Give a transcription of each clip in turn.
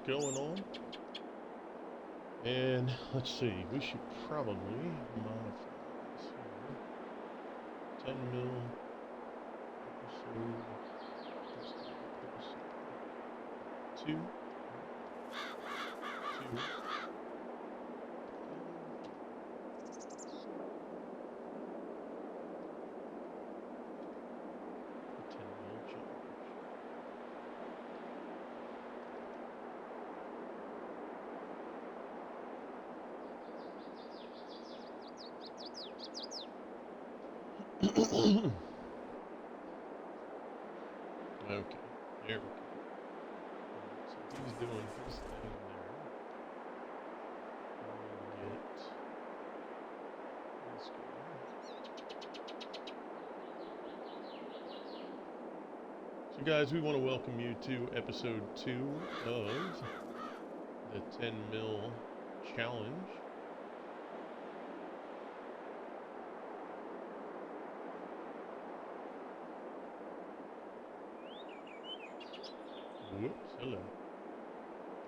going on. And let's see, we should probably modify this here. 10 mil episode. Two. Okay, there we go. So he's doing his thing there. Let's go. So guys, we want to welcome you to episode 2 of the 10 mil challenge. Whoops, hello.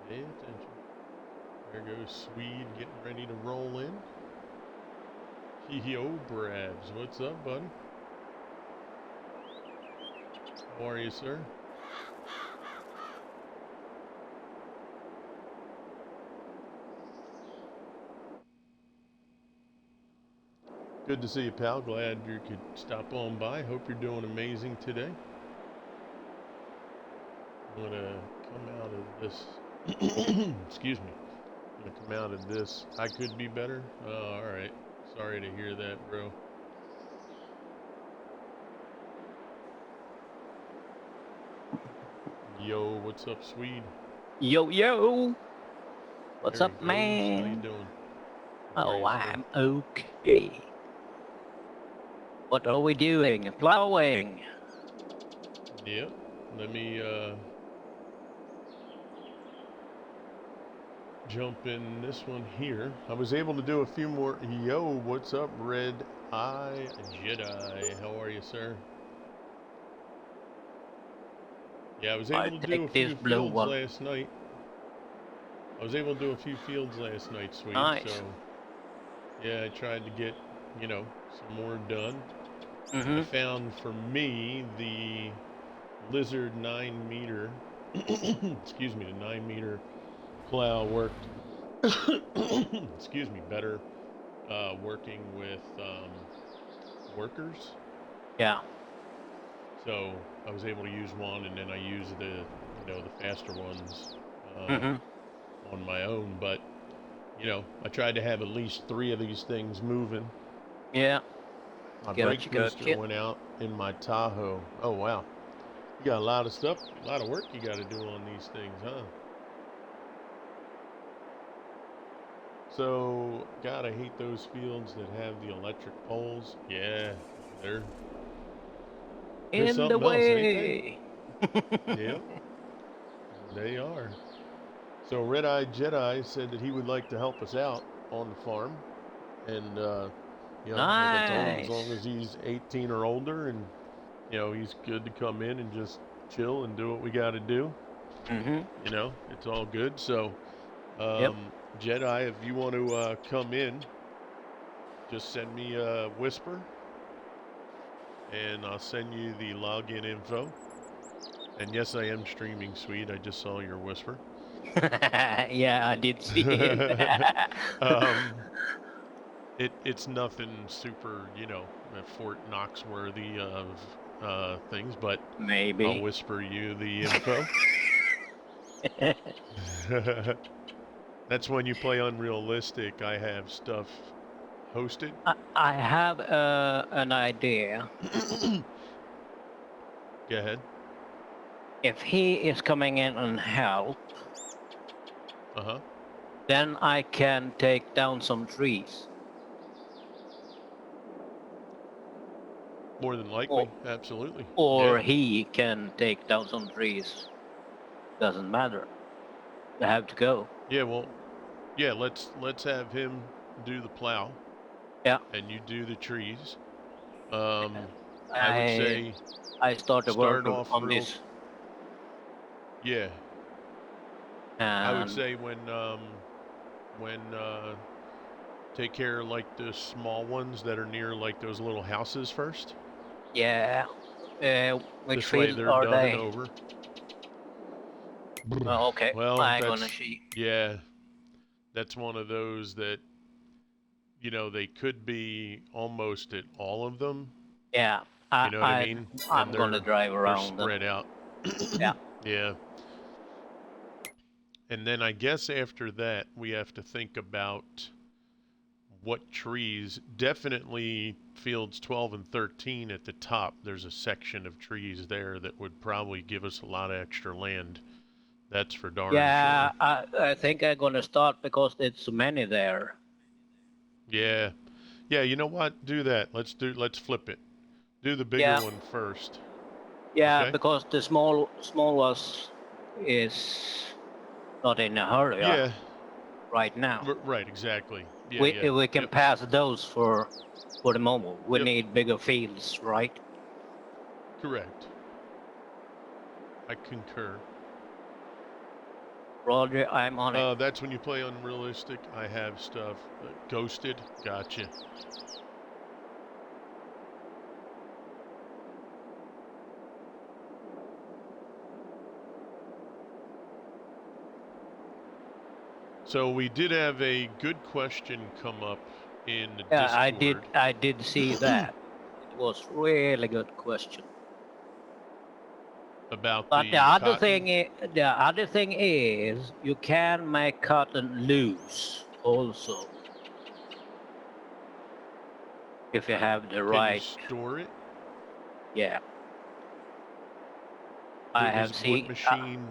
Pay attention. There goes Swede getting ready to roll in. Yo, Bravs, what's up, buddy? How are you, sir? Good to see you, pal. Glad you could stop on by. Hope you're doing amazing today. I'm gonna come out of this. Excuse me. I'm gonna come out of this. I could be better. Oh, all right. Sorry to hear that, bro. Yo, what's up, Swede? Yo, yo. What's There up, he goes. man? How you doing? Oh, I'm okay. What are we doing? Plowing. Yep. Let me jump in this one here. I was able to do a few more. Yo, what's up, Red Eye Jedi? How are you, sir? Yeah, I was able to do a few fields last night. Sweet. Nice. So, yeah, I tried to get, some more done. Mm-hmm. I found for me the Lizard 9 meter, excuse me, the 9 meter plow worked, excuse me, better working with workers. Yeah. So I was able to use one, and then I used the faster ones on my own. But I tried to have at least 3 of these things moving. Yeah. My brake booster went out in my Tahoe. Oh wow, you got a lot of stuff, a lot of work you got to do on these things, huh? So, God, I hate those fields that have the electric poles. Yeah, they're in the way. Yep, they are. So Red Eye Jedi said that he would like to help us out on the farm, and nice. like I told him, as long as he's 18 or older, and he's good to come in and just chill and do what we got to do. It's all good. So, Jedi, if you want to come in, just send me a whisper, and I'll send you the login info. And yes, I am streaming, Swede. I just saw your whisper. Yeah, I did see it. It's nothing super, Fort Knox worthy of things, but maybe I'll whisper you the info. That's when you play Unrealistic. I have stuff hosted. I have an idea. Go ahead. If he is coming in and help, then I can take down some trees. More than likely, absolutely. Or he can take down some trees. Doesn't matter. I have to go. Yeah, well, let's have him do the plow. Yeah. And you do the trees. I would say I start off on this. Yeah. I would And say when take care of like the small ones that are near like those little houses first. yeah, which This way field they're are done and they? over. Okay, Well, I'm gonna that's see. yeah, that's one of those that they could be almost at all of them. Yeah, You know what I mean? And I'm gonna drive they're around them. spread out. Yeah, Yeah. And then I guess after that we have to think about what trees. Definitely fields 12 and 13 at the top. There's a section of trees there that would probably give us a lot of extra land. That's for darn yeah. sure. I think I'm gonna start because it's so many there. Yeah. Yeah, you know what? Do that. Let's flip it. Do the bigger Yeah, one first. yeah, Okay? because the small was is not in a hurry Yeah. right now. Right, exactly. Yeah, We yeah. we can Yep. pass those for the moment. We Yep. need bigger fields, right? Correct. I concur. Roger, I'm on it. That's when you play unrealistic. I have stuff. Ghosted. Gotcha. So we did have a good question come up in the Yeah, Discord. I did see that. It was really good question. About But the cotton. the other thing is you can make cotton loose also if you have the Can you right. store it? Yeah, I have What seen. machine?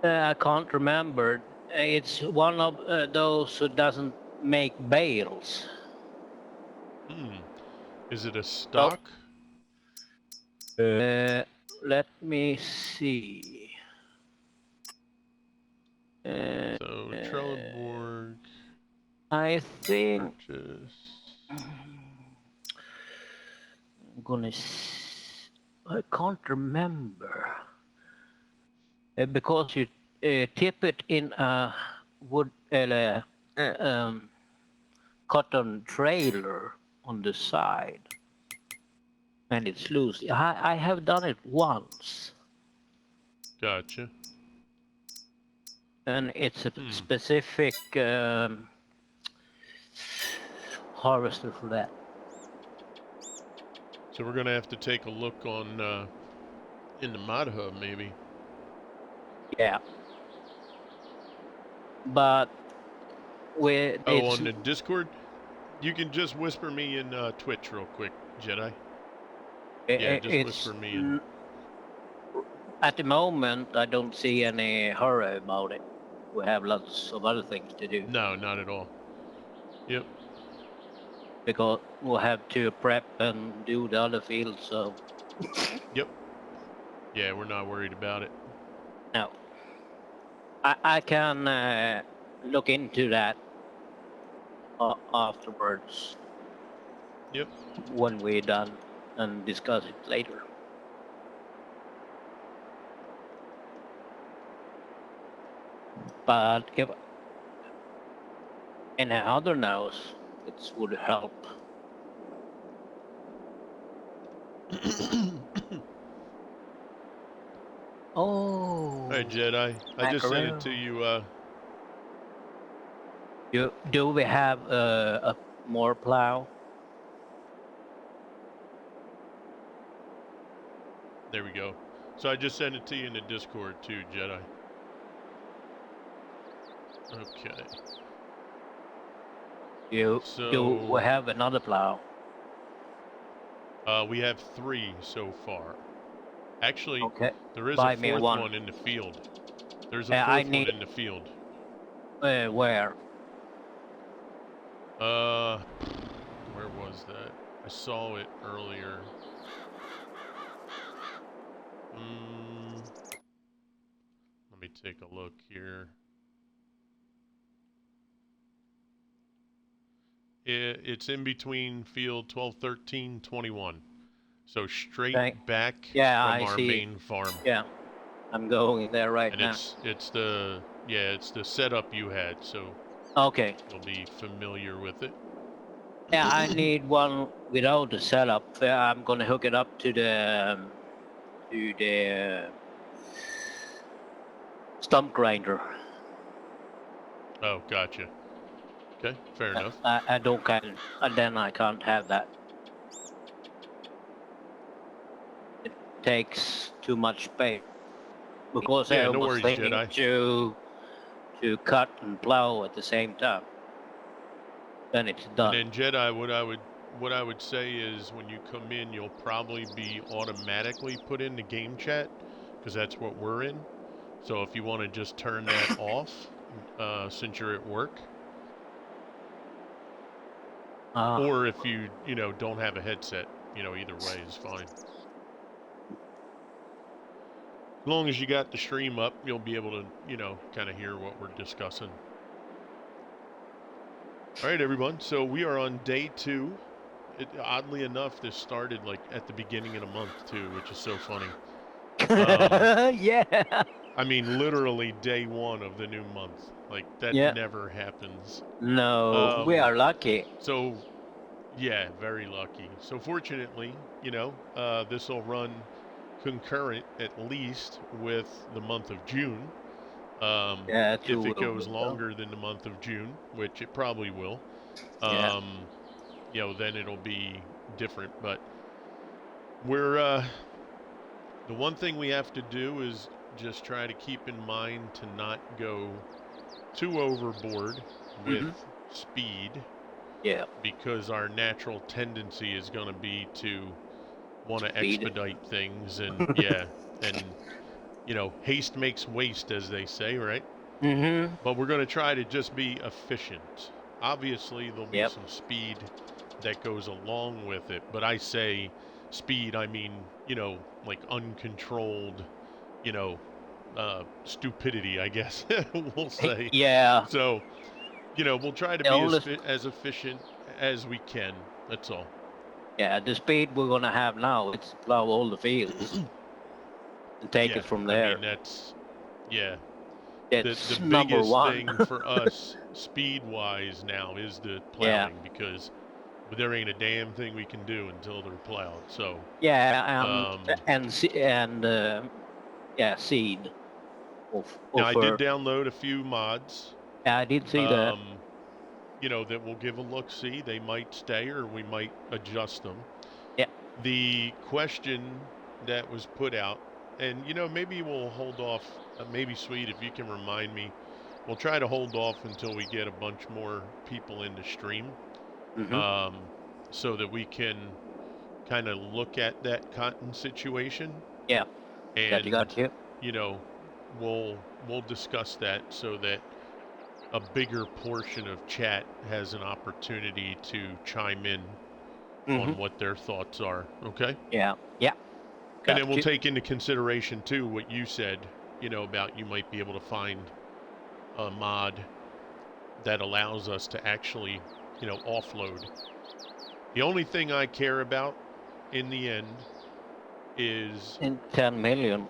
I can't remember. It's one of those who doesn't make bales. Hmm. Is it a So stock? let me see. Uh, So uh, Trelleborg I think purchase. I'm gonna. I can't remember because you tip it in a wood cotton trailer on the side, and it's loose. I have done it once, Gotcha. and it's a Hmm. specific harvester for that. So we're gonna have to take a look on in the mod hub maybe. Yeah, but with Oh, it's on the Discord, you can just whisper me in Twitch real quick, Jedi. Yeah, just it's whisper me in. at the moment I don't see any hurry about it. We have lots of other things to do No, not at all. Yep. because we'll have to prep and do the other fields. So Yep. Yeah, we're not worried about it. no, I can look into that afterwards Yep. when we're done and discuss it later. But if any other knows, it would help. All right, Oh, Jedi. I just sent it to mackerel. you. Do we have a more plow? There we go. So I just sent it to you in the Discord too, Jedi. Okay. You do we So have another plow? we have 3 so far. Actually, Okay, there is a buy me 4th one. one in the field. There's a I 4th one need in the field. where? Uh, where was that? I saw it earlier. Let me take a look here. It's in between field 12, 13, 21. So straight Thank. back Yeah, from I our see. main farm. Yeah, I'm going there right And now. it's the setup you had, so Okay. you'll be familiar with it. Yeah, I need one without the setup. I'm gonna hook it up to the stump grinder. Oh, gotcha. Okay, fair enough. I don't can, and then I can't have that. It takes too much space because Yeah, I no was worries, thinking Jedi. to cut and plow at the same time. Then it's And done. then Jedi, what I would say is when you come in, you'll probably be automatically put into game chat because that's what we're in. So if you want to just turn that off, since you're at work, or if you don't have a headset, either way is fine. As long as you got the stream up, you'll be able to kind of hear what we're discussing. All right, everyone. So we are on day 2. Oddly enough, this started like at the beginning of the month too, which is so funny. Yeah. I mean, literally day 1 of the new month. Like that Yeah. never happens. No, we are lucky. So, yeah, very lucky. So fortunately, this will run concurrent at least with the month of June. Yeah, If too it will goes be though. longer than the month of June, which it probably will, Yeah. then it'll be different. But we're the one thing we have to do is just try to keep in mind to not go too overboard with speed. Yeah. Because our natural tendency is going to be to want to expedite things and haste makes waste, as they say, right? But we're going to try to just be efficient. Obviously, there'll be some speed that goes along with it, but I say speed, I mean, like uncontrolled, stupidity, I guess we'll say. Yeah. So, we'll try to be as efficient as we can. That's all. Yeah, the speed we're gonna have now, it's plow all the fields and take it from there. I mean, that's the number biggest one. thing for us speed-wise now is the plowing because there ain't a damn thing we can do until they're plowed. So seed. Now I did download a few mods. Yeah, I did see that. That will give a look-see. They might stay or we might adjust them. Yeah. The question that was put out, and maybe we'll hold off. Maybe Sweet, if you can remind me, we'll try to hold off until we get a bunch more people into stream, so that we can kind of look at that cotton situation. Yeah. And got you. We'll discuss that so that a bigger portion of chat has an opportunity to chime in on what their thoughts are. Okay? Yeah. Yeah. And then we'll take into consideration too what you said, about you might be able to find a mod that allows us to actually, offload. The only thing I care about in the end is in 10 million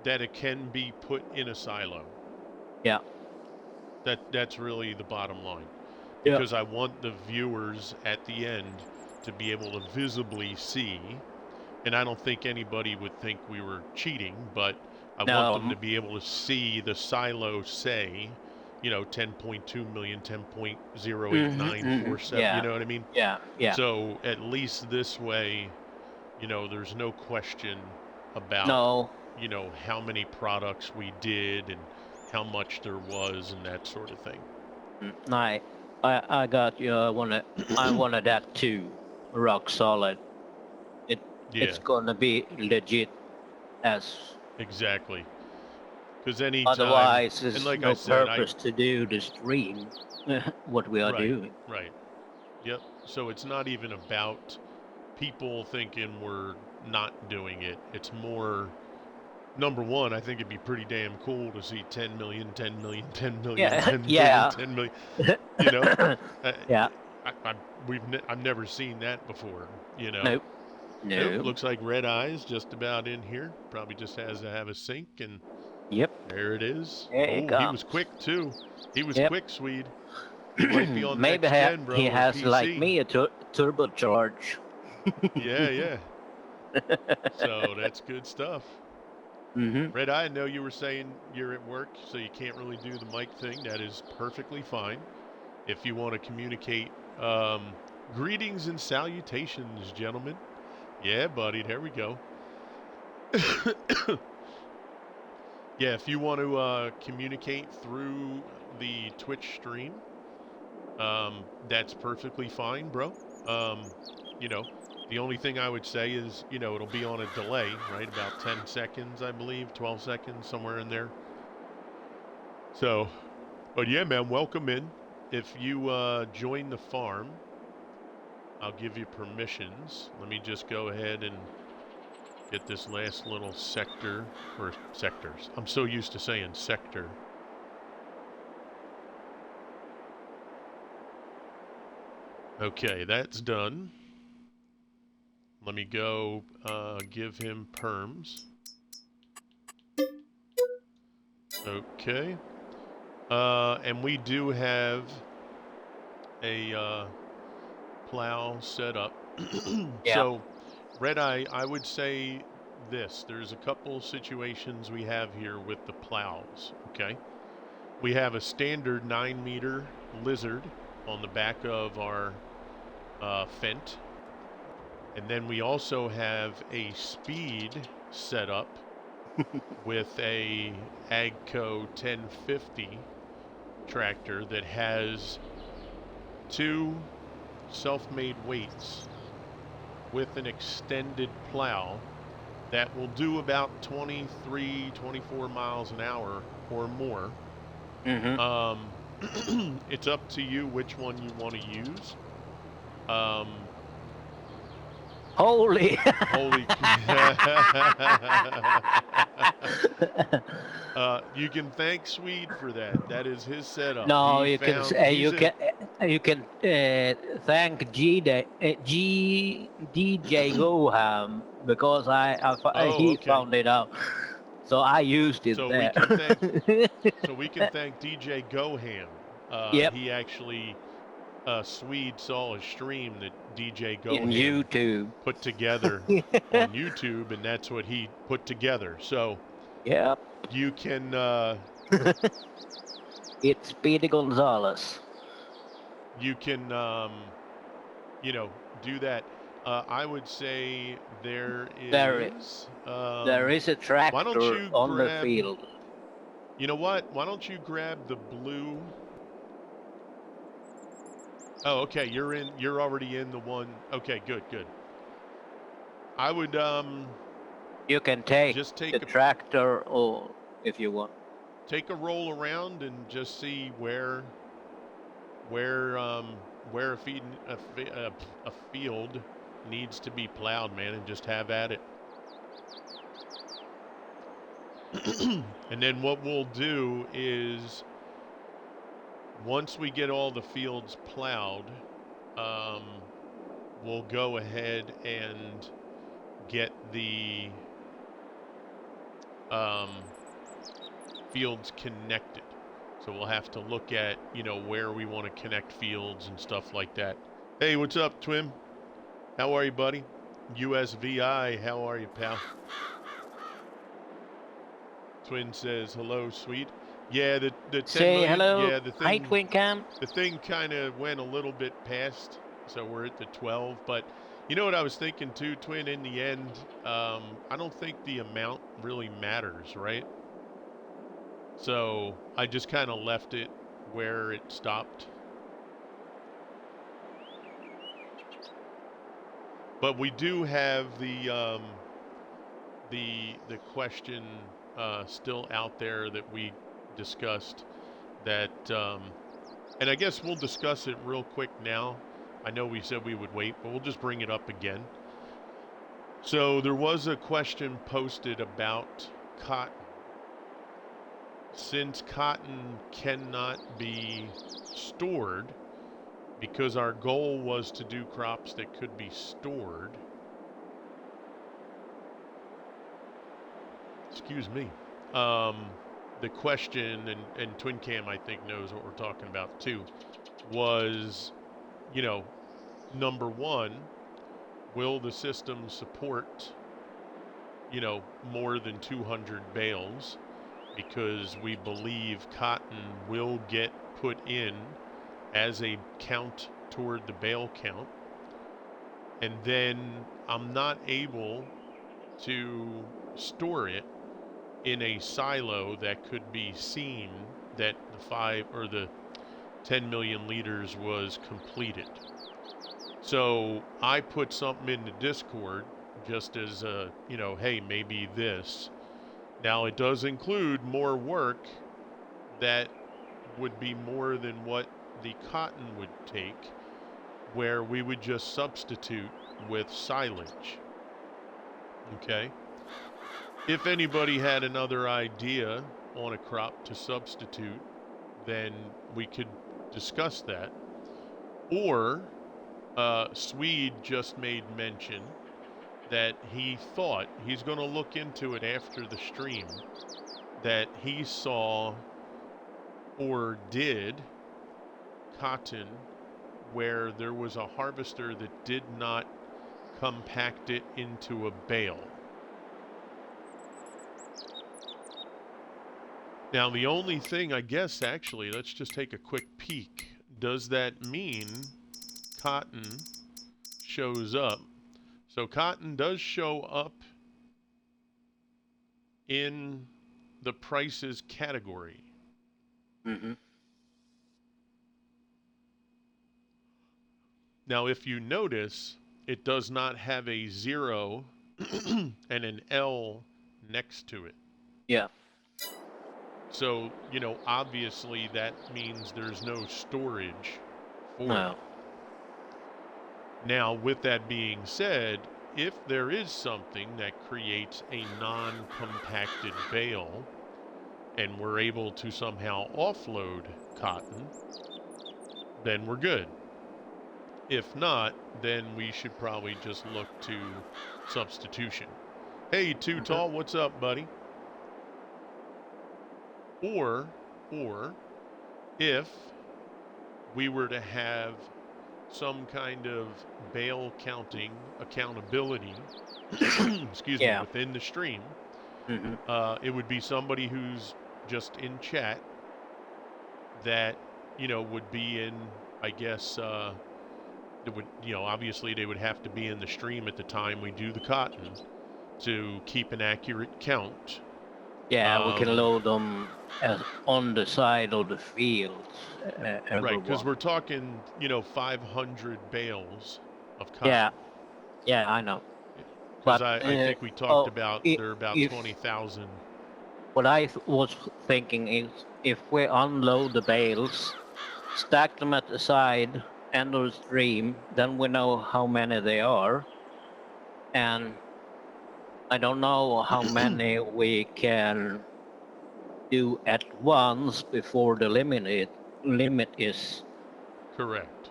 that it can be put in a silo. Yeah. That's really the bottom line. Because I want the viewers at the end to be able to visibly see, and I don't think anybody would think we were cheating, but I want them to be able to see the silo say, 10.2 million, 10.08947, you know what I mean? Yeah, yeah. So at least this way, there's no question about, how many products we did and how much there was and that sort of thing. I got you. I wanted that too. Rock solid. It's gonna be legit as exactly. Because otherwise, there's like no purpose to do the stream. What we are doing. Right. Yep. So it's not even about people thinking we're not doing it. It's more. Number one, I think it'd be pretty damn cool to see 10 million, 10 million, 10 million, 10 million, 10 million. Yeah. I've never seen that before. Nope. Nope, No. looks like Red Eye's just about in here. Probably just has to have a sink, and Yep. there it is. There it Oh, he was comes. quick too. He was Yep. quick, Swede. He might be on Maybe next gen, he bro, or has like PC. me a turbocharge. Yeah. So that's good stuff. Mm-hmm. Red Eye, I know you were saying you're at work, so you can't really do the mic thing. That is perfectly fine. If you want to communicate, greetings and salutations, gentlemen. Yeah, buddy, there we go. Yeah, if you want to communicate through the Twitch stream, that's perfectly fine, bro. You know, the only thing I would say is, it'll be on a delay, right? About 10 seconds, I believe, 12 seconds, somewhere in there. So, but yeah, man, welcome in. If you join the farm, I'll give you permissions. Let me just go ahead and get this last little sector, or sectors. I'm so used to saying sector. Okay, that's done. Let me go give him perms. Okay. And we do have a plow set up. Yeah. So, Red Eye, I would say this. There's a couple situations we have here with the plows, okay? We have a standard 9-meter lizard on the back of our Fent. And then we also have a speed setup with a Agco 1050 tractor that has 2 self-made weights with an extended plow that will do about 23, 24 miles an hour or more. Mm-hmm. It's up to you which one you want to use. Holy. Holy. You can thank Swede for that. That is his setup. No, He you can found. thank DJ Goham because Oh, he okay. found it out, so I used it So we there. can thank. So we can thank DJ Goham. Yep. He actually, Swede saw a stream that DJ In Goham YouTube. put together on YouTube, and that's what he put together. So Yep. you can. It's Speedy Gonzalez. You can, do that. I would say there is. There is a Why don't tractor you on the grab? field. You know what? Why don't you grab the blue? Oh, okay. You're in. You're already in the one. Okay, good. I would You can take just take the tractor, or if you want. Take a roll around and just see where a field needs to be plowed, man, and just have at it. And then what we'll do is, once we get all the fields plowed, we'll go ahead and get the fields connected. So we'll have to look at, where we want to connect fields and stuff like that. Hey, what's up, Twim? How are you, buddy? USVI, how are you, pal? Twin says, hello, sweet. Yeah, the 10 Say million, hello. yeah, the Hi, thing, Twin Cam. the thing kind of went a little bit past, so we're at the 12. But you know what I was thinking too, Twin, in the end, I don't think the amount really matters, right? So I just kind of left it where it stopped. But we do have the question still out there that we discussed. That and I guess we'll discuss it real quick now. I know we said we would wait, but we'll just bring it up again. So there was a question posted about cotton. Since cotton cannot be stored, because our goal was to do crops that could be stored, excuse me. The question, and Twin Cam, I think, knows what we're talking about too, was, you know, number one, will the system support, more than 200 bales? Because we believe cotton will get put in as a count toward the bale count. And then I'm not able to store it in a silo that could be seen that the 10 million liters was completed. So I put something in the Discord just as hey, maybe this. Now it does include more work that would be more than what the cotton would take, where we would just substitute with silage. Okay? If anybody had another idea on a crop to substitute, then we could discuss that. Or Swede just made mention that he thought, he's going to look into it after the stream, that he saw or did cotton where there was a harvester that did not compact it into a bale. Now, the only thing, I guess, actually, let's just take a quick peek. Does that mean cotton shows up? So cotton does show up in the prices category. Mm-hmm. Now, if you notice, it does not have a 0 and an L next to it. Yeah. So, obviously that means there's no storage for No. it. Now, with that being said, if there is something that creates a non-compacted bale and we're able to somehow offload cotton, then we're good. If not, then we should probably just look to substitution. Hey, Too Tall, what's up, buddy? Or if we were to have some kind of bale counting accountability, excuse me, within the stream, it would be somebody who's just in chat that, would be in, I guess, it would, obviously they would have to be in the stream at the time we do the cotton to keep an accurate count. Yeah, we can load them on the side of the fields. Right, because we're talking, 500 bales of cotton. Yeah, I know. Because I think we talked about there are about 20,000. What I was thinking is, if we unload the bales, stack them at the side, end of the stream, then we know how many they are. And I don't know how many we can do at once before the limit is correct.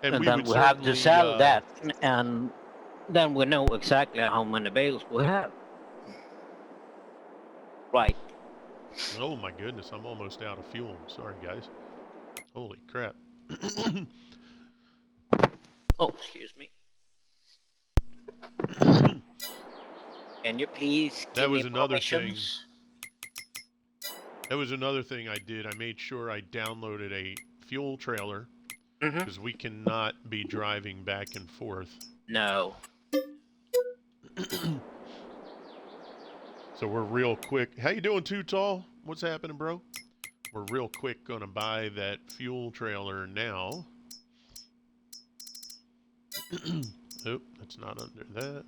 And then we have to sell that, and then we know exactly how many bales we have. Right. Oh my goodness, I'm almost out of fuel. Sorry, guys. Holy crap. Oh, excuse me. Can you please give me permissions? That was another thing I did. I made sure I downloaded a fuel trailer because we cannot be driving back and forth. No. So we're real quick. How you doing, Too Tall? What's happening, bro? We're real quick gonna buy that fuel trailer now. Nope, that's not under that.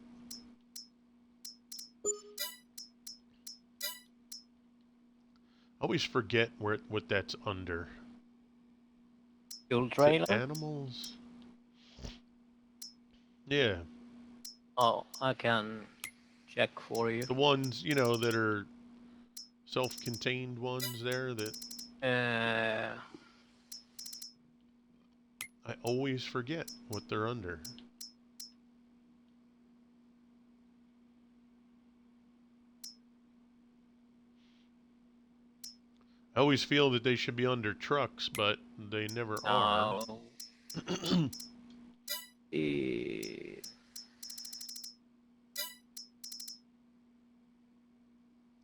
I always forget what that's under. Fuel trailer? Animals? Yeah. Oh, I can check for you. The ones, that are self-contained ones there that... I always forget what they're under. I always feel that they should be under trucks, but they never are. No. Eh,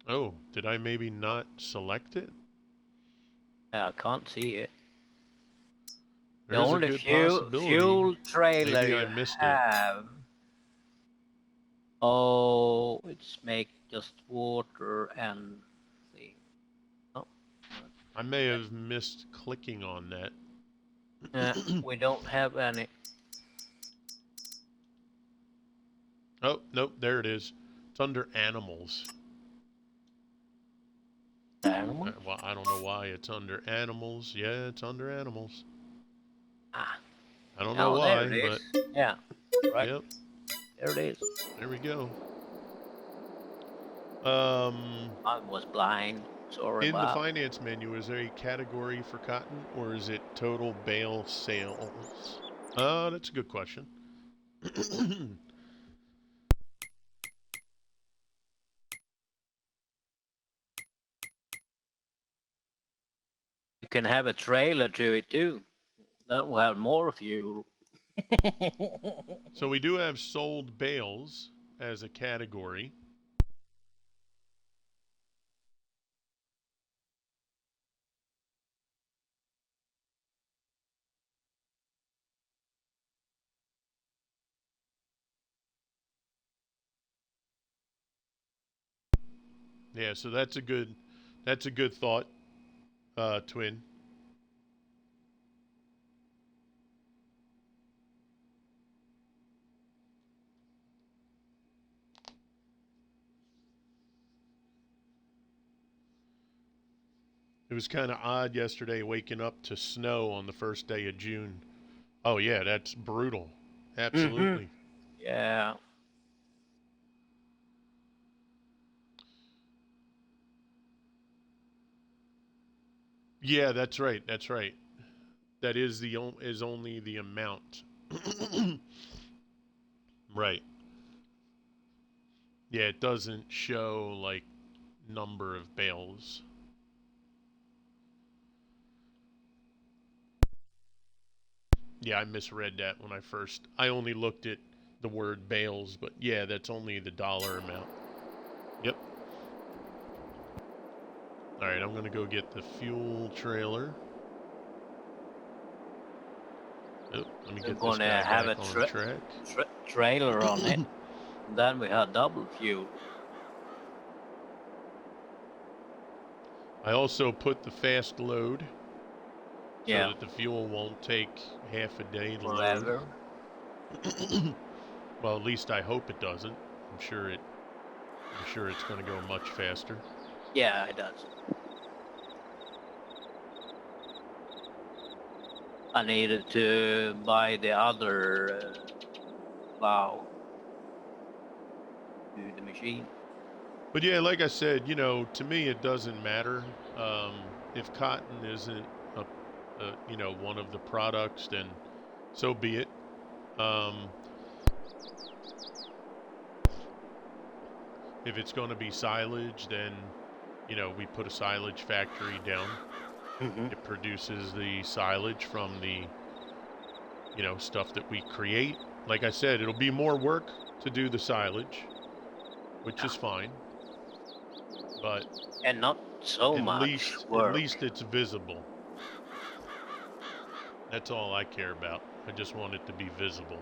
Oh, did I maybe not select it? I can't see it. The There's a only good possibility. fuel trailer Maybe I you missed it. have. Oh, it's make just water and thing. Oh, I may have missed clicking on that. we don't have any. Oh, nope, there it is. It's under animals. Animals? Well, I don't know why it's under animals. Yeah, it's under animals. Ah. I don't know Oh, there why, it but is. Yeah. Right. yep, There it is. there we go. I was blind. Sorry In the about. finance menu, is there a category for cotton, or is it total bale sales? That's a good question. You can have a trailer to it too. That will have more fuel. So we do have sold bales as a category. Yeah, so that's a good thought, Twin. It was kind of odd yesterday waking up to snow on the first day of June. Oh yeah, that's brutal. Absolutely. Yeah. Yeah, that's right. That's right. That is only the amount. Right. Yeah, it doesn't show like number of bales. Yeah, I misread that when I only looked at the word bales, but yeah, that's only the dollar amount. Yep. All right, I'm going to go get the fuel trailer. Oh, let me We're get this gonna guy have back a on track. trailer on it. Then we have double fuel. I also put the fast load so Yeah. that the fuel won't take half a day to Forever. load. Well, at least I hope it doesn't. I'm sure it's going to go much faster. Yeah, it does. I needed to buy the other plow to the machine. But yeah, like I said, to me it doesn't matter if cotton isn't one of the products, then so be it. Um, if it's going to be silage, then we put a silage factory down. It produces the silage from the stuff that we create. Like I said, it'll be more work to do the silage, which is fine. But And not so much work. At least it's visible. That's all I care about. I just want it to be visible.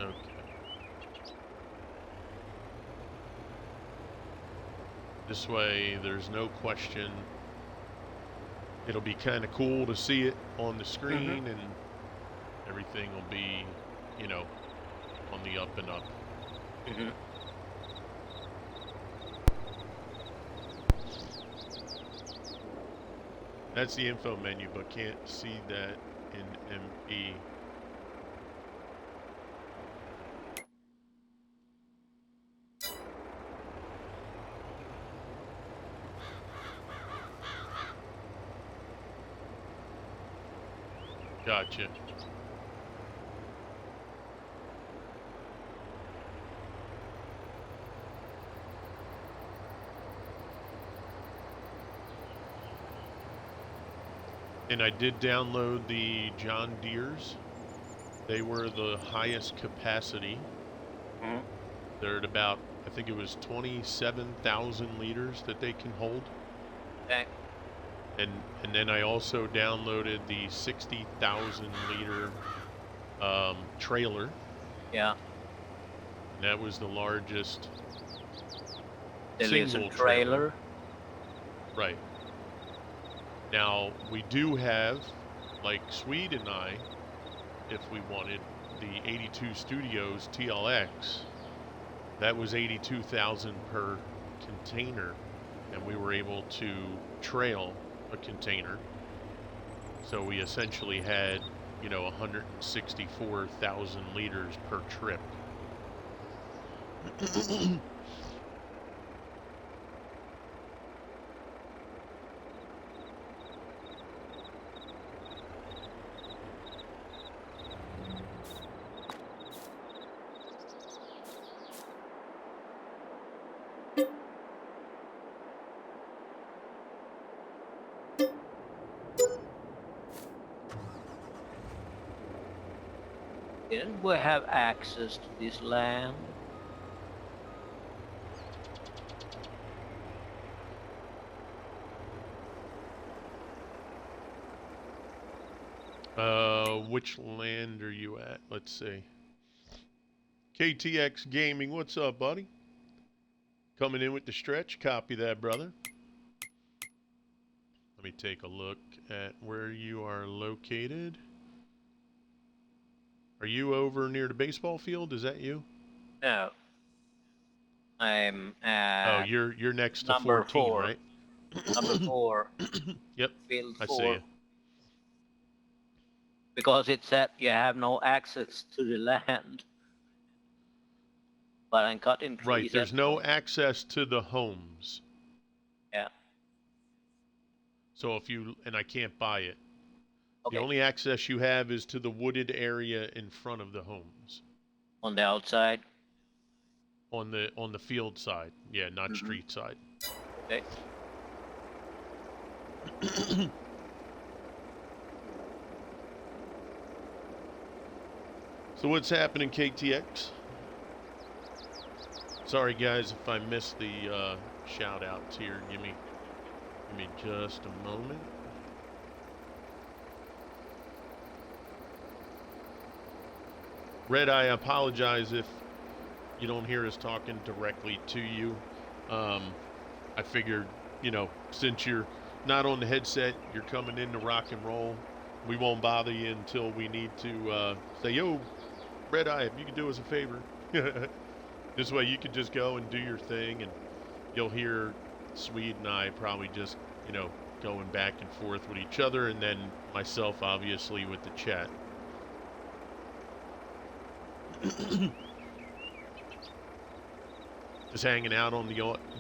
Okay. This way, there's no question. It'll be kind of cool to see it on the screen, and everything will be, on the up and up. That's the info menu, but can't see that in MP. Gotcha. And I did download the John Deere's. They were the highest capacity. Mm-hmm. They're at about, I think it was 27,000 liters that they can hold. Okay. And then I also downloaded the 60,000 liter trailer. Yeah. And that was the largest Single single trailer. trailer. Right. Now, we do have, like Swede and I, if we wanted, the 82 Studios TLX. That was 82,000 per container, and we were able to trail a container. So we essentially had, 164,000 liters per trip. Didn't we have access to this land? Which land are you at? Let's see. KTX Gaming, what's up, buddy? Coming in with the stretch. Copy that, brother. Let me take a look at where you are located. Are you over near the baseball field? Is that you? No. I'm at Oh, you're next to number 14, 4. right? Number 4. Yep. Field I 4. see you. Because it said you have no access to the land. But I'm cutting trees. Right, there's no access to the homes. Yeah. So and I can't buy it. Okay. The only access you have is to the wooded area in front of the homes. On the outside? On the field side. Yeah, not street side. Okay. So what's happening, KTX? Sorry guys if I missed the shout outs here. Give me just a moment. Red, I apologize if you don't hear us talking directly to you. I figured, since you're not on the headset, you're coming in to rock and roll. We won't bother you until we need to say, yo, Red Eye, if you could do us a favor. This way you could just go and do your thing, and you'll hear Swede and I probably just, going back and forth with each other, and then myself, obviously, with the chat. Just hanging out on the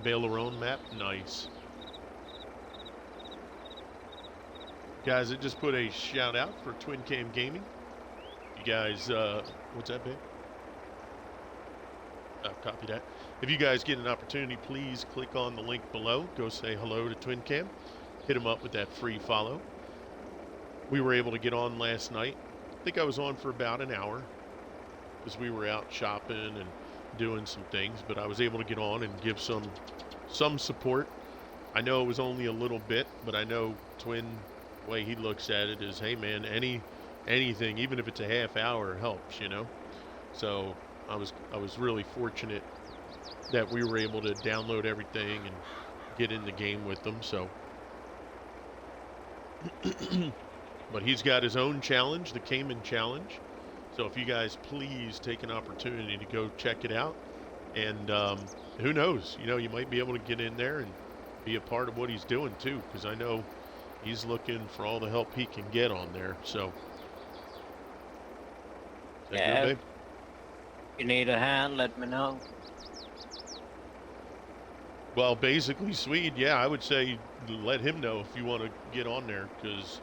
Baileron map. Nice. Guys, I just put a shout out for Twin Cam Gaming. You guys, what's that, babe? Copy that. If you guys get an opportunity, please click on the link below. Go say hello to Twin Cam. Hit them up with that free follow. We were able to get on last night. I think I was on for about an hour because we were out shopping and doing some things, but I was able to get on and give some support. I know it was only a little bit, but I know Twin, the way he looks at it is, hey man, anything, even if it's a half hour, helps, So I was really fortunate that we were able to download everything and get in the game with them. So, but he's got his own challenge, the Cayman Challenge. So if you guys please take an opportunity to go check it out, and who knows, you might be able to get in there and be a part of what he's doing too, because I know he's looking for all the help he can get on there. So, is that good, babe? If you need a hand, let me know. Well, basically, Swede, yeah, I would say let him know if you want to get on there, because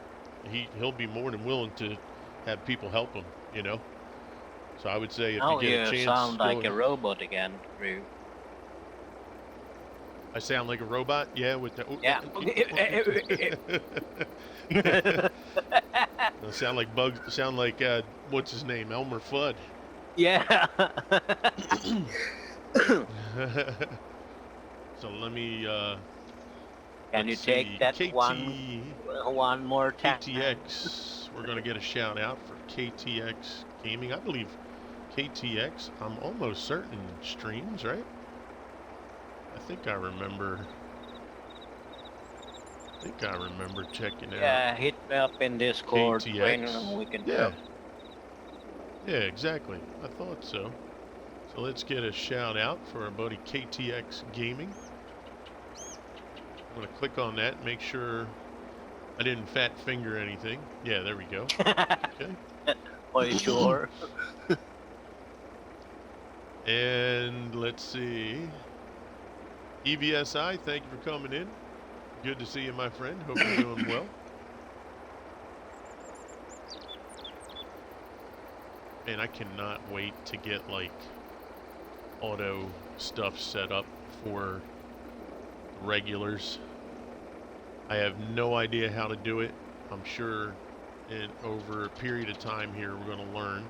he'll be more than willing to have people help him, So I would say if you get a chance... You sound like a robot again, Drew. I sound like a robot? Yeah, with the... Yeah. They'll sound like bugs. Sound like what's his name, Elmer Fudd. Yeah. So let me. Can you Let's take see. that one more time? KTX. We're gonna get a shout out for KTX Gaming. I believe KTX. I'm almost certain streams, right? I think I remember checking out. Yeah, hit me up in Discord, Twin, KTX. and we can Yeah. talk. Yeah, exactly. I thought so. So let's get a shout out for our buddy KTX Gaming. I'm going to click on that and make sure I didn't fat finger anything. Yeah, there we go. Okay. Are you sure? And let's see. EVSI, thank you for coming in. Good to see you, my friend. Hope you're doing well. And I cannot wait to get like auto stuff set up for regulars. I have no idea how to do it. I'm sure over a period of time here we're going to learn,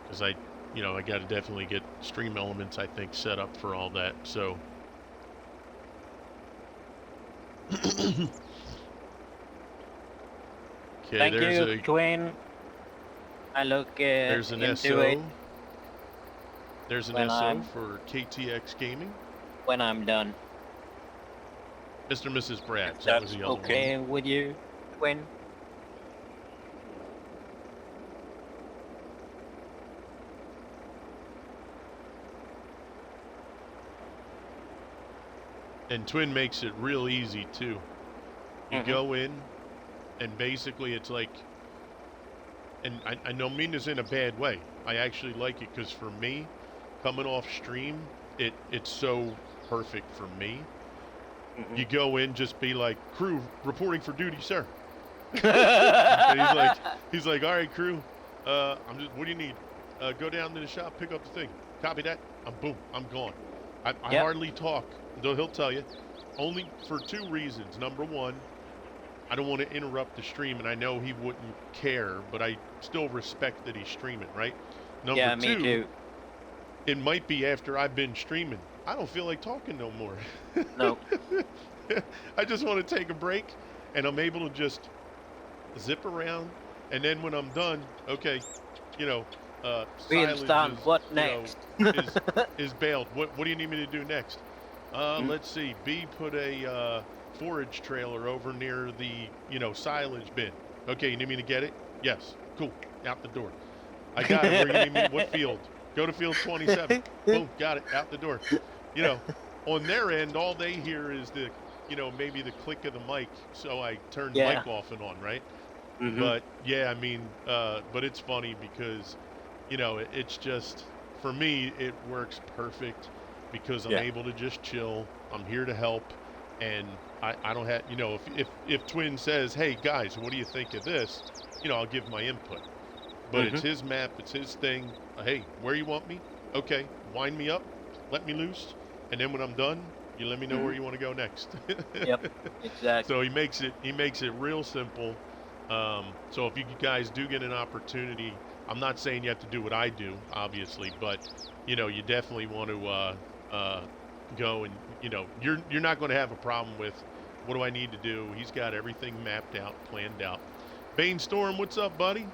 because I got to definitely get Stream Elements, I think, set up for all that. So okay, Thank you, Twin. I look there's an into SO. it There's an SO for KTX Gaming. when I'm done. Mr. and Mrs. Brad. That was was the other okay one. with you, Twin? And Twin makes it real easy too. You go in, and basically it's like, and I don't mean this in a bad way. I actually like it because for me, coming off stream, it's so perfect for me. You go in, just be like, crew reporting for duty, sir. And he's like, all right, crew. What do you need? Go down to the shop, pick up the thing. Copy that. I'm gone. I hardly talk. Though he'll tell you, only for two reasons. Number one, I don't want to interrupt the stream, and I know he wouldn't care, but I still respect that he's streaming, right? Number yeah, two, me too. It might be after I've been streaming. I don't feel like talking no more. No. I just want to take a break, and I'm able to just zip around, and then when I'm done, okay, Wheels done. What next? Is bailed. What do you need me to do next? Let's see. B put a forage trailer over near the silage bin. Okay, you need me to get it? Yes. Cool. Out the door. I got it. Where you need me? What field? Go to field 27. Boom. Got it. Out the door. On their end, all they hear is the maybe the click of the mic. So I turn the mic off and on, right? But yeah, I mean, but it's funny because it's just, for me, it works perfect because I'm able to just chill. I'm here to help, and I don't have, if Twin says, hey guys, what do you think of this? I'll give my input. But it's his map, it's his thing. Hey, where you want me? Okay, wind me up, let me loose, and then when I'm done, you let me know where you want to go next. Yep, exactly. So he makes it real simple. So if you guys do get an opportunity, I'm not saying you have to do what I do, obviously, but you definitely want to go, and you're not going to have a problem with what do I need to do. He's got everything mapped out, planned out. Bane Storm, what's up, buddy?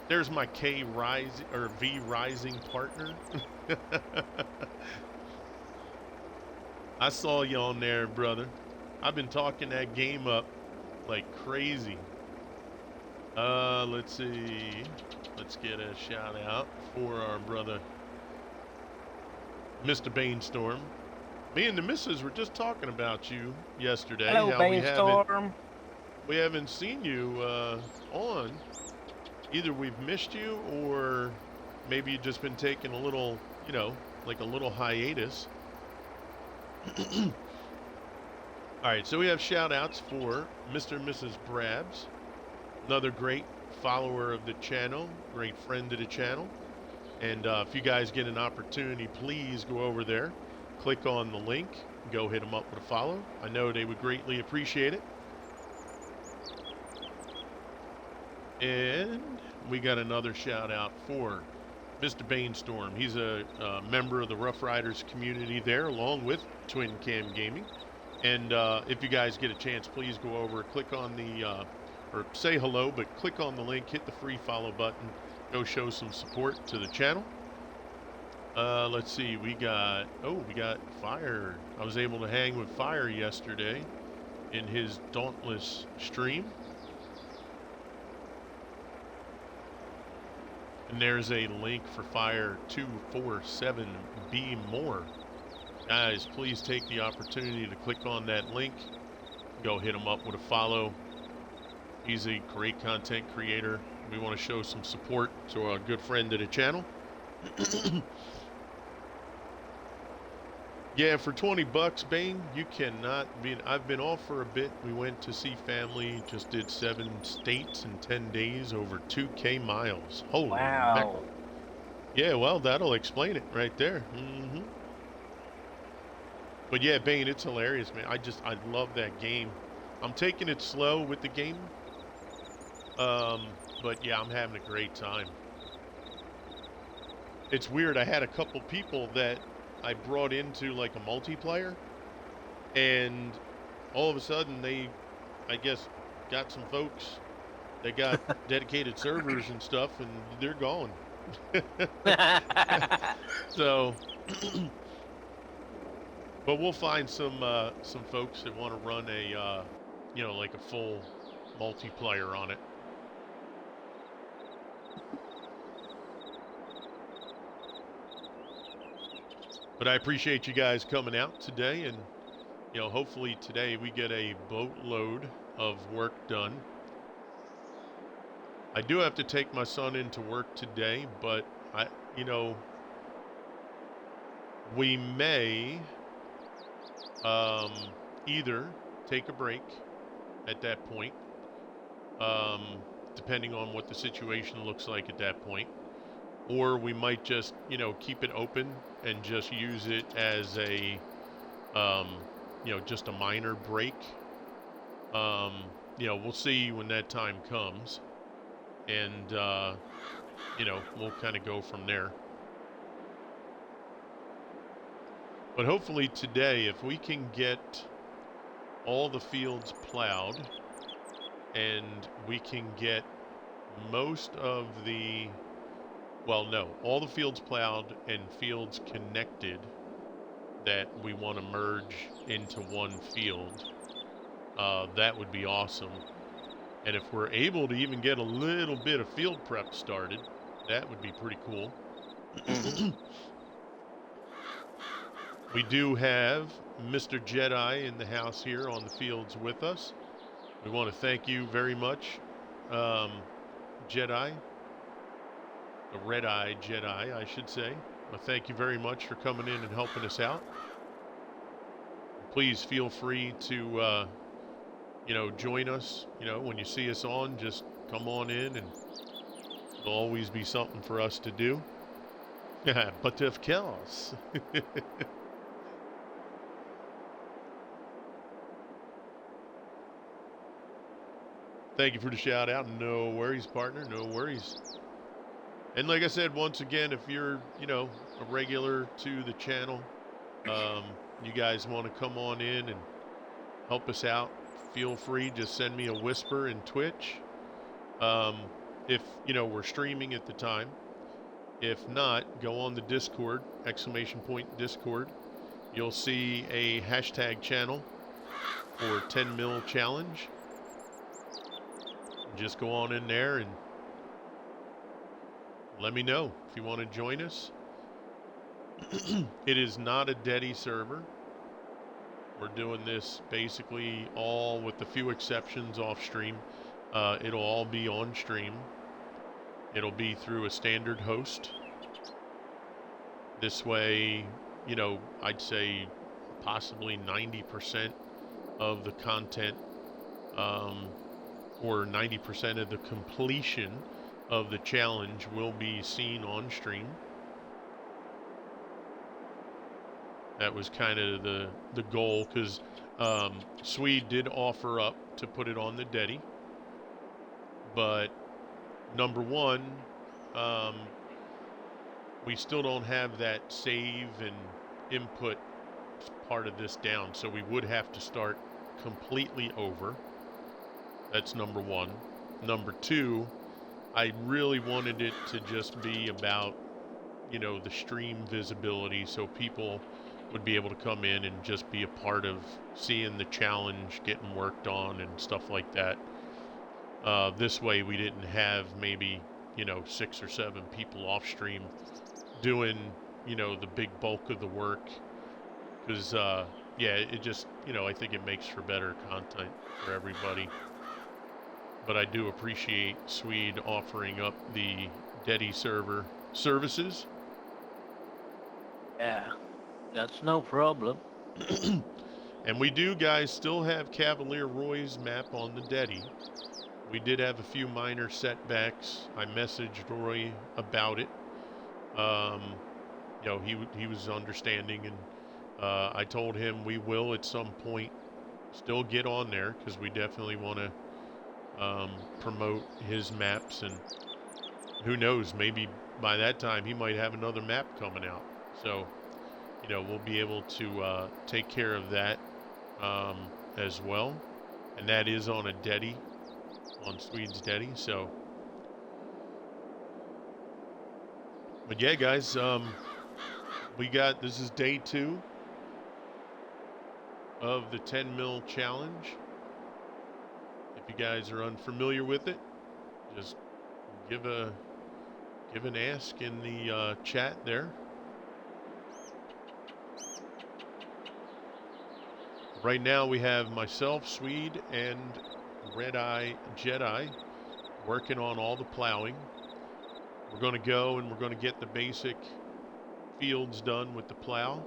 There's my V Rising partner. I saw you on there, brother. I've been talking that game up like crazy. Let's see. Let's get a shout out for our brother, Mr. Bainstorm. Me and the missus were just talking about you yesterday. Hello, how Bainstorm. we haven't seen you on. Either we've missed you, or maybe you've just been taking a little, like a little hiatus. All right, so we have shout outs for Mr. and Mrs. Brabs, another great follower of the channel, great friend of the channel. And if you guys get an opportunity, please go over there, click on the link, go hit them up with a follow. I know they would greatly appreciate it. And we got another shout out for Mr. Bainstorm. He's a member of the Rough Riders community there, along with Twin Cam Gaming. And if you guys get a chance, please go over, click on the, or say hello, but click on the link, hit the free follow button, go show some support to the channel. Let's see, we got Fire. I was able to hang with Fire yesterday in his Dauntless stream. And there's a link for Fire 247B More. Guys, please take the opportunity to click on that link. Go hit him up with a follow. He's a great content creator. We want to show some support to our good friend of the channel. Yeah, for 20 bucks, Bane, you cannot be. I've been off for a bit. We went to see family, just did 7 states in 10 days, over 2K miles. Holy mackerel. Yeah, well, that'll explain it right there. But yeah, Bane, it's hilarious, man. I love that game. I'm taking it slow with the game. But yeah, I'm having a great time. It's weird. I had a couple people that I brought into like a multiplayer, and all of a sudden they, I guess, got some folks. They got dedicated servers and stuff, and they're gone. So, but we'll find some folks that want to run a, like a full multiplayer on it. But I appreciate you guys coming out today, and hopefully today we get a boatload of work done. I do have to take my son into work today, but we may either take a break at that point, depending on what the situation looks like at that point. Or we might just, keep it open and just use it as a, just a minor break. We'll see when that time comes. And, we'll kind of go from there. But hopefully today, if we can get all the fields plowed and we can get most of the... Well, no, all the fields plowed and fields connected that we want to merge into one field, that would be awesome. And if we're able to even get a little bit of field prep started, that would be pretty cool. We do have Mr. Jedi in the house here on the fields with us. We want to thank you very much, Jedi. The Red-Eye Jedi, I should say. Well, thank you very much for coming in and helping us out. Please feel free to, join us. When you see us on, just come on in, and there'll always be something for us to do. But of course. Thank you for the shout out. No worries, partner. No worries. And like I said, once again, if you're, a regular to the channel, you guys want to come on in and help us out, feel free. Just send me a whisper in Twitch. If, we're streaming at the time. If not, go on the Discord, ! Discord. You'll see a hashtag channel for 10 mil challenge. Just go on in there and let me know if you want to join us. It is not a Dedi server. We're doing this basically all, with a few exceptions, off stream. It'll all be on stream. It'll be through a standard host. This way, I'd say possibly 90% of the content, or 90% of the completion of the challenge will be seen on stream. That was kind of the goal, because Swede did offer up to put it on the Dedi, but number one, um, we still don't have that save and input part of this down, so we would have to start completely over. That's number one. Number two, I really wanted it to just be about, the stream visibility, so people would be able to come in and just be a part of seeing the challenge getting worked on and stuff like that. This way we didn't have maybe, 6 or 7 people off stream doing, the big bulk of the work. Because, yeah, it just, I think it makes for better content for everybody. But I do appreciate Swede offering up the Dedi server services. Yeah, that's no problem. And we do, guys, still have Cavalier Roy's map on the Dedi. We did have a few minor setbacks. I messaged Roy about it. He was understanding, and I told him we will at some point still get on there because we definitely want to promote his maps, and who knows, maybe by that time he might have another map coming out. So, we'll be able to take care of that as well. And that is on a Dedi, on Sweden's Dedi. So, but yeah, guys, this is day 2 of the 10 mil challenge. If you guys are unfamiliar with it, just give an ask in the chat there. Right now we have myself, Swede, and Red Eye Jedi working on all the plowing. We're going to go and we're going to get the basic fields done with the plow,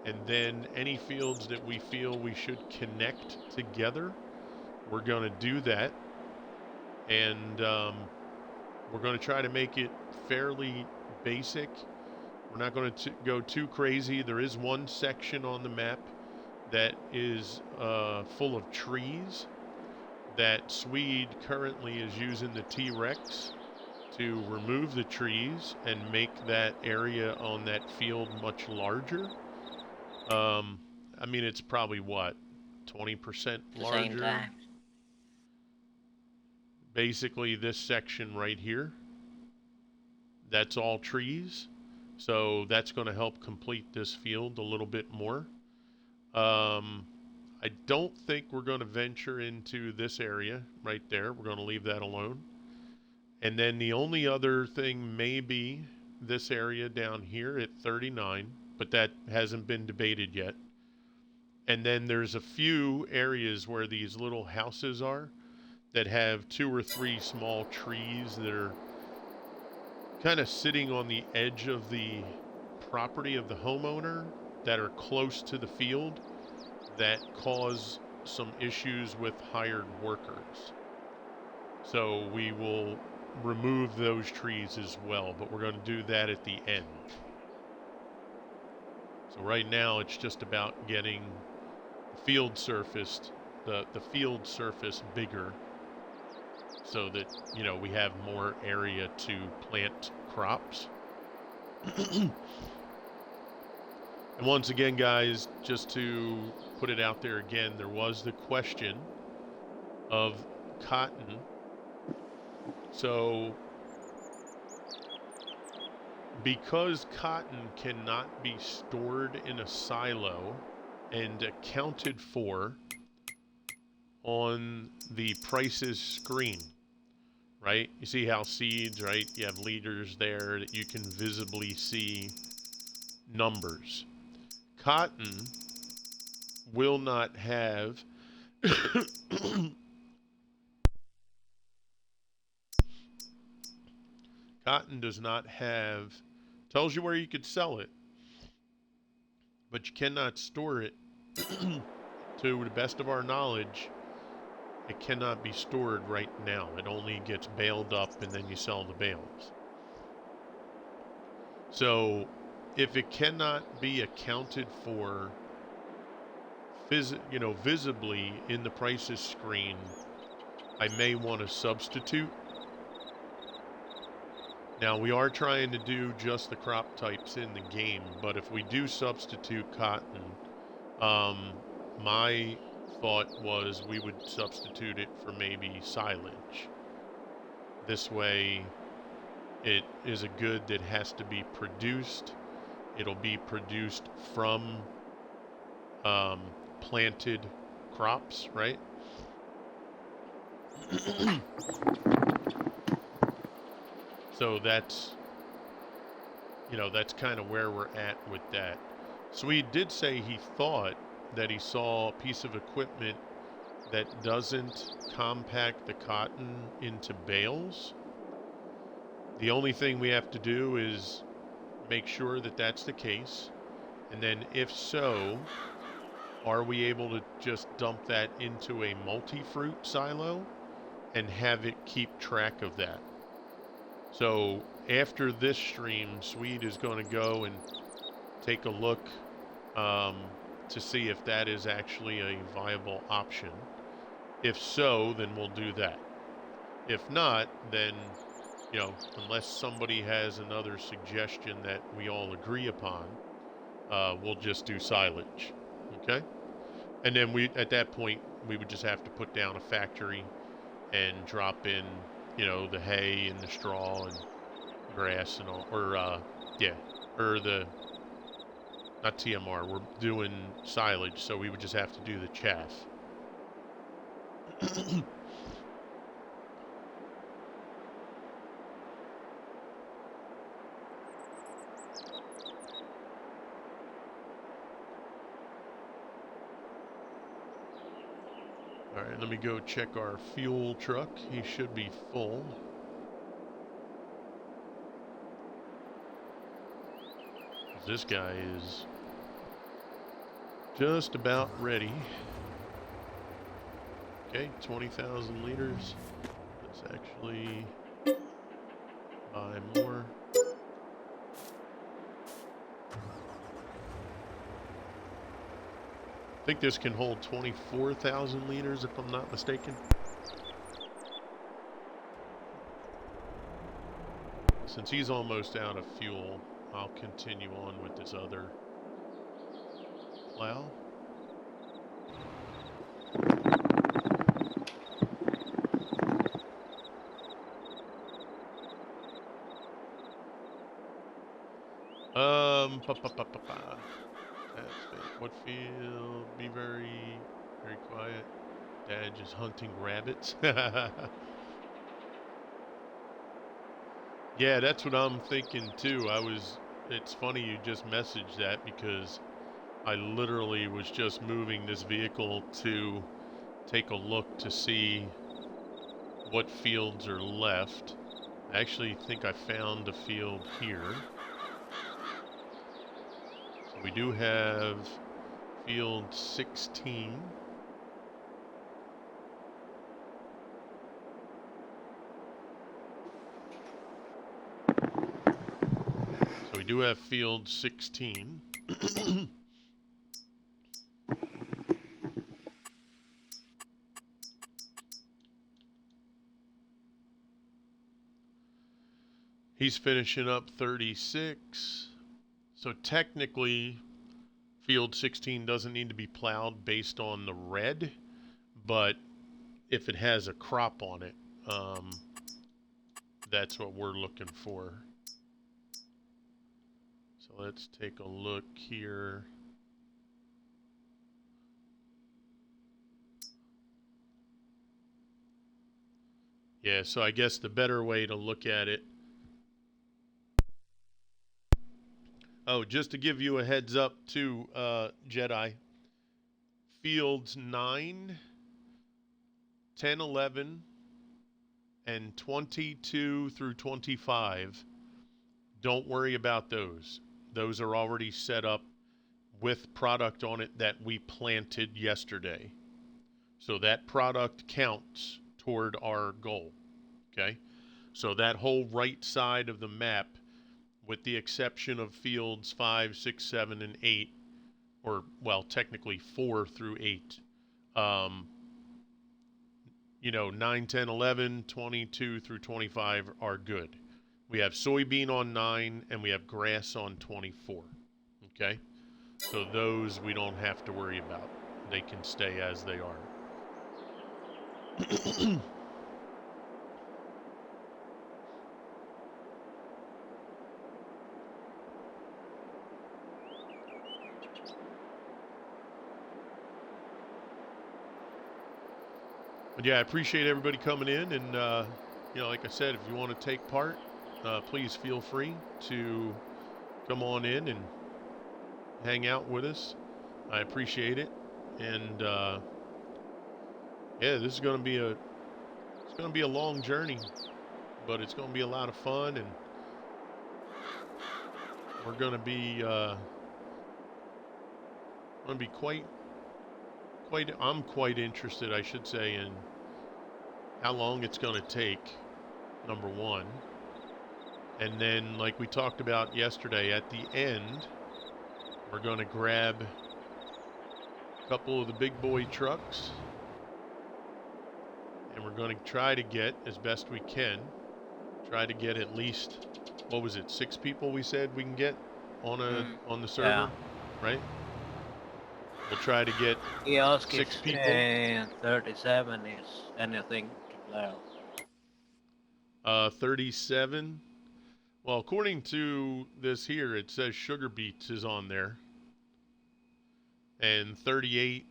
and then any fields that we feel we should connect together, we're going to do that. And we're going to try to make it fairly basic. We're not going to go too crazy. There is one section on the map that is full of trees that Swede currently is using the T-Rex to remove the trees and make that area on that field much larger. I mean, it's probably, 20% larger? Same time. Basically, this section right here, that's all trees. So that's going to help complete this field a little bit more. I don't think we're going to venture into this area right there. We're going to leave that alone. And then the only other thing may be this area down here at 39, but that hasn't been debated yet. And then there's a few areas where these little houses are that have 2 or 3 small trees that are kind of sitting on the edge of the property of the homeowner that are close to the field that cause some issues with hired workers. So we will remove those trees as well, but we're going to do that at the end. So right now it's just about getting the field surfaced, the field surface bigger, so that, we have more area to plant crops. And once again, guys, just to put it out there again, there was the question of cotton. So, because cotton cannot be stored in a silo and accounted for on the prices screen, right? You see how seeds, right? You have liters there that you can visibly see numbers. Cotton will not have cotton does not have, tells you where you could sell it, but you cannot store it. To the best of our knowledge, it cannot be stored right now. It only gets baled up and then you sell the bales. So if it cannot be accounted for visibly in the prices screen, I may want to substitute Now, we are trying to do just the crop types in the game, but if we do substitute cotton, my thought was we would substitute it for maybe silage. This way, it is a good that has to be produced. It'll be produced from planted crops, right? So that's kind of where we're at with that. Swede did say he thought that he saw a piece of equipment that doesn't compact the cotton into bales. The only thing we have to do is make sure that that's the case. And then if so, are we able to just dump that into a multi-fruit silo and have it keep track of that? So after this stream, Swede is going to go and take a look to see if that is actually a viable option. If so, then we'll do that. If not, then, unless somebody has another suggestion that we all agree upon, we'll just do silage. Okay? And then at that point, we would just have to put down a factory and drop in, the hay and the straw and grass and all, not TMR, we're doing silage, so we would just have to do the chaff. All right, let me go check our fuel truck. He should be full. This guy is just about ready. Okay, 20,000 liters. Let's actually buy more. I think this can hold 24,000 liters if I'm not mistaken. Since he's almost out of fuel, I'll continue on with this other plow. What field? Be very, very quiet. Dad just hunting rabbits. Yeah, that's what I'm thinking too. It's funny you just messaged that because I literally was just moving this vehicle to take a look to see what fields are left. I actually think I found a field here. So we do have field 16. So we do have field 16. He's finishing up 36. So technically, field 16 doesn't need to be plowed based on the red, but if it has a crop on it, that's what we're looking for. So let's take a look here. Yeah, so I guess the better way to look at it. Oh, just to give you a heads up too, Jedi. Fields 9, 10, 11, and 22 through 25. Don't worry about those. Those are already set up with product on it that we planted yesterday. So that product counts toward our goal. Okay? So that whole right side of the map, with the exception of fields 5, 6, 7, and 8, or, well, technically 4 through 8, 9, 10, 11, 22 through 25 are good. We have soybean on 9, and we have grass on 24. Okay? So those we don't have to worry about. They can stay as they are. But yeah, I appreciate everybody coming in, and like I said, if you want to take part, please feel free to come on in and hang out with us. I appreciate it, and yeah, this is going to be a long journey, but it's going to be a lot of fun, and we're going to be I'm quite interested, I should say, in how long it's going to take, number one. And then, like we talked about yesterday, at the end, we're going to grab a couple of the big boy trucks, and we're going to try to get, as best we can, at least, 6 people we said we can get on the server, yeah. right? We'll try to get 6 people. 37 is anything to blow. 37. Well, according to this here, it says sugar beets is on there. And 38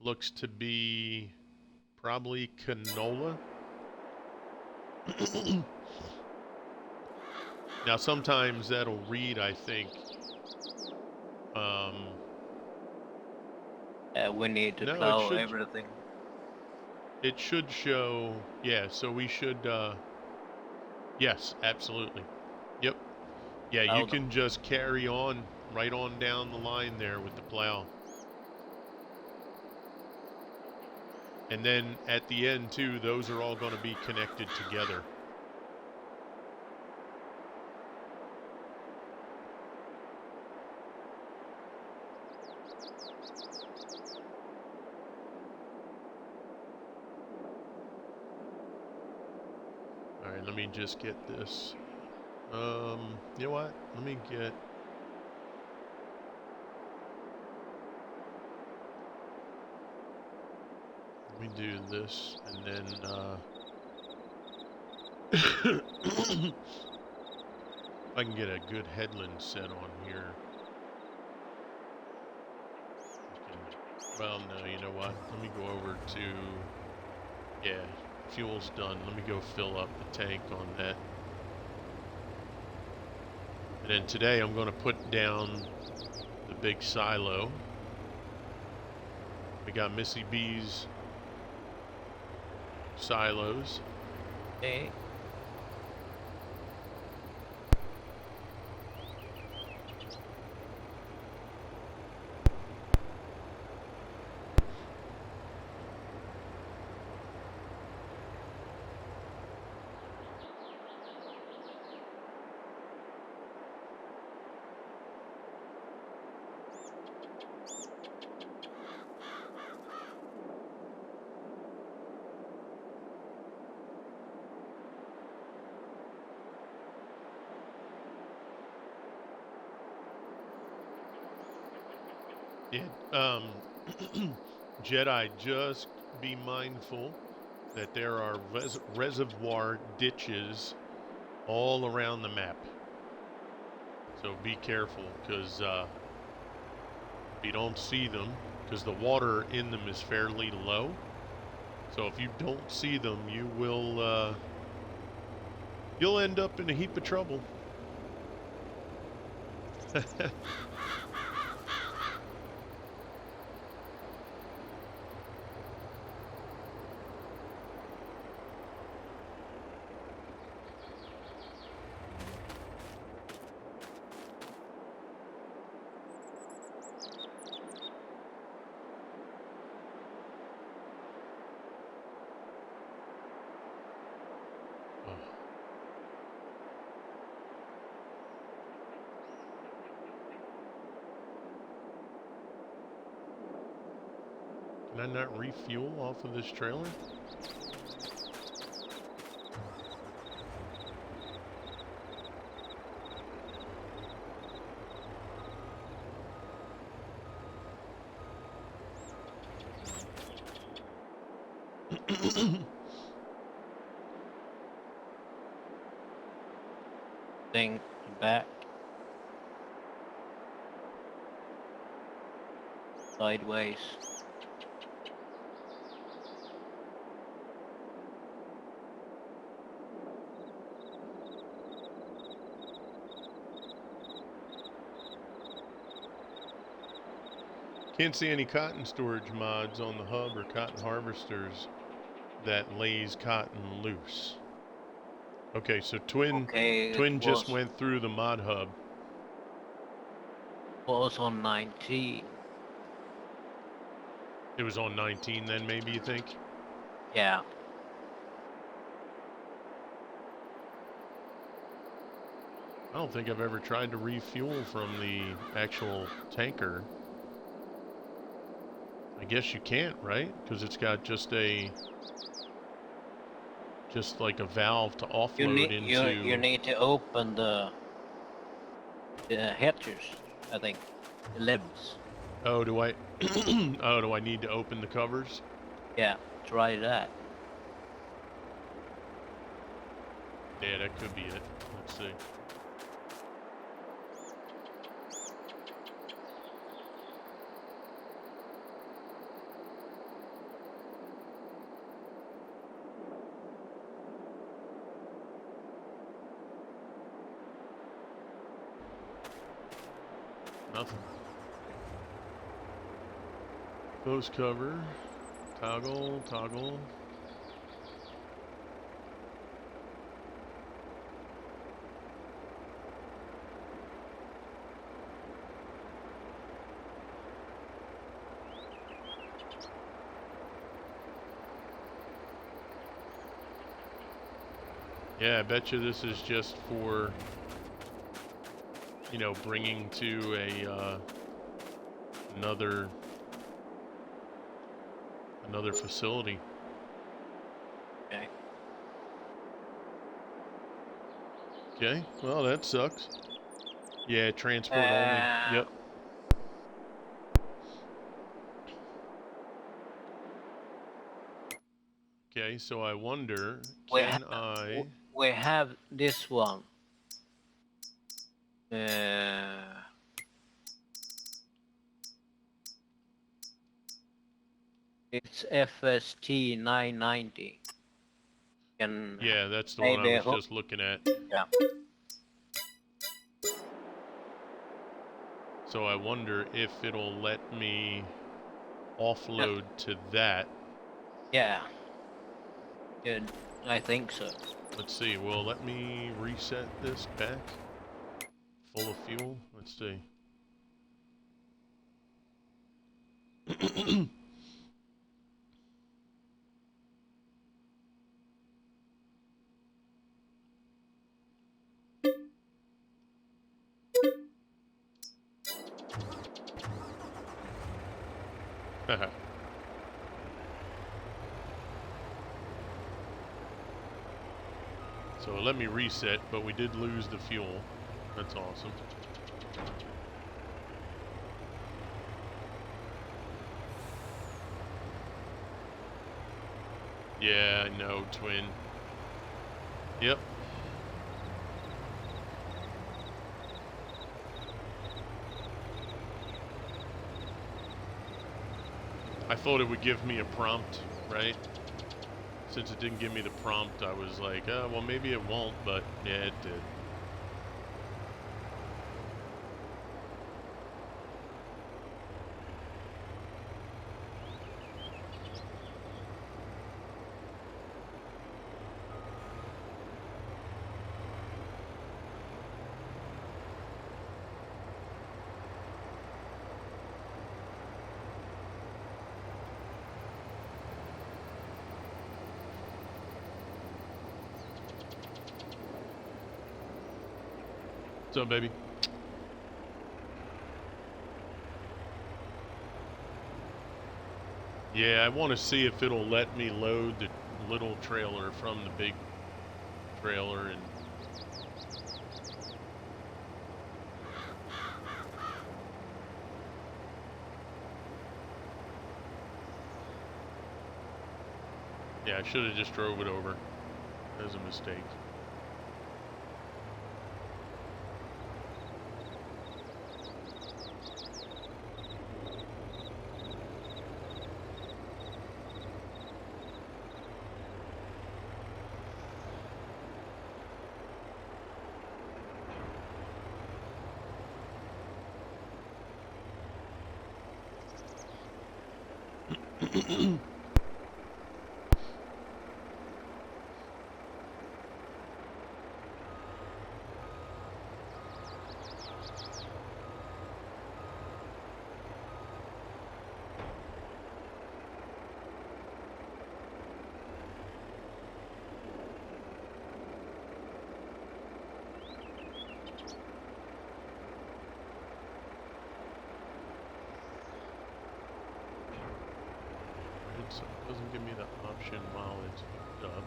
looks to be probably canola. Now, sometimes that'll read, I think. We need to plow everything. It should show, yeah, so we should, yes, absolutely. Yep. Yeah, you can just carry on right on down the line there with the plow. And then at the end, too, those are all going to be connected together. All right, let me just get this. You know what? Let me do this, and then, if I can get a good headland set on here. Well, no, you know what? Let me go over to, yeah, fuel's done. Let me go fill up the tank on that. And then today I'm going to put down the big silo. We got Missy B's silos. Hey. Yeah, Jedi, just be mindful that there are reservoir ditches all around the map. So be careful, because if you don't see them, because the water in them is fairly low. So if you don't see them, you'll end up in a heap of trouble. Can I not refuel off of this trailer? Thing back. Sideways. Can't see any cotton storage mods on the hub or cotton harvesters that lays cotton loose. Okay, so Twin just went through the mod hub. Was on 19. It was on 19 then, maybe, you think? Yeah. I don't think I've ever tried to refuel from the actual tanker. I guess you can't, right? Because it's got just like a valve to offload into. You need to open the hatches, I think, the lids. Oh, do I? Oh, do I need to open the covers? Yeah, try that. Yeah, that could be it. Let's see. Nothing. Close cover. Toggle, toggle. Yeah, I bet you this is just for, you know, bringing to a another facility. Okay. Okay, well, that sucks. Yeah, transport only. Yep. Okay, so I wonder, we have this one. It's FST 990. Yeah, that's the one I was just looking at. Yeah. So I wonder if it'll let me offload to that. Yeah. Good. I think so. Let's see. Well, let me reset this back. Full of fuel. Let's see. So let me reset, but we did lose the fuel. That's awesome. Yeah, I know, Twin. Yep. I thought it would give me a prompt, right? Since it didn't give me the prompt, I was like, well, maybe it won't, but yeah, it did. What's up, baby? Yeah, I want to see if it'll let me load the little trailer from the big trailer and Yeah, I should have just drove it over. That was a mistake. So it doesn't give me the option while it's hooked up.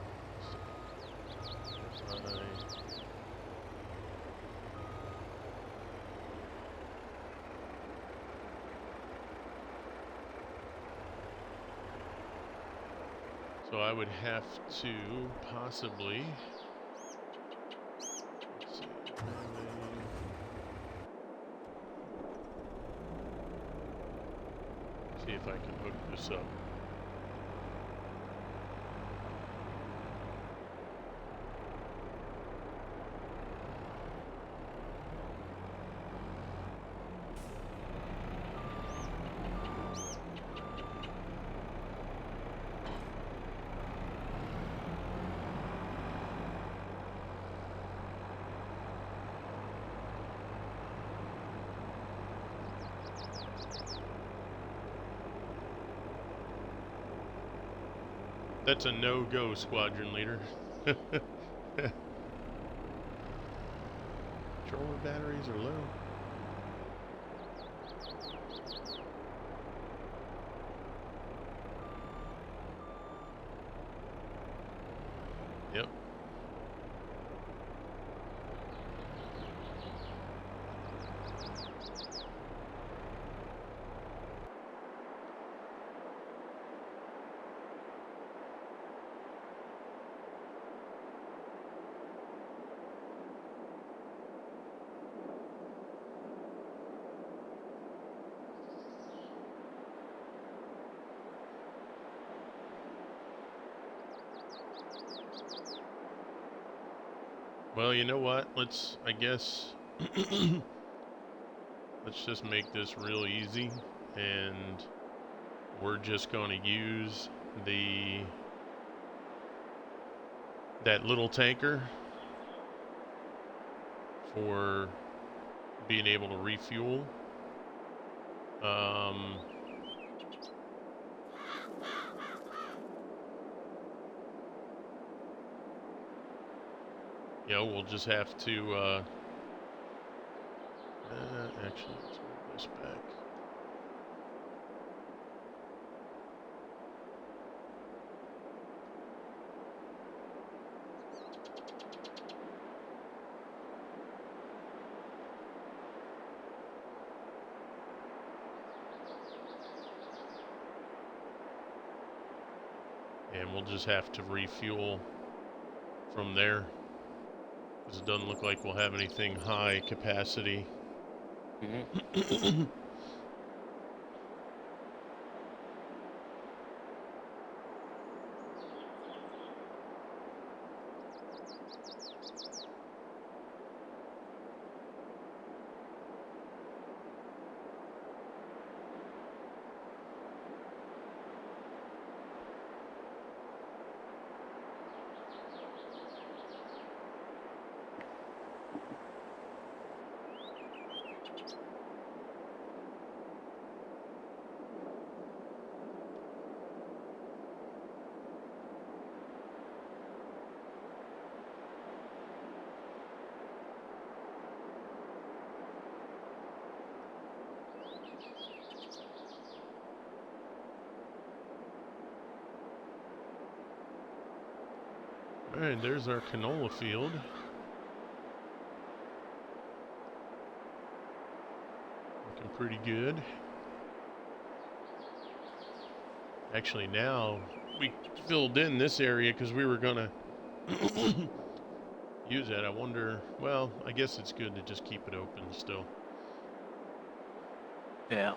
So I would have to possibly, let's see, see if I can hook this up. That's a no-go, squadron leader. Controller batteries are low. Yep. Well, you know what? Let's, I guess, let's just make this real easy, and we're just going to use that little tanker for being able to refuel. You know, we'll just have to, actually, let's move this back. And we'll just have to refuel from there, because it doesn't look like we'll have anything high capacity. Alright, there's our canola field. Looking pretty good. Actually now, we filled in this area because we were gonna use it. I wonder. Well, I guess it's good to just keep it open still. Yeah.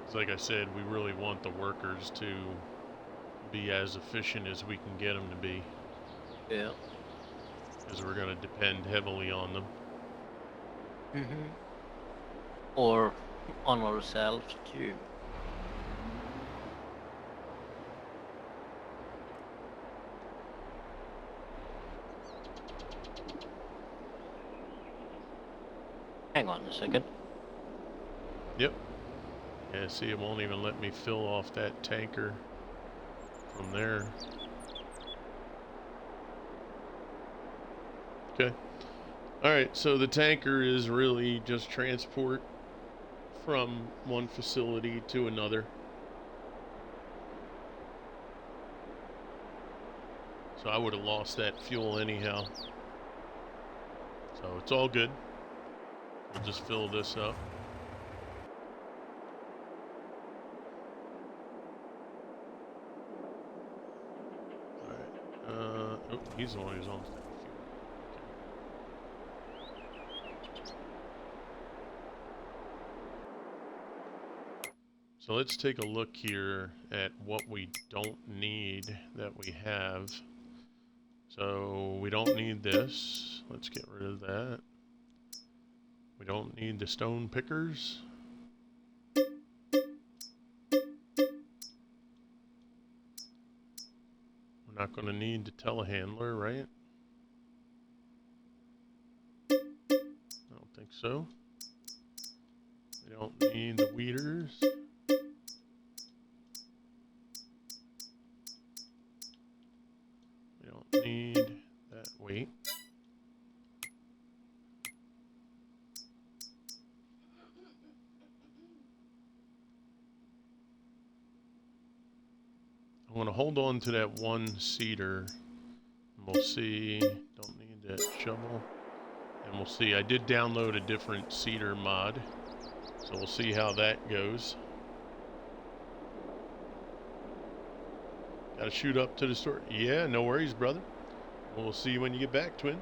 It's like I said, we really want the workers to be as efficient as we can get them to be. Yeah. Because we're going to depend heavily on them. Mm-hmm. Or on ourselves too. Hang on a second. Yep. Yeah, see, it won't even let me fill off that tanker from there. Okay. All right, so the tanker is really just transport from one facility to another. So I would have lost that fuel anyhow. So it's all good. We'll just fill this up. All right. Oh, he's the one who's on fuel. So let's take a look here at what we don't need that we have. So we don't need this. Let's get rid of that. We don't need the stone pickers. We're not going to need the telehandler, right? I don't think so. We don't need the weeders. We don't need that weight. I'm going to hold on to that one cedar. We'll see. Don't need that shovel. And we'll see. I did download a different cedar mod. So we'll see how that goes. Gotta shoot up to the store. Yeah, no worries, brother. We'll see you when you get back, twin.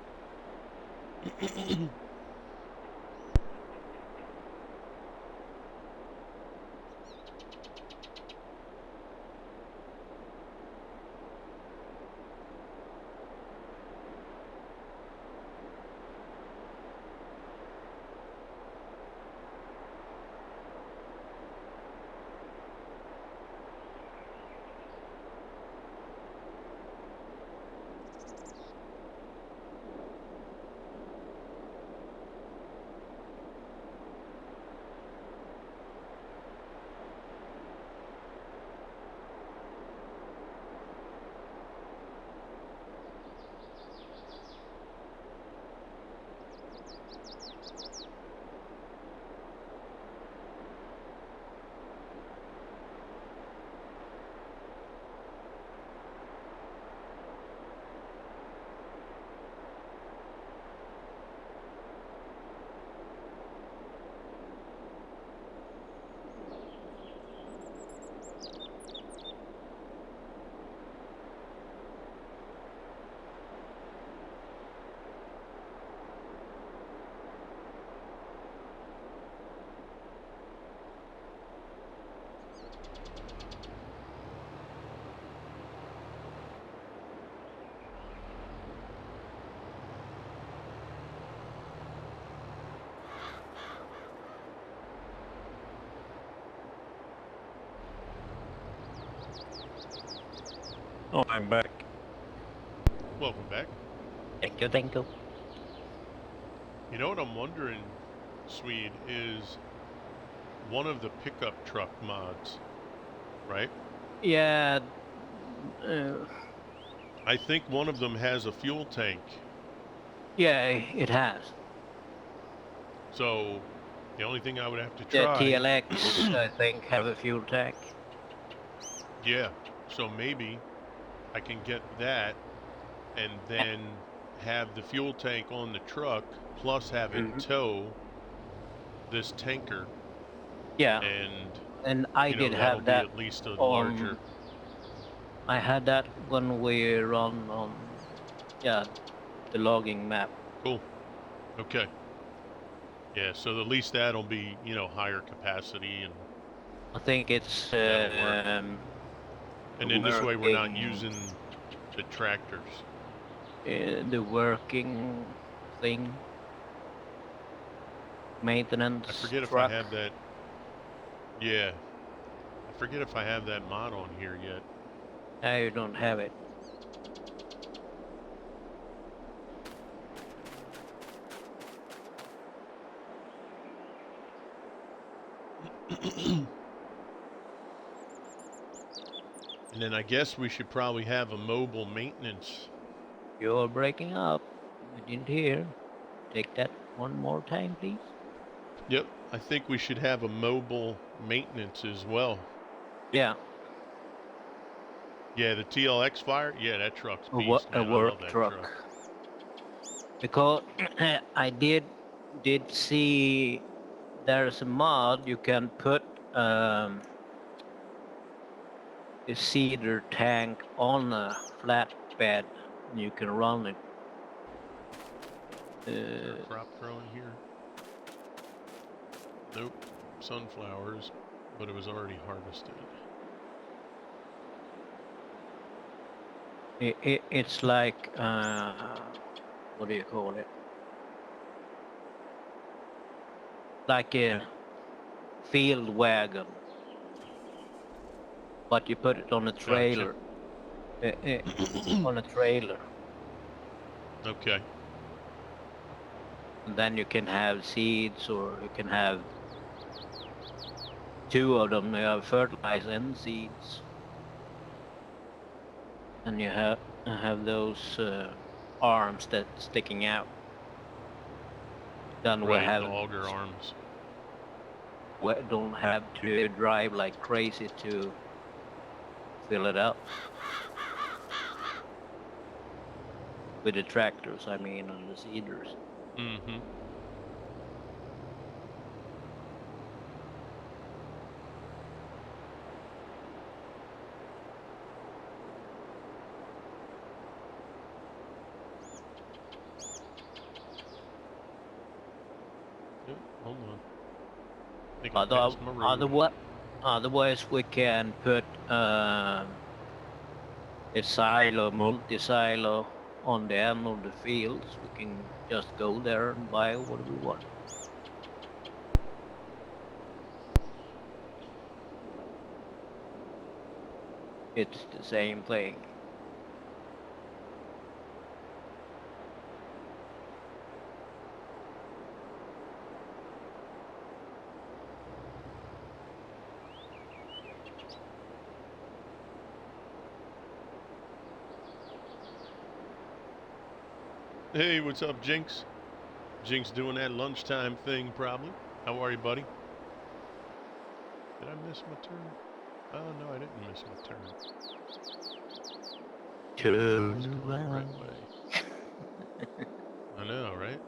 Oh, I'm back. Welcome back. Thank you, thank you. You know what I'm wondering, Swede, is one of the pickup truck mods, right? Yeah. I think one of them has a fuel tank. Yeah, it has. So the only thing I would have to The try. TLX, I think, have a fuel tank. Yeah. So maybe I can get that and then have the fuel tank on the truck plus have it tow this tanker. Yeah. And And I You know, did that'll have be that at least a larger. on. I had that when we run on, yeah, the logging map. Cool. Okay. Yeah, so at least that'll be, you know, higher capacity and I think it's that'll work. And then this way we're not working, using the tractors. the working thing, maintenance I forget if I truck. have that. Yeah. I forget if I have that mod on here yet. I don't have it. And then I guess we should probably have a mobile maintenance. You're breaking up. I didn't hear. Take that one more time, please. Yep. I think we should have a mobile maintenance as well. Yeah. Yeah, the TLX Flyer. Yeah, that truck's beast, A man. I love work that truck. truck. Because I did see there's a mod you can put a cedar tank on a flatbed and you can run it. Is there a crop growing here? Nope. Sunflowers, but it was already harvested. It's like what do you call it? Like a field wagon, but you put it on a trailer. Gotcha. On a trailer, Okay. and then you can have seeds, or you can have two of them. You have fertilizer and seeds, and you have those arms that sticking out. Then we Right, have the auger arms. we don't have to drive like crazy to fill it up with the tractors. I mean, and the seeders. Mm-hmm. Yep, hold on. I think I passed my road. Otherwise, we can put a silo, multi-silo on the end of the fields. We can just go there and buy what we want. It's the same thing. Hey, what's up, Jinx? Jinx doing that lunchtime thing, probably. How are you, buddy? Did I miss my turn? Oh, no, I didn't miss my turn. Turn Right around. way. I know, right?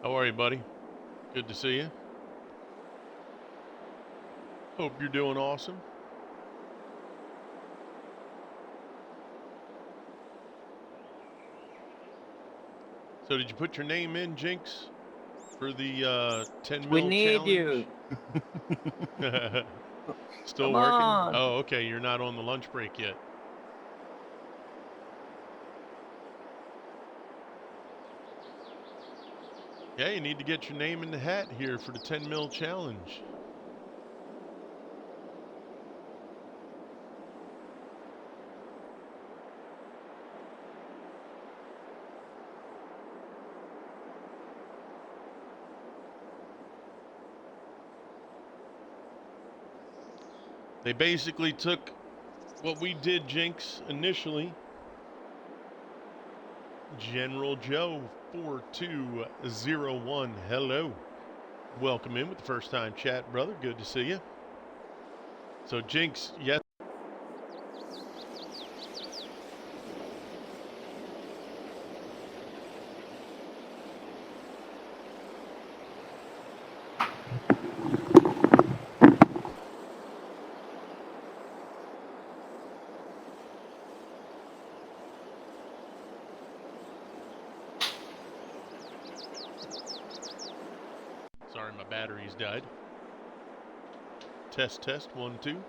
How are you, buddy? Good to see you. Hope you're doing awesome. So did you put your name in, Jinx, for the 10 We mil need challenge? you. Still Come working? on. Oh, okay. You're not on the lunch break yet. Yeah, you need to get your name in the hat here for the 10 mil challenge. They basically took what we did, Jinx, initially. General Joe 4201. Hello. Welcome in with the first time chat, brother. Good to see you. So, Jinx, yes. batteries died. Test, 1, 2.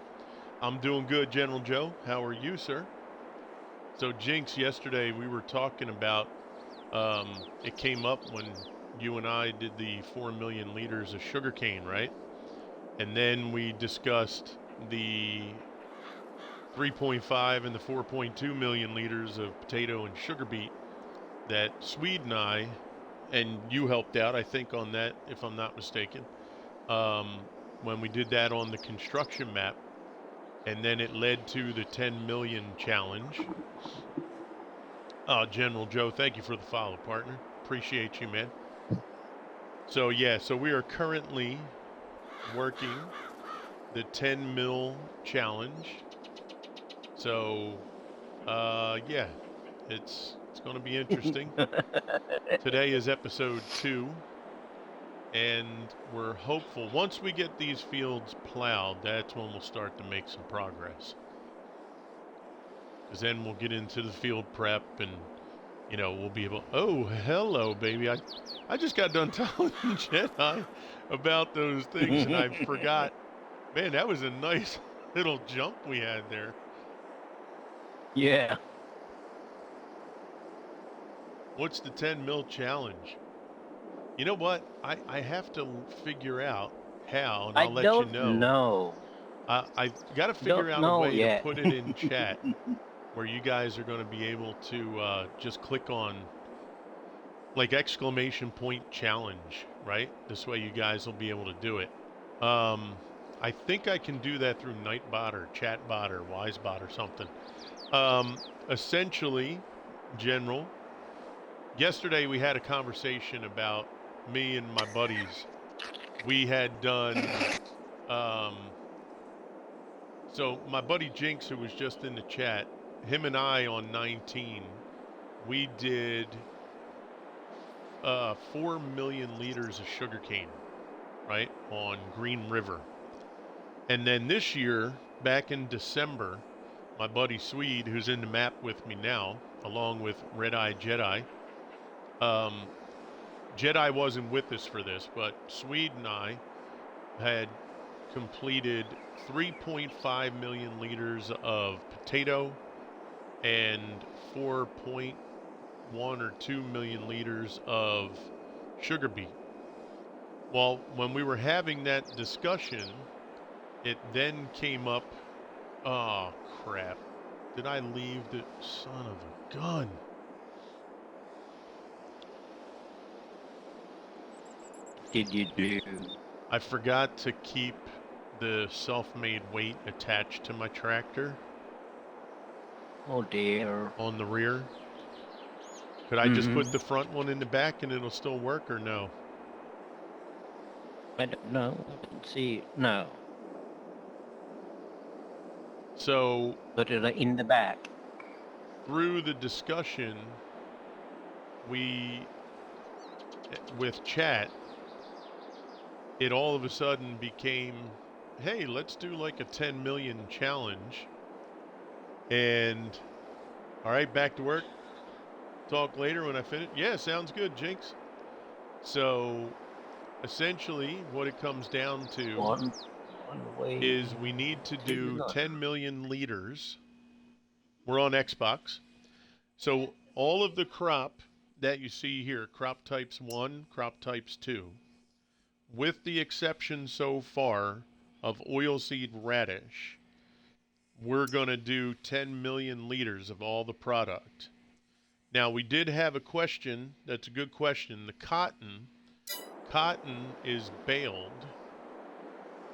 I'm doing good, General Joe. How are you, sir? So, Jinx, yesterday we were talking about, it came up when you and I did the 4 million liters of sugarcane, right? And then we discussed the 3.5 and the 4.2 million liters of potato and sugar beet that Swede and you helped out, I think, on that, if I'm not mistaken, when we did that on the construction map. And then it led to the 10 million challenge. General Joe, thank you for the follow, partner. Appreciate you, man. So, yeah, so we are currently working the 10 mil challenge. So, yeah, it's going to be interesting. Today is episode 2, and we're hopeful. Once we get these fields plowed, that's when we'll start to make some progress. Because then we'll get into the field prep and, we'll be able... Oh, hello, baby. I just got done telling Jedi about those things, and I forgot. Man, that was a nice little jump we had there. Yeah. What's the 10 mil challenge? You know what? I have to figure out how, and I'll let you know. I got to figure out a way to put it in chat where you guys are going to be able to just click on like exclamation point challenge, right? This way you guys will be able to do it. I think I can do that through Nightbot or Chatbot or Wisebot or something. Essentially, General, yesterday we had a conversation about me and my buddies. We had done... So my buddy Jinx, who was just in the chat, him and I on 19, we did 4 million liters of sugarcane, right, on Green River. And then this year, back in December, my buddy Swede, who's in the map with me now, along with Red Eye Jedi, Jedi wasn't with us for this, but Swede and I had completed 3.5 million liters of potato and 4.1 or 2 million liters of sugar beet. Well, when we were having that discussion, it then came up. Oh, crap. Did I leave the son of a gun? Did you do? I forgot to keep the self-made weight attached to my tractor. Oh dear. On the rear. Could I just put the front one in the back and it'll still work, or no? I don't know. Let's see. No. So... Put it in the back. Through the discussion, with chat, it all of a sudden became, hey, let's do like a 10 million challenge. And, all right, back to work. Talk later when I finish. Yeah, sounds good, Jinx. So, essentially, what it comes down to is we need to do 10 million liters. We're on Xbox. So, all of the crop that you see here, crop types 1, crop types 2, with the exception so far of oilseed radish, we're going to do 10 million liters of all the product. Now, we did have a question. That's a good question. The cotton is baled,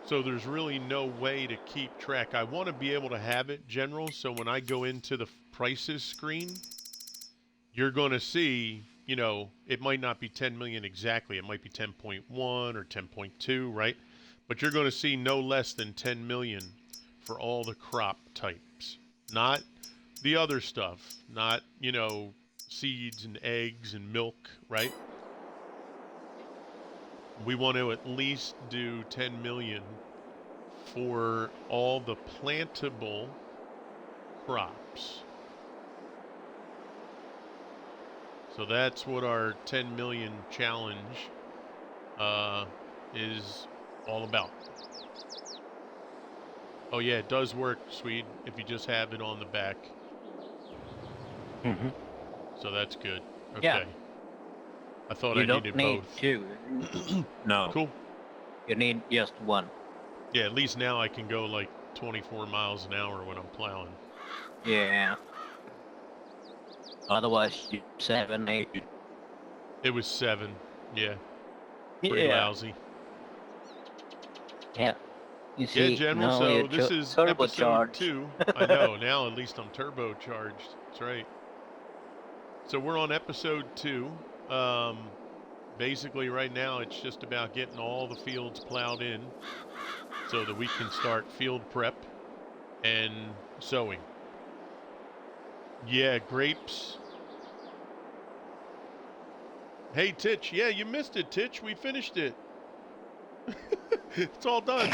so there's really no way to keep track. I want to be able to have it, General, so when I go into the prices screen, you're going to see, it might not be 10 million exactly. It might be 10.1 or 10.2, right? But you're going to see no less than 10 million for all the crop types. Not the other stuff. Not, seeds and eggs and milk, right? We want to at least do 10 million for all the plantable crops. So that's what our 10 million challenge is all about. Oh yeah, it does work, Swede, if you just have it on the back. Mm-hmm. So that's good. Yeah. Okay. I thought You I don't needed need both. two. No. Cool. You need just one. Yeah, at least now I can go like 24 miles an hour when I'm plowing. Yeah. Otherwise, you 7, 8. It was 7. Yeah. Pretty Yeah. lousy. Yeah. You Yeah, see, General, now you're so this is episode turbocharged. 2. I know, now at least I'm turbocharged. That's right. So we're on episode 2. Basically, right now, it's just about getting all the fields plowed in so that we can start field prep and sowing. Yeah, grapes. Hey, Titch. Yeah, you missed it, Titch. We finished it. It's all done.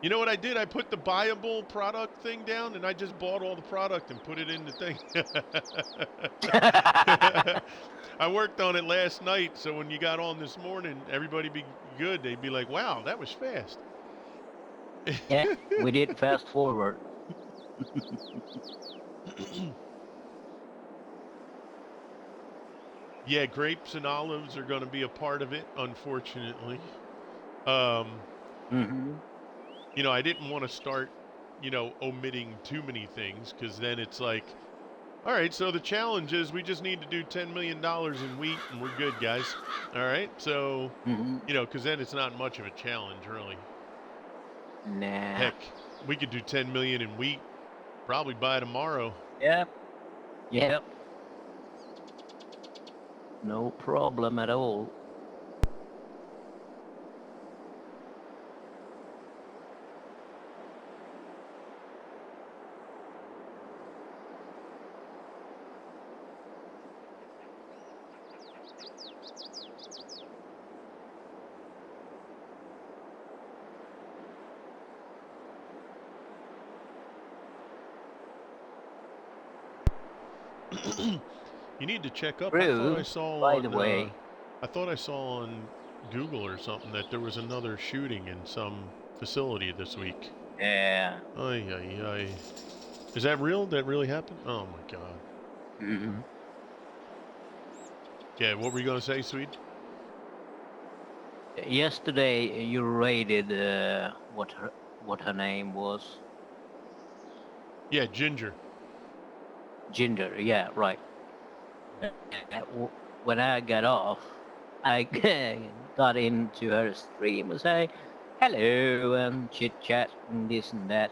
You know what I did? I put the buyable product thing down, and I just bought all the product and put it in the thing. I worked on it last night, so when you got on this morning, everybody be good. They'd be like, wow, that was fast. Yeah, we did fast forward. Yeah, grapes and olives are going to be a part of it, unfortunately. Um, Mm-hmm. you know, I didn't want to start, omitting too many things because then it's like, all right, so the challenge is we just need to do $10 million in wheat and we're good, guys. All right, so, Mm-hmm. because then it's not much of a challenge, really. Nah. Heck, we could do 10 million in wheat probably by tomorrow. Yep. Yep. No problem at all. You need to check up. I thought I True, saw by the on way. Google or something that there was another shooting in some facility this week. Yeah. Ay, ay, ay. Is that real? That really happened? Oh my god. Mm-hmm. Yeah, what were you gonna say, Swede? Yesterday you raided what her name was. Yeah, Ginger. Ginger. Yeah, right. When I got off, I got into her stream and say hello and chit chat and this and that.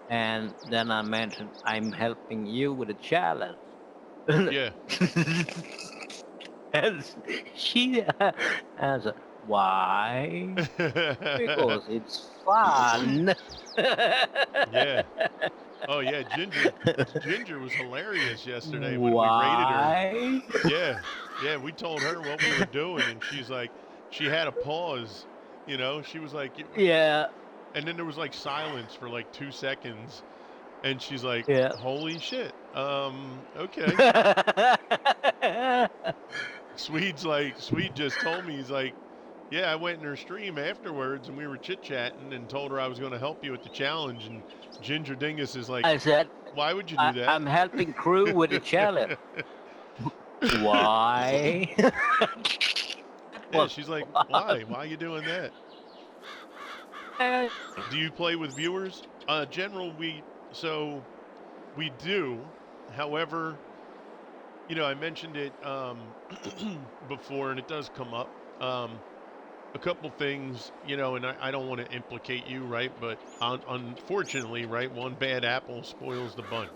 And then I mentioned I'm helping you with a challenge. Yeah. And she answered, why? Because it's fun. Yeah. Oh yeah, Ginger was hilarious yesterday when we raided her. Why? Yeah. Yeah, we told her what we were doing and she's like she had a pause, she was like Yeah, and then there was like silence for like 2 seconds and she's like, yeah. "Holy shit. Okay." Swede just told me, he's like, yeah, I went in her stream afterwards and we were chit-chatting and told her I was going to help you with the challenge. And Ginger Dingus is like, I said, why would you do that? I'm helping crew with the challenge. Why? Yeah, she's like, why? Why are you doing that? Do you play with viewers? General, we do. However, I mentioned it before, and it does come up. A couple things, and I don't want to implicate you, right? But unfortunately, right, one bad apple spoils the bunch.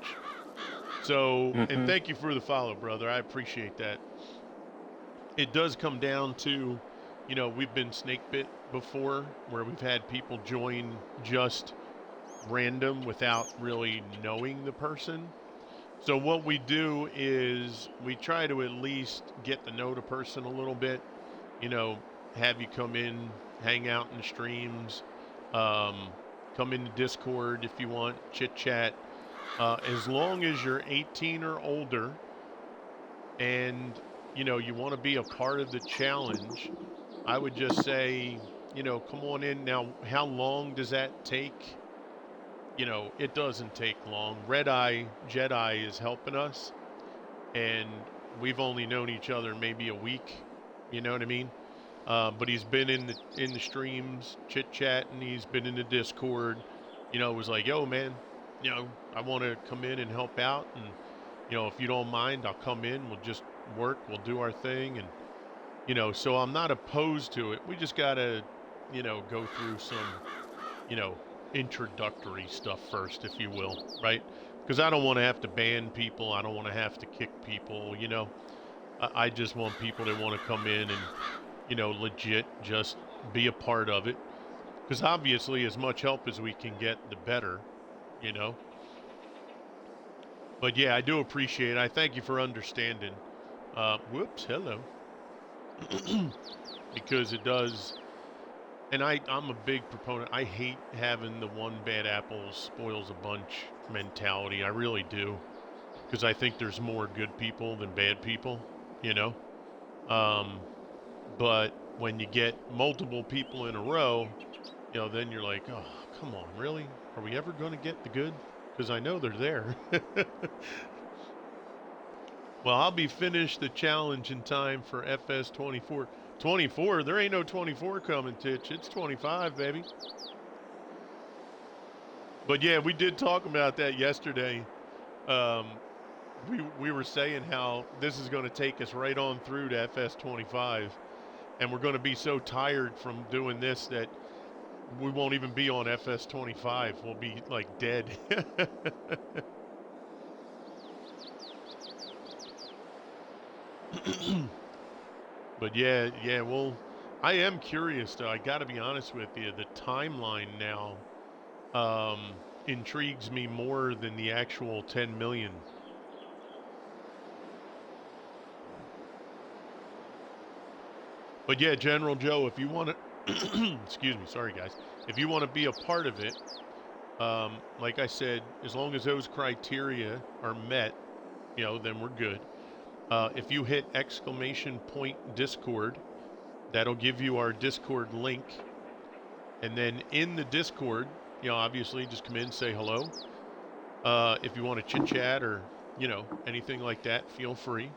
So, and thank you for the follow, brother. I appreciate that. It does come down to, we've been snake bit before where we've had people join just random without really knowing the person. So what we do is we try to at least get to know the person a little bit, have you come in, hang out in streams, come into Discord if you want, chit chat. As long as you're 18 or older and, you want to be a part of the challenge, I would just say, come on in. Now, how long does that take? It doesn't take long. Red Eye Jedi is helping us, and we've only known each other maybe a week. You know what I mean? But he's been in the streams, chit chatting. He's been in the Discord. It was like, yo, man, I want to come in and help out, and if you don't mind, I'll come in. We'll just work. We'll do our thing, and so I'm not opposed to it. We just gotta, go through some, you know, introductory stuff first, if you will, right? Because I don't want to have to ban people. I don't want to have to kick people. I just want people that want to come in and, legit just be a part of it. Because obviously, as much help as we can get, the better, you know. But yeah, I do appreciate it. I thank you for understanding. Whoops, hello. Because it does, and I'm a big proponent. I hate having the one bad apple spoils a bunch mentality. I really do. Because I think there's more good people than bad people, you know? But when you get multiple people in a row, then you're like, oh, come on, really? Are we ever going to get the good? Because I know they're there. Well, I'll be finished the challenge in time for FS 24. 24? There ain't no 24 coming, Titch. It's 25, baby. But yeah, we did talk about that yesterday. We were saying how this is going to take us right on through to FS 25. And we're going to be so tired from doing this that we won't even be on FS 25. We'll be like dead. But yeah, well, I am curious though. I got to be honest with you. The timeline now intrigues me more than the actual 10 million. But yeah, General Joe, if you want to, excuse me, sorry guys. If you want to be a part of it, like I said, as long as those criteria are met, then we're good. If you hit / Discord, that'll give you our Discord link. And then in the Discord, obviously just come in, say hello. If you want to chit chat or, anything like that, feel free.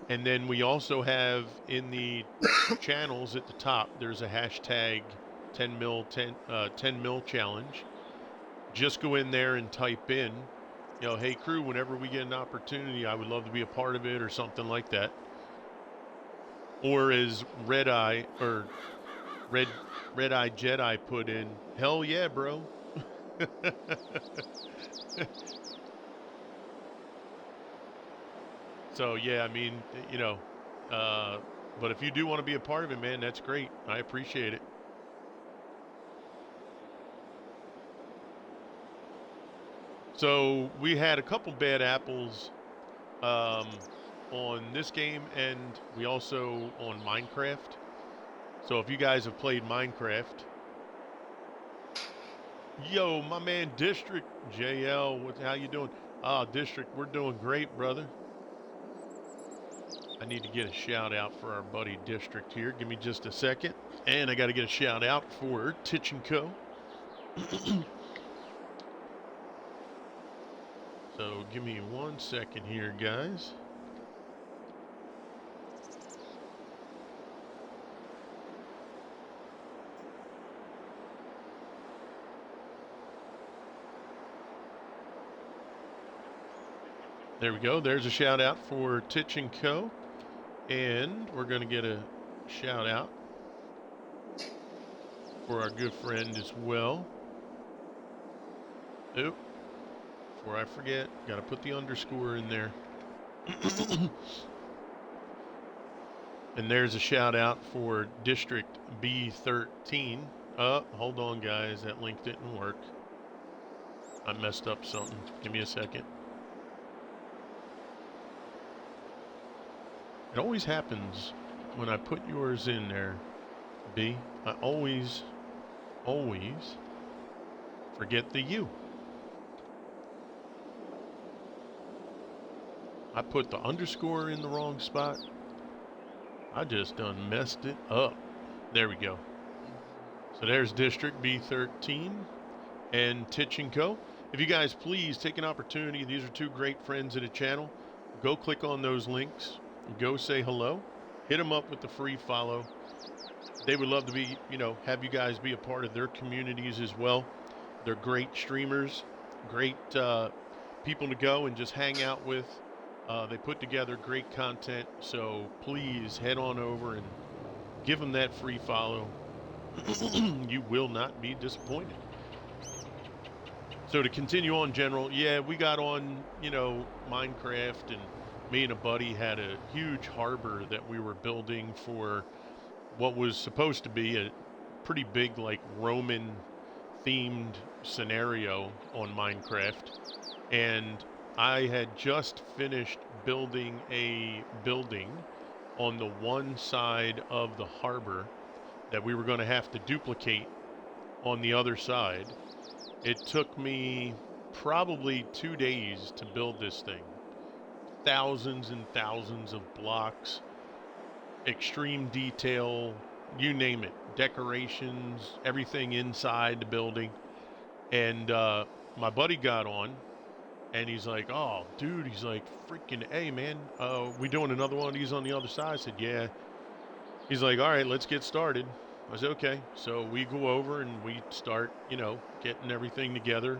And then we also have in the channels at the top, there's a hashtag 10 mil challenge. Just go in there and type in, hey crew, whenever we get an opportunity, I would love to be a part of it or something like that. Or as Red Eye Jedi put in, hell yeah, bro. So yeah, I mean, but if you do want to be a part of it, man, that's great. I appreciate it. So we had a couple bad apples on this game, and we also on Minecraft. So if you guys have played Minecraft, yo, my man District JL, how you doing? District, we're doing great, brother. I need to get a shout out for our buddy District here. Give me just a second. And I got to get a shout out for Titch & Co. So give me 1 second here, guys. There we go. There's a shout out for Titch & Co. And we're going to get a shout out for our good friend as well. Oop. Before I forget, got to put the underscore in there. And there's a shout out for District B13. Hold on, guys. That link didn't work. I messed up something. Give me a second. It always happens when I put yours in there, B. I always forget the U. I put the underscore in the wrong spot. I just done messed it up. There we go. So there's District B13 and Titch & Co. If you guys please take an opportunity, these are two great friends of the channel. Go click on those links. Go say hello. Hit them up with the free follow. They would love to be, have you guys be a part of their communities as well. They're great streamers, great people to go and just hang out with. They put together great content, so please head on over and give them that free follow. You will not be disappointed. So to continue on, General, yeah, we got on, Minecraft, and me and a buddy had a huge harbor that we were building for what was supposed to be a pretty big, like, Roman themed scenario on Minecraft. And I had just finished building a building on the one side of the harbor that we were going to have to duplicate on the other side. It took me probably 2 days to build this thing. Thousands and thousands of blocks, extreme detail, you name it, decorations, everything inside the building. And my buddy got on, and he's like, oh, dude, he's like, freaking A, man, we doing another one of these on the other side? I said, yeah. He's like, all right, let's get started. I said, okay. So we go over and we start, getting everything together.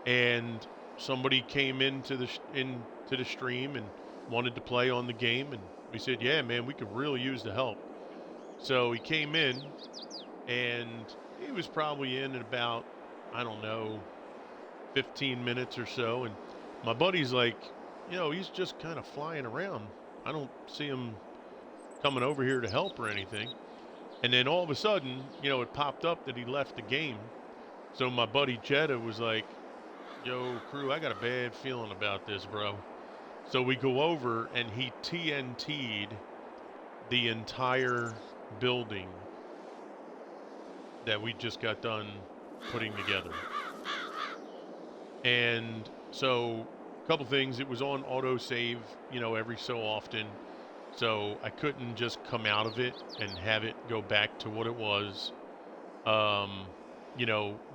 And somebody came into the stream and wanted to play on the game, and we said, yeah, man, we could really use the help. So he came in, and he was probably in about, I don't know, 15 minutes or so. And my buddy's like, he's just kind of flying around. I don't see him coming over here to help or anything. And then all of a sudden, it popped up that he left the game. So my buddy Jetta was like, yo, crew, I got a bad feeling about this, bro. So we go over, and he TNT'd the entire building that we just got done putting together. And so a couple things, it was on autosave, every so often. So I couldn't just come out of it and have it go back to what it was.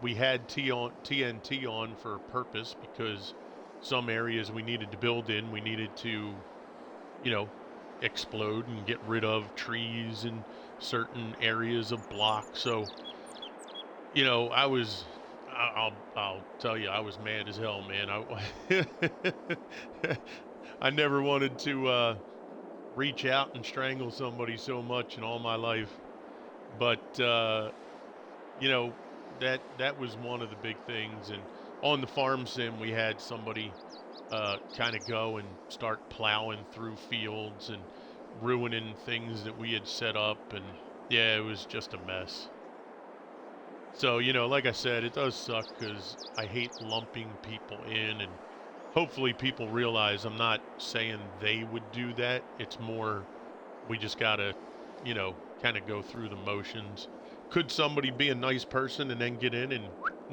We had TNT on for a purpose, because some areas we needed to build in, we needed to, explode and get rid of trees and certain areas of blocks. So, I'll tell you, I was mad as hell, man. I never wanted to reach out and strangle somebody so much in all my life. But, that was one of the big things. And on the farm sim, we had somebody kind of go and start plowing through fields and ruining things that we had set up. And, yeah, it was just a mess. So, like I said, it does suck, because I hate lumping people in, and hopefully people realize I'm not saying they would do that. It's more, we just got to, kind of go through the motions. Could somebody be a nice person and then get in and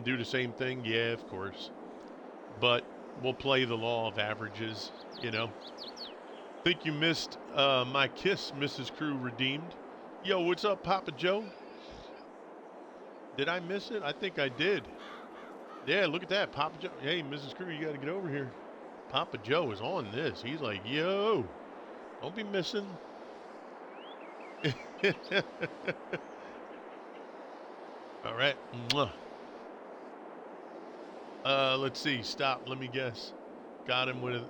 do the same thing? Yeah, of course. But we'll play the law of averages, Think you missed my kiss, Mrs. Crew Redeemed. Yo, what's up, Papa Joe? Did I miss it? I think I did. Yeah, look at that, Papa Joe. Hey, Mrs. Crew, you got to get over here. Papa Joe is on this. He's like, yo, don't be missing. All right. Let's see. Stop. Let me guess. Got him with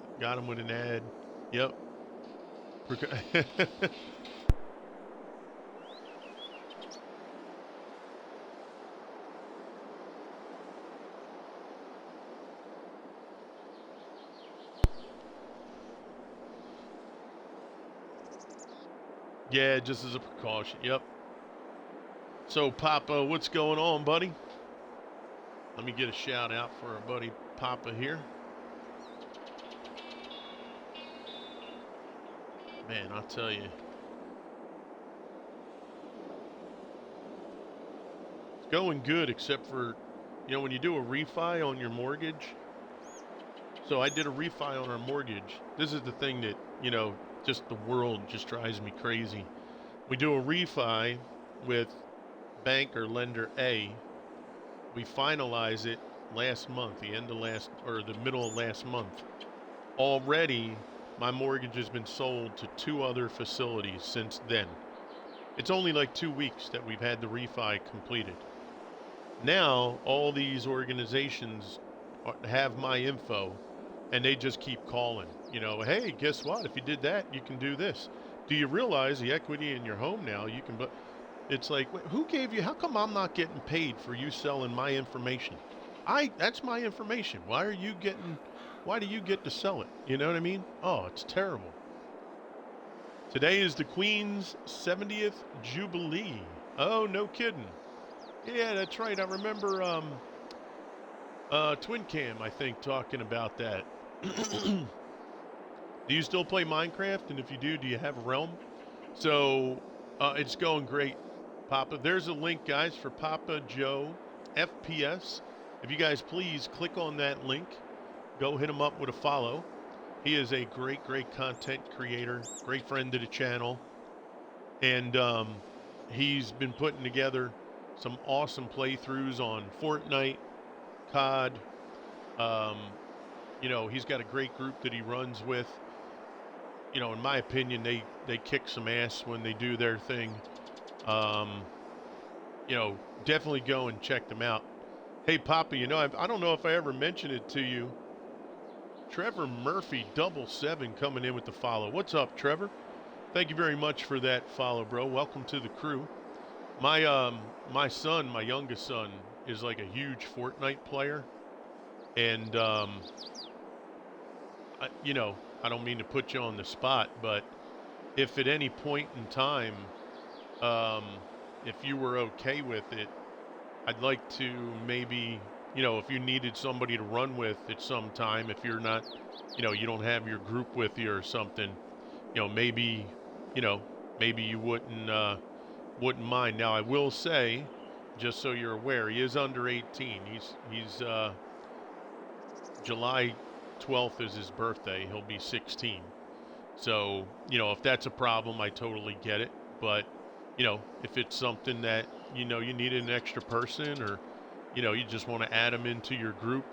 an ad. Yep. Yeah, just as a precaution. Yep. So, Papa, what's going on, buddy? Let me get a shout out for our buddy Papa here. Man, I'll tell you. It's going good, except for, when you do a refi on your mortgage. So I did a refi on our mortgage. This is the thing that, just the world just drives me crazy. We do a refi, with bank or lender A. We finalize it last month, the end of last, or the middle of last month. Already, my mortgage has been sold to 2 other facilities since then. It's only like 2 weeks that we've had the refi completed. Now, all these organizations have my info, and they just keep calling. You know, hey, guess what? If you did that, you can do this. Do you realize the equity in your home now? You can, but it's like, wait, who gave you? How come I'm not getting paid for you selling my information? That's my information. Why are you getting? Why do you get to sell it? You know what I mean? Oh, it's terrible. Today is the Queen's 70th Jubilee. Oh, no kidding. Yeah, that's right. I remember Twin Cam, I think, talking about that. Do you still play Minecraft? And if you do you have a realm? So it's going great, Papa. There's a link, guys, for Papa Joe FPS. If you guys please click on that link, go hit him up with a follow. He is a great, great content creator, great friend to the channel. And he's been putting together some awesome playthroughs on Fortnite, COD. You know, he's got a great group that he runs with. You know, in my opinion, they kick some ass when they do their thing. You know, definitely go and check them out. Hey, Papa, you know, I don't know if I ever mentioned it to you. Trevor Murphy, 77, coming in with the follow. What's up, Trevor? Thank you very much for that follow, bro. Welcome to the crew. My son, my youngest son, is like a huge Fortnite player. And, you know, I don't mean to put you on the spot, but if at any point in time, if you were okay with it, I'd like to maybe, you know, if you needed somebody to run with at some time, if you're not, you know, you don't have your group with you or something, you know, maybe you wouldn't mind. Now, I will say, just so you're aware, he is under 18. He's July 12th is his birthday. He'll be 16. So, you know, if that's a problem, I totally get it. But, you know, if it's something that, you know, you need an extra person, or, you know, you just want to add him into your group,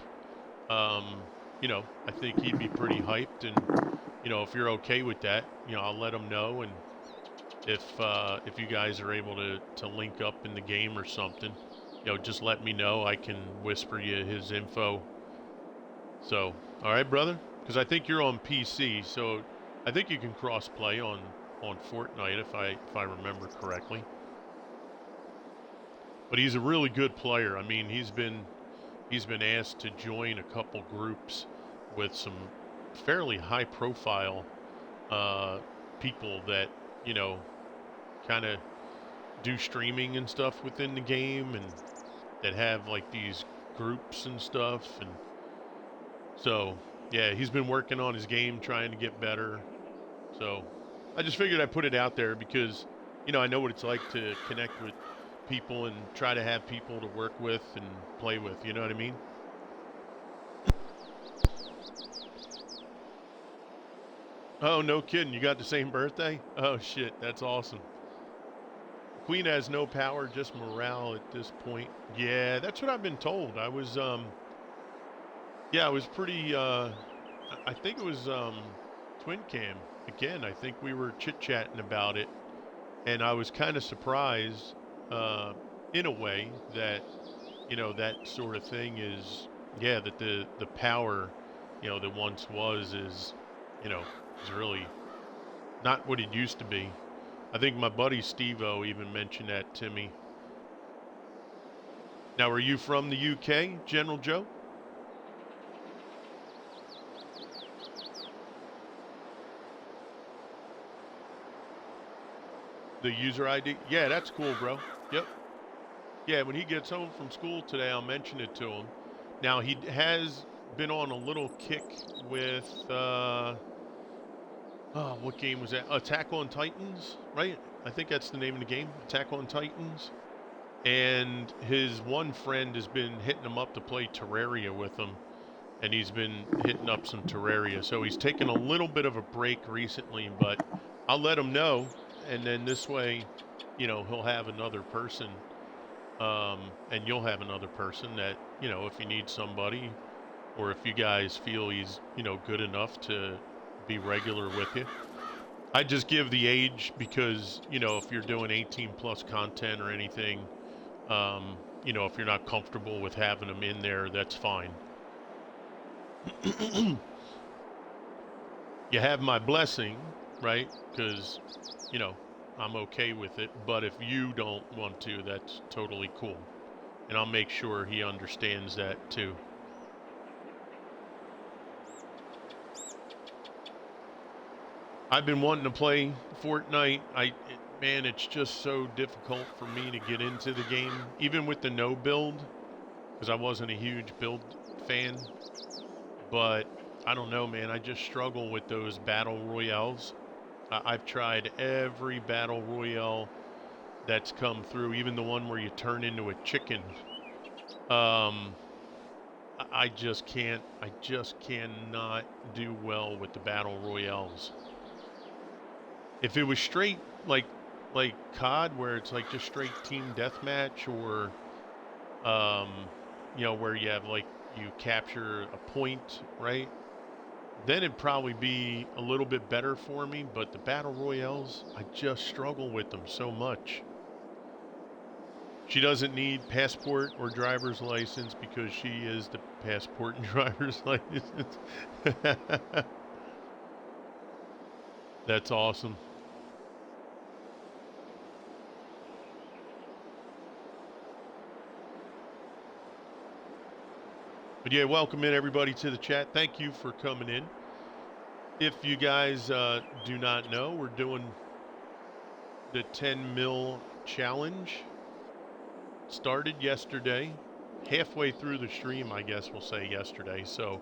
you know, I think he'd be pretty hyped. And, you know, if you're okay with that, you know, I'll let him know. And if you guys are able to link up in the game or something, you know, just let me know. I can whisper you his info. So, all right, brother? Because I think you're on PC, so I think you can cross-play on Fortnite if I remember correctly. But he's a really good player. I mean, he's been asked to join a couple groups with some fairly high-profile people that, you know, kind of do streaming and stuff within the game, and that have like these groups and stuff. And so, yeah, he's been working on his game, trying to get better. So I just figured I'd put it out there because, you know, I know what it's like to connect with people and try to have people to work with and play with. You know what I mean? Oh, no kidding. You got the same birthday? Oh, shit. That's awesome. Queen has no power, just morale at this point. Yeah, that's what I've been told. I was, yeah, I was pretty, I think it was, Twin Cam. Again, I think we were chit-chatting about it, and I was kind of surprised, in a way, that, you know, that sort of thing is, yeah, that the power, you know, that once was is, you know, is really not what it used to be. I think my buddy Steve-O even mentioned that to me. Now, are you from the UK, General Joe? The user ID? Yeah, that's cool, bro. Yep. Yeah, when he gets home from school today, I'll mention it to him. Now, he has been on a little kick with, what game was that? Attack on Titans, right? I think that's the name of the game, Attack on Titans. And his one friend has been hitting him up to play Terraria with him, and he's been hitting up some Terraria. So he's taken a little bit of a break recently, but I'll let him know, and then this way, he'll have another person, and you'll have another person that, if you need somebody, or if you guys feel he's, good enough to be regular with you. I just give the age because, if you're doing 18 plus content or anything, if you're not comfortable with having them in there, that's fine. You have my blessing, right? Because, I'm okay with it. But if you don't want to, that's totally cool. And I'll make sure he understands that too. I've been wanting to play Fortnite. Man, it's just so difficult for me to get into the game, even with the no build, because I wasn't a huge build fan. But I don't know, man. I just struggle with those battle royales. I've tried every battle royale that's come through, even the one where you turn into a chicken. I just can't. I just cannot do well with the battle royales. If it was straight like COD, where it's like just straight team deathmatch, or where you have you capture a point, right? Then it'd probably be a little bit better for me. But the battle royales, I just struggle with them so much. She doesn't need passport or driver's license because she is the passport and driver's license. That's awesome. But yeah, welcome in everybody to the chat. Thank you for coming in. If you guys do not know, we're doing the 10 mil challenge. Started yesterday, halfway through the stream, I guess we'll say yesterday. So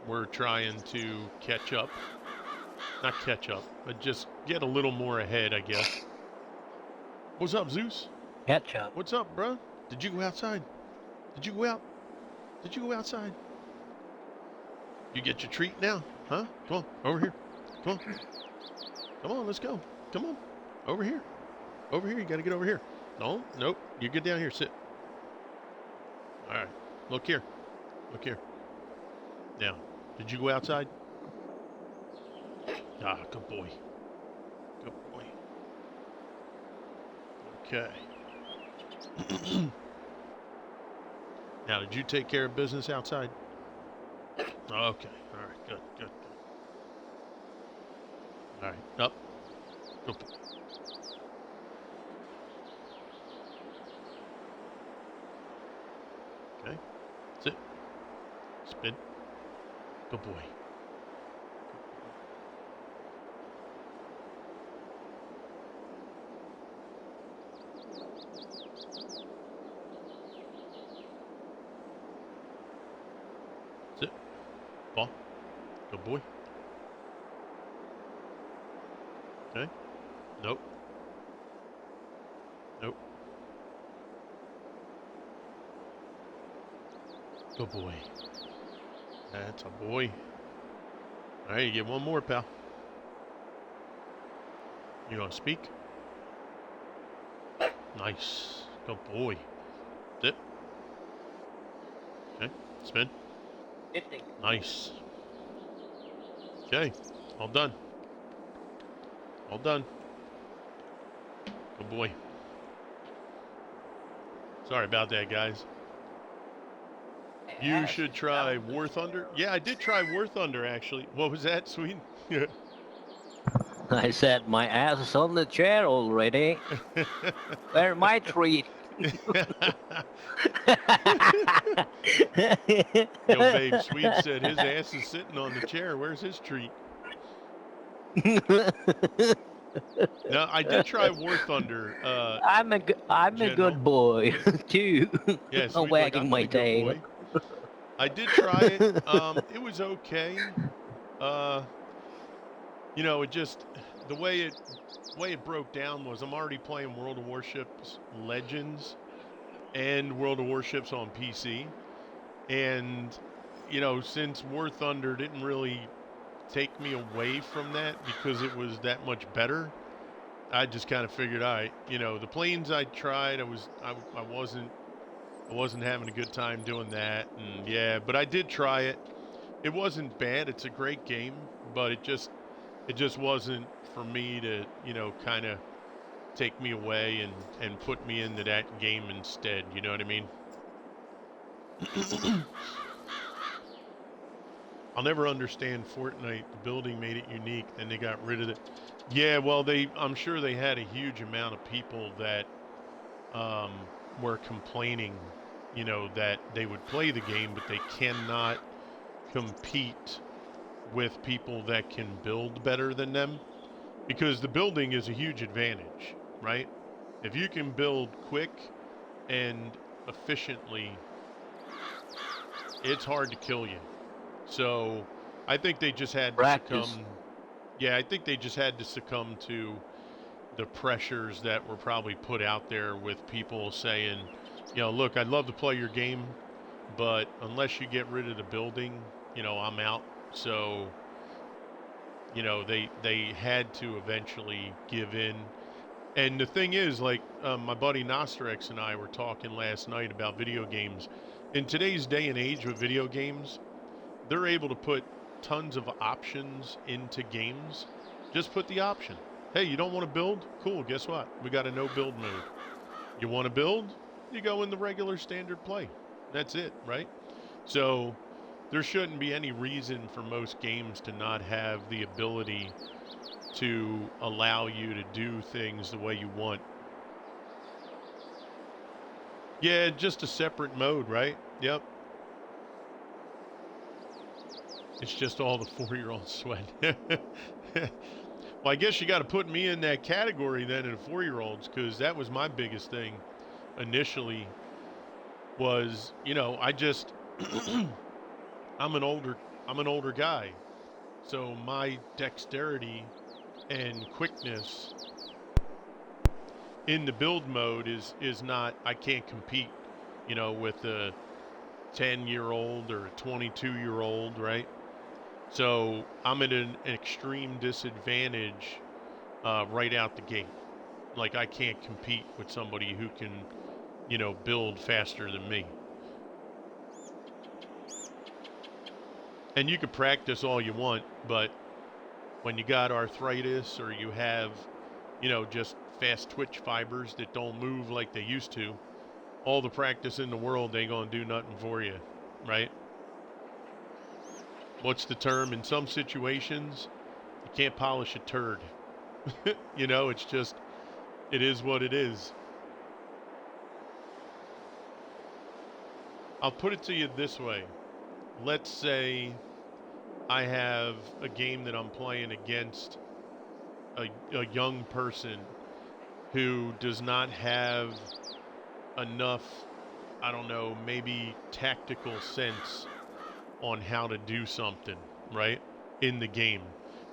we're trying to catch up. Not catch up, but just get a little more ahead, I guess. What's up, Zeus? Catch up. What's up, bro? Did you go outside? Did you go out? Did you go outside? You get your treat now, huh? Come on, over here. Come on. Come on, let's go. Come on. Over here. Over here. You got to get over here. No, nope. You get down here. Sit. All right. Look here. Look here. Now, did you go outside? Ah, good boy. Good boy. Okay. Now, did you take care of business outside? Okay. All right. Good. Good. Good. All right. Up. Good. Okay. Sit. Spin. Good boy. Sit. Ball. Good boy. Okay. Nope. Nope. Good boy. That's a boy. All right, you get one more, pal. You gonna speak? Nice. Good boy. Sit. Okay. Spin. Nice. Okay. All done. All done. Good boy. Sorry about that, guys. You should try War Thunder. Yeah, I did try War Thunder, actually. What was that, Sweet? I said my ass is on the chair already. Where my treat? Yo, babe, Sweet said his ass is sitting on the chair. Where's his treat? No, I did try War Thunder. I'm a good boy too. Yeah, I'm wagging my tail. I did try it. It was okay. It just the way it broke down was I'm already playing World of Warships Legends and World of Warships on PC, and since War Thunder didn't really take me away from that because it was that much better. I just kind of figured, all right, the planes I tried, I wasn't having a good time doing that, and yeah, but I did try it. It wasn't bad. It's a great game, but it just wasn't for me to, kind of take me away and put me into that game instead. You know what I mean? I'll never understand Fortnite. The building made it unique, then they got rid of it. Yeah, well, I'm sure they had a huge amount of people that um, were complaining, that they would play the game, but they cannot compete with people that can build better than them, because the building is a huge advantage, right? If you can build quick and efficiently, it's hard to kill you. So I think they just had to Practice. succumb. Yeah, I think they just had to succumb to the pressures that were probably put out there with people saying, look, I'd love to play your game, but unless you get rid of the building, I'm out. So, they had to eventually give in. And the thing is, like, my buddy Nostrex and I were talking last night about video games. In today's day and age with video games, they're able to put tons of options into games. Just put the option. Hey, you don't want to build? Cool, guess what? We got a no build mode. You want to build? You go in the regular standard play. That's it, right? So there shouldn't be any reason for most games to not have the ability to allow you to do things the way you want. Yeah, just a separate mode, right? Yep. It's just all the 4-year-old sweat. Well, I guess you got to put me in that category then, in 4-year-olds, because that was my biggest thing initially. Was I just I'm an older guy, so my dexterity and quickness in the build mode is not. I can't compete, with a 10-year-old or a 22-year-old, right? So I'm at an extreme disadvantage right out the gate. Like, I can't compete with somebody who can, build faster than me. And you can practice all you want, but when you got arthritis or you have, just fast twitch fibers that don't move like they used to, all the practice in the world ain't gonna do nothing for you, right? What's the term? In some situations, you can't polish a turd. It's just, it is what it is. I'll put it to you this way. Let's say I have a game that I'm playing against a young person who does not have enough, I don't know, maybe tactical sense on how to do something, right, in the game.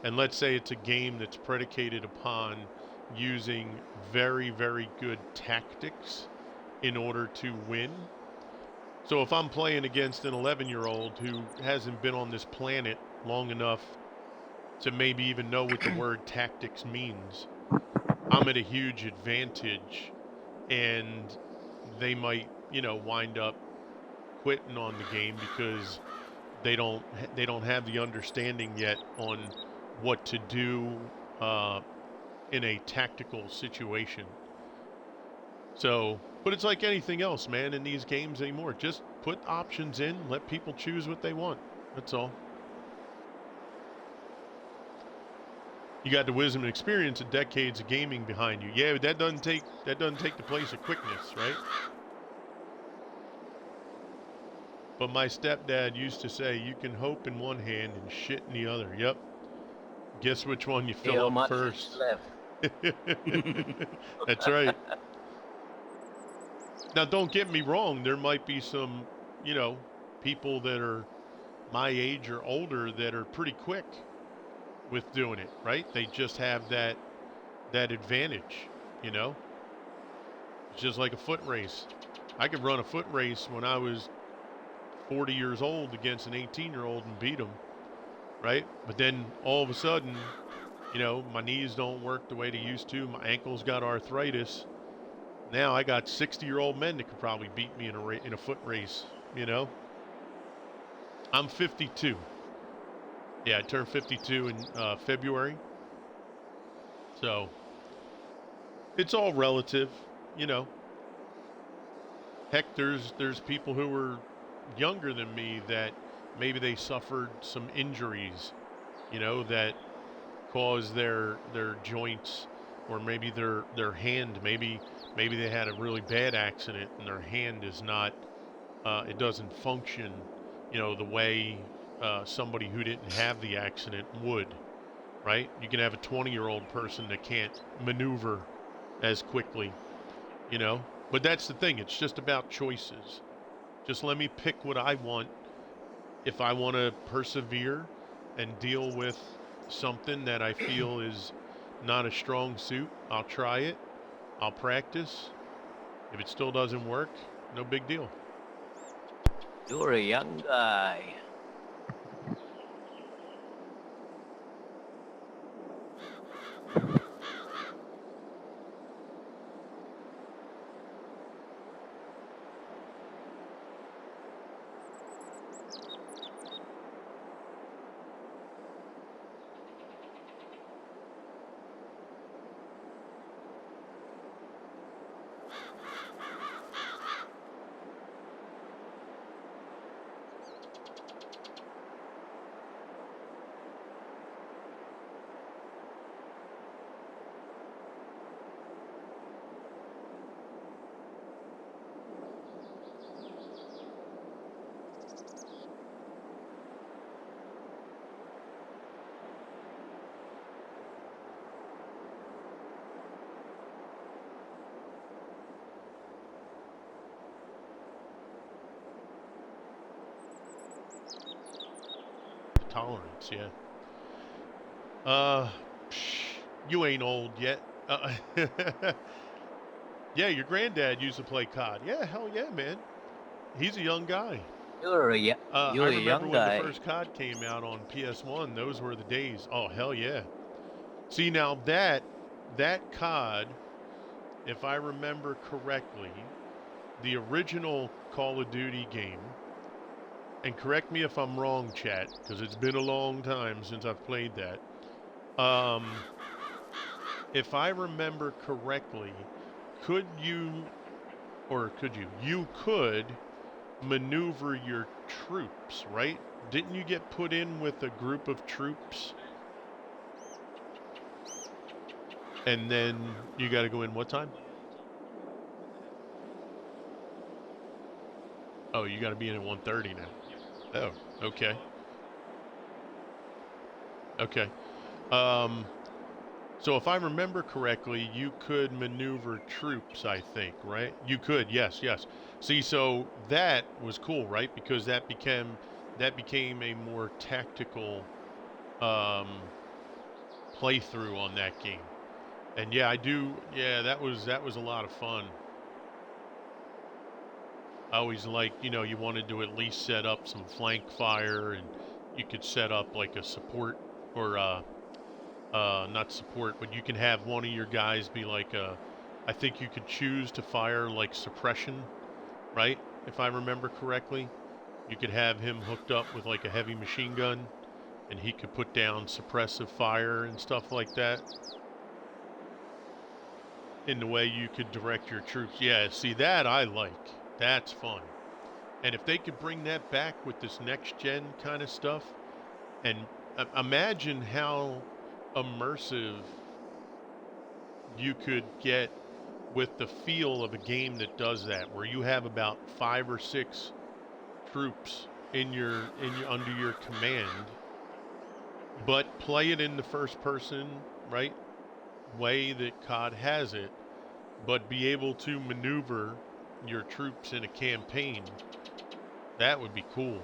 And let's say it's a game that's predicated upon using very, very good tactics in order to win. So if I'm playing against an 11-year-old who hasn't been on this planet long enough to maybe even know what the word tactics means, I'm at a huge advantage, and they might, wind up quitting on the game because they don't have the understanding yet on what to do in a tactical situation. So, but it's like anything else, man, in these games anymore. Just put options in, let people choose what they want. That's all. You got the wisdom and experience of decades of gaming behind you. Yeah, but that doesn't take the place of quickness, right? But my stepdad used to say, you can hope in one hand and shit in the other. Yep. Guess which one you fill up first. That's right. Now, don't get me wrong. There might be some, people that are my age or older that are pretty quick with doing it, right? They just have that advantage, It's just like a foot race. I could run a foot race when I was 40 years old against an 18-year-old and beat him, right? But then all of a sudden, You know, my knees don't work the way they used to. My ankles got arthritis. Now I got 60-year-old men that could probably beat me in a foot race. You know, I'm 52. Yeah, I turned 52 in February. So it's all relative, you know. Heck, there's people who were younger than me that maybe they suffered some injuries, you know, that caused their joints, or maybe their hand. Maybe they had a really bad accident and their hand is not, it doesn't function, you know, the way somebody who didn't have the accident would. Right? You can have a 20-year-old person that can't maneuver as quickly, you know? But that's the thing. It's just about choices. Just let me pick what I want. If I want to persevere and deal with something that I feel is not a strong suit, I'll try it. I'll practice. If it still doesn't work, no big deal. You're a young guy. Tolerance, yeah. You ain't old yet. Yeah, your granddad used to play COD. Yeah, hell yeah, man. He's a young guy. I You're a remember young when the guy. first COD came out on PS1. Those were the days. Oh, hell yeah. See, now that COD, if I remember correctly, the original Call of Duty game, and correct me if I'm wrong, chat, because it's been a long time since I've played that. If I remember correctly, could you, or could you? You could maneuver your troops, right? Didn't you get put in with a group of troops? And then you got to go in what time? Oh, you got to be in at 1:30 now. Oh, okay. Okay. Um, so if I remember correctly, you could maneuver troops, I think, right? You could, yes, yes. See, so that was cool, right? Because that became a more tactical um, playthrough on that game. And yeah, I do. Yeah, that was a lot of fun. I always liked, you wanted to at least set up some flank fire, and you could set up like a support, or not support, but you can have one of your guys be like a. I think you could choose to fire like suppression, right? If I remember correctly, you could have him hooked up with like a heavy machine gun, and he could put down suppressive fire and stuff like that. In the way you could direct your troops. Yeah, see, that I like. That's fun. And if they could bring that back with this next gen kind of stuff, and imagine how immersive you could get with the feel of a game that does that, where you have about 5 or 6 troops in your under your command, but play it in the first person, right, way that COD has it, but be able to maneuver your troops in a campaign. That would be cool.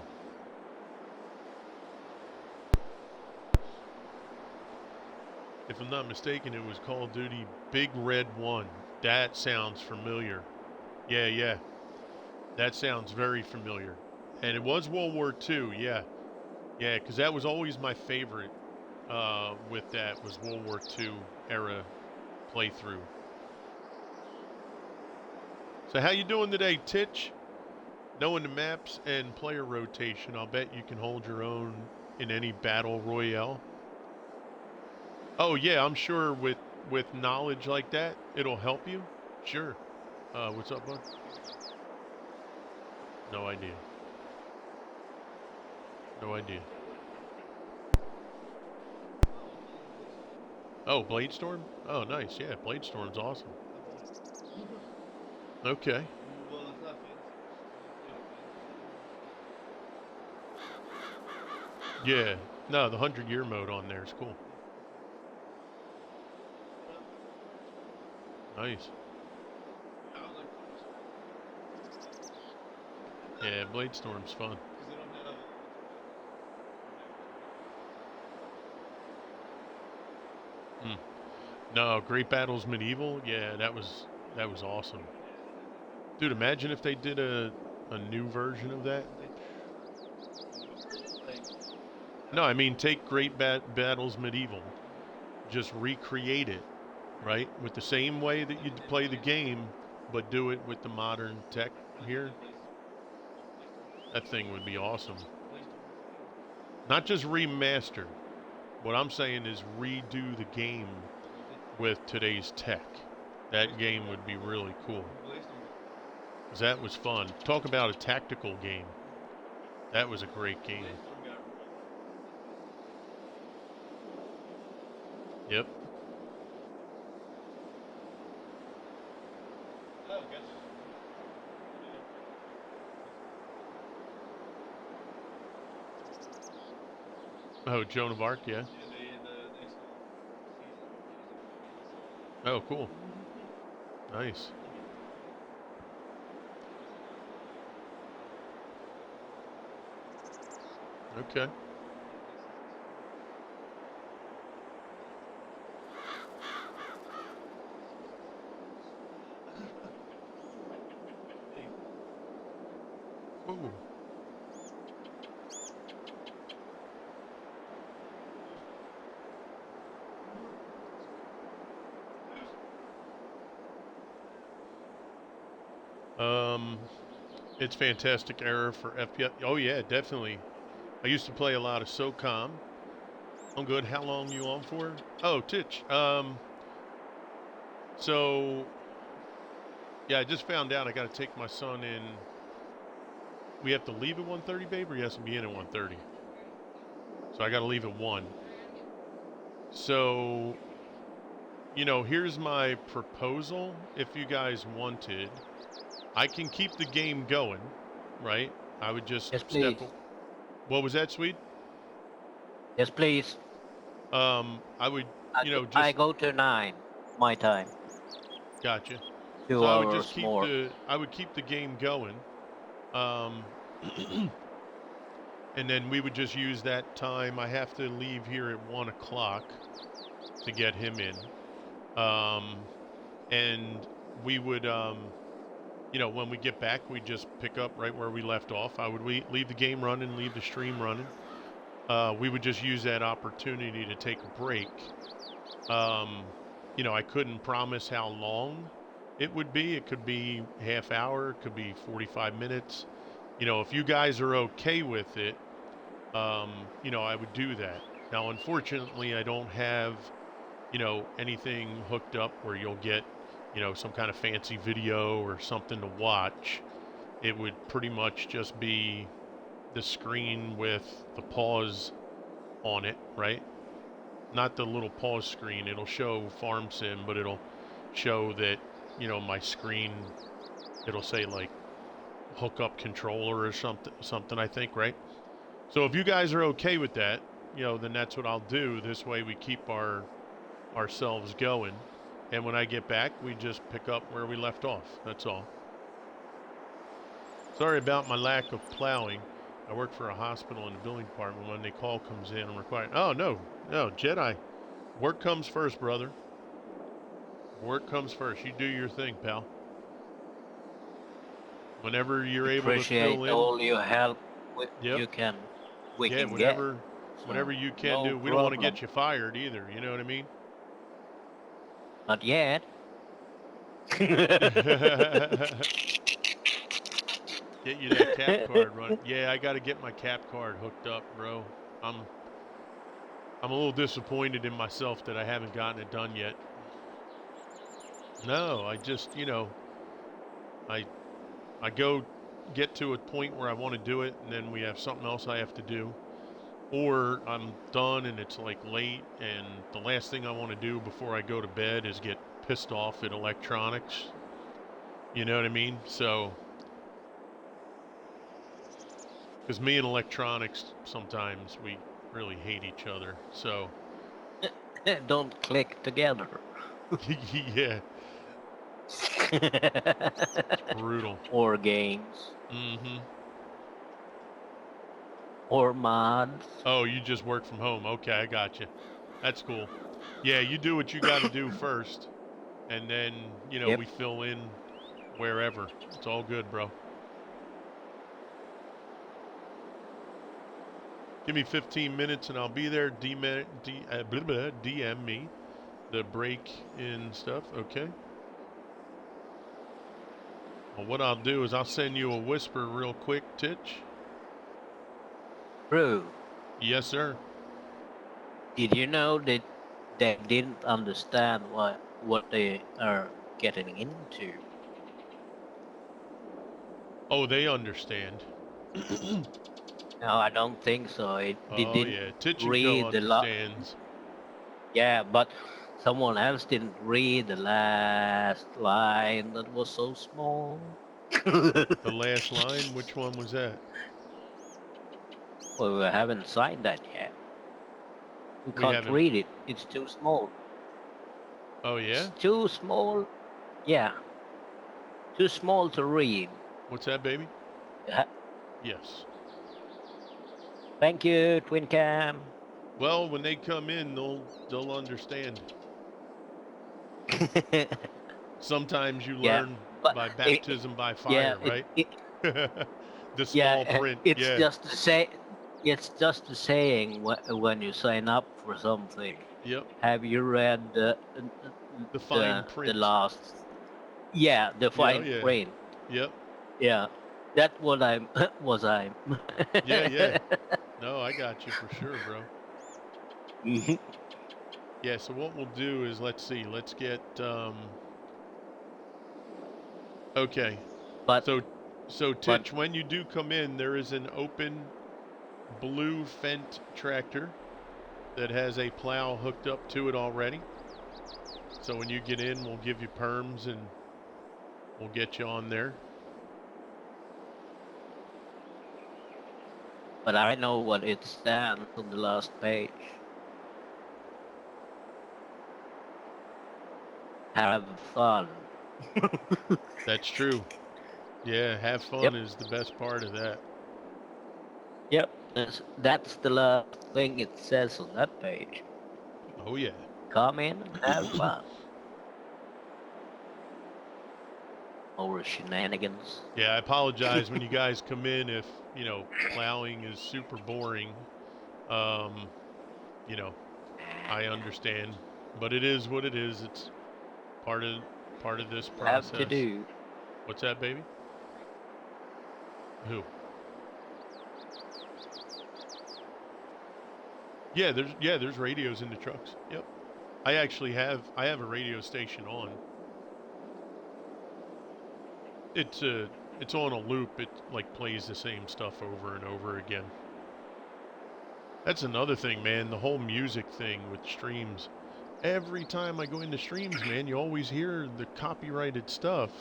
If I'm not mistaken, it was Call of Duty Big Red 1. That sounds familiar. Yeah, yeah. That sounds very familiar. And it was World War II, yeah. Yeah, because that was always my favorite with that was World War II era playthrough. So how you doing today, Titch? Knowing the maps and player rotation, I'll bet you can hold your own in any battle royale. Oh yeah, I'm sure with knowledge like that, it'll help you. Sure. What's up, bud? No idea. No idea. Oh, Bladestorm? Oh, nice. Yeah, Bladestorm's awesome. Okay. Yeah. No, the 100-year mode on there is cool. Nice. Yeah, Bladestorm's fun. Hmm. No, Great Battles Medieval. Yeah, that was awesome. Dude, imagine if they did a new version of that. No, I mean take Great Battles Medieval, just recreate it, right, with the same way that you play the game, but do it with the modern tech here. That thing would be awesome. Not just remaster. What I'm saying is redo the game with today's tech. That game would be really cool. 'Cause that was fun. Talk about a tactical game. That was a great game. Yep. Oh, Joan of Arc, yeah. Oh, cool. Nice. Okay. Ooh. It's fantastic era for FPS. Oh yeah, definitely. I used to play a lot of SOCOM. I'm good. How long you on for? Oh, Titch. So yeah, I just found out I got to take my son in. We have to leave at 1:30, babe, or he has to be in at 1:30. So I got to leave at 1. So, here's my proposal. If you guys wanted, I can keep the game going, right? I would just Yes, please. What was that, Sweet? Yes, please. I would, I go to 9, my time. Gotcha. 2 So I would just hours more. keep the game going. Um, and then we would just use that time. I have to leave here at 1 o'clock to get him in. And we would, when we get back, we just pick up right where we left off. I would leave the game running, leave the stream running. We would just use that opportunity to take a break. I couldn't promise how long it would be. It could be half hour, it could be 45 minutes. If you guys are okay with it, I would do that. Now, unfortunately, I don't have, anything hooked up where you'll get, some kind of fancy video or something to watch. It would pretty much just be the screen with the pause on it, right? Not the little pause screen. It'll show Farm Sim, but it'll show that, my screen, it'll say like hook up controller or something, I think, right? So if you guys are okay with that, then that's what I'll do. This way we keep ourselves going. And when I get back, we just pick up where we left off. That's all. Sorry about my lack of plowing. I work for a hospital in the building department. When the call comes in, I'm required. Oh, no, Jedi. Work comes first, brother. Work comes first. You do your thing, pal. Whenever you're able to fill in. Appreciate all your help Yep. you can. We Yeah, can get. Whatever so you can no do. We don't want to problem. get you fired either. You know what I mean? Not yet. Get you that cap card run. Yeah, I got to get my cap card hooked up, bro. I'm I'm a little disappointed in myself that I haven't gotten it done yet. No, I just, I I go get to a point where I want to do it, and then we have something else I have to do, or I'm done and it's like late, and the last thing I want to do before I go to bed is get pissed off at electronics. You know what I mean? So, because me and electronics sometimes we really hate each other. So, Don't click together. yeah, brutal. Or games. Mm-hmm. Or mods. Oh, you just work from home. Okay, I got you. That's cool. Yeah, you do what you got to do first, and then Yep. we fill in wherever. It's all good, bro. Give me 15 minutes and I'll be there. DM me the break in stuff. Okay. Well, what I'll do is I'll send you a whisper real quick, Titch. True. Yes, sir. Did you know that they didn't understand what they are getting into? Oh, they understand. No, I don't think so. They Oh didn't yeah, Titch and Co read the understands. Yeah, but someone else didn't read the last line that was so small. The last line, which one was that? Well, we haven't signed that yet. We We can't haven't. read it. It's too small. Oh yeah. It's too small. Yeah, too small to read. What's that, baby? Yeah. Yes. Thank you, Twin Cam. Well, when they come in, they'll understand. Sometimes you Yeah, learn but by baptism by yeah, fire, right? The small yeah, print, it's yeah. just to say, it's just the saying when you sign up for something. Yep. Have you read The fine the print. last? Yeah, the Yeah, oh fine yeah. print. Yep. Yeah, that what I'm was I. Yeah, yeah. No, I got you for sure, bro. Mhm. Yeah, so what we'll do is let's see. Let's get okay. But So but Titch, when you do come in, there is an open blue Fendt tractor that has a plow hooked up to it already. So when you get in, we'll give you perms and we'll get you on there. I know what it stands on the last page. Have fun. That's true. Yeah, have Yep. fun is the best part of that. Yep. That's the last thing it says on that page. Oh yeah. Come in and have fun. Over shenanigans. Yeah, I apologize when you guys come in if, plowing is super boring. Um, you know, I understand, but it is what it is. It's part of this Have to process. do. What's that, baby? Who? There's radios in the trucks. Yep. I have a radio station on. It's on a loop. It like plays the same stuff over and over again. That's another thing, man. The whole music thing with streams. Every time I go into streams, man, you always hear the copyrighted stuff.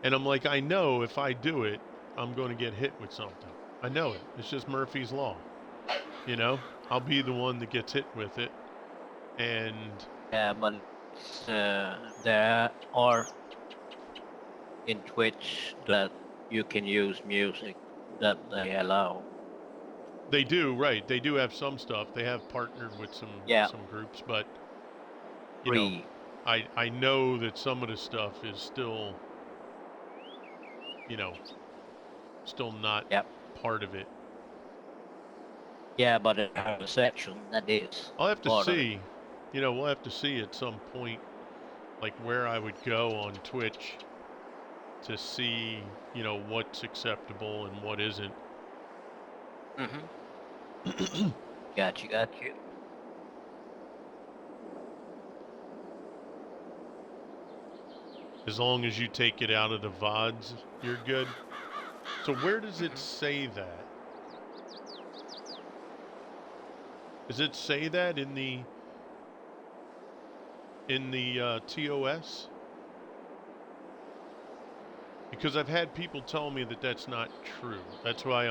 And I'm like, I know if I do it, I'm going to get hit with something. I know it. It's just Murphy's Law. I'll be the one that gets hit with it. And Yeah, but there are in Twitch that you can use music that they allow. they do, right. They do have some stuff. They have partnered with some groups, but Free. I know that some of the stuff is still still not Yep. part of it. Yeah, but it has a section that is I'll have to part of it. see. We'll have to see at some point, like where I would go on Twitch to see, what's acceptable and what isn't. Mm-hmm. Got you, got you. As long as you take it out of the VODs, you're good. So where does it Mm-hmm. say that? Does it say that in the TOS? Because I've had people tell me that that's not true. That's why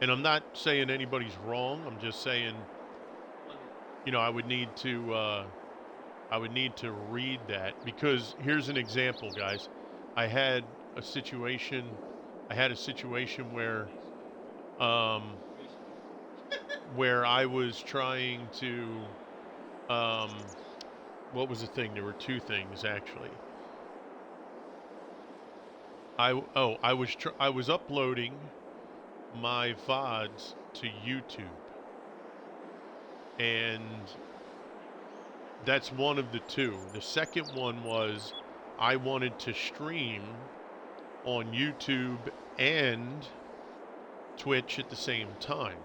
and I'm not saying anybody's wrong. I'm just saying, I would need to read that, because here's an example, guys. I had a situation. I had a situation um, where I was trying to, um, what was the thing? There were two things actually. I was uploading my VODs to YouTube, and that's one of the two. The second one was I wanted to stream on YouTube and Twitch at the same time.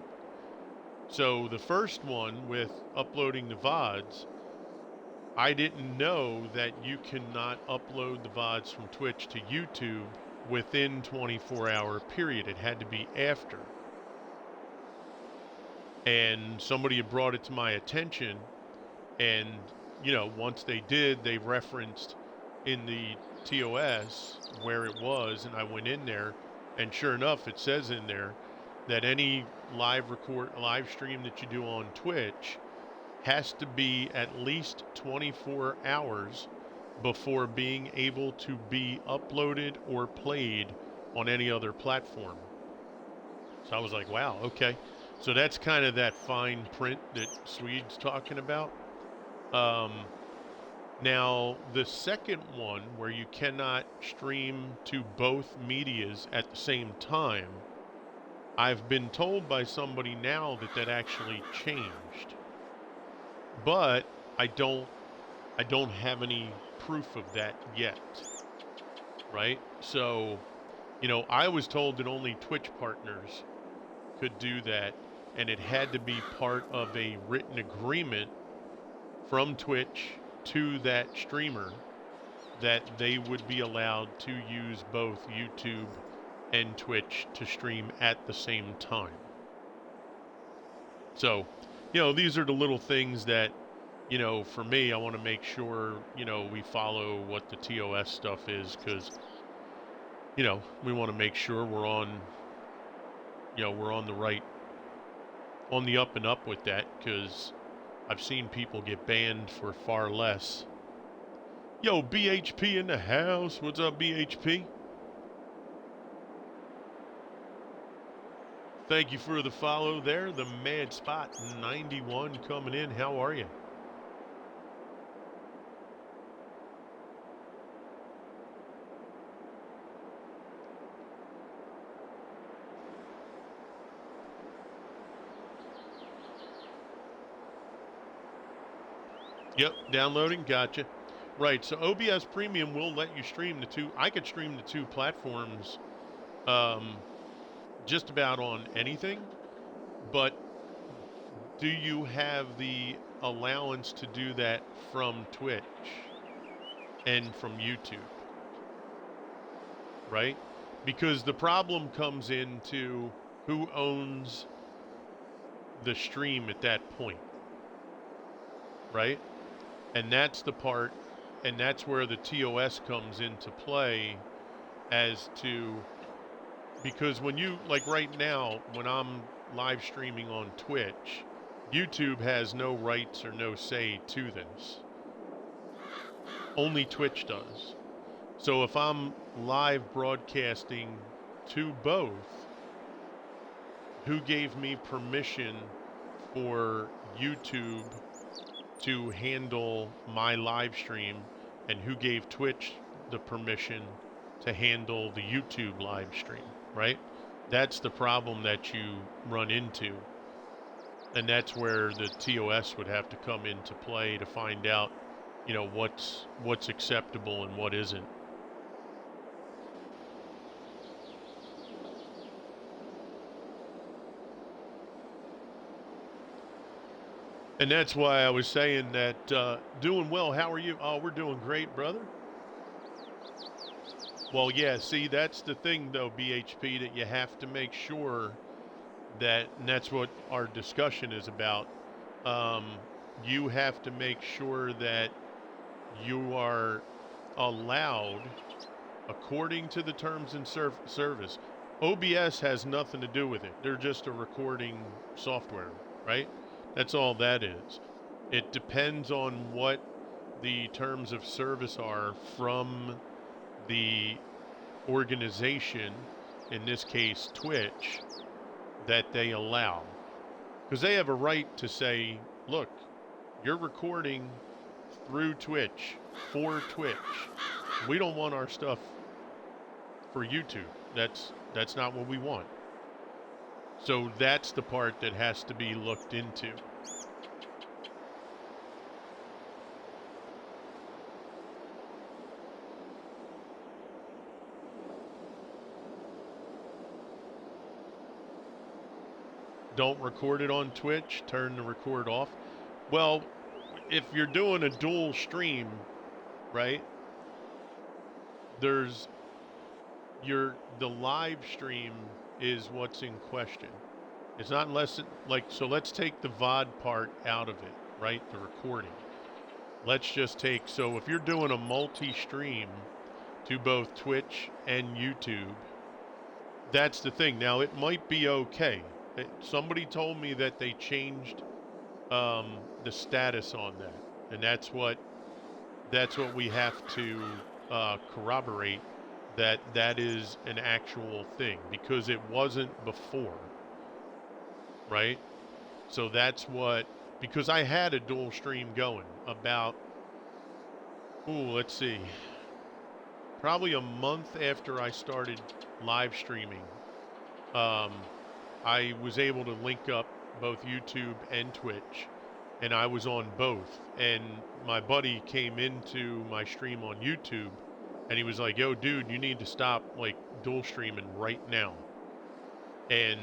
So the first one with uploading the VODs, I didn't know that you cannot upload the VODs from Twitch to YouTube within 24-hour period. It had to be after. And somebody had brought it to my attention, and once they did, they referenced in the TOS where it was, and I went in there, and sure enough, it says in there that any live stream that you do on Twitch has to be at least 24 hours before being able to be uploaded or played on any other platform. So I was like, wow, okay. So that's kind of that fine print that Swede's talking about. Um, Now, the second one, where you cannot stream to both medias at the same time, I've been told by somebody now that that actually changed. But I don't have any proof of that yet. Right? So, I was told that only Twitch partners could do that, and it had to be part of a written agreement from Twitch to that streamer that they would be allowed to use both YouTube and Twitch to stream at the same time. So, these are the little things that, for me, I want to make sure, we follow what the TOS stuff is, because, we want to make sure we're on, we're on on the up and up with that, because I've seen people get banned for far less. Yo, BHP in the house. What's up, BHP? Thank you for the follow there. The Mad Spot 91 coming in. How are you? Yep, downloading. Gotcha. Right, so OBS Premium will let you stream the two. I could stream the two platforms just about on anything, but do you have the allowance to do that from Twitch and from YouTube? Right? Because the problem comes into who owns the stream at that point, right? And that's the part, and that's where the TOS comes into play, as to, because when you, like right now, when I'm live streaming on Twitch, YouTube has no rights or no say to this. Only Twitch does. So if I'm live broadcasting to both, who gave me permission for YouTube to handle my live stream, and who gave Twitch the permission to handle the YouTube live stream, right? That's the problem that you run into. And that's where the TOS would have to come into play to find out, what's acceptable and what isn't. And that's why I was saying that doing well. How are you? Oh, we're doing great, brother. Well, yeah, see, that's the thing, though, BHP, that you have to make sure and that's what our discussion is about. Um, you have to make sure that you are allowed, according to the terms and service. OBS has nothing to do with it. They're just a recording software, right? That's all that is. It depends on what the terms of service are from the organization, in this case Twitch, that they allow. Because they have a right to say, look, you're recording through Twitch, for Twitch. We don't want our stuff for YouTube. That's not what we want. So that's the part that has to be looked into. Don't record it on Twitch, turn the record off. Well, if you're doing a dual stream, right? The live stream is what's in question. It's not unless so let's take the VOD part out of it, right? The recording. Let's just take, so if you're doing a multi-stream to both Twitch and YouTube, that's the thing. Now, it might be okay. Somebody told me that they changed the status on that, and that's what we have to corroborate, that is an actual thing, because it wasn't before, right? So that's because I had a dual stream going about, let's see, probably a month after I started live streaming. I was able to link up both YouTube and Twitch, and I was on both. And my buddy came into my stream on YouTube, and he was like, yo, dude, you need to stop, dual streaming right now. And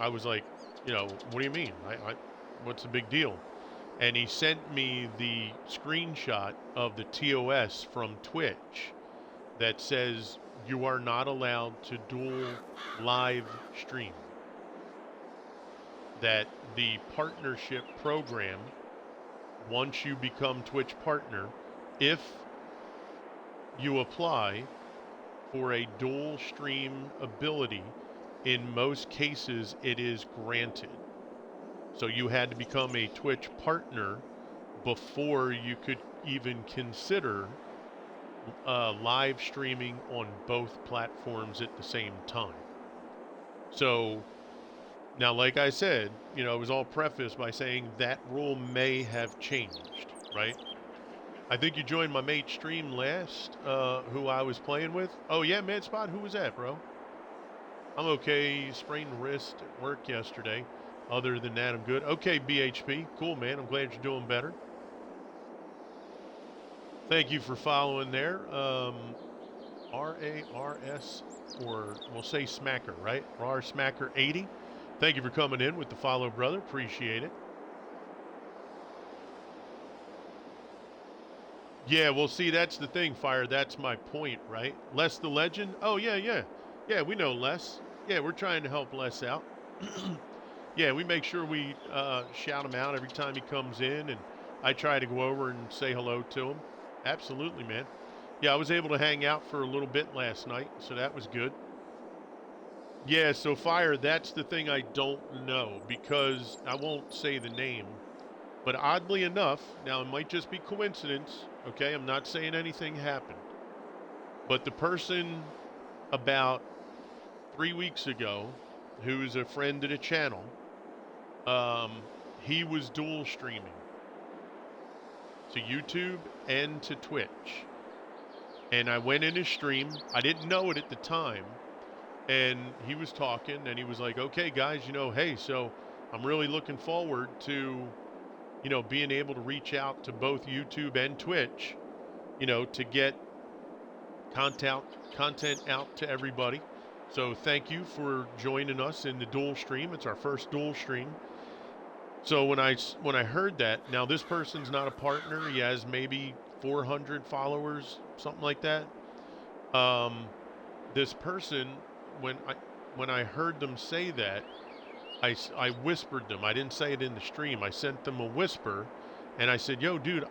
I was like, what do you mean? What's the big deal? And he sent me the screenshot of the TOS from Twitch that says you are not allowed to dual live stream. That the partnership program, once you become Twitch partner, if you apply for a dual stream ability, in most cases it is granted. So you had to become a Twitch partner before you could even consider live streaming on both platforms at the same time. So now, like I said, it was all prefaced by saying that rule may have changed, right? I think you joined my mate stream last, who I was playing with. Oh, yeah, Mad Spot, who was that, bro? I'm okay. Sprained wrist at work yesterday. Other than that, I'm good. Okay, BHP. Cool, man. I'm glad you're doing better. Thank you for following there. RARS, or we'll say Smacker, right? RAR Smacker 80. Thank you for coming in with the follow, brother. Appreciate it. Yeah, well, see, that's the thing, Fire. That's my point, right? Les the Legend? Oh, yeah. Yeah, we know Les. Yeah, we're trying to help Les out. Yeah, we make sure we shout him out every time he comes in, and I try to go over and say hello to him. Absolutely, man. Yeah, I was able to hang out for a little bit last night, so that was good. Yeah, so Fire, that's the thing I don't know, because I won't say the name. But oddly enough, now it might just be coincidence, okay? I'm not saying anything happened. But the person about 3 weeks ago, who's a friend of the channel, he was dual streaming to YouTube and to Twitch. And I went in his stream. I didn't know it at the time. And he was talking, and he was like, okay, guys, hey, so I'm really looking forward to, being able to reach out to both YouTube and Twitch, to get content content out to everybody. So thank you for joining us in the dual stream. It's our first dual stream. So when I heard that, now this person's not a partner. He has maybe 400 followers, something like that. This person, when I heard them say that, I whispered them. I didn't say it in the stream. I sent them a whisper, and I said, "Yo, dude,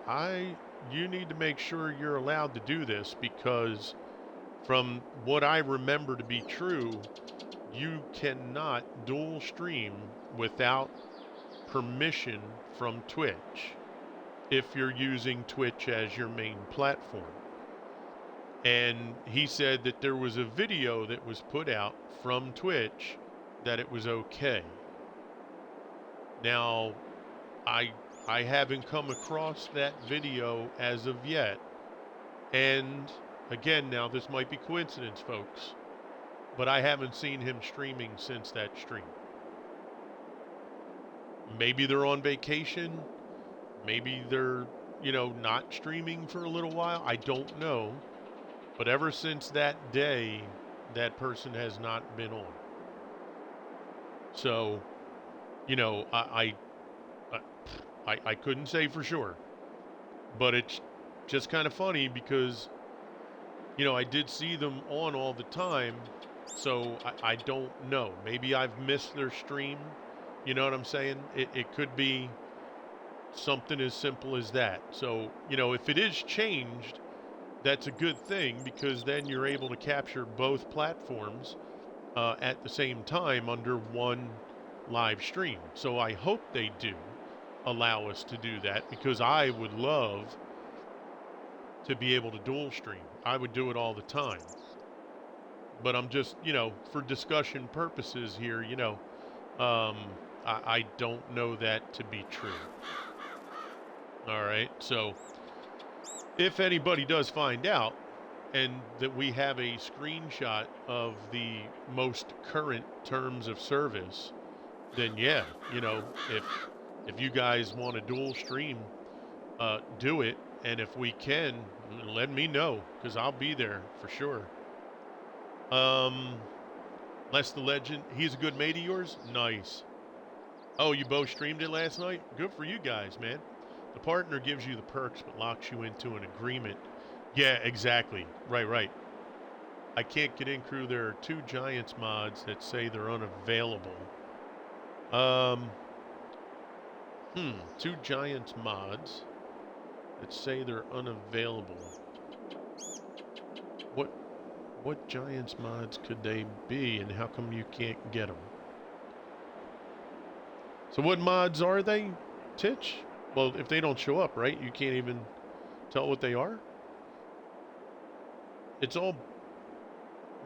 you need to make sure you're allowed to do this because from what I remember to be true, you cannot dual stream without permission from Twitch if you're using Twitch as your main platform." And he said that there was a video that was put out from Twitch that it was okay. Now, I haven't come across that video as of yet. And again, now this might be coincidence, folks, but I haven't seen him streaming since that stream. Maybe they're on vacation. Maybe they're, not streaming for a little while. I don't know. But ever since that day, that person has not been on. So, I couldn't say for sure. But it's just kind of funny because, I did see them on all the time. So I don't know. Maybe I've missed their stream. You know what I'm saying? It could be something as simple as that. So, if it is changed, that's a good thing because then you're able to capture both platforms at the same time under one live stream. So I hope they do allow us to do that because I would love to be able to dual stream. I would do it all the time. But I'm just, for discussion purposes here, I don't know that to be true. All right, so if anybody does find out and that we have a screenshot of the most current terms of service, then yeah, if you guys want a dual stream, do it. And if we can, let me know because I'll be there for sure. Les the Legend, he's a good mate of yours? Nice. Oh, you both streamed it last night? Good for you guys, man. The partner gives you the perks but locks you into an agreement. Yeah, exactly. Right. I can't get in, crew. There are 2 Giants mods that say they're unavailable. 2 Giants mods that say they're unavailable. What Giants mods could they be, and how come you can't get them? So what mods are they, Titch? Well, if they don't show up, right, you can't even tell what they are? It's all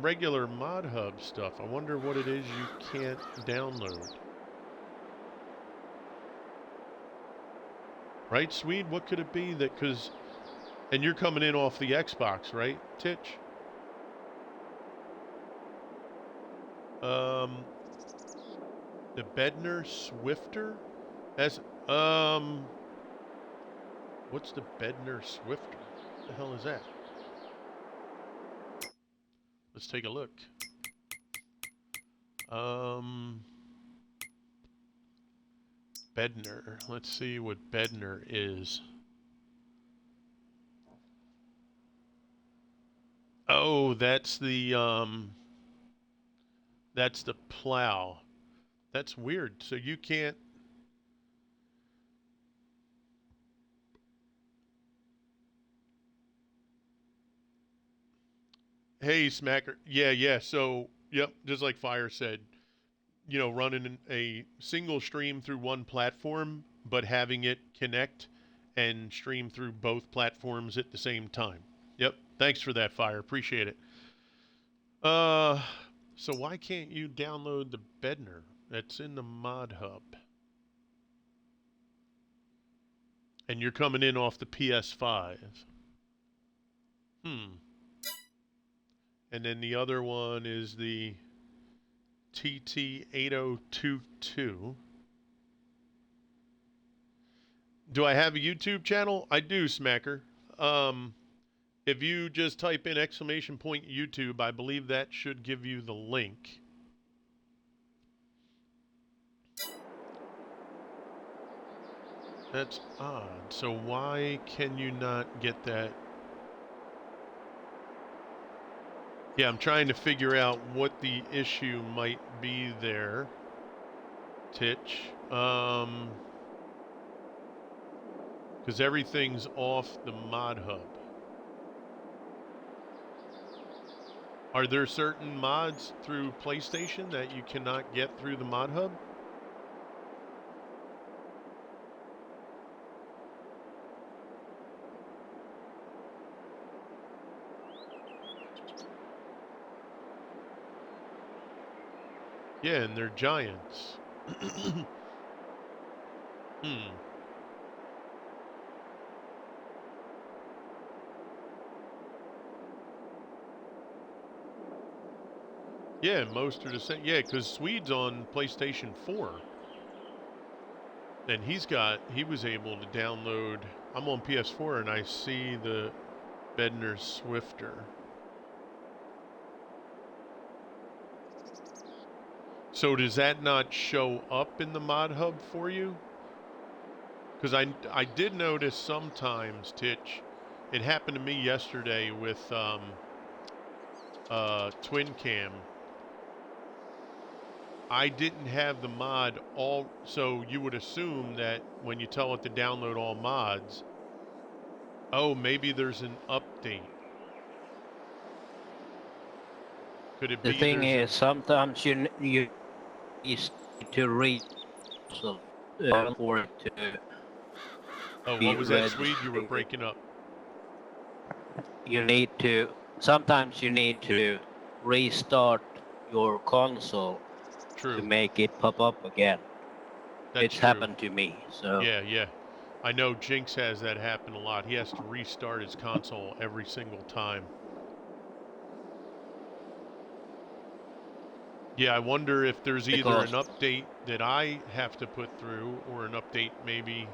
regular Mod Hub stuff. I wonder what it is you can't download. Right, Swede? What could it be that, because, and you're coming in off the Xbox, right, Titch? The Bednar Swifter? That's, what's the Bednar Swifter? What the hell is that? Let's take a look. Bednar. Let's see what Bednar is. Oh, that's the plow. That's weird. So you can't. Hey, Smacker. Yeah. So, yep, just like Fire said, running a single stream through one platform, but having it connect and stream through both platforms at the same time. Yep. Thanks for that, Fire. Appreciate it. So why can't you download the Bednar? That's in the Mod Hub. And you're coming in off the PS5. And then the other one is the TT8022. Do I have a YouTube channel? I do, Smacker. Um, if you just type in exclamation point YouTube, I believe that should give you the link. That's odd. So why can you not get that? Yeah, I'm trying to figure out what the issue might be there. Titch. Because everything's off the mod hub. Are there certain mods through PlayStation that you cannot get through the mod hub? Yeah, and they're giants. Yeah, most are the same. Yeah, because Swede's on PlayStation 4. And he was able to download. I'm on PS4 and I see the Bedner Swifter. So does that not show up in the mod hub for you? Because I did notice sometimes, Titch, it happened to me yesterday with Twin Cam. I didn't have the mod all, so you would assume that when you tell it to download all mods, oh, maybe there's an update. Could it The be thing there's is, sometimes you need to read so for it to Oh, be what was that, Swede? You were registered. breaking up. Sometimes you need to restart your console True. to make it pop up again. That's It's true. happened to me, so. Yeah. I know Jinx has that happen a lot. He has to restart his console every single time. Yeah, I wonder if there's either an update that I have to put through or an update maybe.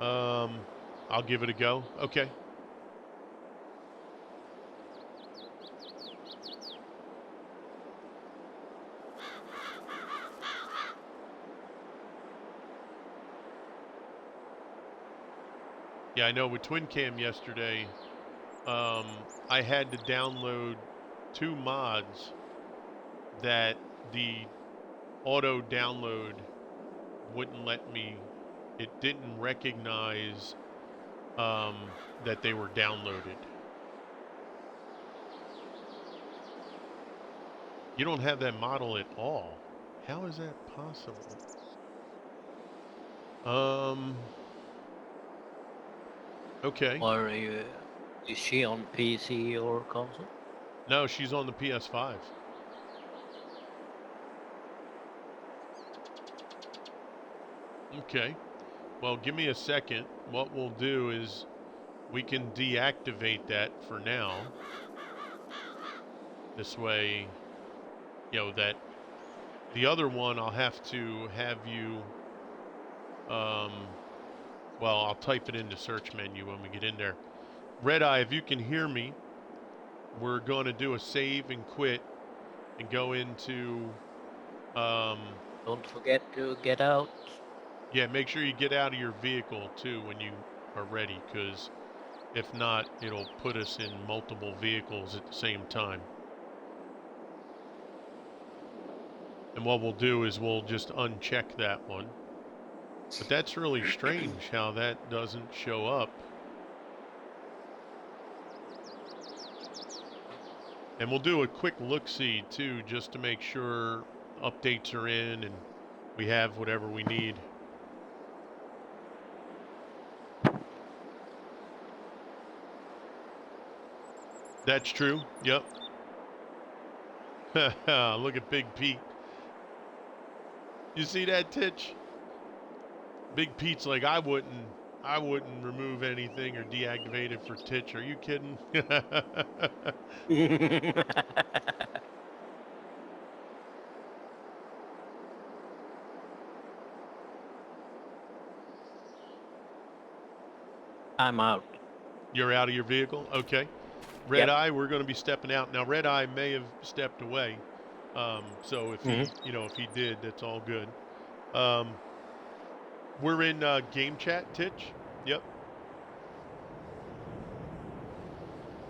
I'll give it a go. Okay. Yeah, I know with Twin Cam yesterday, I had to download 2 mods that the auto download wouldn't let me. It didn't recognize that they were downloaded. You don't have that model at all. How is that possible? Okay. Is she on PC or console? No, she's on the PS5. Okay. Well, give me a second. What we'll do is we can deactivate that for now. This way, that the other one I'll have to have you, well, I'll type it into search menu when we get in there. Red Eye, if you can hear me, we're going to do a save and quit and go into, Don't forget to get out. Yeah, make sure you get out of your vehicle too when you are ready, because if not, it'll put us in multiple vehicles at the same time. And what we'll do is we'll just uncheck that one. But that's really strange how that doesn't show up. And we'll do a quick look-see too, just to make sure updates are in and we have whatever we need. That's true. Yep. Look at Big Pete. You see that, Titch? Big Pete's like, I wouldn't remove anything or deactivate it for Titch. Are you kidding? I'm out. You're out of your vehicle? Okay. Red Yep. Eye, we're going to be stepping out. Now, Red Eye may have stepped away. So if he, Mm-hmm. if he did, that's all good. We're in game chat, Titch. Yep.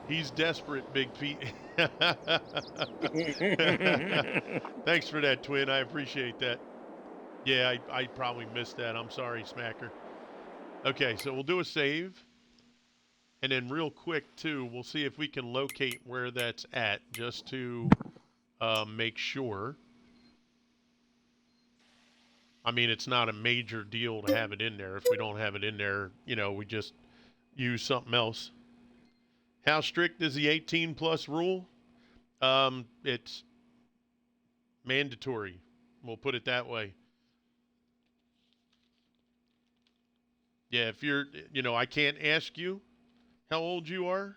He's desperate, Big Pete. Thanks for that, Twin. I appreciate that. Yeah, I probably missed that. I'm sorry, Smacker. Okay, so we'll do a save. And then real quick, too, we'll see if we can locate where that's at just to make sure. I mean, it's not a major deal to have it in there. If we don't have it in there, we just use something else. How strict is the 18 plus rule? It's mandatory. We'll put it that way. Yeah, if you're, I can't ask you how old you are.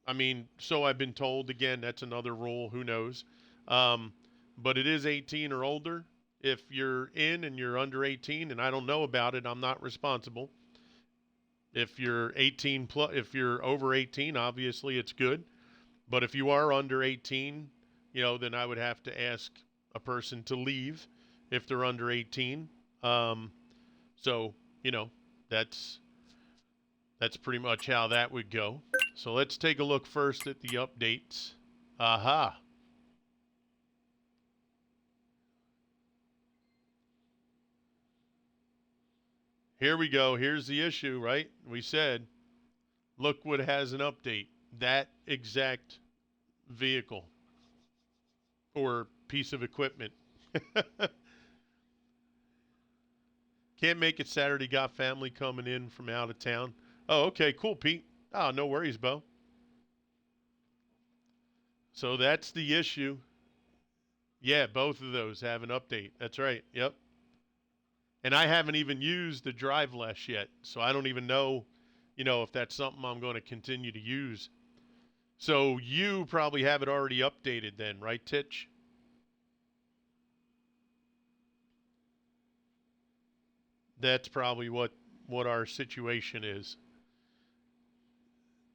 I mean, so I've been told. Again, that's another rule. Who knows? Um, but it is 18 or older. If you're in and you're under 18 and I don't know about it, I'm not responsible. If you're 18 plus, if you're over 18, obviously it's good. But if you are under 18, then I would have to ask a person to leave if they're under 18. Um, so, that's that's pretty much how that would go. So let's take a look first at the updates. Aha. Here we go. Here's the issue, right? We said, look what has an update. That exact vehicle or piece of equipment. Can't make it Saturday. Got family coming in from out of town. Oh, okay. Cool, Pete. Oh, no worries, Bo. So that's the issue. Yeah, both of those have an update. That's right. Yep. And I haven't even used the drive less yet. So I don't even know, if that's something I'm going to continue to use. So you probably have it already updated then, right, Titch? That's probably what our situation is.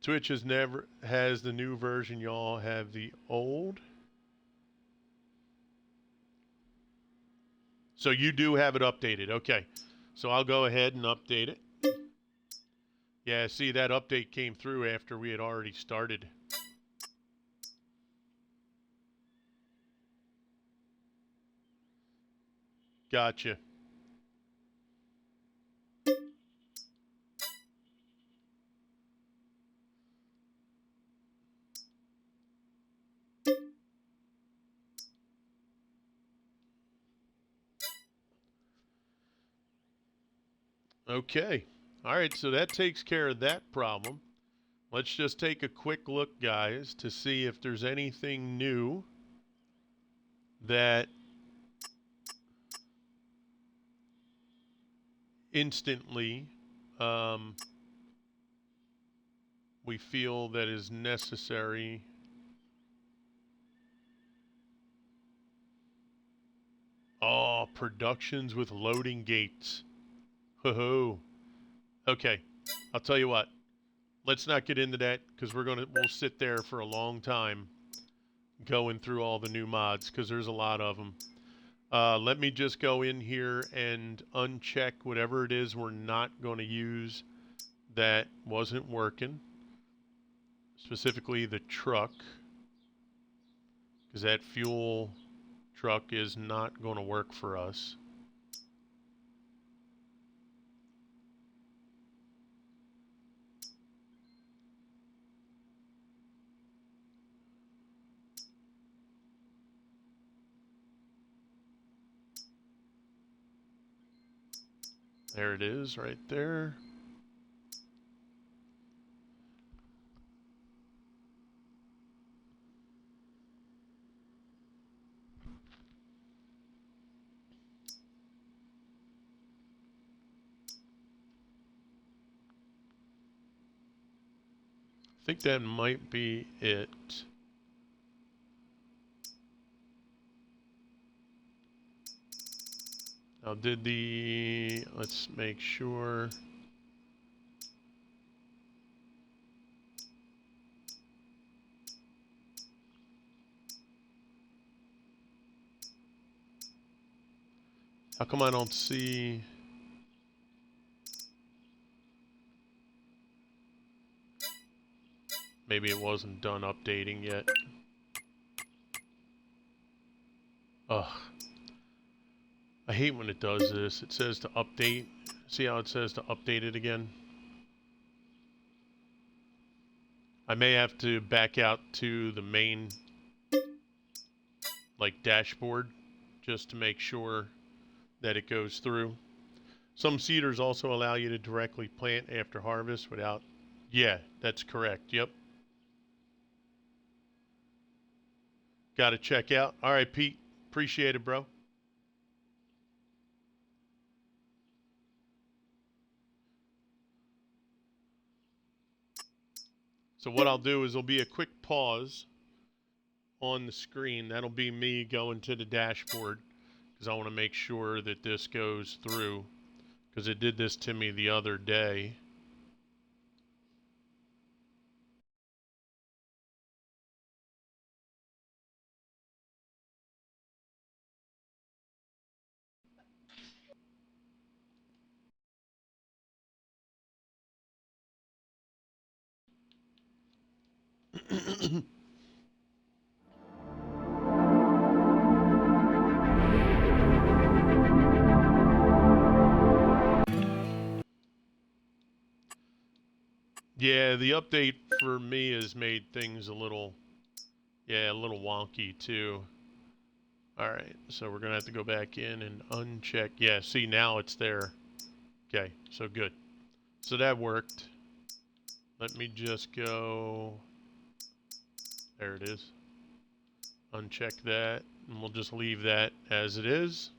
Twitch has the new version. Y'all have the old. So you do have it updated. Okay. So I'll go ahead and update it. Yeah, see, that update came through after we had already started. Gotcha. Okay. All right, so that takes care of that problem. Let's just take a quick look, guys, to see if there's anything new that instantly um, we feel that is necessary. Oh, productions with loading gates. Ho-ho. Okay, I'll tell you what. Let's not get into that because we'll sit there for a long time going through all the new mods because there's a lot of them. Let me just go in here and uncheck whatever it is we're not going to use that wasn't working. Specifically the truck, because that fuel truck is not going to work for us. There it is right there. I think that might be it. Now let's make sure. How come I don't see... Maybe it wasn't done updating yet. Ugh. I hate when it does this. It says to update. See how it says to update it again? I may have to back out to the main, like, dashboard just to make sure that it goes through. Some seeders also allow you to directly plant after harvest without... Yeah, that's correct. Yep. Got to check out. All right, Pete. Appreciate it, bro. So what I'll do is there'll be a quick pause on the screen. That'll be me going to the dashboard because I want to make sure that this goes through because it did this to me the other day. Yeah, the update for me has made things a little wonky too. All right, so we're gonna have to go back in and uncheck. Yeah, see now it's there. Okay, so good. So that worked. Let me just go. There it is. Uncheck that, and we'll just leave that as it is.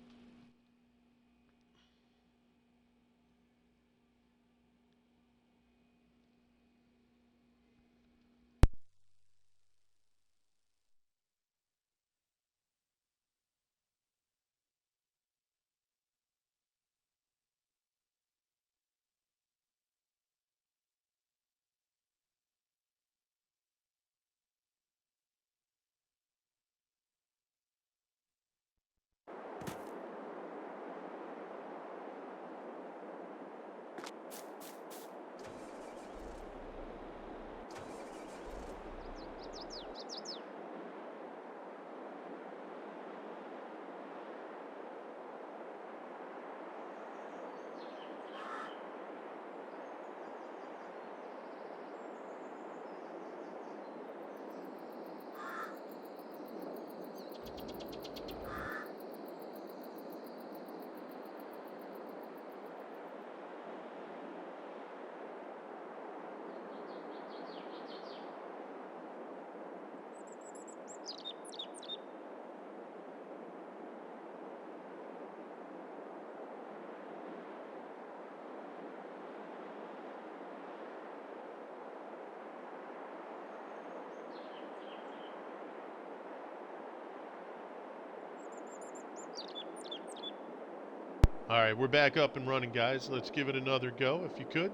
All right, we're back up and running, guys. Let's give it another go, if you could.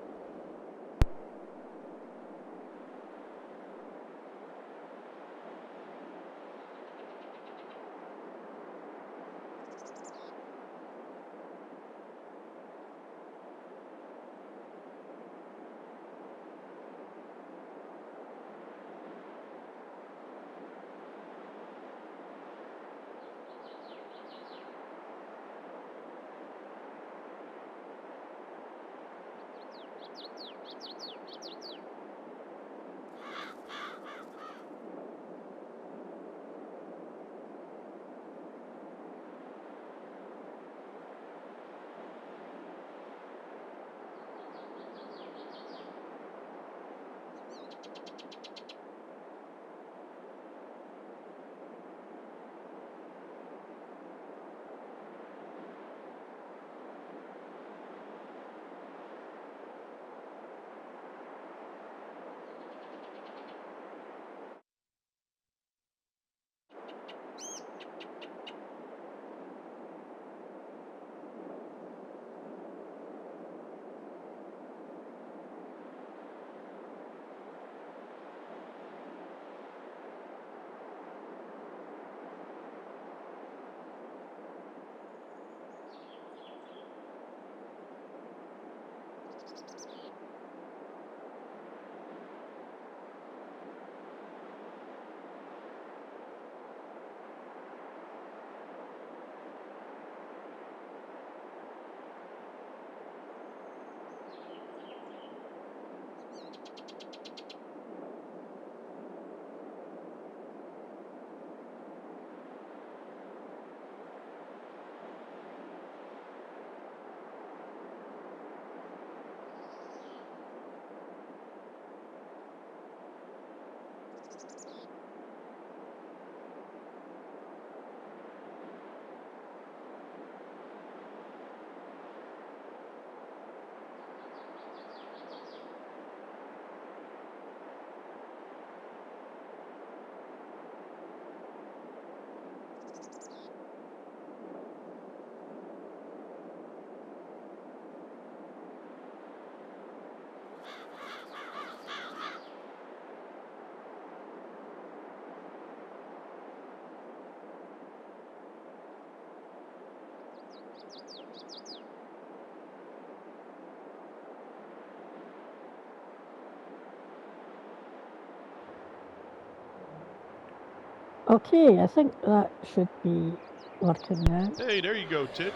Okay, I think that should be working now. Hey, there you go, Titch.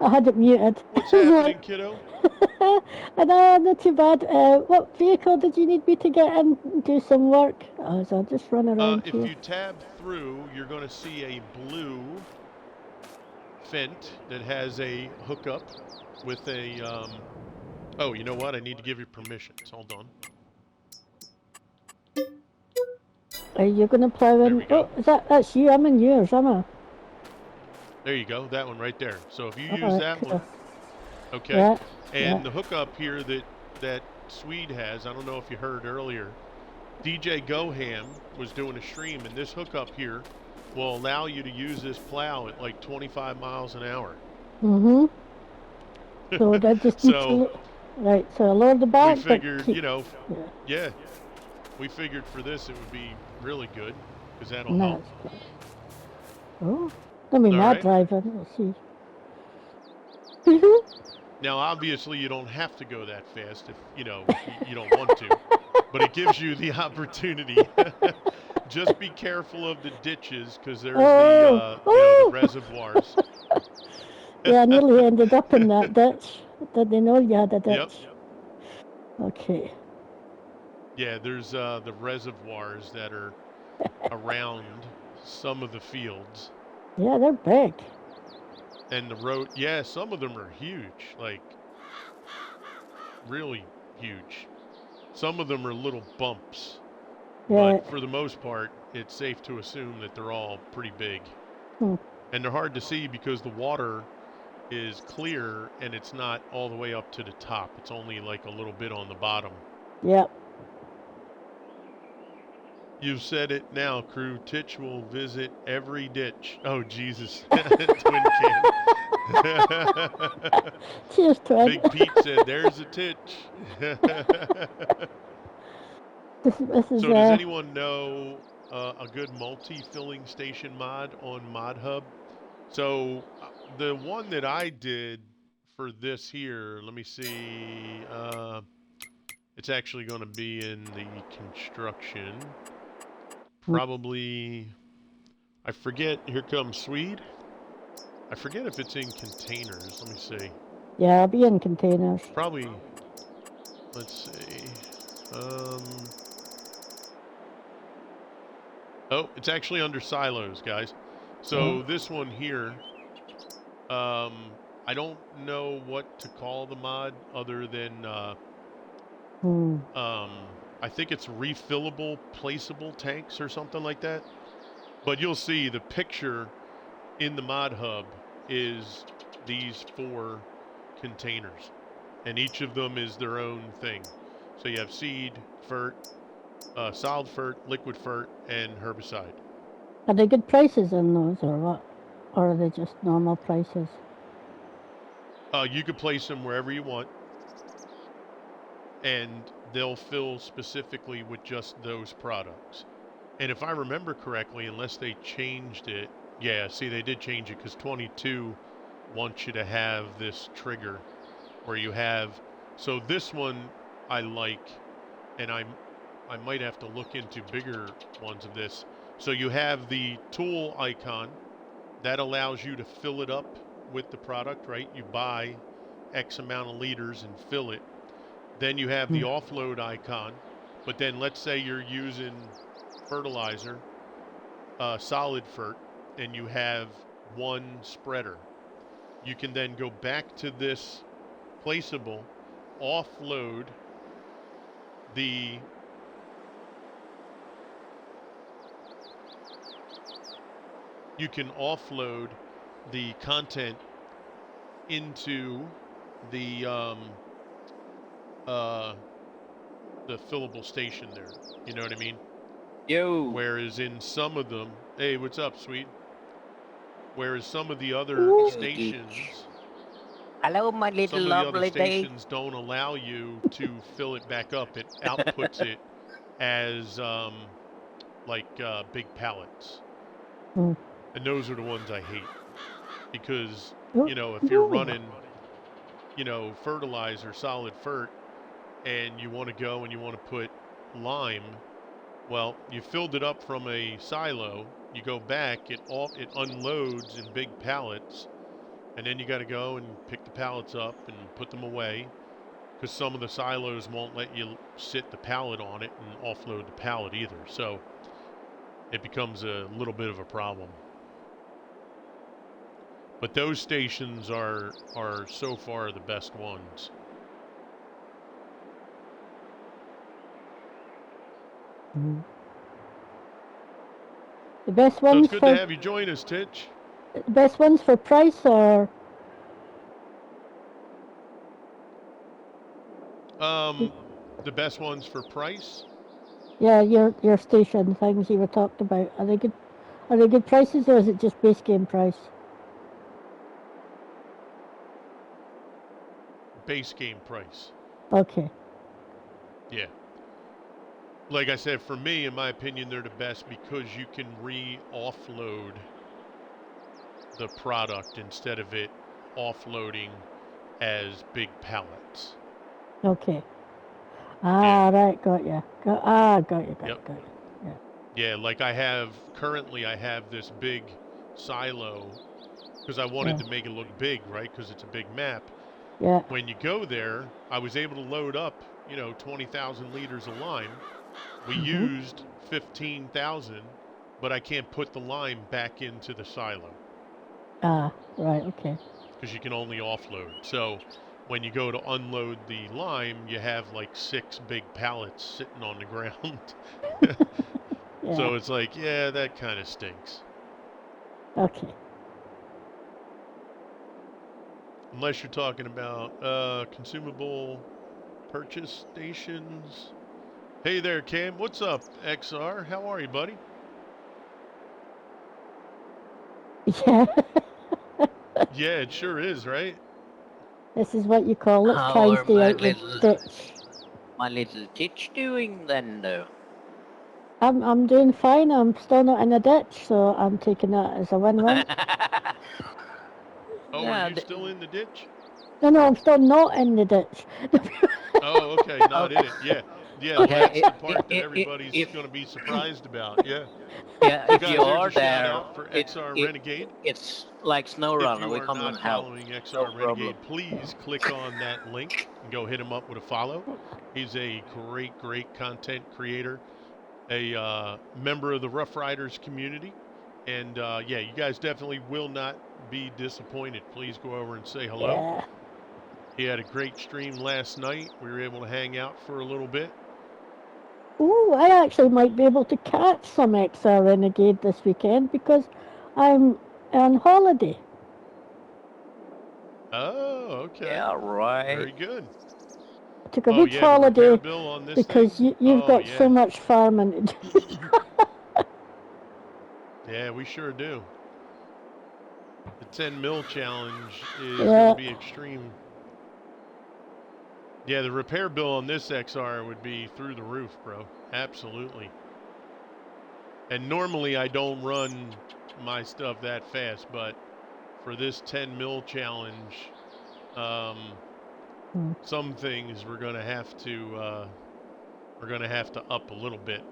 I had it muted. What's happening, kiddo? Not too bad. What vehicle did you need me to get in and do some work? So I'll just run around If here. you tab through, you're going to see a blue Fent that has a hookup with a. Oh, you know what? I need to give you permissions. Hold on. Are you going to plow There in? we go. Oh, that's you. I'm in yours, am I? There you go. That one right there. So if you use Alright, that cool. one, okay. Yeah, And yeah. the hookup here that Swede has, I don't know if you heard earlier. DJ Goham was doing a stream, and this hookup here will allow you to use this plow at like 25 miles an hour. Mm-hmm. So I just need So to... Right, so I lower the back, we figured, keep... yeah, we figured for this it would be really good because that'll No, help. it's good. Oh, let me All not right. drive in. Let's see. Now, obviously, you don't have to go that fast if you don't want to, but it gives you the opportunity. Just be careful of the ditches because there's the reservoirs. Yeah, I nearly ended up in that ditch. Did they know you had a ditch? Yep. Okay. Yeah, there's the reservoirs that are around some of the fields. Yeah, they're big. And the road, yeah, some of them are huge, like really huge. Some of them are little bumps. Yeah. But for the most part, it's safe to assume that they're all pretty big. Hmm. And they're hard to see because the water is clear and it's not all the way up to the top. It's only like a little bit on the bottom. Yep. You've said it now, crew. Titch will visit every ditch. Oh, Jesus. Twin cam. Cheers, Twin. Big Pete said, there's a Titch. This is, So does anyone know a good multi-filling station mod on ModHub? So the one that I did for this here, let me see. It's actually going to be in the construction. Probably, I forget. Here comes Swede. I forget if it's in containers. Let me see. Yeah, I'll be in containers. Probably. Let's see. Oh, it's actually under silos, guys. So this one here, I don't know what to call the mod other than, I think it's refillable, placeable tanks or something like that. But you'll see the picture in the mod hub is these 4 containers, and each of them is their own thing. So you have seed, fert, solid fert, liquid fert, and herbicide. Are they good prices in those or what? Or are they just normal prices? You could place them wherever you want, and they'll fill specifically with just those products. And if I remember correctly, unless they changed it, yeah, see, they did change it because 22 wants you to have this trigger where you have. So this one I like, and I might have to look into bigger ones of this. So you have the tool icon that allows you to fill it up with the product, right? You buy X amount of liters and fill it. Then you have the offload icon, but then let's say you're using fertilizer, solid fert, and you have one spreader. You can then go back to this placeable, offload the you can offload the content into the fillable station there. You know what I mean? Yo. Whereas in some of them, hey, what's up, sweet? Whereas some of the other stations, hello, my little some of the other lovely day. stations don't allow you to fill it back up. It outputs it as like big pallets, and those are the ones I hate. because, Oh, if you're running, fertilizer, solid fert, and you want to go and you want to put lime, well, you filled it up from a silo, you go back, it unloads in big pallets, and then you got to go and pick the pallets up and put them away, because some of the silos won't let you sit the pallet on it and offload the pallet either. So it becomes a little bit of a problem. But those stations are so far the best ones. The best So ones it's good for to have you join us, Titch. the best ones for price or The best ones for price. yeah, your station things you were talking about. Are they good? Are they good prices or is it just base game price? Base game price. Okay. Yeah. Like I said, for me, in my opinion, they're the best because you can offload the product instead of it offloading as big pallets. Okay. Right, got you. Got you. Yep. Got you. Yeah. Yeah, like I have this big silo because I wanted to make it look big, right? Because it's a big map. Yeah. When you go there, I was able to load up, 20,000 liters of lime. We used 15,000, but I can't put the lime back into the silo. Right, okay. Because you can only offload. So when you go to unload the lime, you have like 6 big pallets sitting on the ground. Yeah. So it's like, yeah, that kind of stinks. Okay. Unless you're talking about consumable purchase stations. Hey there, Cam. What's up, XR? How are you, buddy? Yeah. Yeah, it sure is, right? This is what you call let's How try and are stay my out the ditch. My little Titch doing then, though? I'm doing fine. I'm still not in a ditch, so I'm taking that as a win-win. Oh, Yeah, are you still in the ditch? No, I'm still not in the ditch. Oh, okay, not in it. Yeah, yeah. Okay, That's the part that if everybody's going to be surprised about. Yeah. yeah, So if guys, you there's are a shout there, out for XR Renegade. it's like Snow If Runner. you We are come and not help. following No XR problem. Renegade, please click on that link and go hit him up with a follow. He's a great content creator, a member of the Rough Riders community. And yeah, you guys definitely will not be disappointed. Please go over and say hello. Yeah. He had a great stream last night. We were able to hang out for a little bit. Ooh, I actually might be able to catch some XR Renegade this weekend because I'm on holiday. Oh, okay. Yeah, right. Very good. I took a Oh, week's yeah, the holiday repair bill on this because thing? you've got yeah. so much farming to do. Yeah, we sure do. The 10 mil challenge is Yeah. going to be extreme. Yeah, the repair bill on this XR would be through the roof, bro. Absolutely. And normally I don't run my stuff that fast, but for this 10 mil challenge, some things we're gonna have to up a little bit.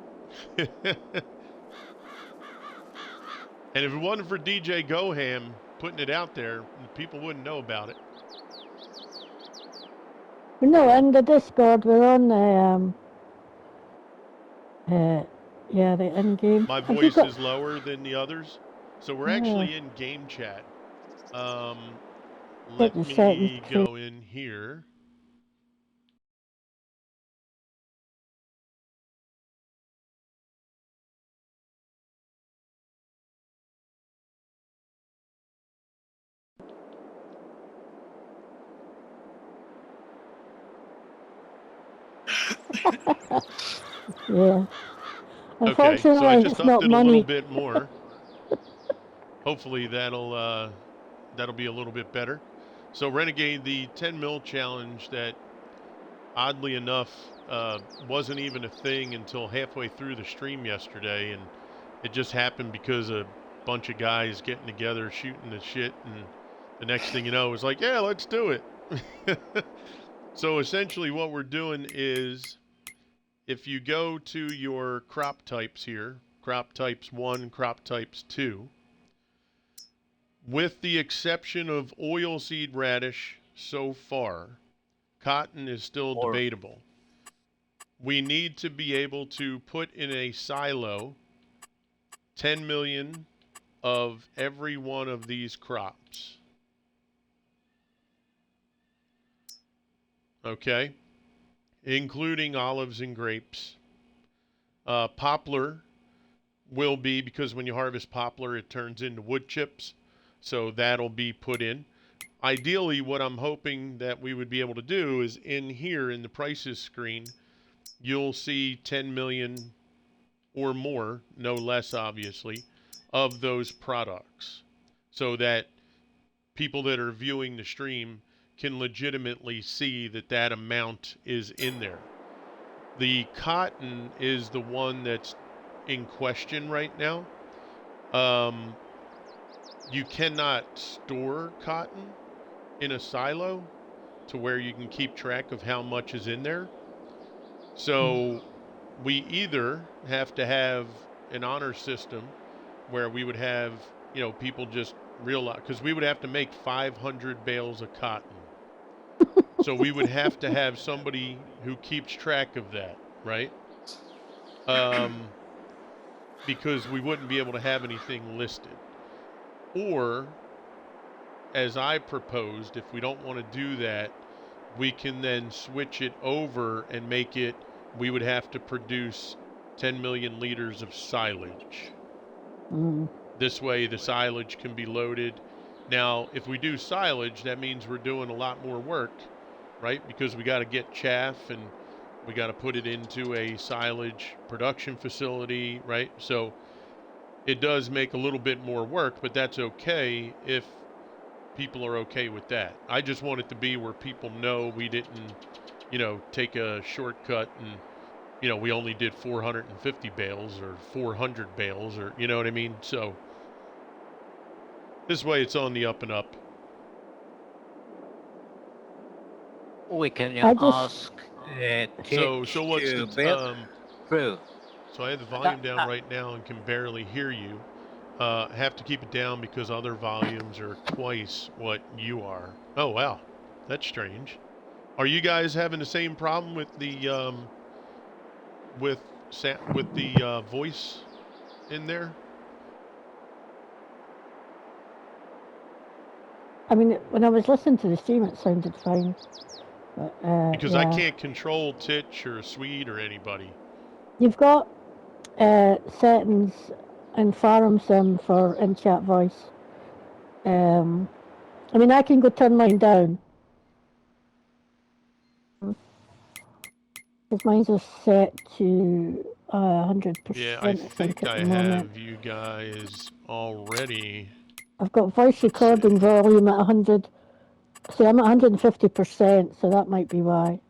And if it wasn't for DJ Goham putting it out there, people wouldn't know about it. No, in the Discord we're on the in-game. My voice is lower than the others, so we're actually in game chat. Let me go in here. Yeah. Okay, so I just it's not upped it a money. little bit more. Hopefully that'll be a little bit better. So Renegade, the 10 mil challenge that oddly enough wasn't even a thing until halfway through the stream yesterday, and it just happened because bunch of guys getting together, shooting the shit, and the next thing you know, it's like, yeah, let's do it. So essentially what we're doing is, if you go to your crop types here, crop types 1, crop types 2, with the exception of oilseed radish so far, cotton is still debatable. We need to be able to put in a silo 10 million of every one of these crops. Okay? Including olives and grapes. Poplar will be, because when you harvest poplar, it turns into wood chips. So that'll be put in. Ideally, what I'm hoping that we would be able to do is in here in the prices screen, you'll see 10 million or more, no less obviously, of those products, so that people that are viewing the stream can legitimately see that that amount is in there. The cotton is the one that's in question right now. You cannot store cotton in a silo to where you can keep track of how much is in there. So we either have to have an honor system where we would have, people just realize, because we would have to make 500 bales of cotton. So we would have to have somebody who keeps track of that, right? Because we wouldn't be able to have anything listed. Or, as I proposed, if we don't want to do that, we can then switch it over and make it, we would have to produce 10 million liters of silage. This way the silage can be loaded. Now, if we do silage, that means we're doing a lot more work, right? Because we got to get chaff and we got to put it into a silage production facility, right? So it does make a little bit more work, but that's okay if people are okay with that. I just want it to be where people know we didn't, take a shortcut and, we only did 450 bales or 400 bales, or, you know what I mean? So this way it's on the up and up. We can ask so what's the True. So I have the volume down right now and can barely hear you. Have to keep it down because other volumes are twice what you are. Oh wow, that's strange. Are you guys having the same problem with the with the voice in there? I mean, when I was listening to the stream, it sounded fine. But, because I can't control Titch or Swede or anybody. You've got settings in Forum Sim for in-chat voice. I mean, I can go turn mine down. Because mine's are set to 100%. Yeah, I think I have you guys already. I've got voice recording volume at 100. See, I'm at 150%, so that might be why.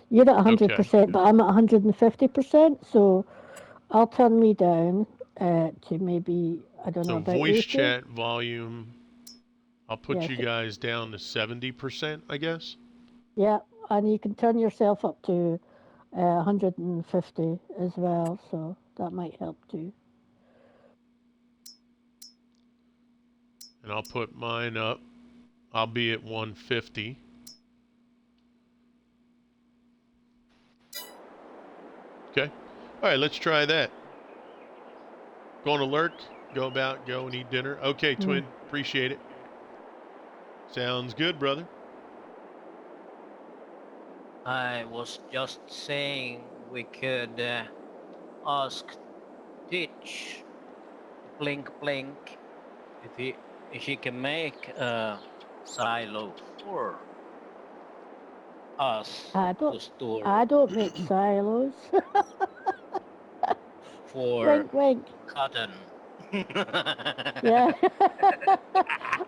You're at 100%, okay. But I'm at 150%, so I'll turn me down to maybe, I don't know, about 80. So voice chat volume, I'll put you guys down to 70%, I guess? Yeah, and you can turn yourself up to 150 as well, so that might help too. And I'll put mine up. I'll be at 150. Okay. All right, let's try that. Going to lurk, go about, go and eat dinner. Okay, Twin, appreciate it. Sounds good, brother. I was just saying we could ask Ditch, Blink, if she can make a silo for us to store. I don't make silos. For wink. Cotton. Yeah.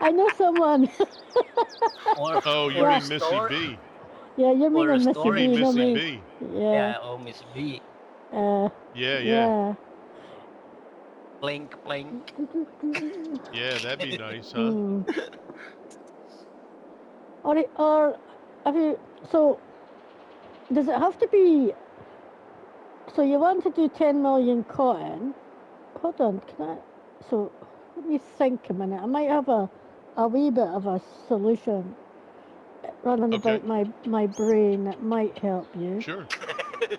I know someone. You mean Missy B. Yeah, you mean Missy B. Missy B. Yeah, Miss B. Yeah. Blink, blink. Yeah, that'd be nice, huh? Hmm. Or have you? So does it have to be? So you want to do 10 million cotton? Hold on, can I? So let me think a minute. I might have a wee bit of a solution running Okay. about my brain that might help you. Sure.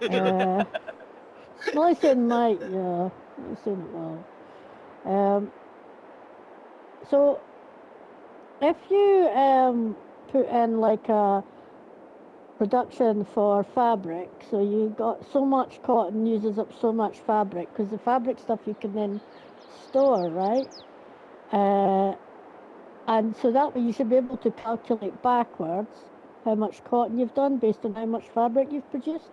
Uh, well, I said might, yeah. I said it will. So if you put in like a production for fabric, so you got so much cotton uses up so much fabric, because the fabric stuff you can then store, right? And so that way you should be able to calculate backwards how much cotton you've done based on how much fabric you've produced.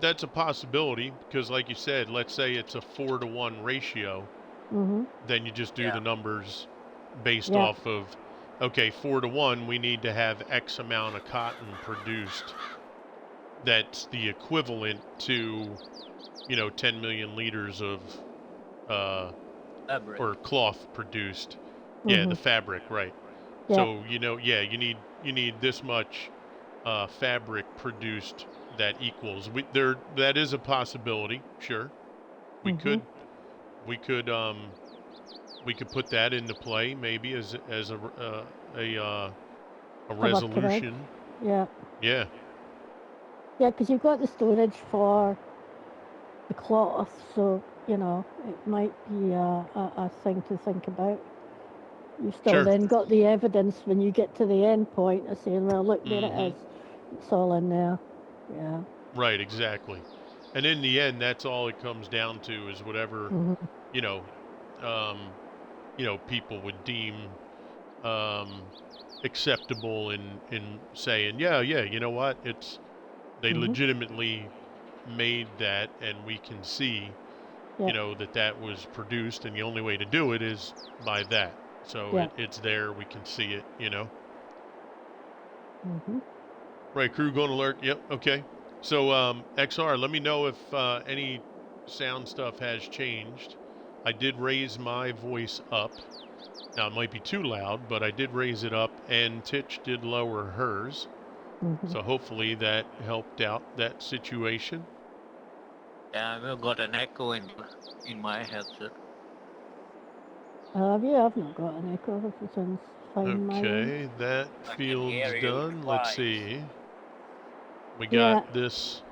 That's a possibility because, like you said, let's say it's a 4-to-1 ratio. Then you just do the numbers based off of, okay, 4-to-1, we need to have X amount of cotton produced. That's the equivalent to, 10 million liters of Fabric. or cloth produced. Yeah, the fabric, right. Yeah. So, you need this much fabric produced that equals. That is a possibility, sure. We could put that into play maybe as a resolution. Yeah. Yeah. Yeah, because you've got the storage for the cloth, so it might be a thing to think about. You've still then got the evidence when you get to the end point of saying, well, look, there it is. It's all in there. Yeah. Right, exactly. And in the end, that's all it comes down to is whatever, people would deem acceptable in saying, yeah, you know what, they legitimately made that, and we can see, that was produced, and the only way to do it is by that. So it's there, we can see it, Right, crew going alert. Yep, okay. So XR, let me know if any sound stuff has changed. I did raise my voice up. Now, it might be too loud, but I did raise it up, and Titch did lower hers. So hopefully that helped out that situation. Yeah, I've got an echo in my headset. Have you? I've not got an echo. If it sounds fine. Okay, that field's done. Let's see. We got this.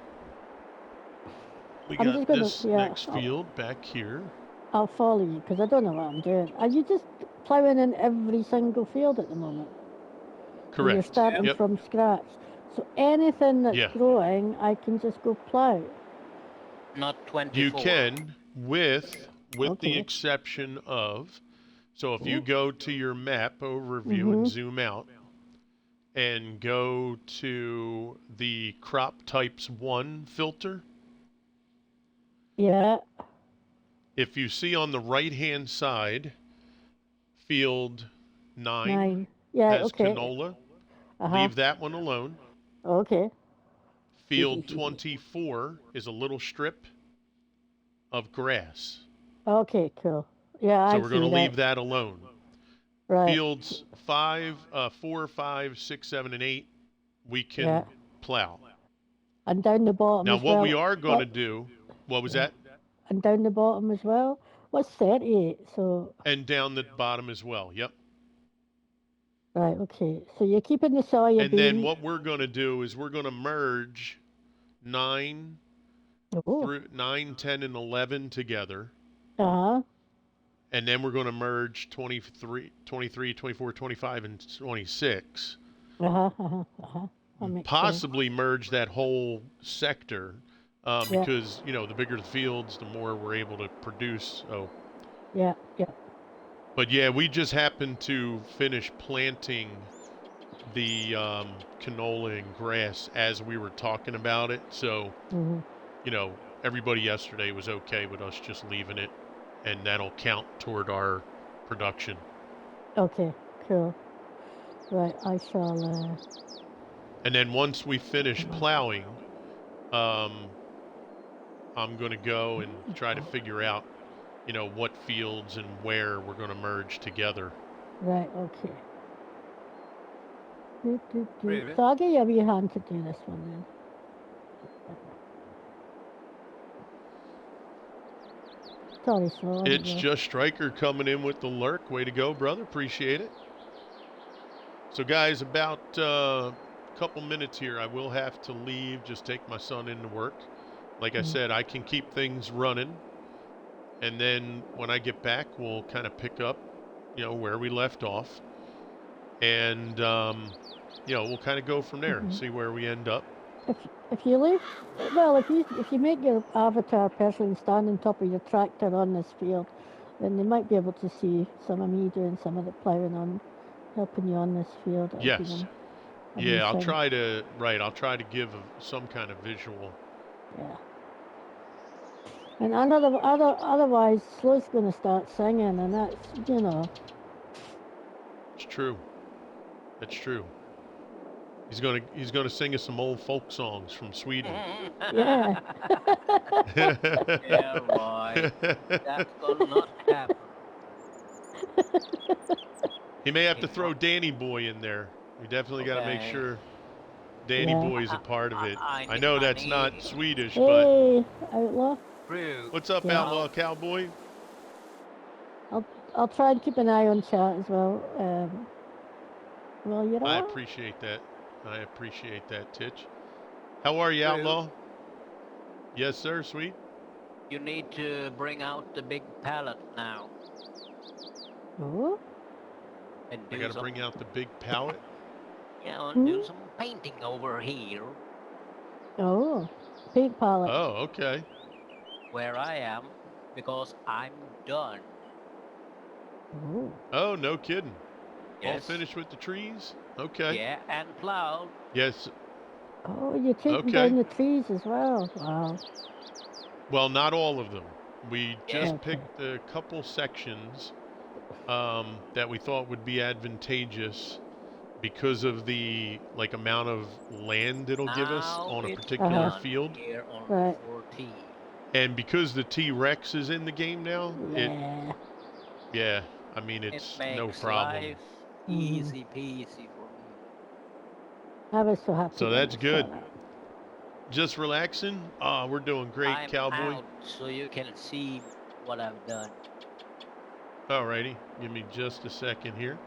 We got this next field back here. I'll follow you because I don't know what I'm doing. Are you just ploughing in every single field at the moment? Correct. You're starting from scratch. So anything that's growing, I can just go plough. Not 24. You can, with the exception of, so if you go to your map overview and zoom out, and go to the crop types 1 filter. Yeah. If you see on the right-hand side, field 9 has canola. Leave that one alone. Okay. Field 24 is a little strip of grass. Okay, cool. Yeah, so we're going to leave that alone. Right. Fields 4, 5, 6, 7, and 8, we can plow. And down the bottom now, as well. Now, what we are going to do, what was that? And down the bottom as well. What's 38? So. And down the bottom as well. Yep. Right. Okay. So you're keeping the soybean. And then what we're going to do is we're going to merge 9, 10, and 11 together. And then we're going to merge 23, 24, 25, and 26. Possibly merge that whole sector because, the bigger the fields, the more we're able to produce. So. Yeah. But, we just happened to finish planting the canola and grass as we were talking about it. So, everybody yesterday was okay with us just leaving it, and that'll count toward our production. Okay, cool. Right, I shall... And then once we finish plowing, I'm going to go and try to figure out you know, what fields and where we're going to merge together. Right, okay. Really? So I'll give you a wee hand to do this one then. Sorry, slow. It's just Striker coming in with the lurk. Way to go, brother. Appreciate it. So, guys, about a couple minutes here. I will have to leave, just take my son into work. Like I said, I can keep things running. And then when I get back, we'll kind of pick up, you know, where we left off. And, you know, we'll kind of go from there, see where we end up. If you leave, well, if you make your avatar person stand on top of your tractor on this field, then they might be able to see some of me doing some of the ploughing on, helping you on this field. Yes. Yeah, I'll try to give some kind of visual. Yeah. And otherwise, Slow's going to start singing, and that's, you know. It's true. It's true. He's gonna sing us some old folk songs from Sweden. Yeah. Yeah, boy. That's gonna not happen. He may have to throw Danny Boy in there. We definitely got to make sure Danny Boy's a part of it. I know that's not Swedish, but. Hey, Outlaw. What's up, Outlaw Cowboy? I'll try and keep an eye on chat as well. Well, you know. I appreciate that. Titch. How are you, Outlaw? Yes, sir, sweet. You need to bring out the big pallet now. Oh. And I gotta bring out the big pallet. Yeah, and do some painting over here. Oh, paint palette. Oh, okay. Where I am, because I'm done. Oh, no kidding. Yes. All finished with the trees? Okay. Yeah, and plowed. Yes. Oh, you're taking down the trees as well. Wow. Well, not all of them. We just picked a couple sections that we thought would be advantageous because of the amount of land it'll give us on a particular field. Here on right. 14. And because the T-Rex is in the game now, yeah. I mean, it's it no problem. Life easy peasy for me. I was so happy. So that's good. Just relaxing? We're doing great, I'm Cowboy. Out so you can see what I've done. Alrighty, give me just a second here.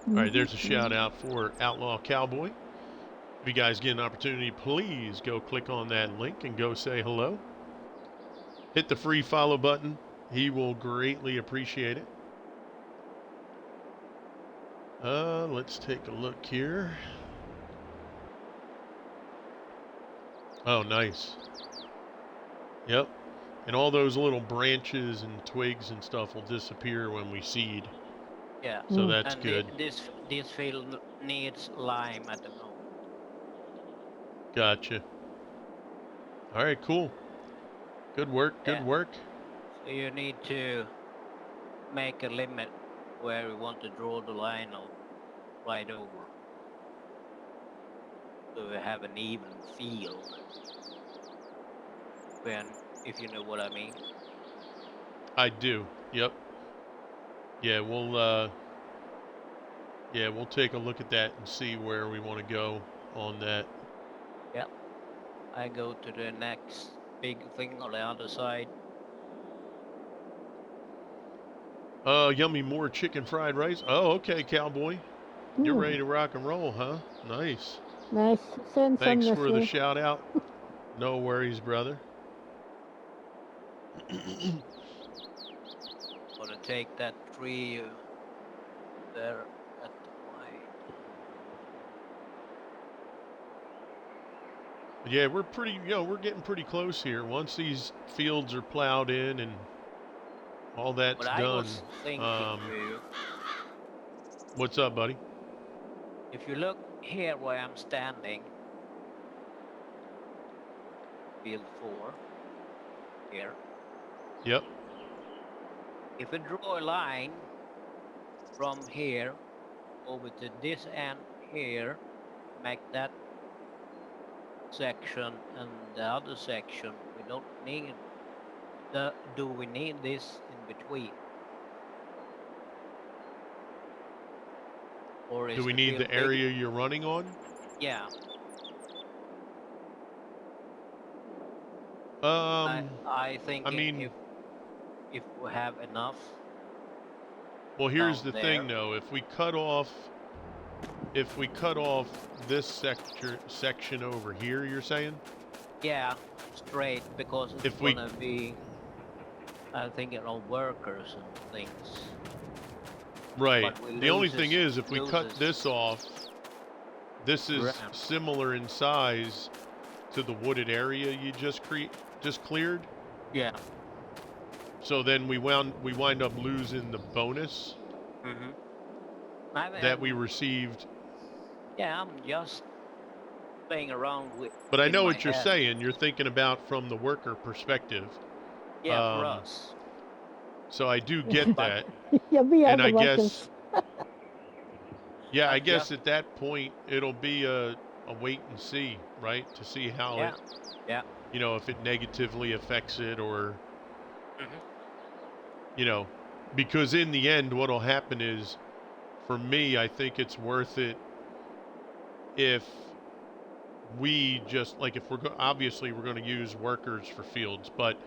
All right, there's a shout out for Outlaw Cowboy. If you guys get an opportunity, please go click on that link and go say hello. Hit the free follow button. He will greatly appreciate it. Let's take a look here. Oh, nice. Yep. And all those little branches and twigs and stuff will disappear when we seed. Yeah. So that's good. This field needs lime at the moment. Gotcha. All right, cool. Good work. Good work. So you need to make a limit where we want to draw the line of right over. So we have an even field. If you know what I mean. I do. Yep. Yeah, we'll take a look at that and see where we want to go on that. Yep. I go to the next big thing on the other side. Yummy more chicken fried rice. Oh, okay, Cowboy. You're ready to rock and roll, huh? Nice. Nice. Thanks for the shout out. No worries, brother. Gonna take that tree there at the point. Yeah, we're getting pretty close here. Once these fields are plowed in and all that's done. I was thinking, what's up, buddy? If you look here where I'm standing, field 4, here. Yep. If we draw a line from here over to this end here, make that section and the other section. We don't need do we need this in between? Or is Do we need field the area you're running on? Yeah. I think I mean, if we have enough. well, here's down the thing, there. though. If we cut off this section over here, you're saying? Yeah, straight, because it's If we- gonna be, I think, workers and things. Right. But we The only loses- thing is, if we cut loses- this off, this is Ramp. similar in size to the wooded area you just cleared. Yeah. So then we wind up losing the bonus Mm-hmm. that we received. Yeah, I'm just playing around with. But I in know my what you're head. saying. You're thinking about from the worker perspective. Yeah, for us. So I do get that. Yeah, we are And the I workers. guess, yeah, I Like, guess at that point it'll be a wait and see, right? To see how Yeah. Yeah. if it negatively affects it or, Mhm. because in the end, what'll happen is, for me, I think it's worth it if we just, like, if obviously we're going to use workers for fields, but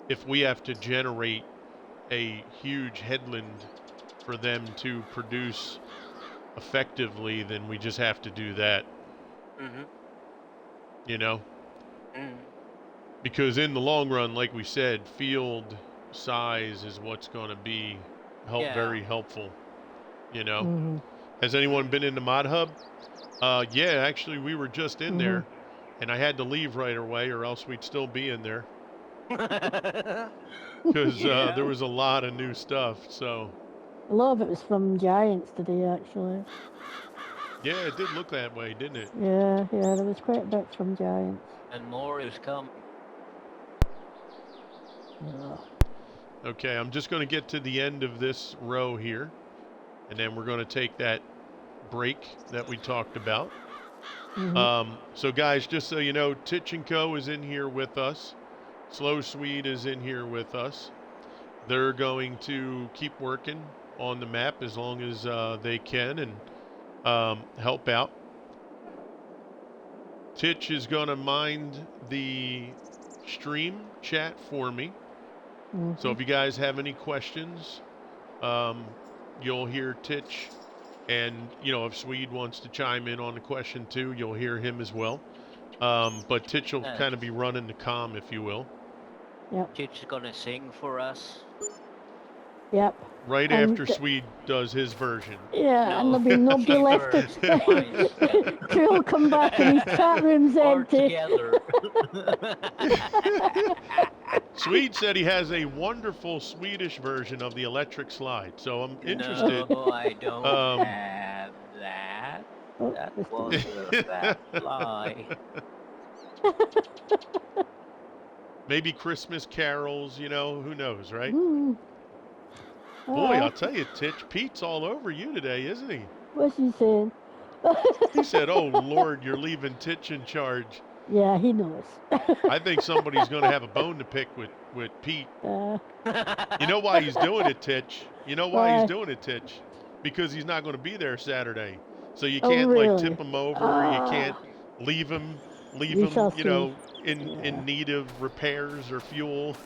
if we have to generate a huge headland for them to produce effectively, then we just have to do that, Mm-hmm. Because in the long run, like we said, field size is what's going to be Yeah. very helpful, Mhm. Has anyone been in the Mod Hub? Yeah, actually, we were just in there, and I had to leave right away, or else we'd still be in there, because Yeah. there was a lot of new stuff. So A lot of it was from Giants today, actually. yeah, it did look that way, didn't it? Yeah, there was quite a bit from Giants. And more is coming. Yeah. Okay, I'm just going to get to the end of this row here, and then we're going to take that break that we talked about. So guys, just so you know, Titch & Co. is in here with us. Slow Swede is in here with us. They're going to keep working on the map as long as they can and help out. Titch is going to mind the stream chat for me. So if you guys have any questions, you'll hear Titch. And, if Swede wants to chime in on the question too, you'll hear him as well. But Titch will kind of be running the comm, if you will. Yep. Titch is gonna sing for us. Yep. Right And after Swede does his version. Yeah, and there'll be nobody left to. Drew will come back and his chat room's Or empty. together. Swede said he has a wonderful Swedish version of the electric slide, so I'm interested. No, I don't have that. Oh, That Mr. was a fat lie. Maybe Christmas carols, who knows, right? Mm. Boy, I'll tell you, Titch, Pete's all over you today, isn't he? What's he saying? He said, "Oh Lord, you're leaving Titch in charge." Yeah, he knows. I think somebody's going to have a bone to pick with Pete. You know why he's doing it, Titch? Why? He's doing it, Titch? Because he's not going to be there Saturday. So you Oh, can't really? tip him over. You can't leave him, We shall see. in need of repairs or fuel.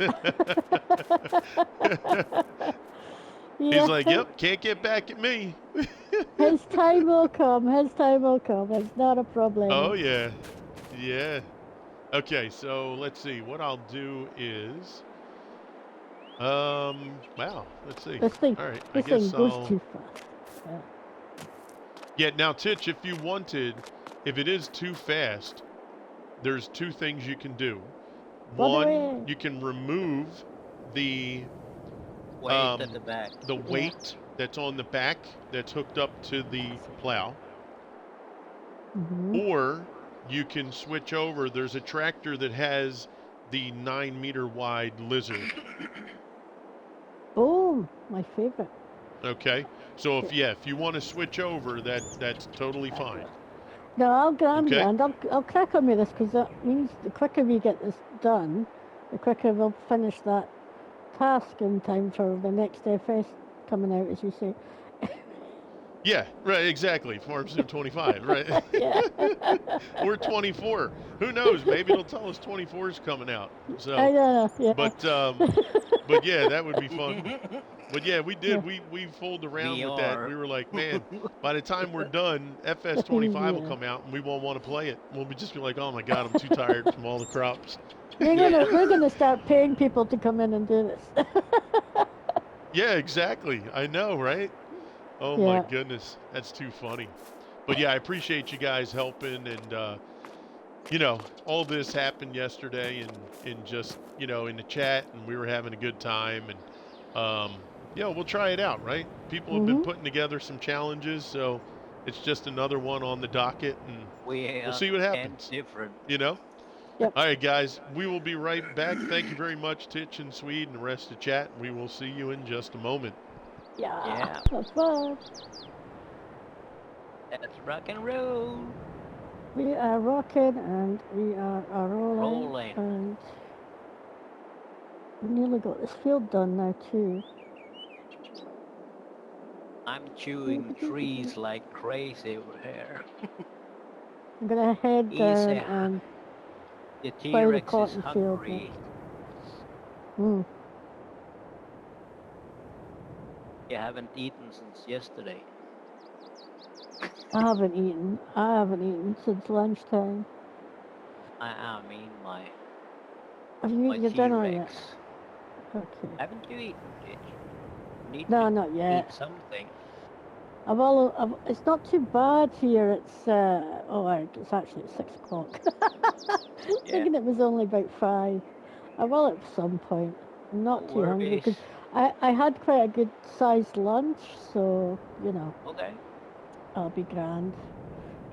Yeah. He's like, "Yep, can't get back at me." His time will come. His time will come. It's not a problem. Oh yeah. Yeah. Okay, so let's see. What I'll do is, wow. Let's see. This thing, All right. this I guess thing goes I'll. too fast. Yeah. Yeah. Now, Titch, if it is too fast, there's two things you can do. Run One, away. you can remove the Wait at the back. weight that's on the back that's hooked up to the plow, or you can switch over. There's a tractor that has the 9-meter wide lizard. Oh, my favorite. Okay. So if you want to switch over, that's totally fine. No, I'm Okay. grand. I'll crack on with this because that means the quicker we get this done, the quicker we'll finish that task in time for the next FS coming out, as you say. Yeah, right, exactly. Farm Sim 25, right? Yeah. Or 24. Who knows? Maybe it'll tell us 24 is coming out. So, I know, yeah. but yeah, that would be fun. But yeah, we did. Yeah. We fooled around with that. VR. We were like, man, by the time we're done, FS 25 will Yeah. come out, and we won't want to play it. We'll just be like, oh my god, I'm too tired from all the crops. We're gonna start paying people to come in and do this. Yeah, exactly. I know, right? Oh my Yeah. goodness, that's too funny. But yeah, I appreciate you guys helping, and all this happened yesterday, and in just in the chat, and we were having a good time, and we'll try it out, right? People have been putting together some challenges, so it's just another one on the docket, and we'll see what happens. Different. Yep. All right, guys, we will be right back. Thank you very much, Titch and Swede, and the rest of the chat. We will see you in just a moment. Yeah. That's fun. Let's rock and roll. We are rocking and we are Rolling. And we nearly got this field done now too. I'm chewing trees like crazy over here. I'm gonna head down and the play the T-Rex is cotton field hungry. next. You haven't eaten since yesterday. I haven't eaten since lunchtime. I mean my Have you eaten your dinner yet? T-Rex. Okay. Haven't you eaten, did you? No, not yet. Eat something. It's not too bad here. It's it's actually 6 o'clock. Thinking it was only about 5. I will at some point. I'm not too hungry because I had quite a good sized lunch, so Okay. I'll be grand.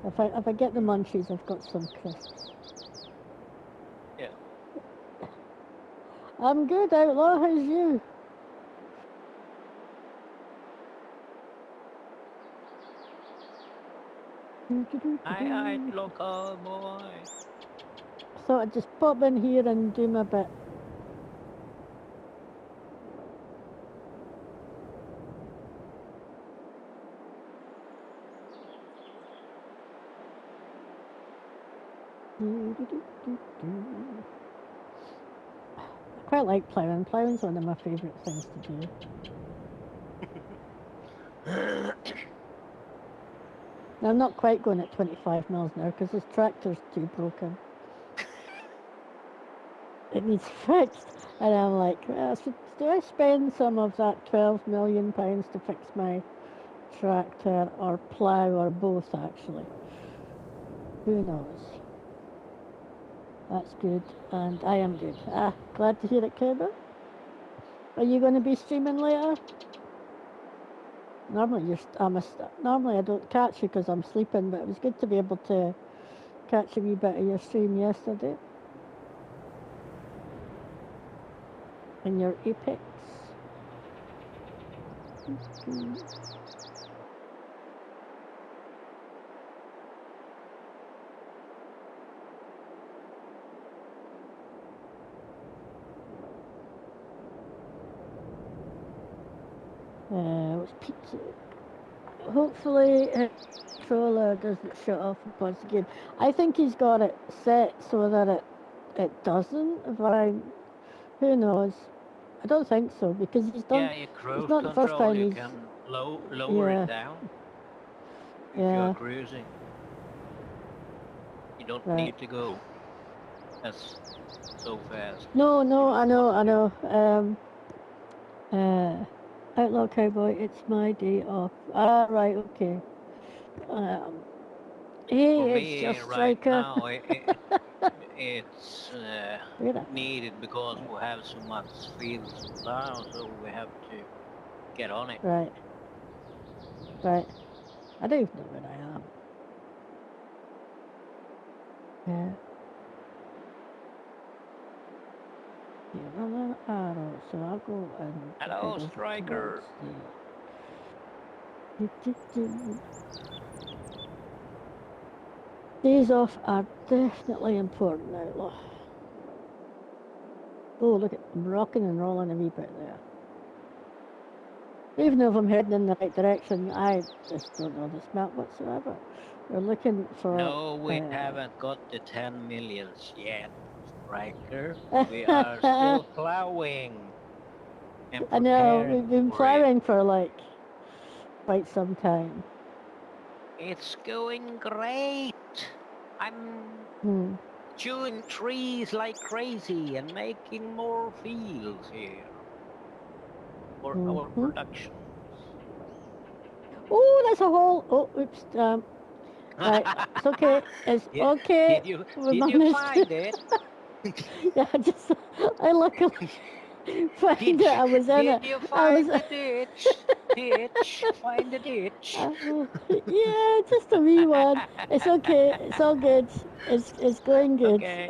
If I get the munchies, I've got some crisps. Yeah. I'm good, Outlaw. How's you? Hi, local boy. So I just pop in here and do my bit. I quite like ploughing. Ploughing's one of my favourite things to do. Now, I'm not quite going at 25 miles an hour because this tractor's too broken. It needs fixed. And I'm like, do I spend some of that £12 million to fix my tractor or plough or both, actually? Who knows? That's good, and I am good. Glad to hear it, Kerber. Are you going to be streaming later? Normally I don't catch you because I'm sleeping, but it was good to be able to catch a wee bit of your stream yesterday. And your Apex. What's pizza? Hopefully his controller doesn't shut off once again. I think he's got it set so that it doesn't, but who knows? I don't think so because he's done. Yeah, your cruise it's not the first control. time You he's can lower it down if you're cruising. You don't need to go as so fast. No, I know. Outlaw Cowboy, it's my day off. Right, okay. It's just right Striker. now, it's needed because we have so much fields now, so we have to get on it. Right. I don't even know where I am. Yeah. Arrow, so I'll go and... Hello, Striker. Days off are definitely important now. Oh, look at I'm rocking and rolling a wee bit there. Even if I'm heading in the right direction, I just don't know this map whatsoever. We're looking for... No, we haven't got the 10 millions yet, Striker. We are still plowing. And I know, we've been for plowing for like quite some time. It's going great. I'm chewing trees like crazy and making more fields here for our production. Oh, there's a hole. Oh, oops. Right, it's okay. It's okay. Did you managed find it? Yeah, I luckily found it. I was in it. Did you I was... find the ditch? Find the ditch. Yeah, just a wee one. It's okay. It's all good. It's going good. Okay.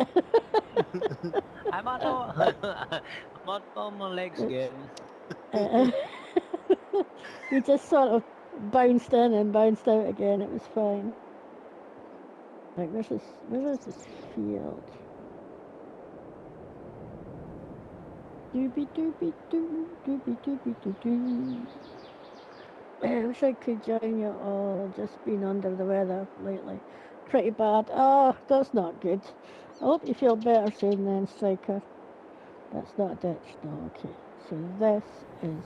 I'm on my legs again. We just sort of bounced in and bounced out again. It was fine. Right, where's this field? Doobie doobie doo, doobie doobie doo doo. I wish I could join you all. I've just been under the weather lately. Pretty bad. Oh, that's not good. I hope you feel better soon then, Striker. That's not a ditch. No, okay. So this is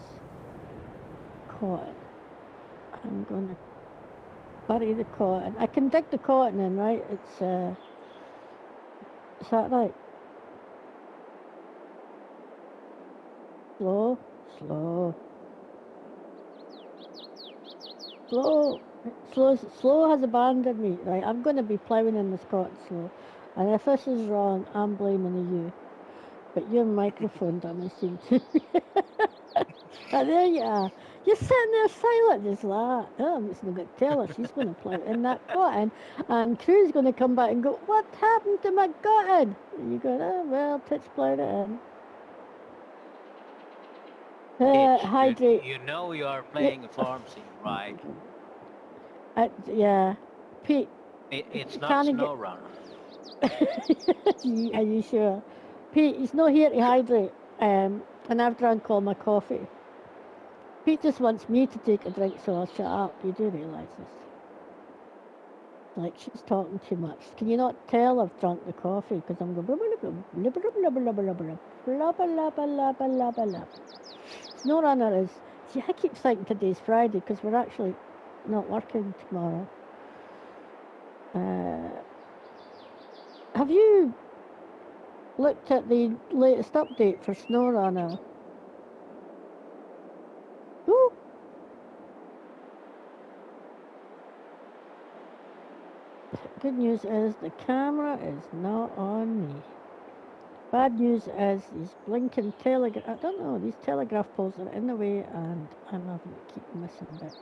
cotton. I'm going to bury the cotton. I can dig the cotton in, right? It's, is that right? Slow, slow. Slow has abandoned me. Right, I'm going to be ploughing in this cotton slow. And if this is wrong, I'm blaming you. But your microphone doesn't seem to. Oh, there you are. You're sitting there silent just like that. Oh, I'm just going to tell her she's going to plough in that cotton. And Crew's going to come back and go, what happened to my cotton? And you go, oh, well, Titch ploughed it in. Hydrate. You know you are playing a farm sim, right? Yeah. Pete. It's not SnowRunner. Are you sure? Pete, he's not here to hydrate. And I've drank all my coffee. Pete just wants me to take a drink, so I'll shut up. You do realise this. Like, she's talking too much. Can you not tell I've drunk the coffee? Because I'm going... SnowRunner is... See, I keep thinking today's Friday because we're actually not working tomorrow. Have you looked at the latest update for SnowRunner? Woo! Good news is the camera is not on me. Bad news is these blinking telegraph... I don't know, these telegraph poles are in the way and I'm having to keep missing bits.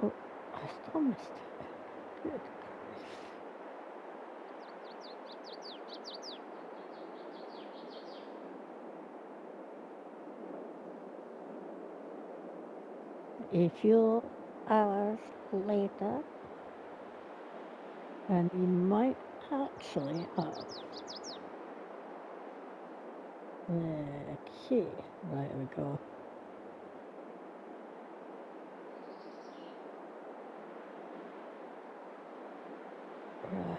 Oh, I still missed it. Good. A few hours later, and we might actually have... Okay, right we go. Right.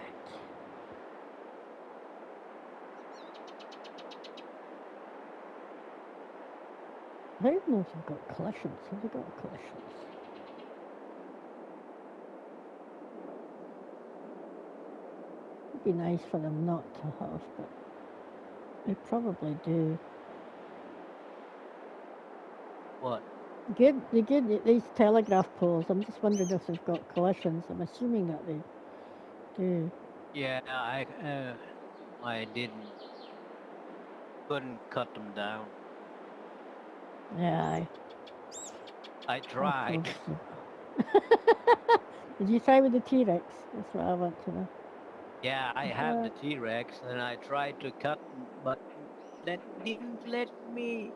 I don't know if they've got collisions. Have they got collisions? It'd be nice for them not to have, but they probably do. What? They give these telegraph poles. I'm just wondering if they've got collisions. I'm assuming that they do. Yeah, I couldn't cut them down. Yeah, I tried. Did you try with the T-Rex? That's what I want to know. Yeah, I have the T-Rex and I tried to cut, but Didn't let me.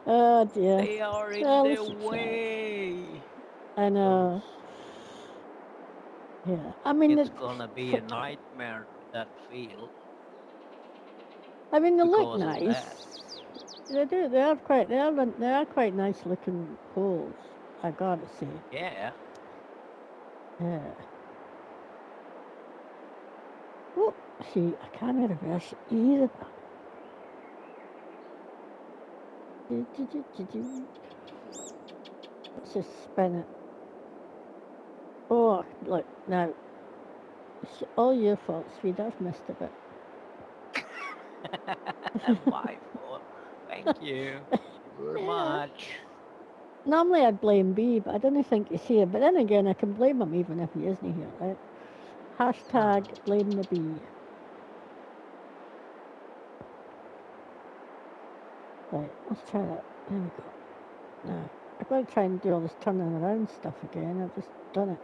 Oh dear. They are in Well, the she tried. way. I know. Yeah. I mean, It's gonna be a nightmare, that field. I mean, they look Because of that. nice. They do. They are quite. They are quite nice looking holes. I gotta say. Yeah. Yeah. Oh, see, I can't reverse it either. Let's just spin it. Oh, look now. It's all your fault, Swede. I've missed a bit. My fault. Thank you very much. Normally I'd blame B, but I don't think he's here. But then again, I can blame him even if he isn't here, right? Hashtag blame the bee. Right, let's try that. There we go. Now, I'm going to try and do all this turning around stuff again. I've just done it.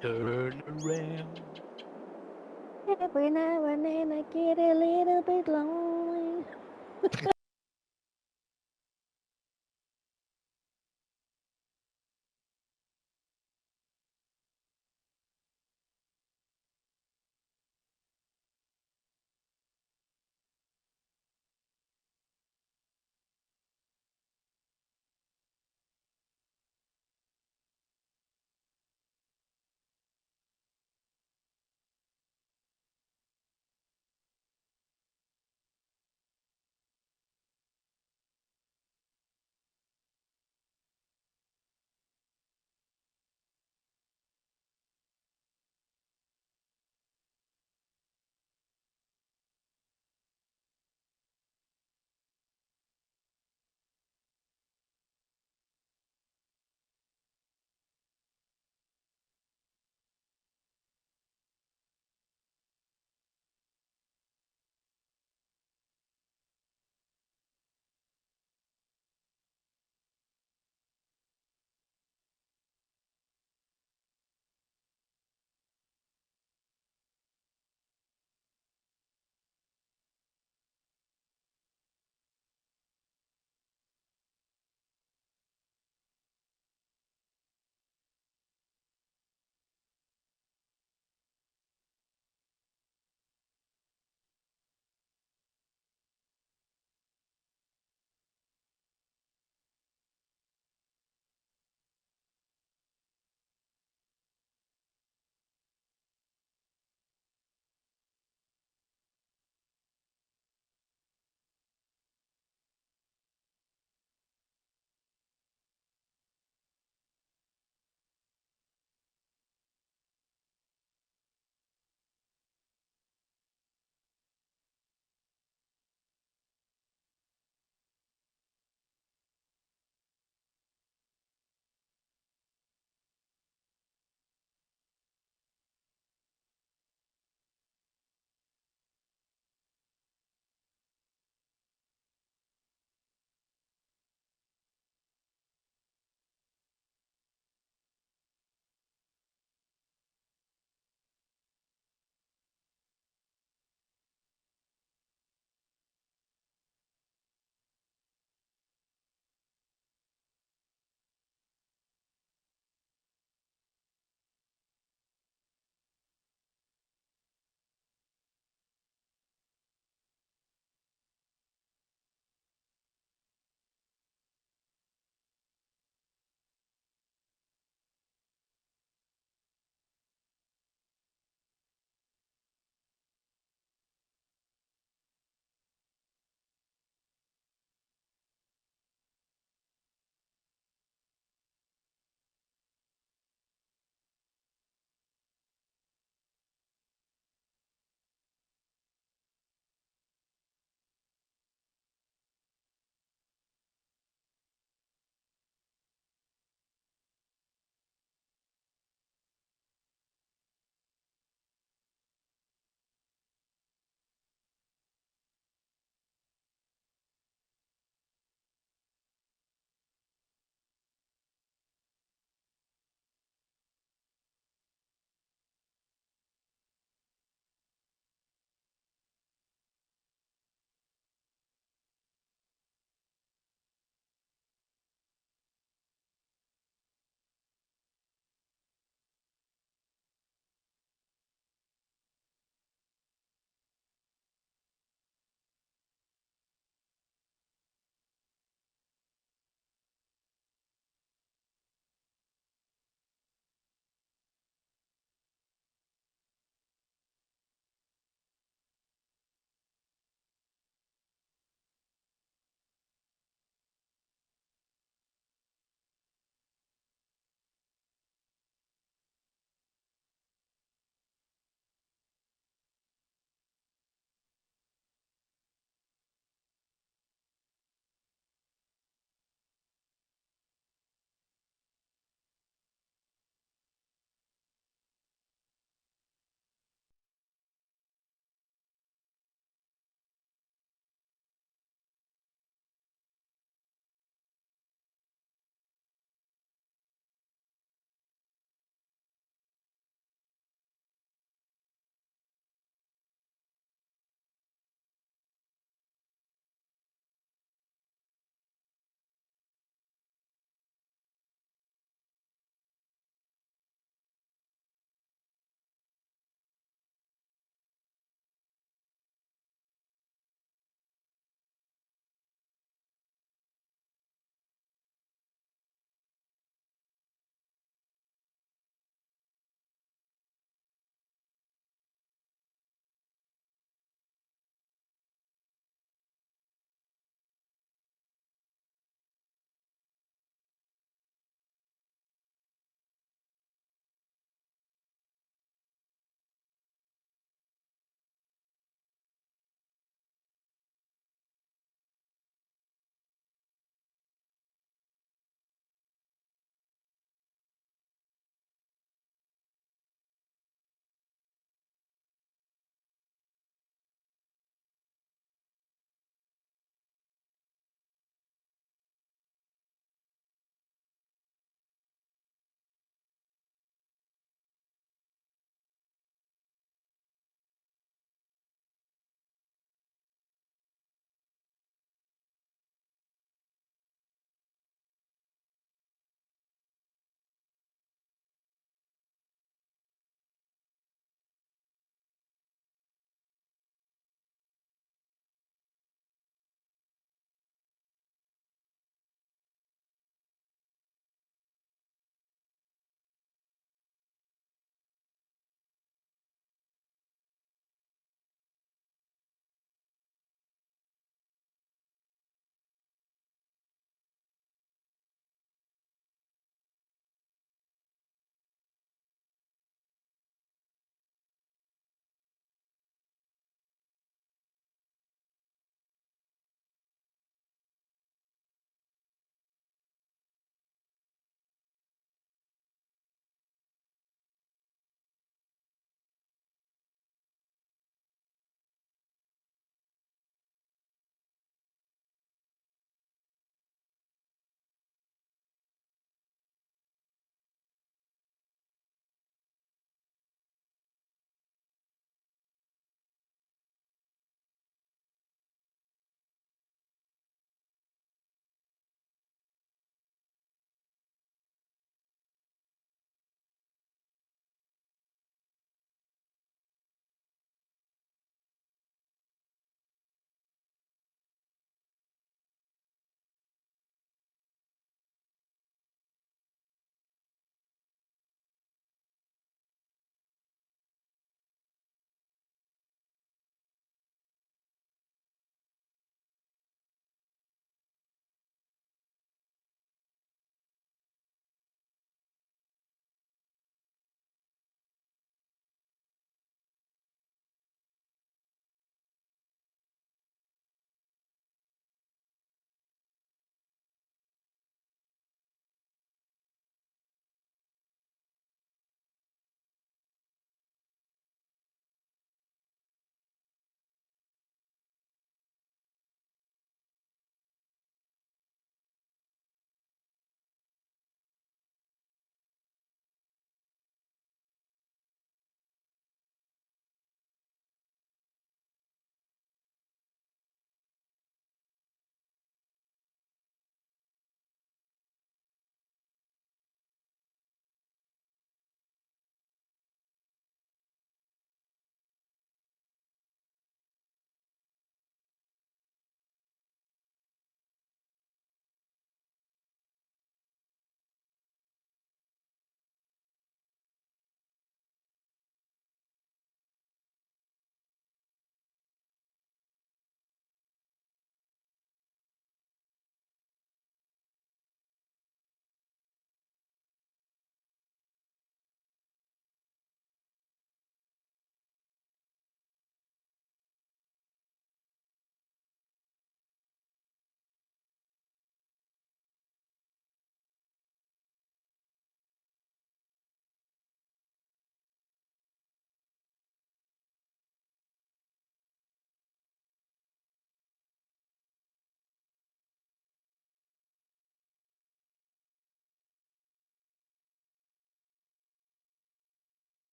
Turn around. Every now and then I get a little bit lonely.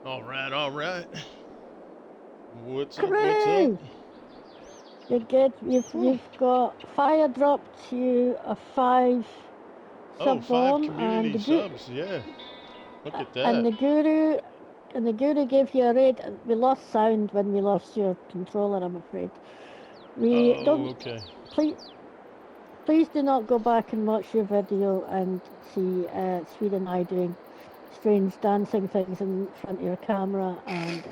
All right, all right. What's up? Hooray! You're good. You've got fire dropped you a 5 Oh, sub 5 bomb and community subs. Yeah. Look at and that. the guru gave you a raid. We lost sound when we lost your controller, I'm afraid. We don't. Okay. Please do not go back and watch your video and see Swede and I doing strange dancing things in front of your camera and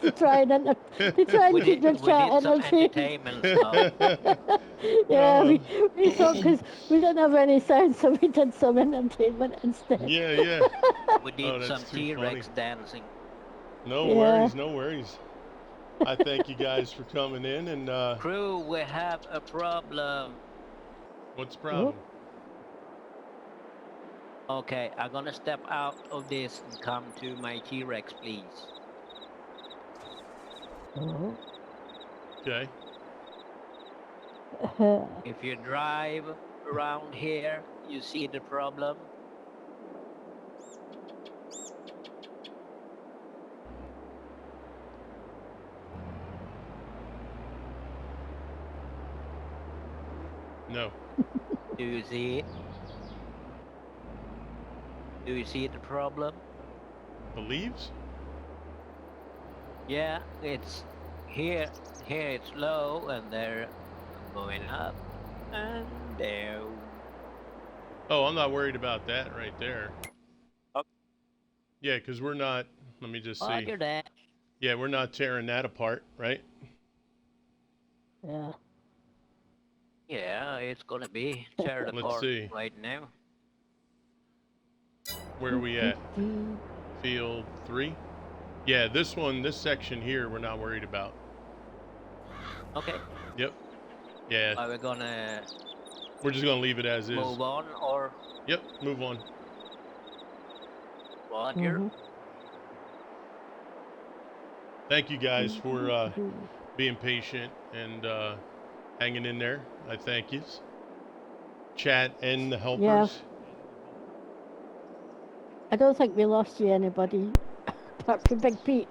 to try and keep your chat entertainment stuff. Yeah, we thought because we didn't have any sound, so we did some entertainment instead. Yeah. We did some T-Rex dancing. No worries, no worries. I thank you guys for coming in and Crew, we have a problem. What's the problem? Okay, I'm gonna step out of this and come to my T-Rex, please. Okay. If you drive around here, you see the problem. No. Do you see it? Do you see the problem? The leaves? Yeah, it's here. Here it's low, and they're going up and down. Oh, I'm not worried about that right there. Okay. Yeah, because we're not. Let me just see. Roger that. Yeah, we're not tearing that apart, right? Yeah. Yeah, it's gonna be teared Let's apart see. right now. Where are we at? Field 3? Yeah, this section here, we're not worried about. Okay. Yep. Yeah. Are we gonna... We're just gonna leave it as is. Move on, or... Yep, move on. Roger. Thank you guys for being patient and hanging in there. I thank you. Chat and the helpers. Yeah. I don't think we lost you anybody, apart from Big Pete.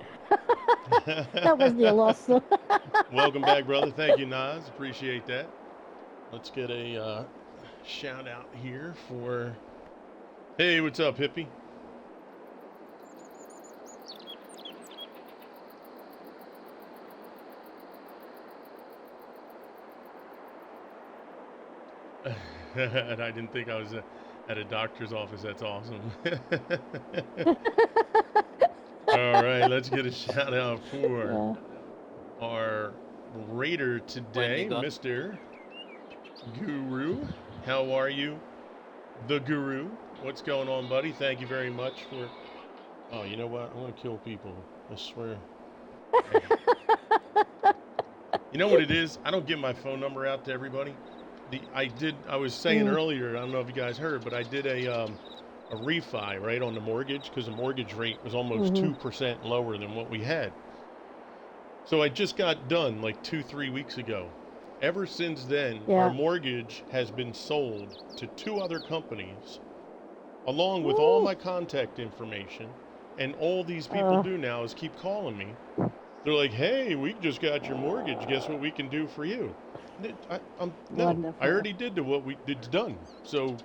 That wasn't a loss, though. Welcome back, brother. Thank you, Nas. Appreciate that. Let's get a shout out here for... Hey, what's up, hippie? And I didn't think I was at a doctor's office. That's awesome. All right, let's get a shout out for our raider today, Mr. Guru. How are you, the Guru? What's going on, buddy? Thank you very much for... Oh, you know what? I'm going to kill people. I swear. You know what it is? I don't give my phone number out to everybody. I was saying earlier, I don't know if you guys heard, but I did a refi, right, on the mortgage, because the mortgage rate was almost 2% lower than what we had. So I just got done like 2-3 weeks ago. Ever since then, our mortgage has been sold to 2 other companies, along with all my contact information. And all these people do now is keep calling me. They're like, hey, we just got your mortgage. Guess what we can do for you? No, I already did it's done. So,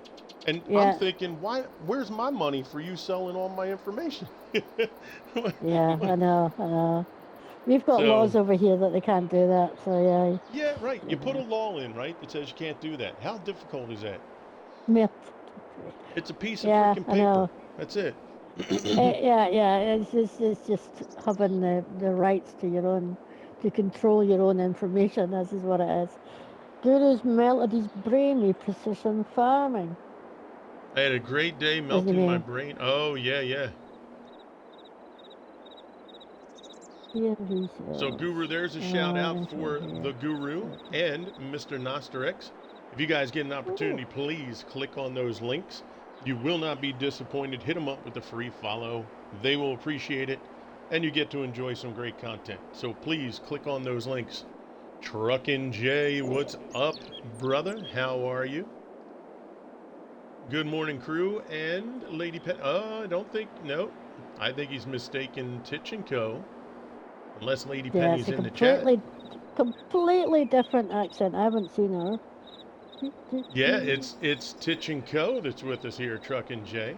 and I'm thinking, where's my money for you selling all my information? Yeah, I know. We've got laws over here that they can't do that, so yeah. Yeah, right. You put a law in, right, that says you can't do that. How difficult is that? Yeah. It's a piece of freaking paper. I know. That's it. Yeah. It's just having the rights to control your own information. This is what it is. Guru's melodies brainy precision farming. I had a great day melting my brain. Oh, yeah. So, Guru, there's a shout out for the Guru and Mr. Nosterix. If you guys get an opportunity, please click on those links. You will not be disappointed. Hit them up with a free follow. They will appreciate it, and you get to enjoy some great content. So please click on those links. Truckin' Jay, what's up, brother? How are you? Good morning, crew, and Lady Pet. I don't think, no, I think he's mistaken Titch and Co. Unless Lady Yeah, Penny's it's a in the chat. completely different accent. I haven't seen her. Yeah, it's Titch and Co. that's with us here, Truckin' Jay.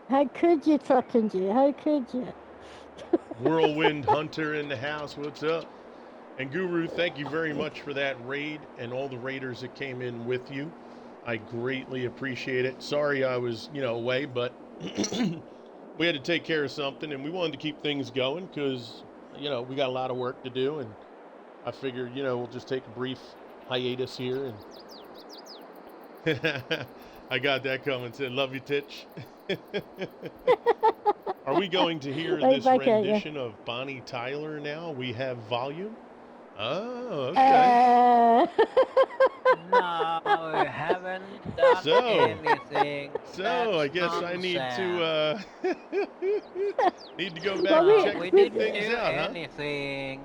How could you, Truckin' Jay? How could you? Whirlwind Hunter in the house. What's up? And Guru, thank you very much for that raid and all the raiders that came in with you. I greatly appreciate it. Sorry I was, away, but we had to take care of something, and we wanted to keep things going because, we got a lot of work to do, and I figured, we'll just take a brief hiatus here. And I got that coming. Said, love you, Titch. Are we going to hear this rendition of Bonnie Tyler now? We have volume? Oh, okay. No, we haven't done anything. So I guess I need to go back Well, and check we a few didn't things do out, anything.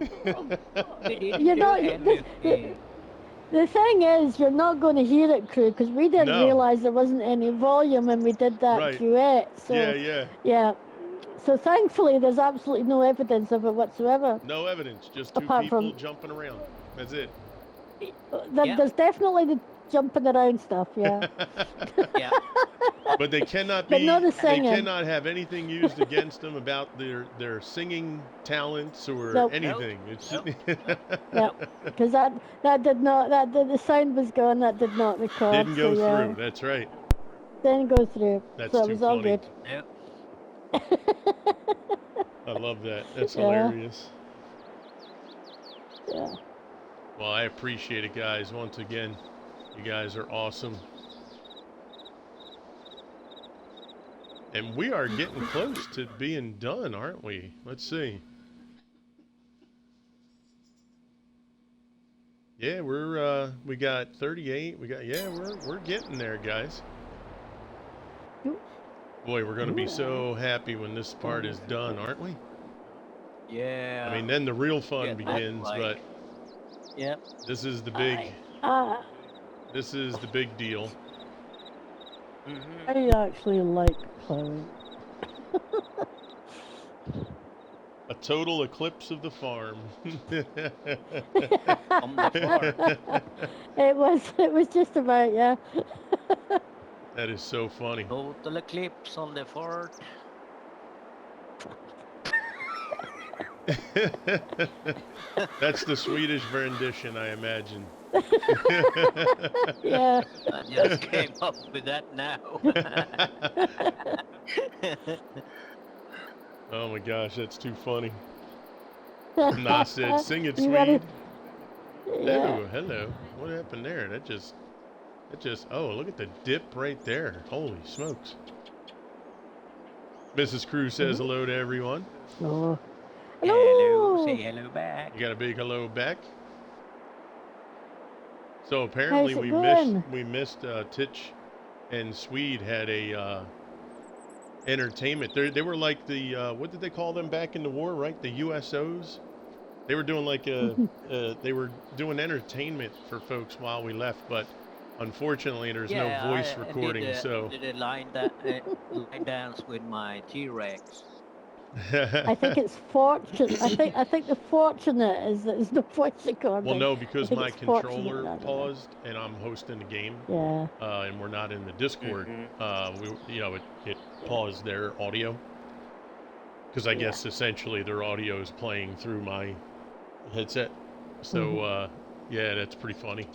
We didn't You do know, anything. the thing is, you're not going to hear it, crew, because we didn't realize there wasn't any volume when we did that duet. So, yeah. So thankfully, there's absolutely no evidence of it whatsoever. No evidence, just two people jumping around. That's it. There's definitely the jumping around stuff, yeah. Yeah. But they cannot But not the singing. They cannot have anything used against them about their singing talents or anything. It's because that did not the sound was gone. That did not record. Didn't go through. That's right. Didn't go through. That's so it too was funny. all good. Yep. I love that. That's hilarious. Yeah. Well, I appreciate it, guys. Once again, you guys are awesome. And we are getting close to being done, aren't we? Let's see. Yeah, we got 38. We're getting there, guys. Boy, we're going to be so happy when this part is done, aren't we? Yeah. I mean, then the real fun begins, but yep. This is the big this is the big deal. I actually like plowing. A total eclipse of the farm. On the farm. It was just about, yeah. That is so funny. Total eclipse on the fort. That's the Swedish rendition, I imagine. Yeah. I just came up with that now. Oh my gosh, that's too funny. Nah said, sing it, Swede. Yeah. Oh, hello. What happened there? That just, oh, look at the dip right there. Holy smokes. Mrs. Crew says hello to everyone. Oh. Hello. Say hello back. You got a big hello back. So apparently we missed Titch and Swede had a entertainment. They were like the what did they call them back in the war, right? The USOs. They were doing like they were doing entertainment for folks while we left, but unfortunately there's no voice recording. So did a line dance with my T-Rex. I think it's fortunate. I think the fortunate is that there's no voice recording. Well, no, because my controller paused and I'm hosting the game. Yeah. And we're not in the Discord. It paused their audio because I guess essentially their audio is playing through my headset. So yeah, that's pretty funny.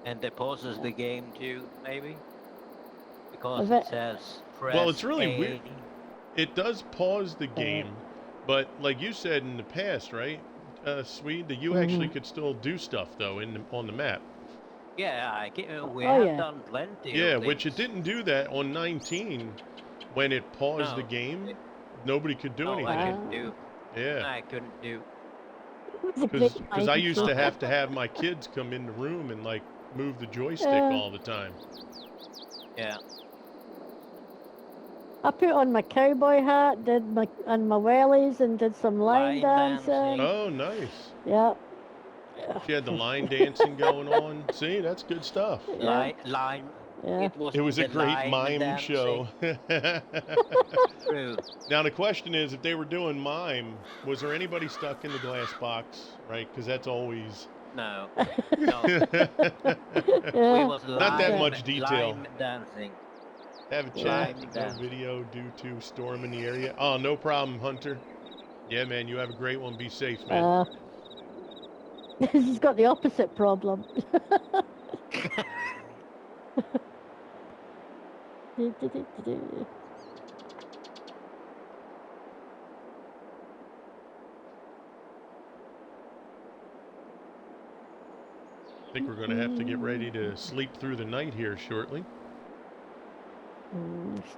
And it pauses the game too, maybe, because it says. Well, it's really weird. It does pause the game, but like you said in the past, right, Swede, that you actually could still do stuff though on the map. Yeah, we have done plenty. Yeah, which it didn't do that on 19 when it paused the game. Nobody could do anything. I couldn't do. Yeah. I couldn't do. Because I used to have my kids come in the room and like move the joystick all the time. Yeah. I put on my cowboy hat, and my wellies, and did some line dancing. Oh, nice. Yeah. She had the line dancing going on. See, that's good stuff. Line Yeah. was It was a the great line mime dancing. show. True. Now the question is, if they were doing mime, was there anybody stuck in the glass box? Right, because that's always No. No. Yeah. We was not that lime, much detail. lime dancing. Have a chat. Lime No dance. video due to storm in the area. Oh, no problem, Hunter. Yeah, man, you have a great one. Be safe, man. He's got the opposite problem. I think we're going to have to get ready to sleep through the night here shortly.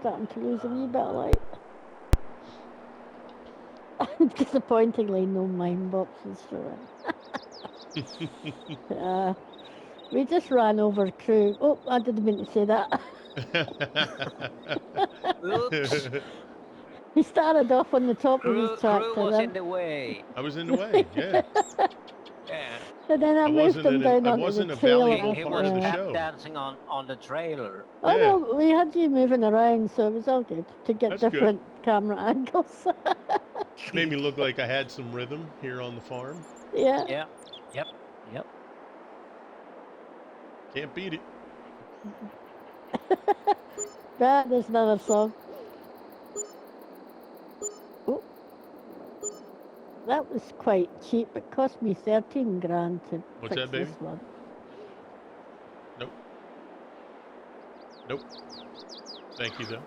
Starting to lose a wee bit of light. Disappointingly, no mine boxes for it. We just ran over crew. Oh, I didn't mean to say that. Oops. He started off on the top of his tractor. Crew was in the way. I was in the way, yeah. Yeah. And then I moved him down onto wasn't the a trailer. valuable He part was of the tap show. dancing on the trailer. Oh Yeah. no, we had you moving around, so it was all good to get That's different camera angles. Made me look like I had some rhythm here on the farm. Yeah. Yeah. Yep. Yep. Can't beat it. That is another song. Oh, that was quite cheap. It cost me 13 grand to What's fix that, baby? this one. Nope. Thank you, though.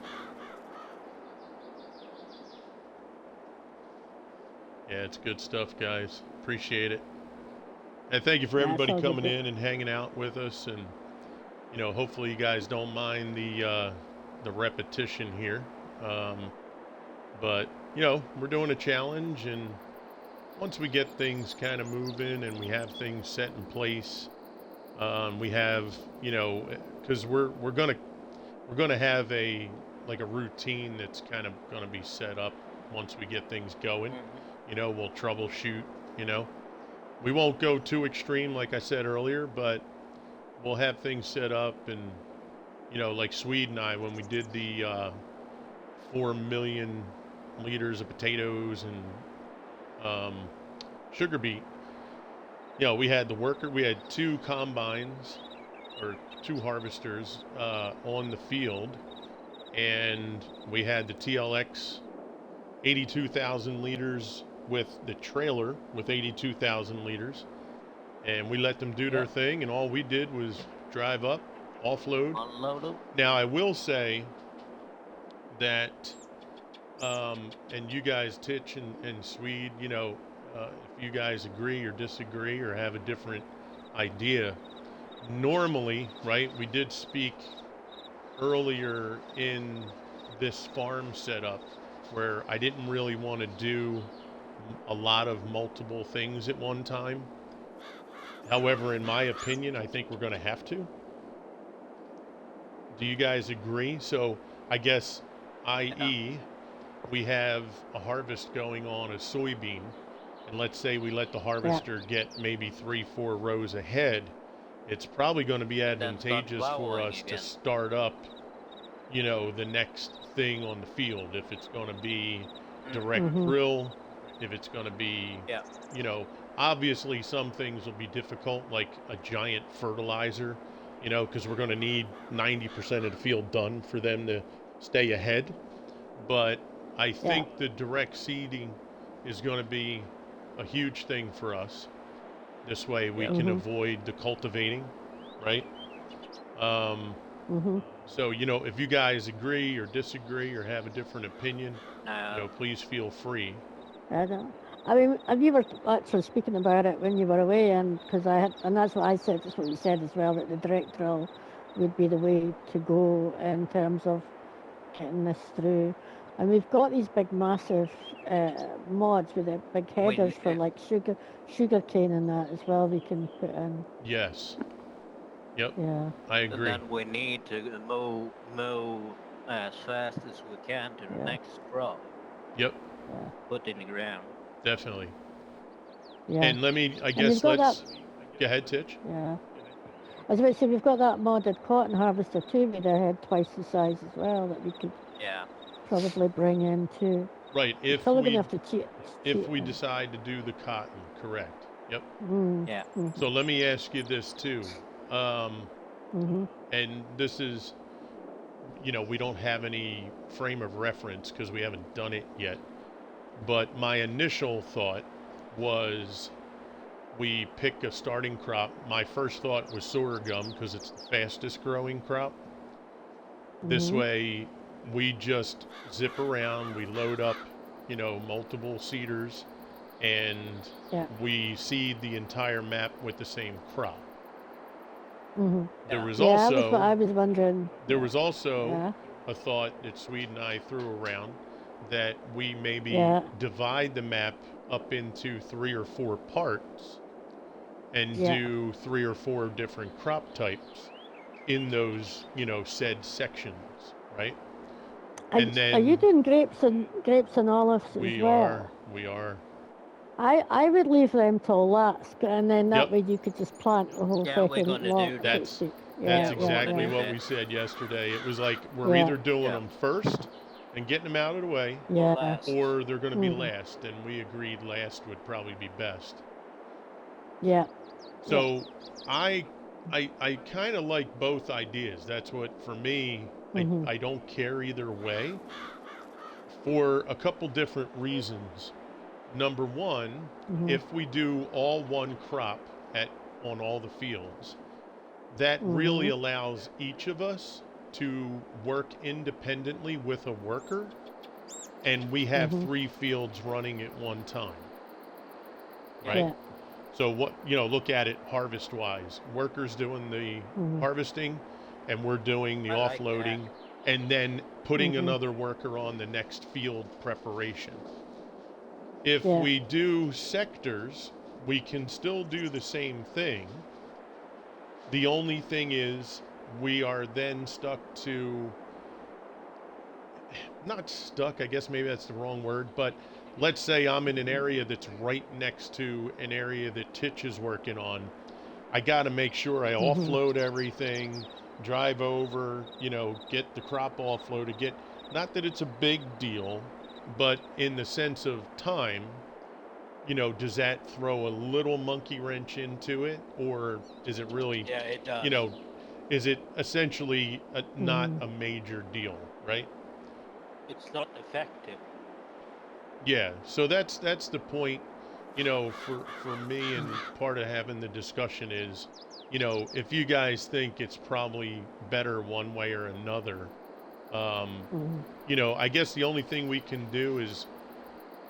Yeah, it's good stuff, guys. Appreciate it. And thank you for everybody all coming good. in and hanging out with us. And, you know, hopefully you guys don't mind the repetition here. But, you know, we're doing a challenge. And once we get things kind of moving and we have things set in place, we have, you know, because we're gonna have a routine that's kind of gonna be set up once we get things going. You know, we'll troubleshoot. You know, we won't go too extreme, like I said earlier, but we'll have things set up. And you know, like Swede and I, when we did the 4 million liters of potatoes and sugar beet, you know, we had we had 2 combines or 2 harvesters on the field, and we had the TLX 82,000 liters with the trailer with 82,000 liters, and we let them do their thing, and all we did was drive up, offload, unload them. Now I will say that and you guys, Titch and Swede, you know, if you guys agree or disagree or have a different idea, normally, right, we did speak earlier in this farm setup where I didn't really want to do a lot of multiple things at one time. However, in my opinion, I think we're going to have to. Do you guys agree? So I guess, i.e., we have a harvest going on a soybean, and let's say we let the harvester get maybe 3-4 rows ahead. It's probably going to be advantageous for us to start up, you know, the next thing on the field. If it's going to be direct drill, if it's going to be, you know, obviously some things will be difficult, like a giant fertilizer, you know, because we're going to need 90% of the field done for them to stay ahead. But I think the direct seeding is going to be a huge thing for us. This way we can avoid the cultivating, right? So, you know, if you guys agree or disagree or have a different opinion, you know, please feel free. I don't. I mean, you were actually speaking about it when you were away, and that's what I said. That's what you said as well, that the direct drill would be the way to go in terms of getting this through. And we've got these big, massive mods with the big headers for like sugar cane and that as well. We can put in. Yes. Yep. Yeah. I agree. And then we need to mow as fast as we can to the next crop. Yep. Yeah. Put in the ground. Definitely. Yeah. And I guess let's go ahead, Titch. Yeah. I was about to say, we've got that modded cotton harvester too, with a head twice the size as well, that we could probably bring in too. Right, if Probably we gonna have to cheat. decide to do the cotton, correct. Yep. Yeah. So let me ask you this too. And this is, we don't have any frame of reference because we haven't done it yet. But my initial thought was we pick a starting crop. My first thought was sorghum because it's the fastest growing crop. This way we just zip around, we load up, multiple seeders, and we seed the entire map with the same crop. There was also, that was what I was wondering. There was also a thought that Swede and I threw around that we maybe divide the map up into 3 or 4 parts and do 3 or 4 different crop types in those, said sections, right? And then are you doing grapes and olives as well? We are. I would leave them till last, and then that way you could just plant the whole we're freaking gonna lot. do That's exactly what we said yesterday. It was like we're either doing them first and getting them out of the way, or they're going to be last, and we agreed last would probably be best. Yeah. So I kind of like both ideas. That's what, for me, I don't care either way for a couple different reasons. Number one, if we do all one crop on all the fields, that really allows each of us to work independently with a worker, and we have 3 fields running at one time, right? Yeah. So look at it harvest wise. Workers doing the harvesting, and we're doing the offloading, and then putting another worker on the next field preparation. If we do sectors, we can still do the same thing. The only thing is we are then stuck to, not stuck, I guess maybe that's the wrong word, but let's say I'm in an area that's right next to an area that Titch is working on. I got to make sure I offload everything, drive over, get the crop offloaded, not that it's a big deal, but in the sense of time, does that throw a little monkey wrench into it, or is it really, it does. is it essentially not a major deal, right? It's not effective. Yeah, so that's the point, for me, and part of having the discussion is, if you guys think it's probably better one way or another, I guess the only thing we can do is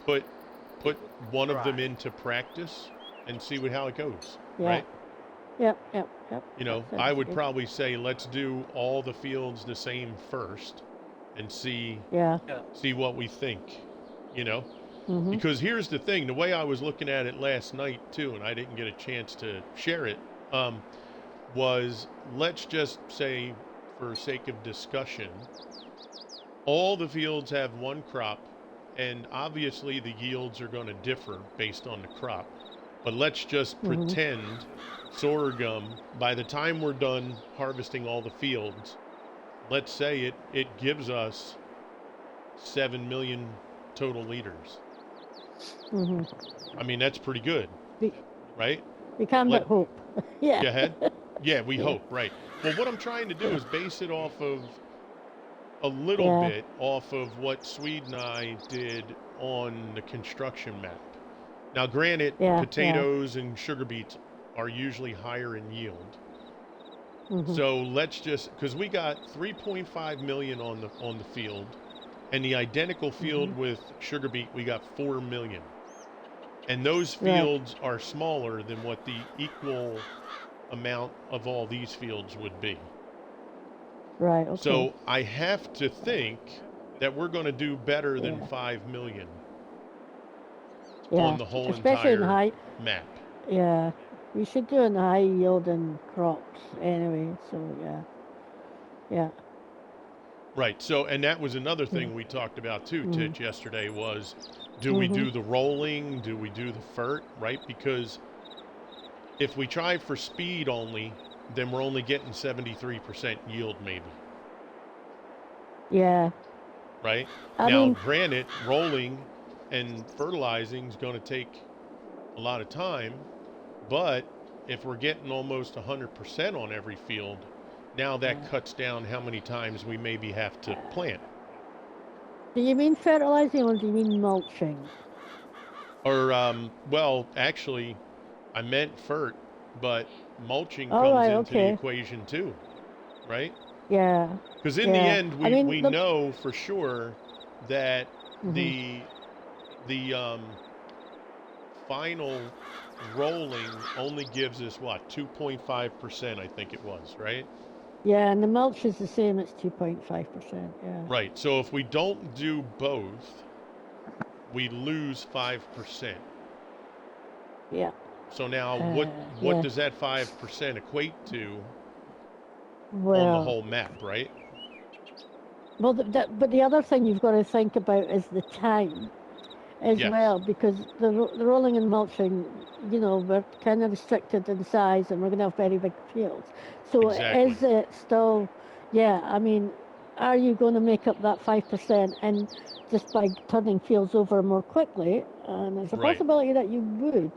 put one of them into practice and see how it goes, right? Yep. I would probably say let's do all the fields the same first and see what we think, because here's the thing, the way I was looking at it last night too, and I didn't get a chance to share it, was, let's just say, for sake of discussion, all the fields have one crop, and obviously the yields are going to differ based on the crop. But let's just pretend sorghum, by the time we're done harvesting all the fields, let's say it gives us 7 million total liters. I mean, that's pretty good, right? We can but hope. Go ahead. Yeah, we hope, right. Well, what I'm trying to do is base it off of a little bit off of what Swede and I did on the construction map. Now, granted, potatoes and sugar beets are usually higher in yield. So let's just, because we got 3.5 million on the field, and the identical field with sugar beet, we got 4 million. And those fields are smaller than what the equal amount of all these fields would be. Right, okay. So I have to think that we're going to do better than 5 million on the whole entire map. Yeah, we should do in high yielding crops anyway, so yeah. Right, so, and that was another thing we talked about too, Titch, yesterday, was do we do the rolling, do we do the fert, right? Because if we try for speed only, then we're only getting 73% yield maybe. Yeah. Right? I Now, mean, granted, rolling and fertilizing is going to take a lot of time, but if we're getting almost 100% on every field, now that cuts down how many times we maybe have to plant. do you mean fertilizing or do you mean mulching? Or, well, actually, I meant fert, but mulching All comes right, into the okay. equation too, right? Yeah. Because in the end, I mean, we know for sure that the final rolling only gives us what, 2.5%, I think it was, right? Yeah, and the mulch is the same. It's 2.5%. Yeah. Right. So if we don't do both, we lose 5%. Yeah. So now, what does that 5% equate to on the whole map, right? Well, but the other thing you've got to think about is the time as well, because the rolling and mulching, we're kind of restricted in size and we're going to have very big fields. So is it still, I mean, are you going to make up that 5% and just by turning fields over more quickly? And there's a possibility that you would,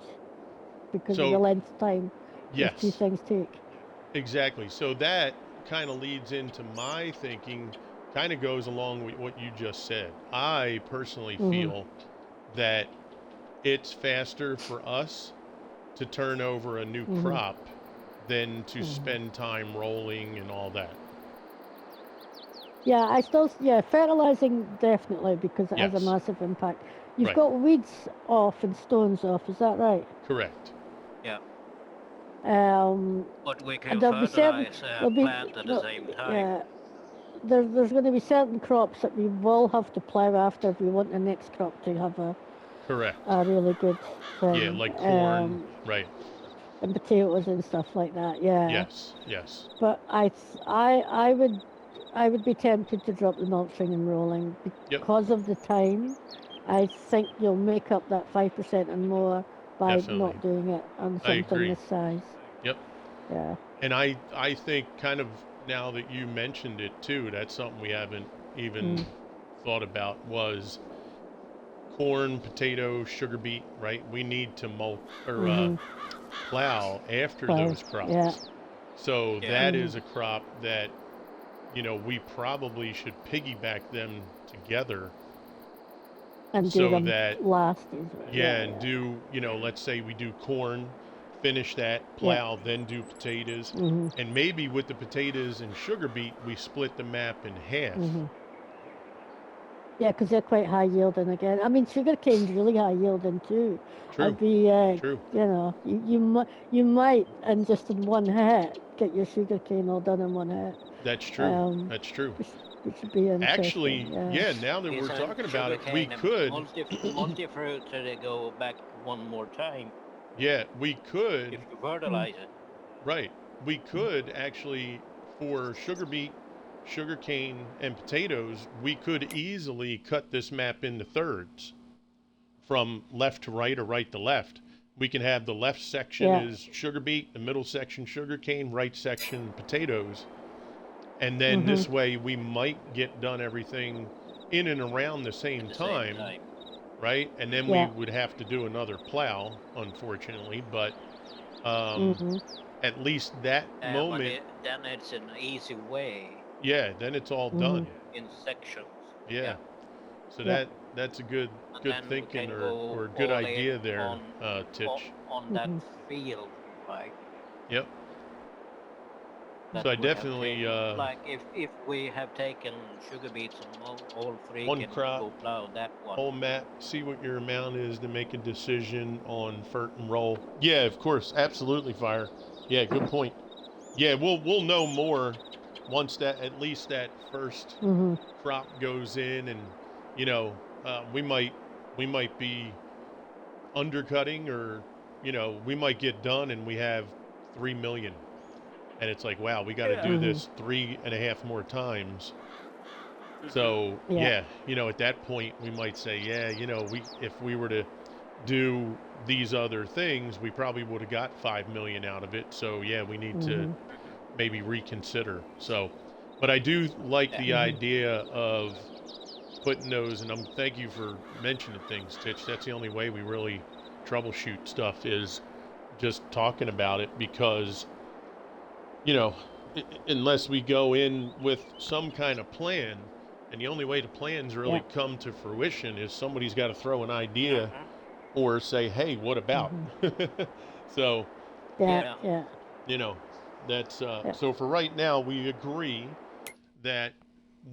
because of the length of time these two things take. Exactly. So that kind of leads into my thinking, kind of goes along with what you just said. I personally feel that it's faster for us to turn over a new crop than to spend time rolling and all that. Yeah, fertilizing definitely, because it has a massive impact. You've got weeds off and stones off, is that right? Correct. Yeah. But we can fertilize plant at the same time. Yeah. There's going to be certain crops that we will have to plough after if we want the next crop to have a really good thing. Yeah, like corn, right. And potatoes and stuff like that, yeah. Yes. But I would be tempted to drop the mulching and rolling because of the time. I think you'll make up that 5% and more by not doing it on something this size. Yep. Yeah. And I think, kind of, now that you mentioned it too, that's something we haven't even thought about, was corn, potato, sugar beet, right? We need to plow after those crops. Yeah. So that is a crop that, we probably should piggyback them together. And do them last. And do, let's say we do corn, finish that, plow, then do potatoes. And maybe with the potatoes and sugar beet, we split the map in half. Yeah, because they're quite high yielding again. I mean, sugar cane's really high yielding too. True. I'd be, True. You might, and just in one hit, get your sugar cane all done in one hit. That's true. That's true. Which would be interesting. Actually, now that we're talking about it, we could. Multi-fruit to go back one more time. Yeah, we could. If you fertilize it. Right. We could actually, for sugar beet, sugar cane, and potatoes, we could easily cut this map into thirds from left to right or right to left. We can have the left section is sugar beet, the middle section sugar cane, right section potatoes. And then this way we might get done everything in and around the same time. Right? And then we would have to do another plow, unfortunately, but at least that moment. Then it's an easy way. Yeah, then it's all done. In sections. Yeah. So that's a good thinking or a good idea there, Titch. On that field, right? Yep. So I definitely like if we have taken sugar beets and all three, one can crop, go plow that one. whole map, see what your amount is to make a decision on fert and roll. Yeah, of course, absolutely, Fire. Yeah, good point. Yeah, we'll know more once at least that first crop goes in, and we might be undercutting, or we might get done and we have 3 million. And it's like, wow, we got to do this 3.5 more times. So, at that point, we might say, if we were to do these other things, we probably would have got 5 million out of it. So yeah, we need to maybe reconsider. So, but I do like the idea of putting those, and thank you for mentioning things, Titch. That's the only way we really troubleshoot stuff is just talking about it, because unless we go in with some kind of plan, and the only way the plans really come to fruition is somebody's got to throw an idea or say, hey, what about? So that's so for right now we agree that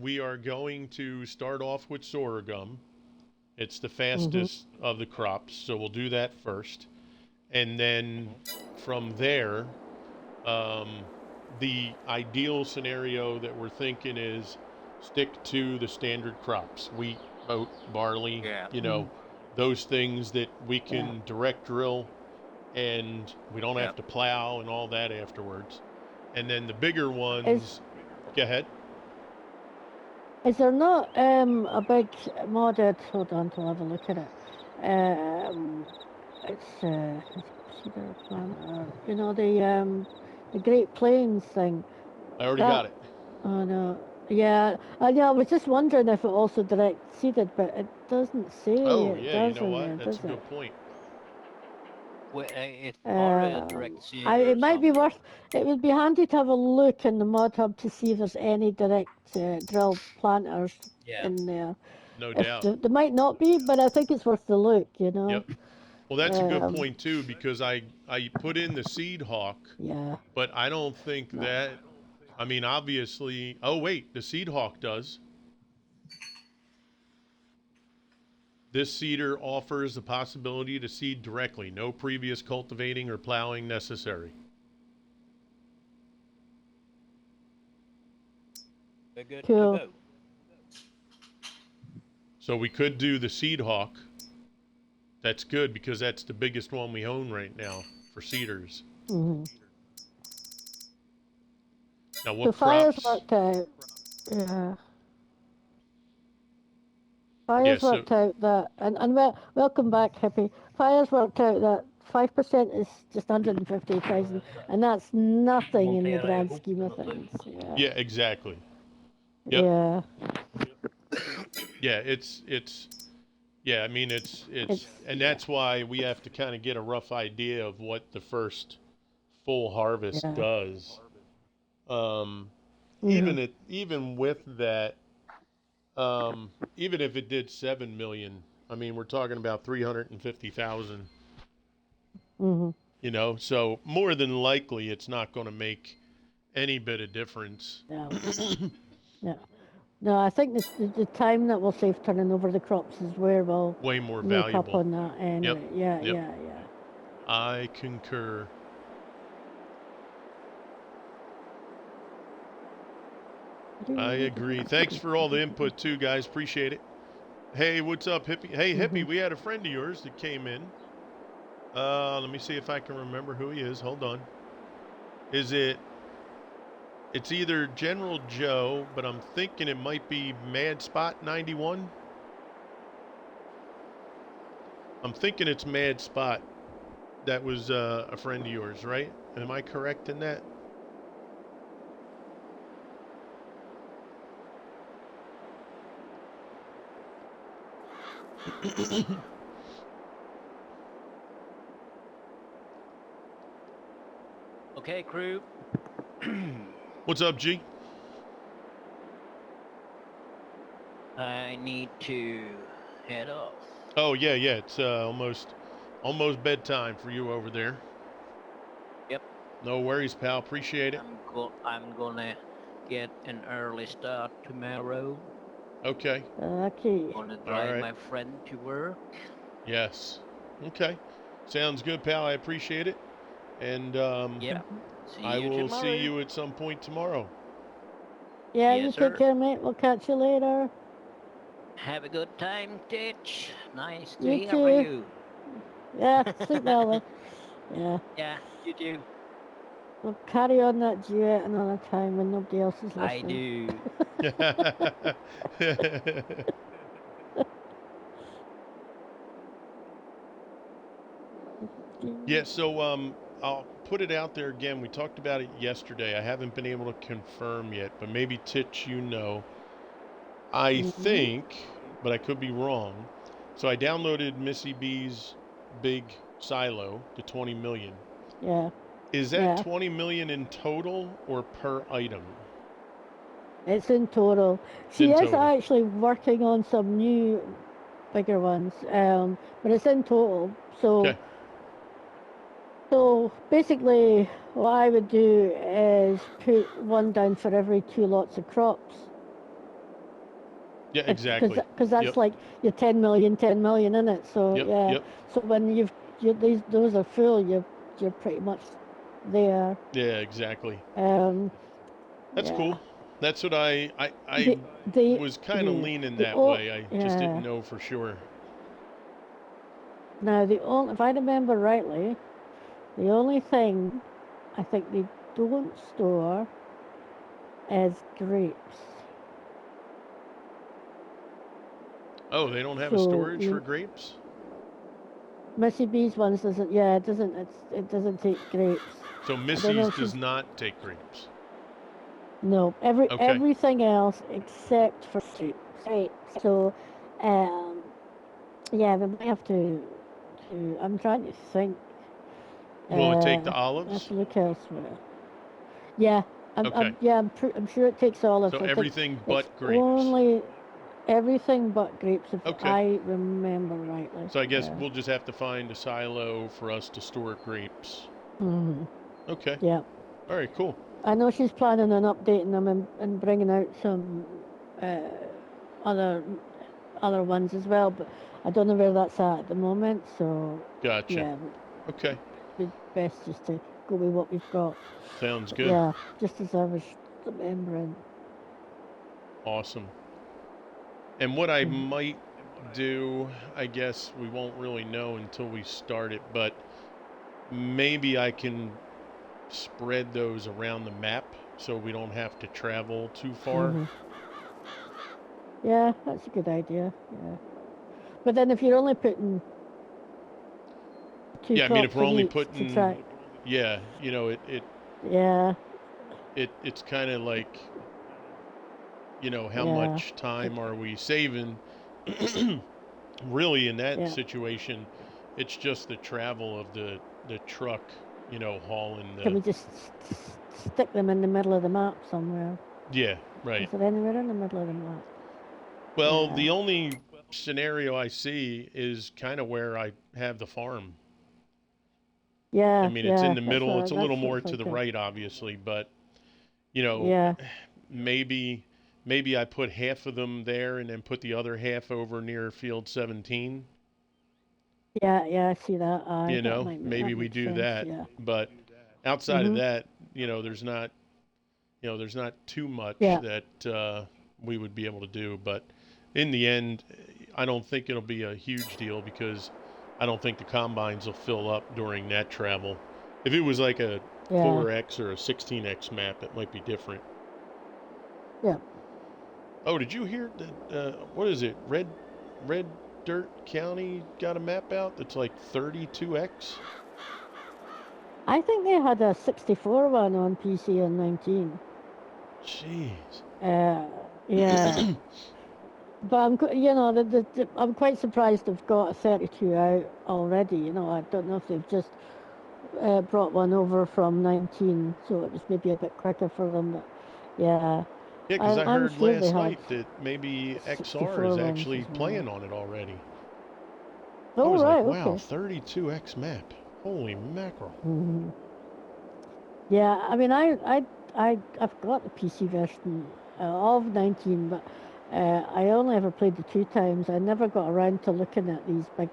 we are going to start off with sorghum. It's the fastest of the crops, so we'll do that first, and then from there, the ideal scenario that we're thinking is stick to the standard crops: wheat, oat, barley, those things that we can direct drill and we don't have to plow and all that afterwards. And then the bigger ones, go ahead. Is there not a big modded, hold on till I have a look at it. It's cedar planter, the Great Plains thing. I already got it. Oh no. Yeah, I was just wondering if it also direct seeded, but it doesn't say. Oh it yeah, you know what? there, That's a good point. Well, it's already direct seed. It might be worth. It would be handy to have a look in the mod hub to see if there's any direct drill planters in there. No doubt. There might not be, but I think it's worth the look. Yep. Well, that's a good point too, because I put in the Seed Hawk. Yeah. But I don't think that. I mean, obviously. Oh wait, the Seed Hawk does. This seeder offers the possibility to seed directly. No previous cultivating or plowing necessary. Good cool. to go. So we could do the Seed Hawk. That's good because that's the biggest one we own right now for seeders. Mm-hmm. Now what Fire's crops? worked out. Yeah. Fire's worked out that, and welcome back, Hippie. Fire's worked out that 5% is just 150,000, and that's nothing in the grand scheme of things. Yeah, exactly. Yep. Yeah. Yeah, it's yeah, I mean it's and that's why we have to kind of get a rough idea of what the first full harvest does. Even with that, even if it did 7 million, I mean we're talking about 350,000. So more than likely it's not going to make any bit of difference. Yeah. No, I think the time that we'll save turning over the crops is where we'll way more make valuable up on that. Anyway. Yep. Yeah. I concur. I agree. Thanks for all the input too, guys. Appreciate it. Hey, what's up, Hippie? Hey, Hippie, we had a friend of yours that came in. Let me see if I can remember who he is. Hold on. It's either General Joe, but I'm thinking it might be Mad Spot 91. I'm thinking it's Mad Spot. That was a friend of yours, right? Am I correct in that? Okay, crew. What's up, G? I need to head off. Oh yeah. It's almost bedtime for you over there. Yep. No worries, pal. Appreciate it. I'm gonna get an early start tomorrow. Okay. Gonna drive my friend to work. Yes. Okay. Sounds good, pal. I appreciate it. And I will see you at some point tomorrow. Yeah, you take care, mate. We'll catch you later. Have a good time, Titch. Nice to You hear too. from you. Yeah, sleep well then. Yeah. Yeah, you do. We'll carry on that duet another time when nobody else is listening. I do. Yeah, so I'll put it out there again. We talked about it yesterday. I haven't been able to confirm yet, but maybe Titch, you know. I Mm-hmm. think, but I could be wrong. So I downloaded Missy B's big silo, the 20 million. Yeah. Is that Yeah. 20 million in total or per item? It's in total. It's She in is total. actually working on some new, bigger ones, but it's in total. Okay. So basically, what I would do is put one down for every 2 lots of crops. Yeah, exactly. Because that's Yep. like your 10 million in it. So Yep. yeah. Yep. So when those are full, you're pretty much there. Yeah, exactly. Um, That's yeah. cool. That's what I The the was kind of the leaning the that o- way. I just didn't yeah. know for sure. Now if I remember rightly, the only thing I think they don't store is grapes. Oh, they don't have a So storage for grapes? Missy B's ones doesn't. Yeah, it doesn't take grapes. So I don't know Missy's if she's does not take grapes. no Okay. everything else except for grapes. So, um, yeah, we might have to. I'm trying to think. Will it take the I have olives? to look elsewhere. Yeah, Okay. I'm sure it takes olives. So I think everything it's but grapes. only everything but grapes, if Okay. I remember rightly. So I guess Yeah. we'll just have to find a silo for us to store grapes. Mm-hmm. Okay. Yeah. All right, cool. I know she's planning on updating them and bringing out some uh, other other ones as well, but I don't know where that's at the moment. So Gotcha. yeah, Okay. it'd be best just to go with what we've got. Sounds But good. yeah, just as I was remembering. Awesome. And what I Mhm. might do, I guess we won't really know until we start it, but maybe I can spread those around the map so we don't have to travel too far. Mhm. Yeah, that's a good idea. Yeah, but then if you're only putting two Yeah, I mean if crops we're in only each to putting, try, yeah, yeah, it's kind of like, how yeah, much it, time are we saving? Really, in that yeah. situation, it's just the travel of the truck, hauling Can the. we just stick them in the middle of the map somewhere? Yeah, right. Is there anywhere in the middle of the map? Well, Yeah, the only scenario I see is kind of where I have the farm. I yeah, mean, it's in yeah. the middle. It's a little That's what I more was to the thinking. right, obviously, but you know, Yeah, maybe maybe I put half of them there and then put the other half over near field 17. yeah, yeah. I see that. Aye, Maybe that we makes do sense. that. Yeah. But outside of Mhm. that, there's not too much Yeah, that we would be able to do. But in the end, I don't think it'll be a huge deal because I don't think the combines will fill up during that travel. If it was like a yeah, 4X or a 16X map, it might be different. yeah. Oh, did you hear that? What is it? Red Dirt County got a map out that's like 32X. I think they had a 64 one on PC in 19. Jeez. Uh, yeah. But I'm quite surprised they've got a 32 out already. I don't know if they've just brought one over from 19, so it was maybe a bit quicker for them. But yeah, Yeah, because I I'm heard sure they last had night that maybe XR 64 is ones actually as well. playing on it already. I Oh was like, right, wow, okay. 32X map. Holy mackerel. Hmm. Yeah, I mean, I've got the PC version of 19, but I only ever played the 2 times. I never got around to looking at these big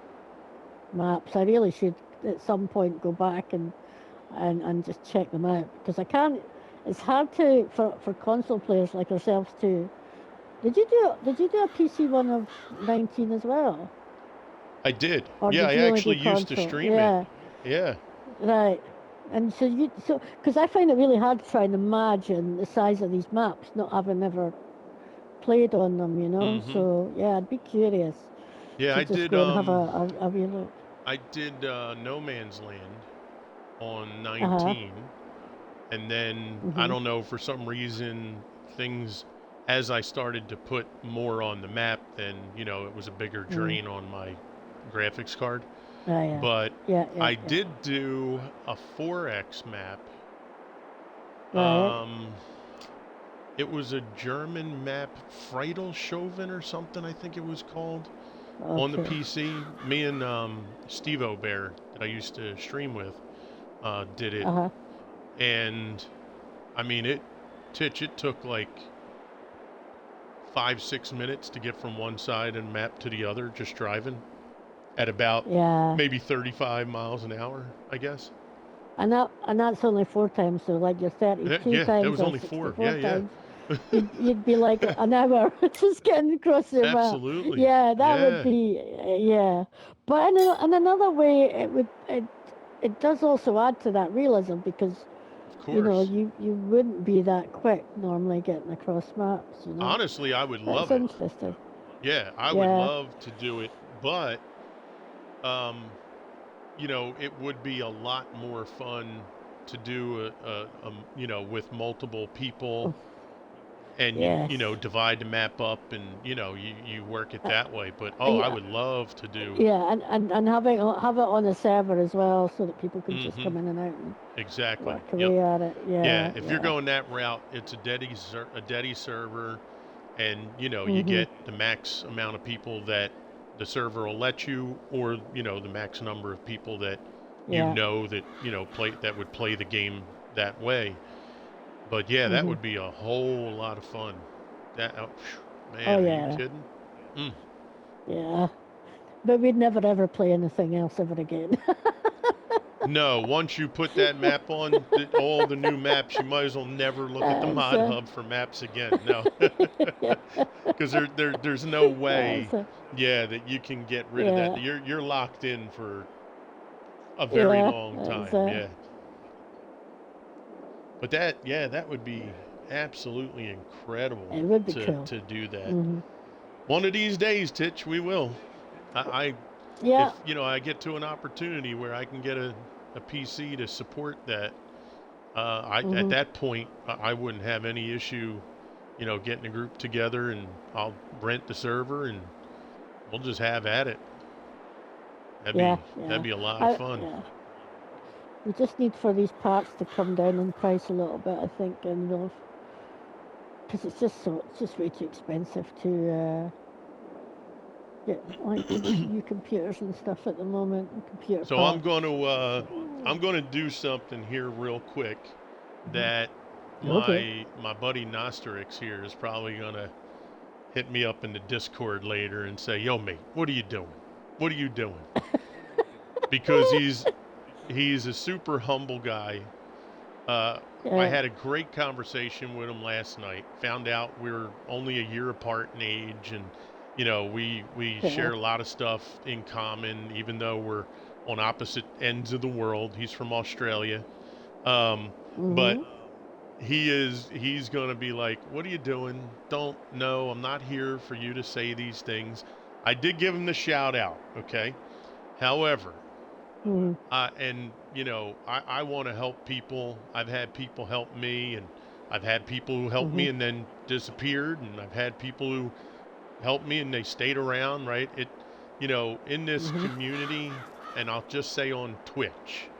maps. I really should at some point go back and just check them out because I can't. It's hard to for console players like ourselves to. Did you do a PC one of 19 as well, I did. or Yeah, did I you only do actually used to console? stream it. Yeah, Yeah. right. And so because I find it really hard to try and imagine the size of these maps, not having ever played on them. Mm-hmm. So yeah, I'd be curious Yeah, to I just did. go and have a wee look. I did No Man's Land on Uh-huh. 19, and then I Mm-hmm. don't know, for some reason things, as I started to put more on the map, then it was a bigger Mm. drain on my graphics card. Oh, yeah. But Yeah, yeah, I yeah. did do a 4X map. Right. It was a German map, Friedelshoven or something, I think it was called, on the Okay. PC. Me and Steve O'Bear, that I used to stream with, did it. Uh-huh. And I mean, it took like 5-6 minutes to get from one side and map to the other, just driving at about Yeah. maybe 35 miles an hour, I guess. And that's only 4 times, so like your 32 Yeah, that times was or only 4. 64 Yeah, yeah. times, you'd be like an hour just getting across the map. Absolutely. Yeah, that would Yeah, be yeah. But in another way, it does also add to that realism because of course. you wouldn't be that quick normally getting across maps. Honestly, I would That's love it. interesting. Yeah, I would Yeah. love to do it, but um, it would be a lot more fun to do with multiple people, and Yes. divide the map up, and you work it Uh, that way. But I yeah. would love to do. Yeah, and have it on a server as well, so that people can just Mm-hmm. come in and out and Exactly. work Yep. away at it. Yeah. Yeah, If you're yeah. going that route, it's a Dedi server, and you Mhm. get the max amount of people that the server will let you, or the max number of people that Yeah. that would play the game that way. But yeah, that Mhm. would be a whole lot of fun. That Oh man, are you yeah, kidding? Mm. yeah. But we'd never ever play anything else ever again. No, once you put that map on, all the new maps, you might as well never look at the mod So, hub for maps again. No, yeah. because there's no way, So, that you can get rid of that. yeah, You're locked in for a very yeah. long time. Yeah, but that would be absolutely incredible It would be to cool. do that. Mhm. One of these days, Titch, we will. I Yeah. if I get to an opportunity where I can get a PC to support that, at Mhm. that point I wouldn't have any issue, getting a group together, and I'll rent the server and we'll just have at it. That'd Yeah. be Yeah. a lot of fun. Yeah. We just need for these parts to come down in price a little bit, I think, and we'll, because it's just way too expensive to get like new computers and stuff at the moment, and computer So parts. I'm going to do something here real quick that Okay. my buddy Nosterix here is probably going to hit me up in the Discord later and say, "Yo, mate, what are you doing? What are you doing?" Because he's a super humble guy. I Yeah. had a great conversation with him last night. Found out we're only a year apart in age, and we Yeah. share a lot of stuff in common, even though we're on opposite ends of the world. He's from Australia, but Mhm. he's gonna be like, "What are you doing? Don't know. I'm not here for you to say these things." I did give him the shout out, okay? However, Mhm. and I want to help people. I've had people help me, and I've had people who helped me Mhm. and then disappeared, and I've had people who helped me and they stayed around, right? In this Mhm. community, and I'll just say on Twitch,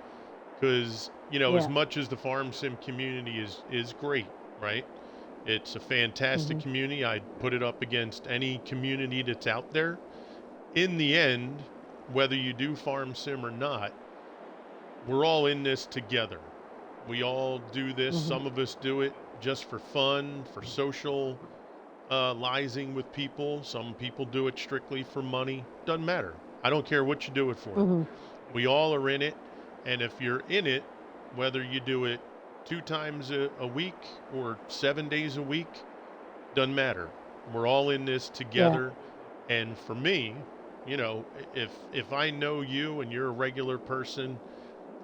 because as Yeah. much as the farm sim community is great, right? It's a fantastic Mhm. community. I'd put it up against any community that's out there. In the end, whether you do farm sim or not, we're all in this together. We all do this. Mhm. Some of us do it just for fun, for social liaising with people. Some people do it strictly for money. Doesn't matter. I don't care what you do it for. Mhm. We all are in it. And if you're in it, whether you do it 2 times a week or 7 days a week, doesn't matter. We're all in this Yeah. together. And for me, if I know you and you're a regular person,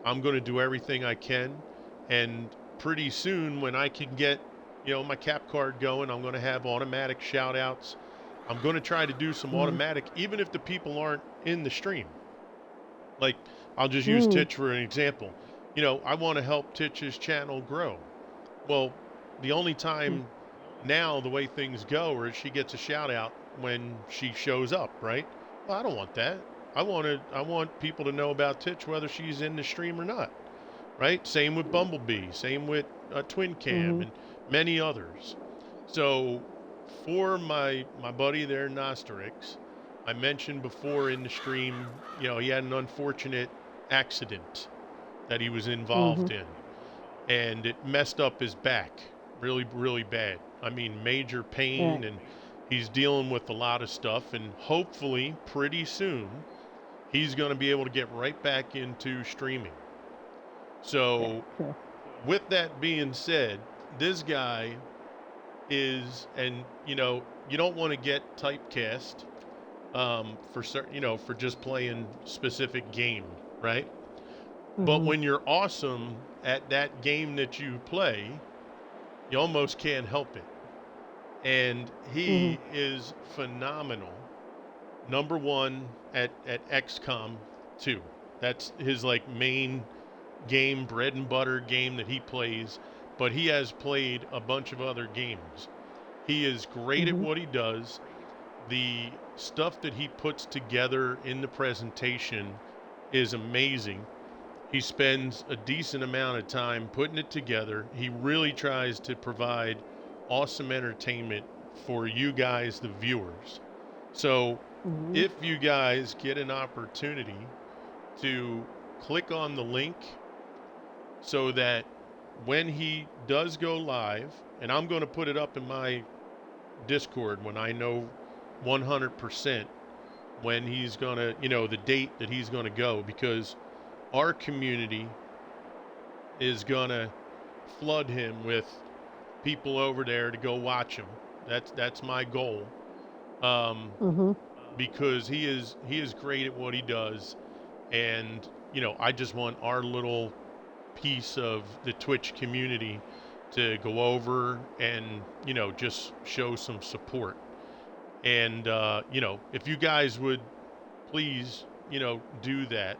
I'm going to do everything I can. And pretty soon, when I can get, my cap card going, I'm going to have automatic shout outs. I'm going to try to do some Mhm. automatic, even if the people aren't in the stream, Like, I'll just use Titch for an example. You know, I want to help Titch's channel grow. Well, the only time now the way things go is she gets a shout out when she shows up, right? Well, I don't want that. I want people to know about Titch whether she's in the stream or not, right? Same with Bumblebee, same with Twin Cam and many others. So for my buddy there, Nosterix, I mentioned before in the stream, you know, he had an unfortunate accident that he was involved in, and it messed up his back really, really bad. I mean, major pain, and he's dealing with a lot of stuff, and hopefully pretty soon he's going to be able to get right back into streaming. So with that being said, this guy is, and you know, you don't want to get typecast for certain, you know, for just playing specific game, right? But when you're awesome at that game that you play, you almost can't help it. And he is phenomenal. Number one at XCOM 2. That's his like main game, bread and butter game that he plays. But he has played a bunch of other games. He is great at what he does. The stuff that he puts together in the presentation is amazing. He spends a decent amount of time putting it together. He really tries to provide awesome entertainment for you guys, the viewers. So if you guys get an opportunity to click on the link so that when he does go live, and I'm going to put it up in my Discord when I know 100% when he's going to, you know, the date that he's going to go, because our community is going to flood him with people over there to go watch him. That's my goal. Because he is great at what he does, and you know, I just want our little piece of the Twitch community to go over and, you know, just show some support. And you know, if you guys would please, you know, do that.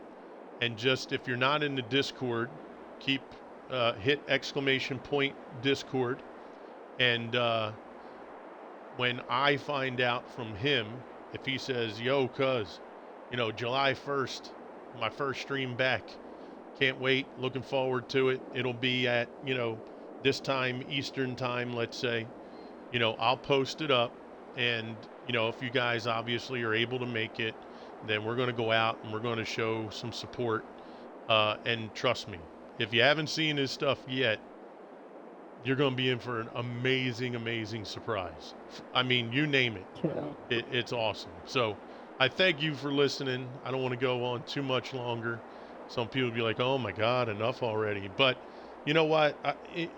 And just, if you're not in the Discord, keep hit ! Discord. And when I find out from him, if he says, yo, cuz, you know, July 1st, my first stream back, can't wait, looking forward to it. It'll be at, you know, this time, Eastern time, let's say. You know, I'll post it up. And, you know, if you guys obviously are able to make it, then we're going to go out and we're going to show some support. And trust me, if you haven't seen his stuff yet, you're going to be in for an amazing, amazing surprise. I mean, you name it. It's awesome. So I thank you for listening. I don't want to go on too much longer. Some people be like, oh my God, enough already. But you know what?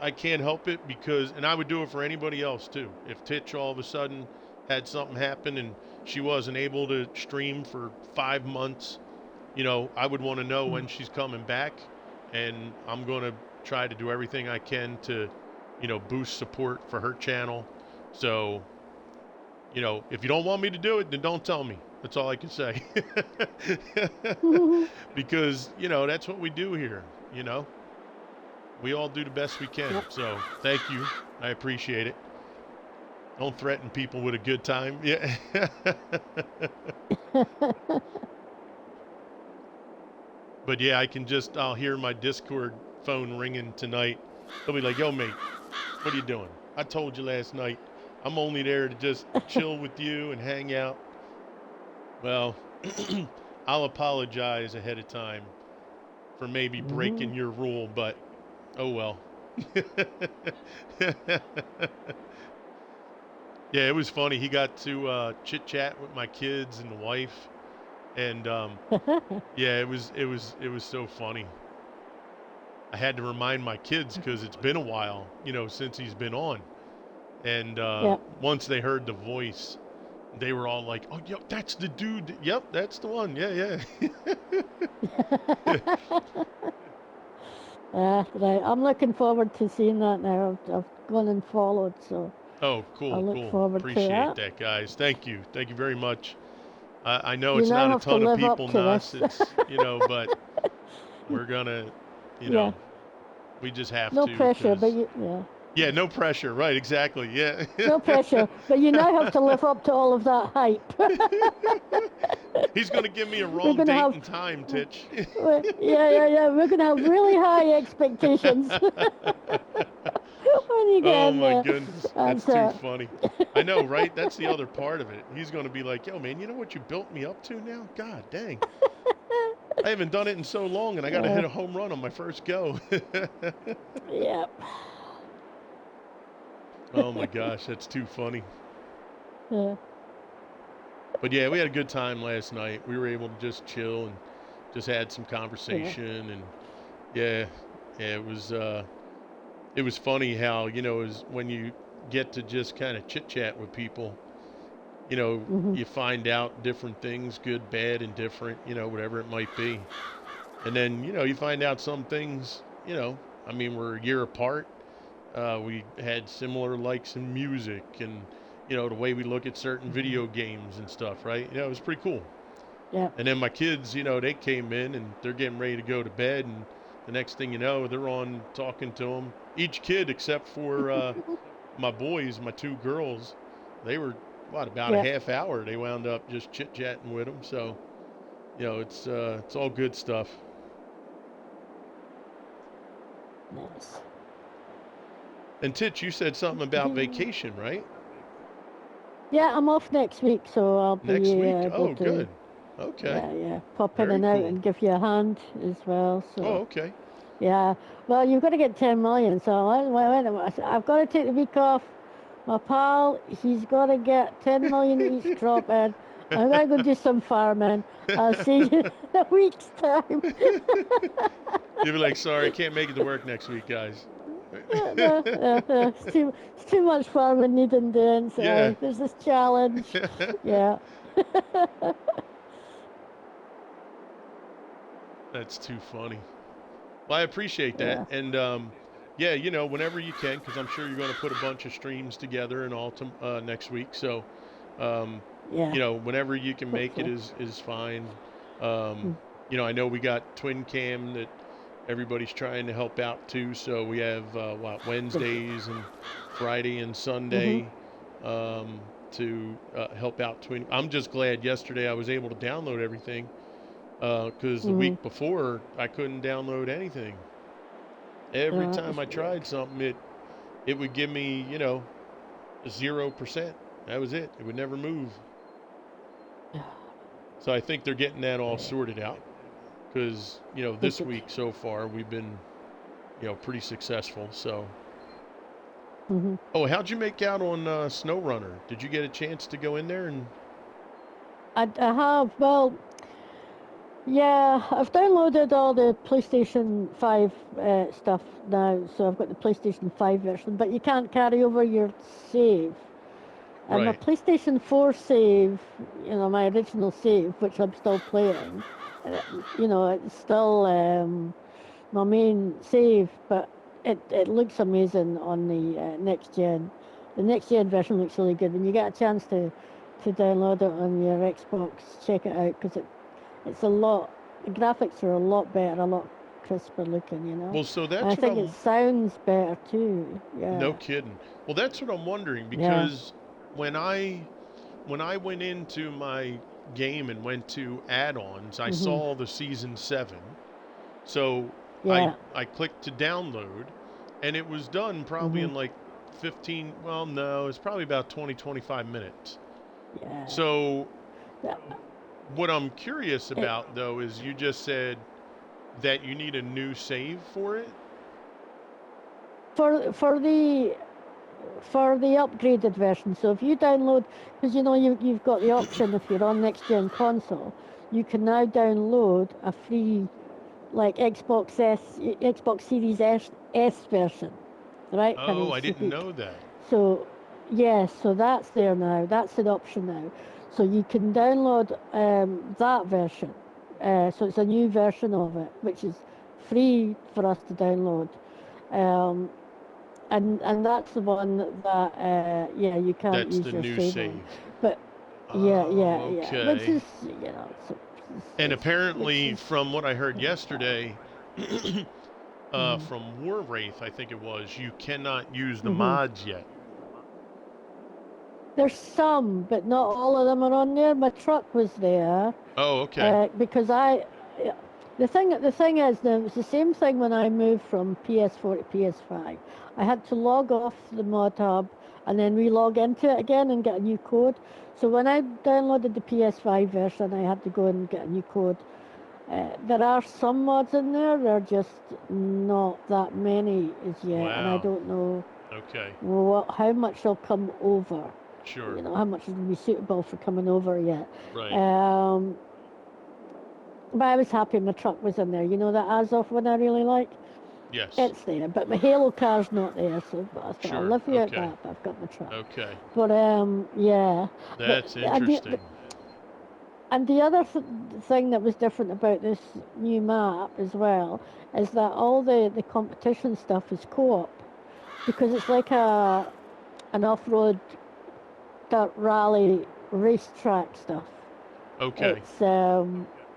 I can't help it, because, and I would do it for anybody else too. If Titch all of a sudden had something happen and she wasn't able to stream for 5 months, you know, I would want to know when she's coming back, and I'm going to try to do everything I can to, you know, boost support for her channel. So, you know, if you don't want me to do it, then don't tell me. That's all I can say. Because, you know, that's what we do here, you know. We all do the best we can. So, thank you. I appreciate it. Don't threaten people with a good time. Yeah. But yeah, I'll hear my Discord phone ringing tonight. They'll be like, yo, mate, what are you doing? I told you last night, I'm only there to just chill with you and hang out. Well, I'll apologize ahead of time for maybe breaking your rule, but oh well. Yeah, it was funny. He got to chit-chat with my kids and the wife. And yeah, it was so funny. I had to remind my kids, because it's been a while, you know, since he's been on. And once they heard the voice, they were all like, "Oh, yep, that's the dude. Yep, that's the one. Yeah." Right. I'm looking forward to seeing that now. I've gone and followed, so. Oh, cool. I look forward Appreciate to that, guys. Thank you very much. I know You it's now not a have to ton of live up people, to Nuss. this. It's, but we're going to, Yeah. we just have No to. pressure, but 'cause- yeah. Yeah, no pressure. Right, exactly. Yeah. No pressure, but you now have to live up to all of that hype. He's going to give me a We're wrong gonna date have, and time, Titch. yeah. We're gonna have really high expectations when you get Oh in my there. goodness, And that's too funny. I know, right? That's the other part of it. He's going to be like, yo, man, you know what you built me up to now? God dang. I haven't done it in so long, and I got to hit a home run on my first go. yeah. Oh my gosh, that's too funny. Yeah. But yeah, we had a good time last night. We were able to just chill and just had some conversation, and yeah, it was funny how is when you get to just kind of chit chat with people, you find out different things, good, bad, and different, whatever it might be, and then you find out some things, I mean, we're a year apart. We had similar likes in music and, the way we look at certain video games and stuff, right? It was pretty cool. Yeah. And then my kids, they came in and they're getting ready to go to bed. And the next thing you know, they're on talking to them. Each kid, except for my boys, my two girls, they were, about a half hour. They wound up just chit-chatting with them. So, it's all good stuff. Nice. And Titch, you said something about vacation, right? Yeah, I'm off next week, so I'll be Next week? able Oh, to, good. Okay. yeah, pop in Very and out cool. and give you a hand as well. So. Oh, okay. Yeah, well, you've got to get 10 million, so I've got to take the week off. My pal, he's got to get 10 million each crop in. I'm going to go do some farming. I'll see you in a week's time. You'll be like, sorry, can't make it to work next week, guys. It's too much farming needing doing, so Yeah. there's this challenge. Yeah. That's too funny. Well, I appreciate that. Yeah. And, whenever you can, because I'm sure you're going to put a bunch of streams together and all next week. So, whenever you can make it is fine. I know we got Twin Cam that everybody's trying to help out too. So we have, Wednesdays and Friday and Sunday to help out Twin. I'm just glad yesterday I was able to download everything. Because the week before, I couldn't download anything. Every time I tried something, it would give me, 0%. That was it. It would never move. So I think they're getting that all sorted out. Because, this week so far, we've been, pretty successful. So. Oh, how'd you make out on SnowRunner? Did you get a chance to go in there? And I have, well... Yeah, I've downloaded all the PlayStation 5 stuff now, so I've got the PlayStation 5 version, but you can't carry over your save. And my PlayStation 4 save, my original save, which I'm still playing, it's still my main save, but it looks amazing on the next gen. The next gen version looks really good. When you get a chance to download it on your Xbox, check it out, because the graphics are a lot better, a lot crisper looking, Well, so that's and I think it sounds better too. Yeah. No kidding. Well, that's what I'm wondering, because when I went into my game and went to add-ons, I saw the season 7. So I clicked to download, and it was done probably in like 15, well, no, it's probably about 20-25 minutes. Yeah. So what I'm curious about, though, is you just said that you need a new save for it? For the upgraded version. So if you download, because you've got the option, if you're on next gen console, you can now download a free, like Xbox Series S version, right? Oh, I didn't know that. So so that's there now. That's an option now. So you can download that version. So it's a new version of it, which is free for us to download. And that's the one that you can't use your new save save. on. But Yeah, Oh, which okay. is, And which apparently, is from what I heard fine. yesterday, Mm. from War Wraith, I think it was, you cannot use the Hmm. mods yet. There's some, but not all of them are on there. My truck was there Oh, okay. because yeah, the thing is now it's the same thing when I moved from PS4 to PS5. I had to log off the mod hub and then re-log into it again and get a new code. So when I downloaded the PS5 version, I had to go and get a new code. There are some mods in there. There are just not that many as yet, and I Wow. don't know Okay. how much they'll come over. Sure. How much will be suitable for coming over yet. Right. But I was happy my truck was in there. That Azov one I really like? Yes. It's there, but my Halo car's not there, so I thought I'll Sure. live without Okay. that, but I've got my truck. Okay. But, yeah. That's But, interesting. and the other thing that was different about this new map as well is that all the competition stuff is co-op. Because it's like an off-road dirt rally racetrack stuff. Okay.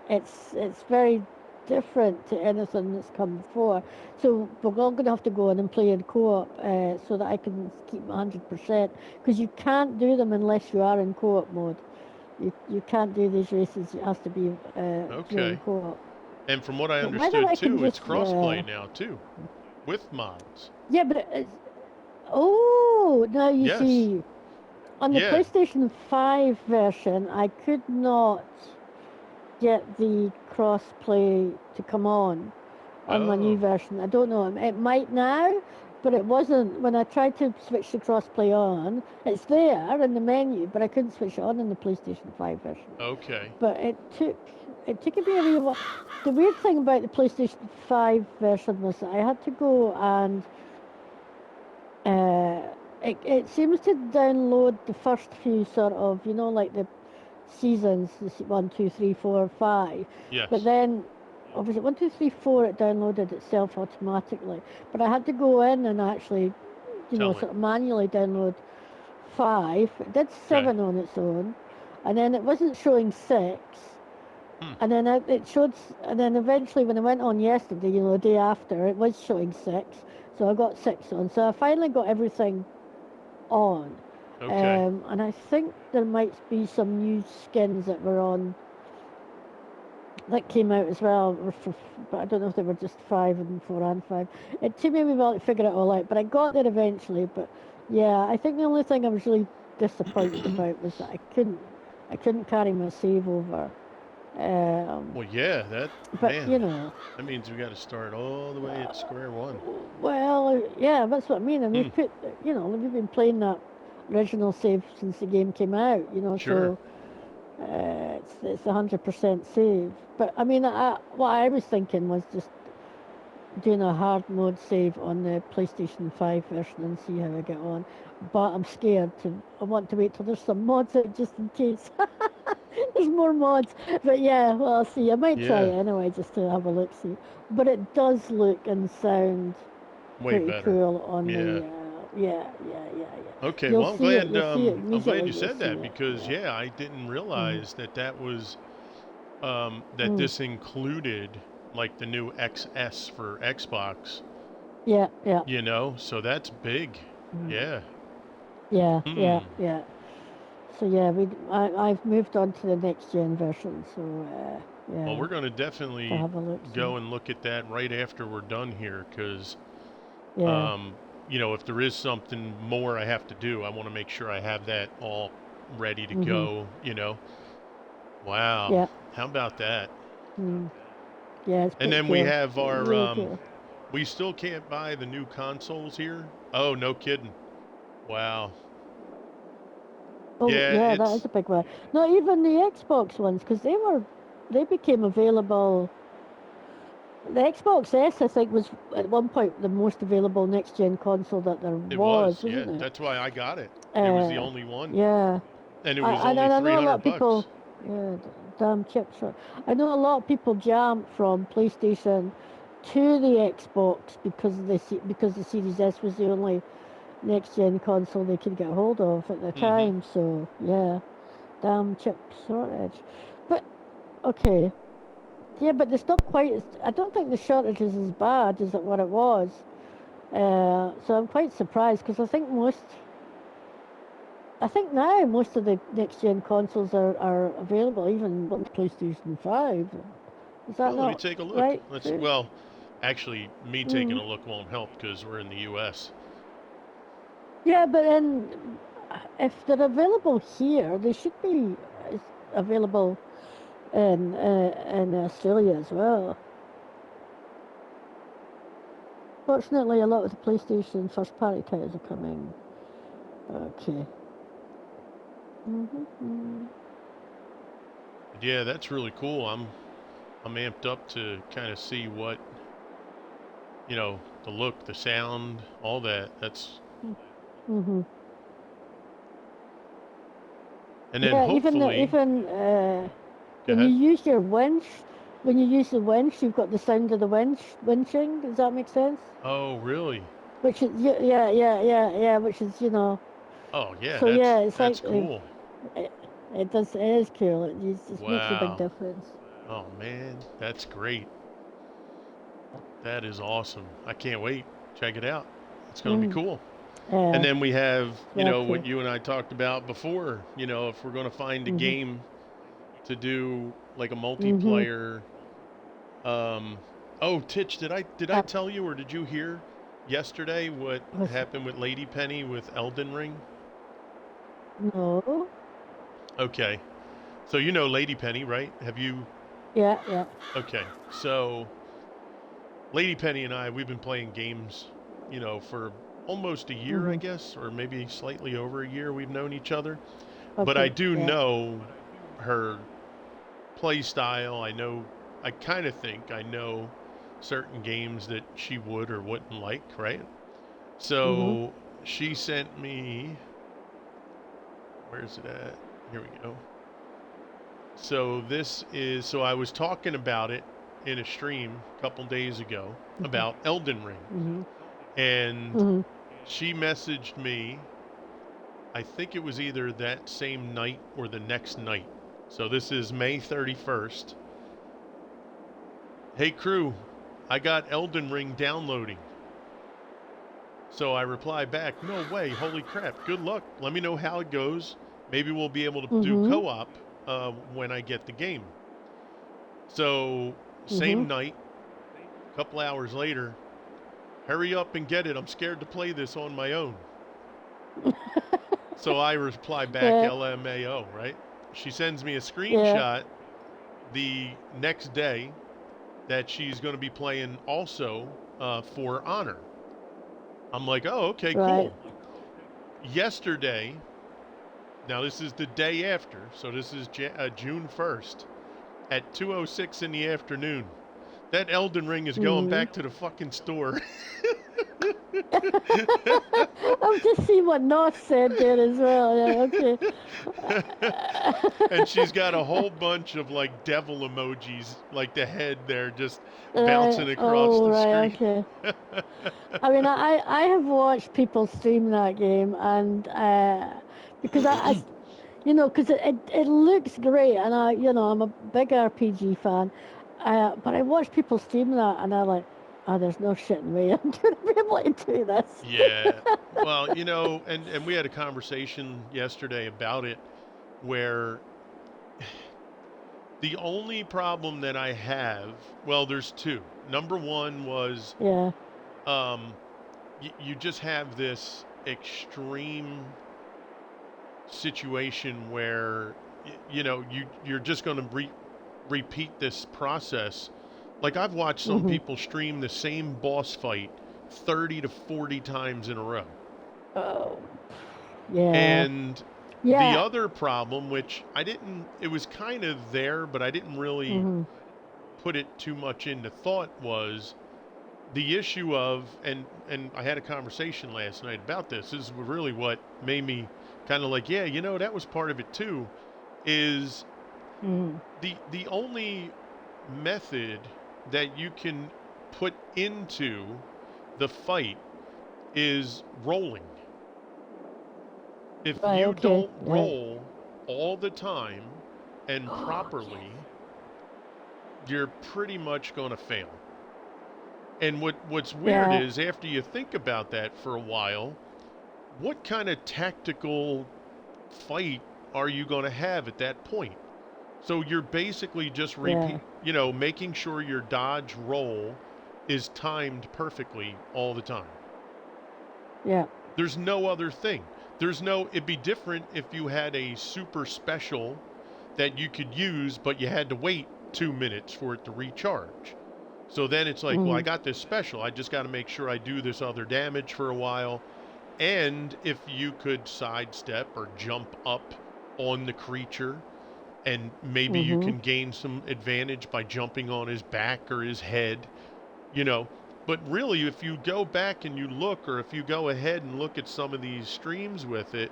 It's very different to anything that's come before. So we're all going to have to go in and play in co-op so that I can keep 100%. Because you can't do them unless you are in co-op mode. You can't do these races. It has to be during co-op. And from what I But whether understood I can too, it's just crossplay now too, with mods. yeah, but now you Yes. see. On the Yeah. PlayStation 5 version, I could not get the cross-play to come on my new version. I don't know. It might now, but it wasn't. When I tried to switch the cross-play on, it's there in the menu, but I couldn't switch it on in the PlayStation 5 version. Okay. But it took a bit of a while. The weird thing about the PlayStation 5 version was that I had to go and it seems to download the first few sort of, like the seasons, 1, 2, 3, 4, 5. Yes. But then, was it 1, 2, 3, 4? It downloaded itself automatically. But I had to go in and actually, sort of manually download 5. It did 7 on its own, and then it wasn't showing 6. And then it showed, and then eventually when I went on yesterday, the day after, it was showing 6. So I got 6 on. So I finally got everything on. Okay. And I think there might be some new skins that were on that came out as well, but I don't know if they were just 5 and 4 and 5. It took me a while to figure it all out, but I got there eventually. But yeah, I think the only thing I was really disappointed about was that I couldn't carry my save over. Well, yeah, but man, that means we got to start all the way at square one. Well, yeah, that's what I mean. And we've put, we've been playing that original save since the game came out. Sure. So it's 100% save. But I mean, what I was thinking was just doing a hard mode save on the PlayStation 5 version and see how I get on. But I'm scared I want to wait till there's some mods out just in case. There's more mods. But yeah, well, I'll see. I might try it anyway just to have a look-see. But it does look and sound way pretty better. Cool on the... Yeah. Okay, You'll well, I'm glad, I'm glad you said that because, I didn't realize that was, that this included, like, the new XS for Xbox. Yeah. So that's big. Yeah. Yeah. So yeah, I've moved on to the next gen version. So yeah. Well, we're going to definitely go and look at that right after we're done here, because, if there is something more I have to do, I want to make sure I have that all ready to go. Wow. Yeah. How about that? Yeah. It's and then cool. we have our. Really cool. We still can't buy the new consoles here. Oh, no kidding. Wow. Oh, yeah, that is a big one. Not even the Xbox ones, because they became available. The Xbox S, I think, was at one point the most available next-gen console that there was, wasn't it? That's why I got it. It was the only one. Yeah. And it was only $300. I know a lot of people, damn chips. I know a lot of people jumped from PlayStation to the Xbox because the Series S was the only next-gen console they could get hold of at the time. So, yeah. Damn chip shortage. But, okay. Yeah, but it's not quite as... I don't think the shortage is as bad as what it was. So I'm quite surprised, because I think now most of the next-gen consoles are available, even on PlayStation 5. Is that Well, let me not take a look. right? Well, actually, me taking a look won't help because we're in the U.S. Yeah, but then if they're available here, they should be available in Australia as well. Fortunately, a lot of the PlayStation first-party titles are coming. Okay. Yeah, that's really cool. I'm amped up to kind of see what, the look, the sound, all that. That's. Mm-hmm. And then Yeah, hopefully. when you use your winch, when you use the winch, you've got the sound of the winching. Does that make sense? Oh, really? Which is yeah. Which is Oh, yeah. So yeah, it's that's like cool. it does. It is cool. It just makes a big Wow. difference. Oh man, that's great. That is awesome. I can't wait. Check it out. It's going to be cool. And then we have, what you and I talked about before, if we're going to find a game to do like a multiplayer. Oh, Titch, did I tell you, or did you hear yesterday what happened with Lady Penny with Elden Ring? No. Okay. So you know Lady Penny, right? Have you? Yeah. Okay. So Lady Penny and I, we've been playing games, for almost a year, I guess, or maybe slightly over a year we've known each other. Okay, But I do know her play style. I kind of think I know certain games that she would or wouldn't like, right? So she sent me, where's it at? Here we go. So so I was talking about it in a stream a couple days ago about Elden Ring. And she messaged me, I think it was either that same night or the next night. So this is May 31st. Hey crew, I got Elden Ring downloading. So I reply back, no way, holy crap, good luck. Let me know how it goes. Maybe we'll be able to do co-op when I get the game. So same night, a couple hours later, hurry up and get it. I'm scared to play this on my own. So I reply back, LMAO, right? She sends me a screenshot the next day that she's going to be playing also For Honor. I'm like, oh, okay, cool. Yesterday, now this is the day after, so this is June 1st, at 2:06 in the afternoon. That Elden Ring is going back to the fucking store. I've just seen what North said there as well. Yeah, okay. And she's got a whole bunch of like devil emojis, like the head there, just bouncing across the screen. Okay. I mean, I have watched people stream that game, and because because it looks great, and I'm a big RPG fan, but I watch people stream that, and I'm like, oh, there's no shitting way I'm going to be able to do this. Yeah. Well, and we had a conversation yesterday about it, where the only problem that I have, well, there's two. Number one was, you just have this extreme situation where, you're just going to repeat this process. Like I've watched some people stream the same boss fight 30 to 40 times in a row. Oh, yeah. And the other problem, which it was kind of there, but I didn't really put it too much into thought, was the issue of, and I had a conversation last night about this. This is really what made me kind of like, that was part of it too, is the only method that you can put into the fight is rolling. If you don't roll, all the time and properly, you're pretty much going to fail. And what's weird is after you think about that for a while, what kind of tactical fight are you going to have at that point? So you're basically just making sure your dodge roll is timed perfectly all the time. Yeah. There's no other thing. It'd be different if you had a super special that you could use, but you had to wait 2 minutes for it to recharge. So then it's like, well, I got this special. I just got to make sure I do this other damage for a while. And if you could sidestep or jump up on the creature, and maybe you can gain some advantage by jumping on his back or his head, But really, if you go back and you look, or if you go ahead and look at some of these streams with it,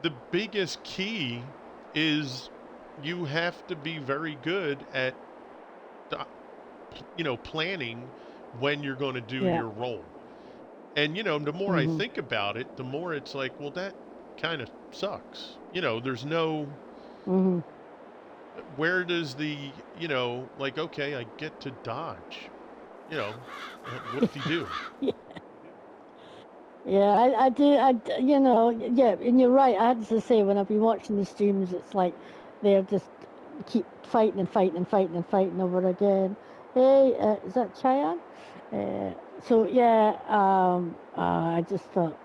the biggest key is you have to be very good at, planning when you're going to do your roll. And, the more I think about it, the more it's like, well, that kind of sucks. There's no... Where does the, okay, I get to dodge. What do you do? Yeah, I do, and you're right. I had to say, when I've been watching the streams, it's like they're just keep fighting over again. Hey, is that Cheyenne? I just thought,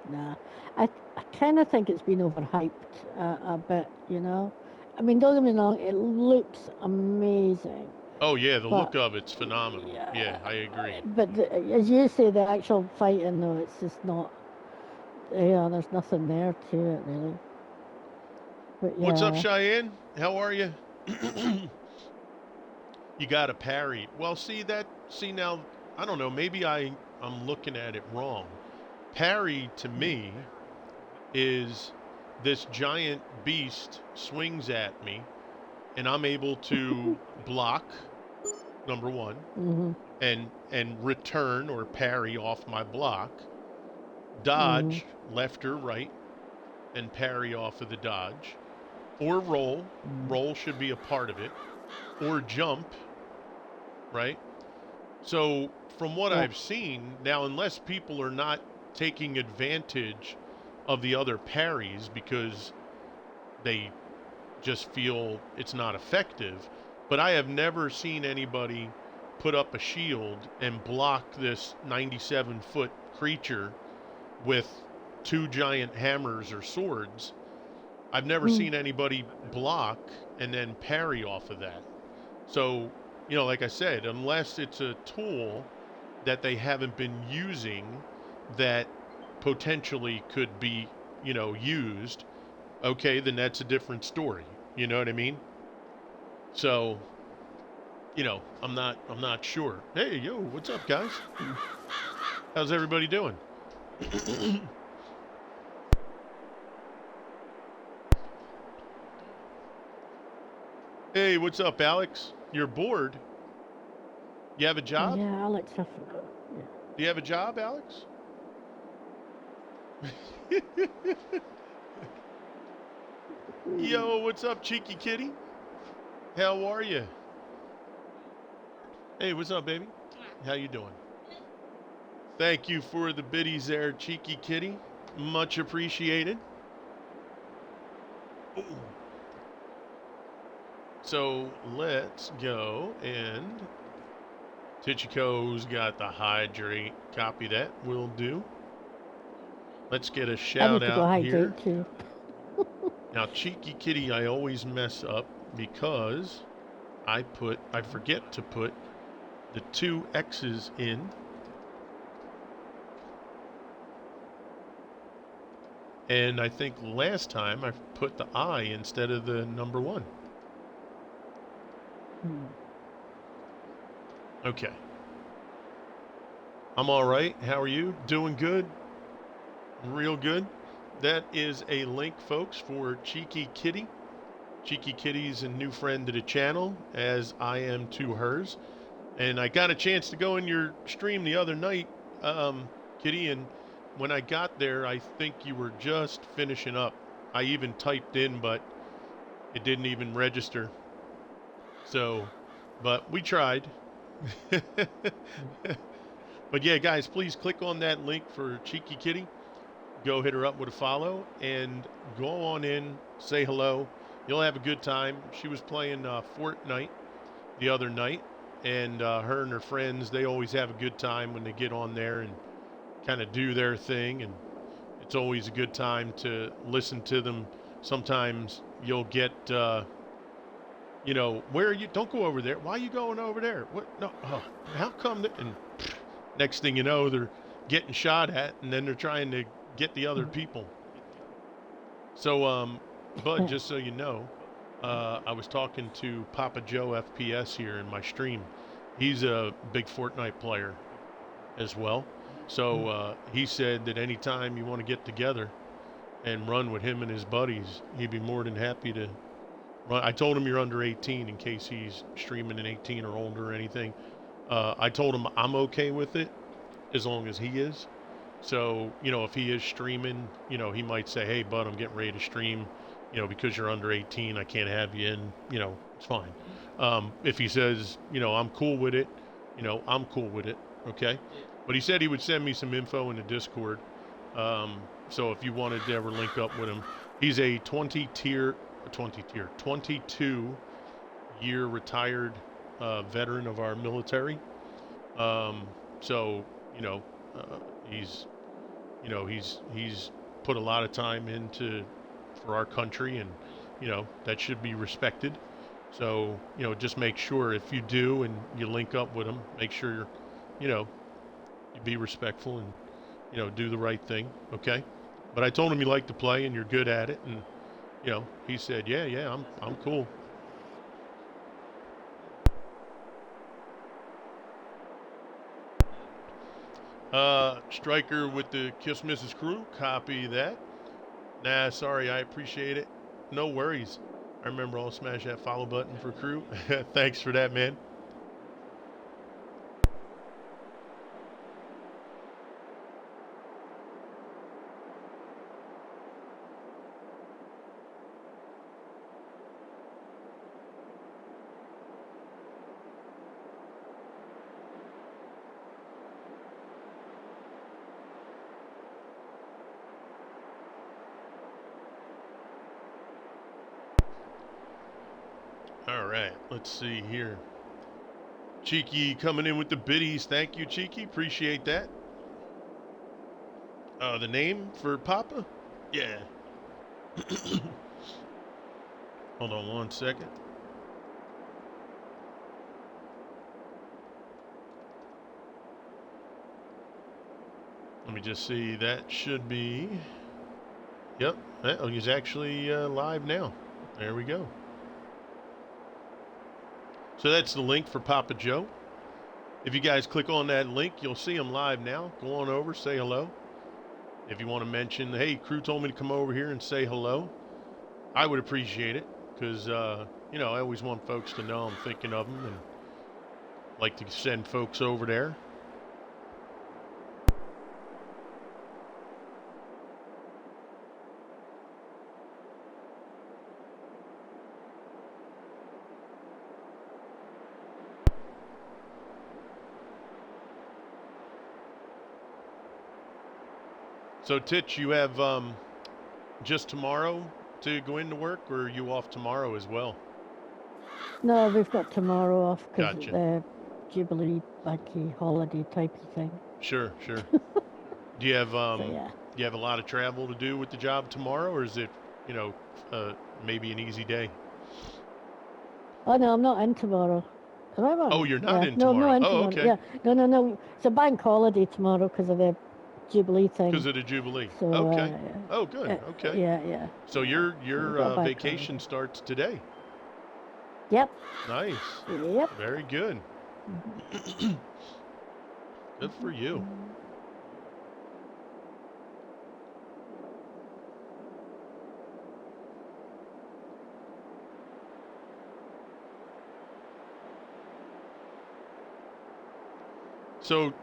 nah. I kind of think it's been overhyped a bit, I mean, don't get me wrong, it looks amazing. Oh, yeah, the look of it's phenomenal. Yeah, I agree. But as you say, the actual fighting, though, it's just not, there's nothing there to it, really. But, What's up, Cheyenne? How are you? You got a parry. Well, see now, I don't know, maybe I'm looking at it wrong. Parry, to me, is this giant beast swings at me, and I'm able to block, number one, and return or parry off my block, dodge left or right, and parry off of the dodge, or roll. Roll should be a part of it, or jump, right? So from what I've seen, now unless people are not taking advantage of the other parries because they just feel it's not effective, but I have never seen anybody put up a shield and block this 97-foot creature with 2 giant hammers or swords. I've never seen anybody block and then parry off of that. So, like I said, unless it's a tool that they haven't been using that potentially could be, used, okay, then that's a different story. You know what I mean? So, I'm not sure. Hey, yo, what's up, guys? How's everybody doing? Hey, what's up, Alex? You're bored? You have a job? Yeah, Alex, I forgot. Yeah. Do you have a job, Alex? Yo, what's up, cheeky kitty? How are you? Hey, what's up, baby? How you doing? Thank you for the biddies there, cheeky kitty. Much appreciated. Ooh. So let's go, and Tichico's got the hydrate. Copy that. Will do. Let's get a shout out here. Too. Now, cheeky kitty, I always mess up because I forget to put the 2 X's in. And I think last time I put the I instead of the number 1. Okay. I'm all right. How are you? Doing good? Real good. That is a link, folks, for Cheeky Kitty. Cheeky Kitty's a new friend to the channel, as I am to hers. And I got a chance to go in your stream the other night, Kitty, and when I got there, I think you were just finishing up. I even typed in, but It didn't even register. So, but we tried. But yeah, guys, please click on that link for Cheeky Kitty. Go hit her up with a follow and go on in, say hello. You'll have a good time. She was playing Fortnite the other night, and her and her friends, they always have a good time when they get on there and kind of do their thing. And it's always a good time to listen to them. Sometimes you'll get, where are you? Don't go over there. Why are you going over there? What? No. Oh, how come? And next thing you know, they're getting shot at, and then they're trying to get the other people. So, Bud, just so you know, I was talking to Papa Joe FPS here in my stream. He's a big Fortnite player as well. So he said that anytime you want to get together and run with him and his buddies, he'd be more than happy to run. I told him you're under 18 in case he's streaming an 18 or older or anything. I told him I'm okay with it as long as he is. So, if he is streaming, he might say, hey, bud, I'm getting ready to stream, because you're under 18, I can't have you in, it's fine. If he says, I'm cool with it, I'm cool with it, okay? But he said he would send me some info in the Discord. So if you wanted to ever link up with him, he's a 22-year retired veteran of our military. So, he's put a lot of time for our country, and that should be respected. So just make sure if you do and you link up with him, make sure you be respectful and do the right thing, okay? But I told him you like to play and you're good at it, and he said yeah I'm cool. Striker with the Kiss Mrs. Crew, copy that. Nah, sorry, I appreciate it. No worries. I remember I'll smash that follow button for Crew. Thanks for that, man. All right, let's see here. Cheeky coming in with the biddies. Thank you, Cheeky. Appreciate that. The name for Papa? Yeah. Hold on one second. Let me just see. That should be... Yep. Oh, he's actually live now. There we go. So that's the link for Papa Joe. If you guys click on that link, you'll see him live now. Go on over, say hello. If you want to mention, hey, Crew told me to come over here and say hello, I would appreciate it because, I always want folks to know I'm thinking of them and like to send folks over there. So, Titch, you have just tomorrow to go into work, or are you off tomorrow as well? No, we've got tomorrow off because Gotcha. it's the Jubilee banky holiday type of thing. Sure. Do you have So, yeah. do you have a lot of travel to do with the job tomorrow, or is it, maybe an easy day? Oh, no, I'm not in tomorrow. Am I wrong? Oh, you're not in no, tomorrow. I'm not in Oh, tomorrow. okay. Yeah, no. It's a bank holiday tomorrow because of the Jubilee thing. Because of the Jubilee. So, okay. Oh, good. Okay. Yeah. So your bank vacation starts today. Yep. Nice. Yep. Very good. Good for you. So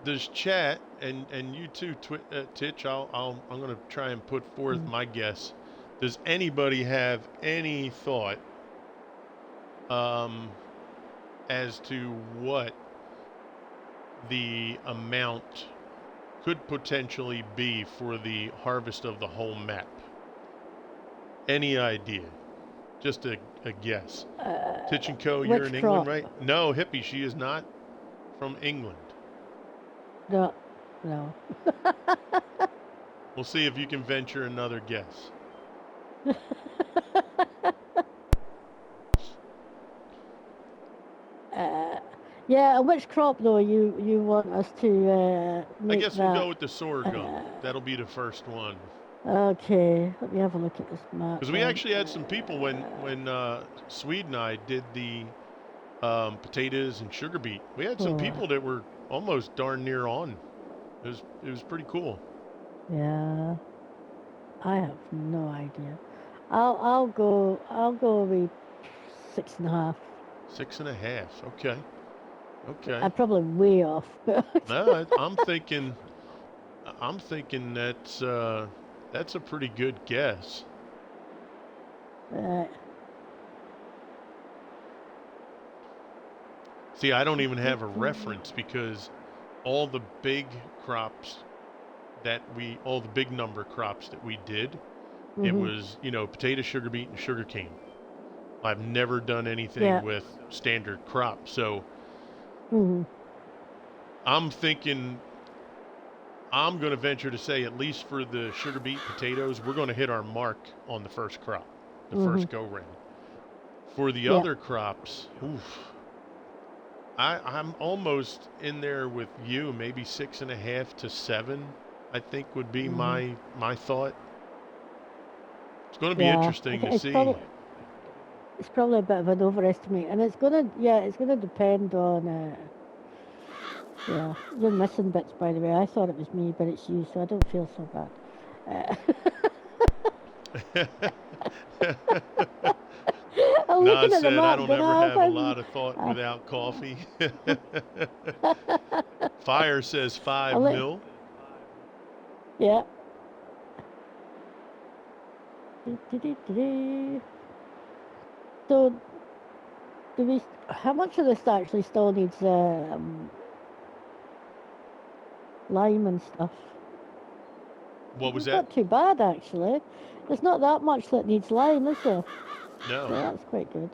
there's chat and you too, Titch. I'm gonna try and put forth my guess. Does anybody have any thought as to what the amount could potentially be for the harvest of the whole map? Any idea? Just a guess. Titch and Co., you're in England, crop? right? No, Hippie, she is not from England. No. We'll see if you can venture another guess. Yeah, which crop though you want us to make I guess that? we'll go with the sorghum. That'll be the first one. Okay, let me have a look at this map. Because we actually had some people when Swede and I did the potatoes and sugar beet. We had some people that were almost darn near on. It was pretty cool. Yeah, I have no idea. I'll go with 6.5. 6.5. Okay. I'm probably way off. No, I'm thinking that's a pretty good guess. See, I don't even have a reference because all the big crops all the big number crops that we did, it was, potato, sugar beet, and sugar cane. I've never done anything with standard crops. So I'm thinking, I'm going to venture to say, at least for the sugar beet potatoes, we're going to hit our mark on the first crop, the first go round. For the other crops, I'm almost in there with you, maybe 6.5 to 7, I think would be my thought. It's going to be interesting to see. It's probably a bit of an overestimate, and it's gonna depend on. You're missing bits, by the way. I thought it was me, but it's you, so I don't feel so bad. Nah, said I don't ever have a lot of thought without coffee. Fire says 5 mil. Yeah. So, how much of this actually still needs lime and stuff? What was it's that? Not too bad, actually. There's not that much that needs lime, is there? No. So that's quite good.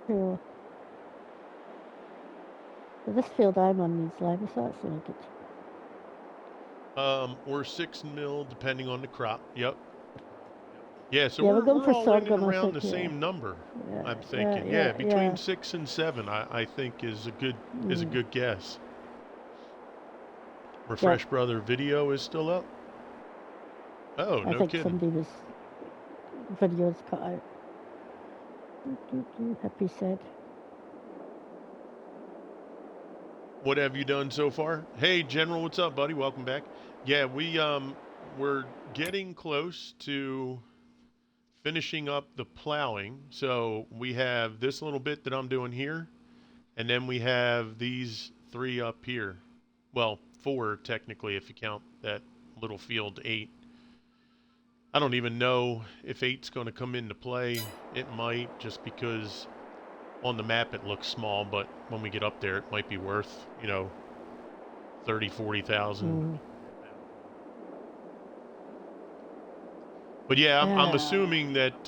Cool. So this field I'm on needs lime, so that's really good. Or 6 mil, depending on the crop. Yep. Yeah, so we're going for all in and around the same number. I'm thinking. Between 6 and 7, I think is a good guess. Refresh Brother video is still up. Oh, no kidding. I think somebody's video's cut out. Happy said. What have you done so far? Hey, General, what's up, buddy? Welcome back. Yeah, we're getting close to finishing up the plowing. So we have this little bit that I'm doing here, and then we have these 3 up here. Well, 4 technically if you count that little field 8. I don't even know if 8's going to come into play. It might, just because on the map it looks small, but when we get up there it might be worth, 30,000-40,000. But yeah, I'm assuming that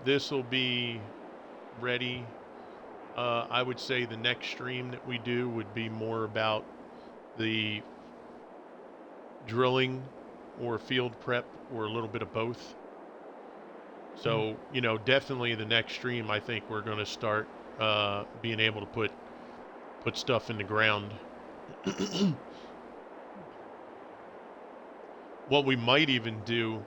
this will be ready. I would say the next stream that we do would be more about the drilling or field prep, or a little bit of both. So, definitely the next stream, I think we're going to start being able to put stuff in the ground. What we might even do,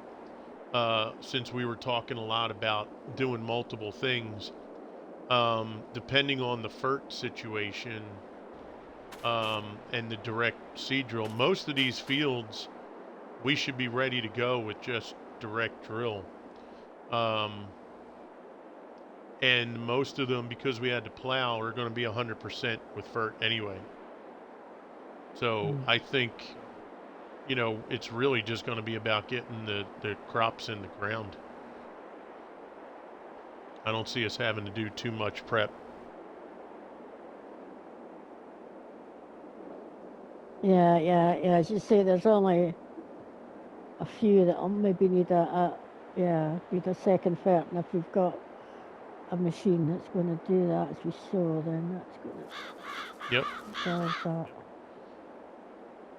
since we were talking a lot about doing multiple things, depending on the FERT situation and the direct seed drill, most of these fields we should be ready to go with just direct drill. And most of them, because we had to plow, are going to be 100% with FERT anyway. So I think, it's really just going to be about getting the crops in the ground. I don't see us having to do too much prep. Yeah. As you say, there's only a few that maybe need need a second fert, and if we've got a machine that's going to do that as we sow, then that's going to solve that.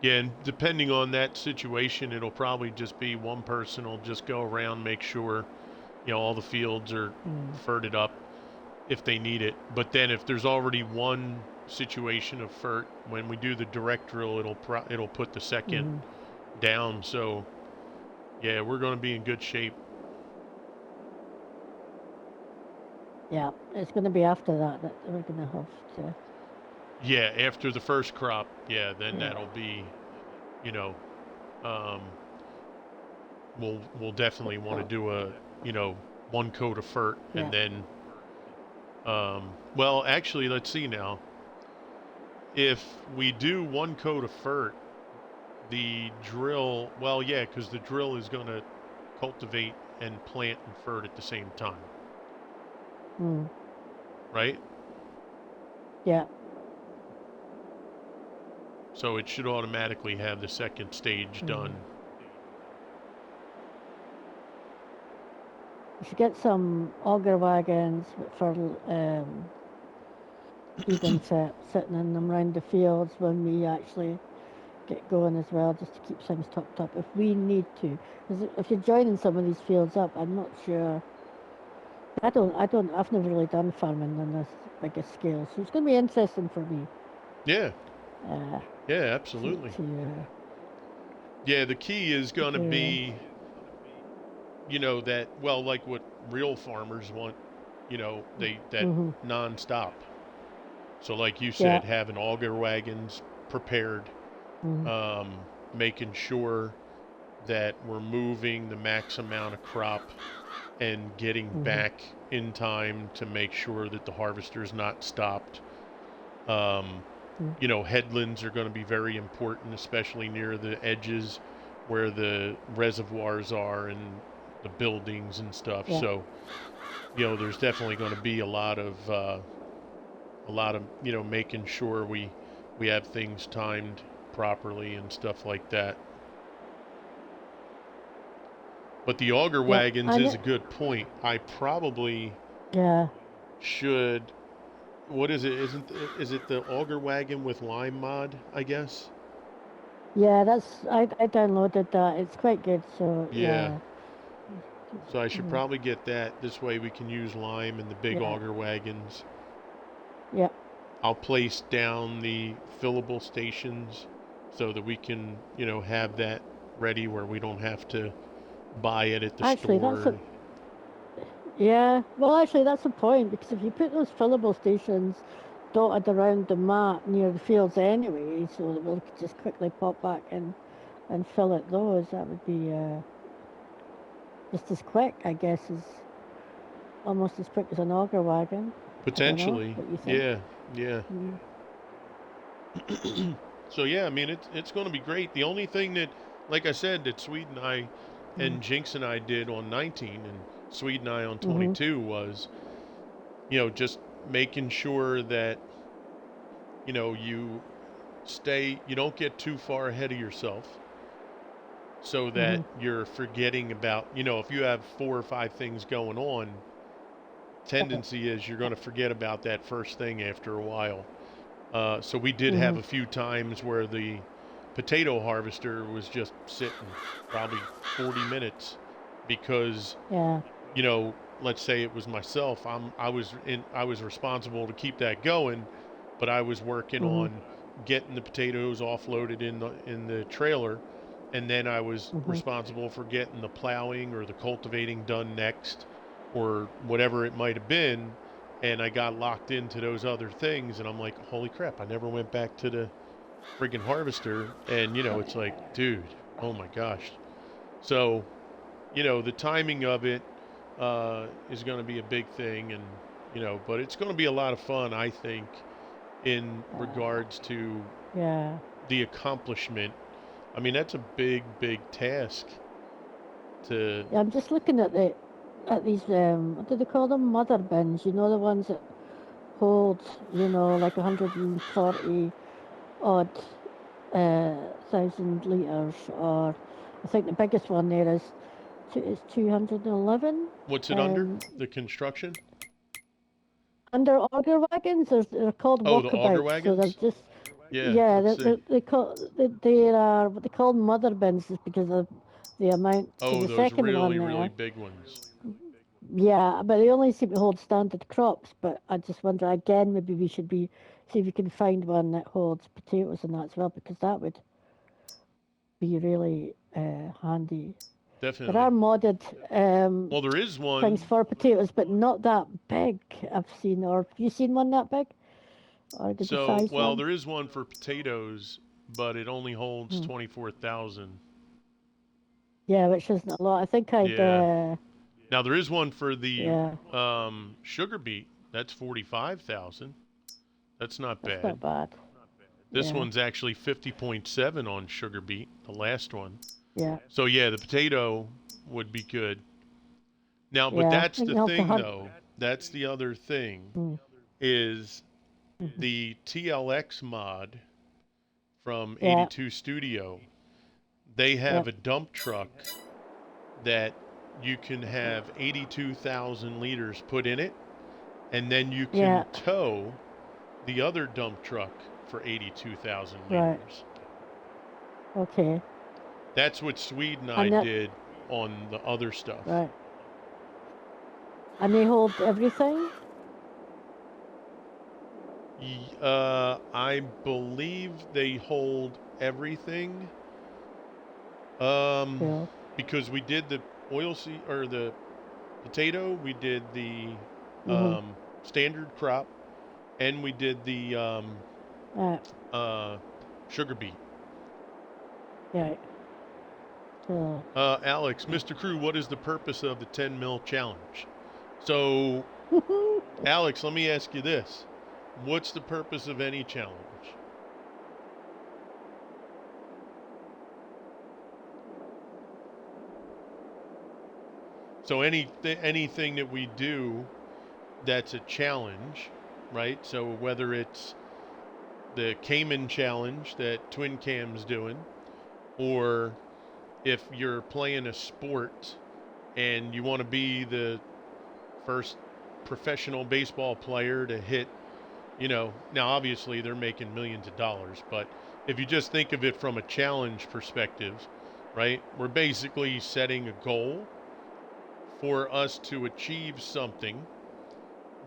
Yeah, and depending on that situation, it'll probably just be one person will just go around, make sure, all the fields are ferted up if they need it. But then if there's already one situation of fert, when we do the direct drill, it'll put the second down. So, yeah, we're going to be in good shape. Yeah, it's going to be after that we're going to have to. Yeah, after the first crop, then that'll be, we'll definitely want to do a, one coat of fert, and then, well, actually, let's see now. If we do one coat of fert, the drill, well, yeah, because the drill is going to cultivate and plant and fert at the same time. Right? Yeah. So it should automatically have the second stage done. We should get some auger wagons for feeding sitting in them around the fields when we actually get going as well, just to keep things topped up if we need to. Because if you're joining some of these fields up, I'm not sure. I've never really done farming on this bigger scale, so it's going to be interesting for me. Yeah. Yeah, absolutely. Yeah, the key is going to be, that, well, like what real farmers want, nonstop. So like you said, having auger wagons prepared, making sure that we're moving the max amount of crop and getting back in time to make sure that the harvester is not stopped. Headlands are going to be very important, especially near the edges where the reservoirs are and the buildings and stuff. So, there's definitely going to be a lot of making sure we have things timed properly and stuff like that. But the auger wagons is a good point. I probably should. What is it? Is it the auger wagon with Lime mod, I guess? Yeah, I downloaded that. It's quite good. So yeah. So I should probably get that. This way we can use Lime in the big auger wagons. Yeah. I'll place down the fillable stations so that we can, have that ready where we don't have to buy it at the store. Well, actually, that's the point, because if you put those fillable stations dotted around the map near the fields anyway, so that we'll just quickly pop back and fill at those, that would be just as quick, I guess, almost as quick as an auger wagon. Potentially, yeah. So yeah, I mean it's going to be great. The only thing that, like I said, that Swede and I and Jinx and I did on 19 and Swede and I on 22 was, just making sure that, you don't get too far ahead of yourself so that you're forgetting about, if you have 4 or 5 things going on, tendency is you're going to forget about that first thing after a while. So we did have a few times where the potato harvester was just sitting probably 40 minutes because, let's say it was myself. I was responsible to keep that going, but I was working on getting the potatoes offloaded in the trailer, and then I was responsible for getting the plowing or the cultivating done next, or whatever it might have been. And I got locked into those other things, and I'm like, holy crap, I never went back to the friggin' harvester. And, it's like, dude, oh my gosh. So, the timing of it is going to be a big thing, and, but it's going to be a lot of fun, I think, in regards to the accomplishment I mean, that's a big, big task to. Yeah, I'm just looking at these what do they call them? Mother bins. You know, the ones that hold, like 140 odd thousand litres, or I think the biggest one there is 211. What's it under? The construction? Under auger wagons, they're called Oh, the auger walkabouts. So they're wagons? just Yeah, yeah, let's see. they are what they call mother bins is because of the amount. So Oh, the those second one really, really there, big ones. yeah, but they only seem to hold standard crops. But I just wonder again, maybe we should see if we can find one that holds potatoes and that as well, because that would be really handy. There Definitely. are modded Well, there is one. things for potatoes, but not that big. I've seen, or have you seen one that big, or did you So, size well, one? there is one for potatoes, but it only holds Hmm. 24,000. Yeah, which isn't a lot. I think I'd Yeah. Now there is one for the yeah, sugar beet. That's 45,000. That's not that's bad. not bad. This Yeah, one's actually 50.7 on sugar beet, the last one. yeah, So yeah, the potato would be good. Now, but yeah. I that's think the you'll have to thing hunt. though. That's the other thing Mm, is mhm. the TLX mod from Yeah, 82 Studio. They yeah, have a dump truck that you can have 82,000 liters put in it, and then you yeah. can tow the other dump truck for 82,000 Right. liters. Okay. That's what Swede and I And that did on the other stuff. right. And they hold everything. I believe they hold everything. Um, Cool. because we did the oil seed or the potato, we did the Mhm. standard crop, and we did the Right. uh, sugar beet. Right. Cool. Alex, Mr. Crew, what is the purpose of the 10 mil challenge? So, Alex, let me ask you this. What's the purpose of any challenge? So anything that we do that's a challenge, right? So whether it's the Cayman challenge that Twin Cam's doing, or if you're playing a sport and you want to be the first professional baseball player to hit, now obviously they're making millions of dollars, but if you just think of it from a challenge perspective, right? We're basically setting a goal for us to achieve something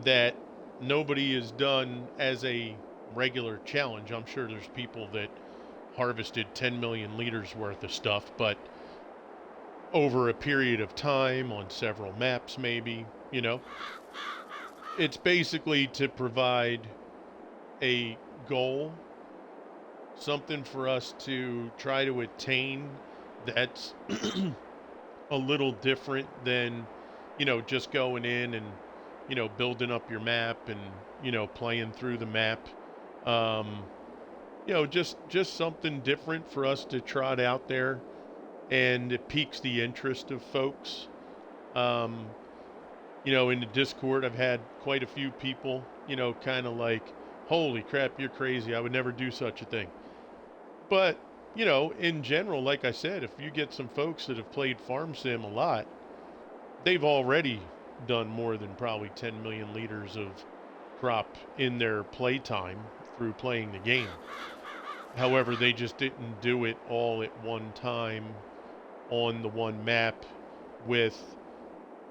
that nobody has done as a regular challenge. I'm sure there's people that harvested 10 million liters worth of stuff, but over a period of time on several maps, maybe, it's basically to provide a goal, something for us to try to attain that's a little different than, just going in and, building up your map and, playing through the map. Um, just something different for us to trot out there, and it piques the interest of folks. Um, in the Discord, I've had quite a few people, kind of like, holy crap, you're crazy. I would never do such a thing. But, in general, like I said, if you get some folks that have played Farm Sim a lot, they've already done more than probably 10 million liters of crop in their playtime through playing the game. However, they just didn't do it all at one time on the one map with,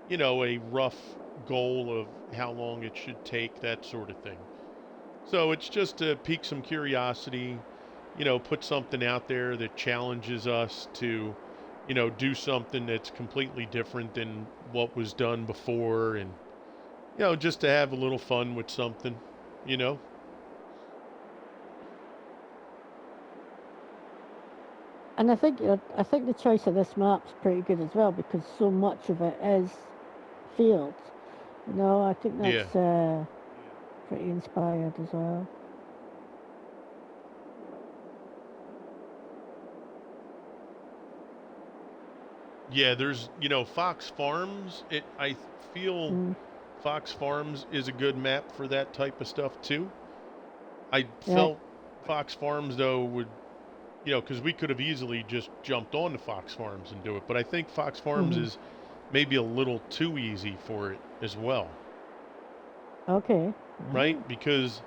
a rough goal of how long it should take, that sort of thing. So it's just to pique some curiosity, put something out there that challenges us to, do something that's completely different than what was done before, and, just to have a little fun with something, you know. And I think the choice of this map's pretty good as well because so much of it is fields. I think Yeah. that's pretty inspired as well. Yeah, there's, Fox Farms. I feel Fox Farms is a good map for that type of stuff too. I Right. felt Fox Farms though would, because we could have easily just jumped on to Fox Farms and do it, but I think Fox Farms is maybe a little too easy for it as well, Okay. right? Because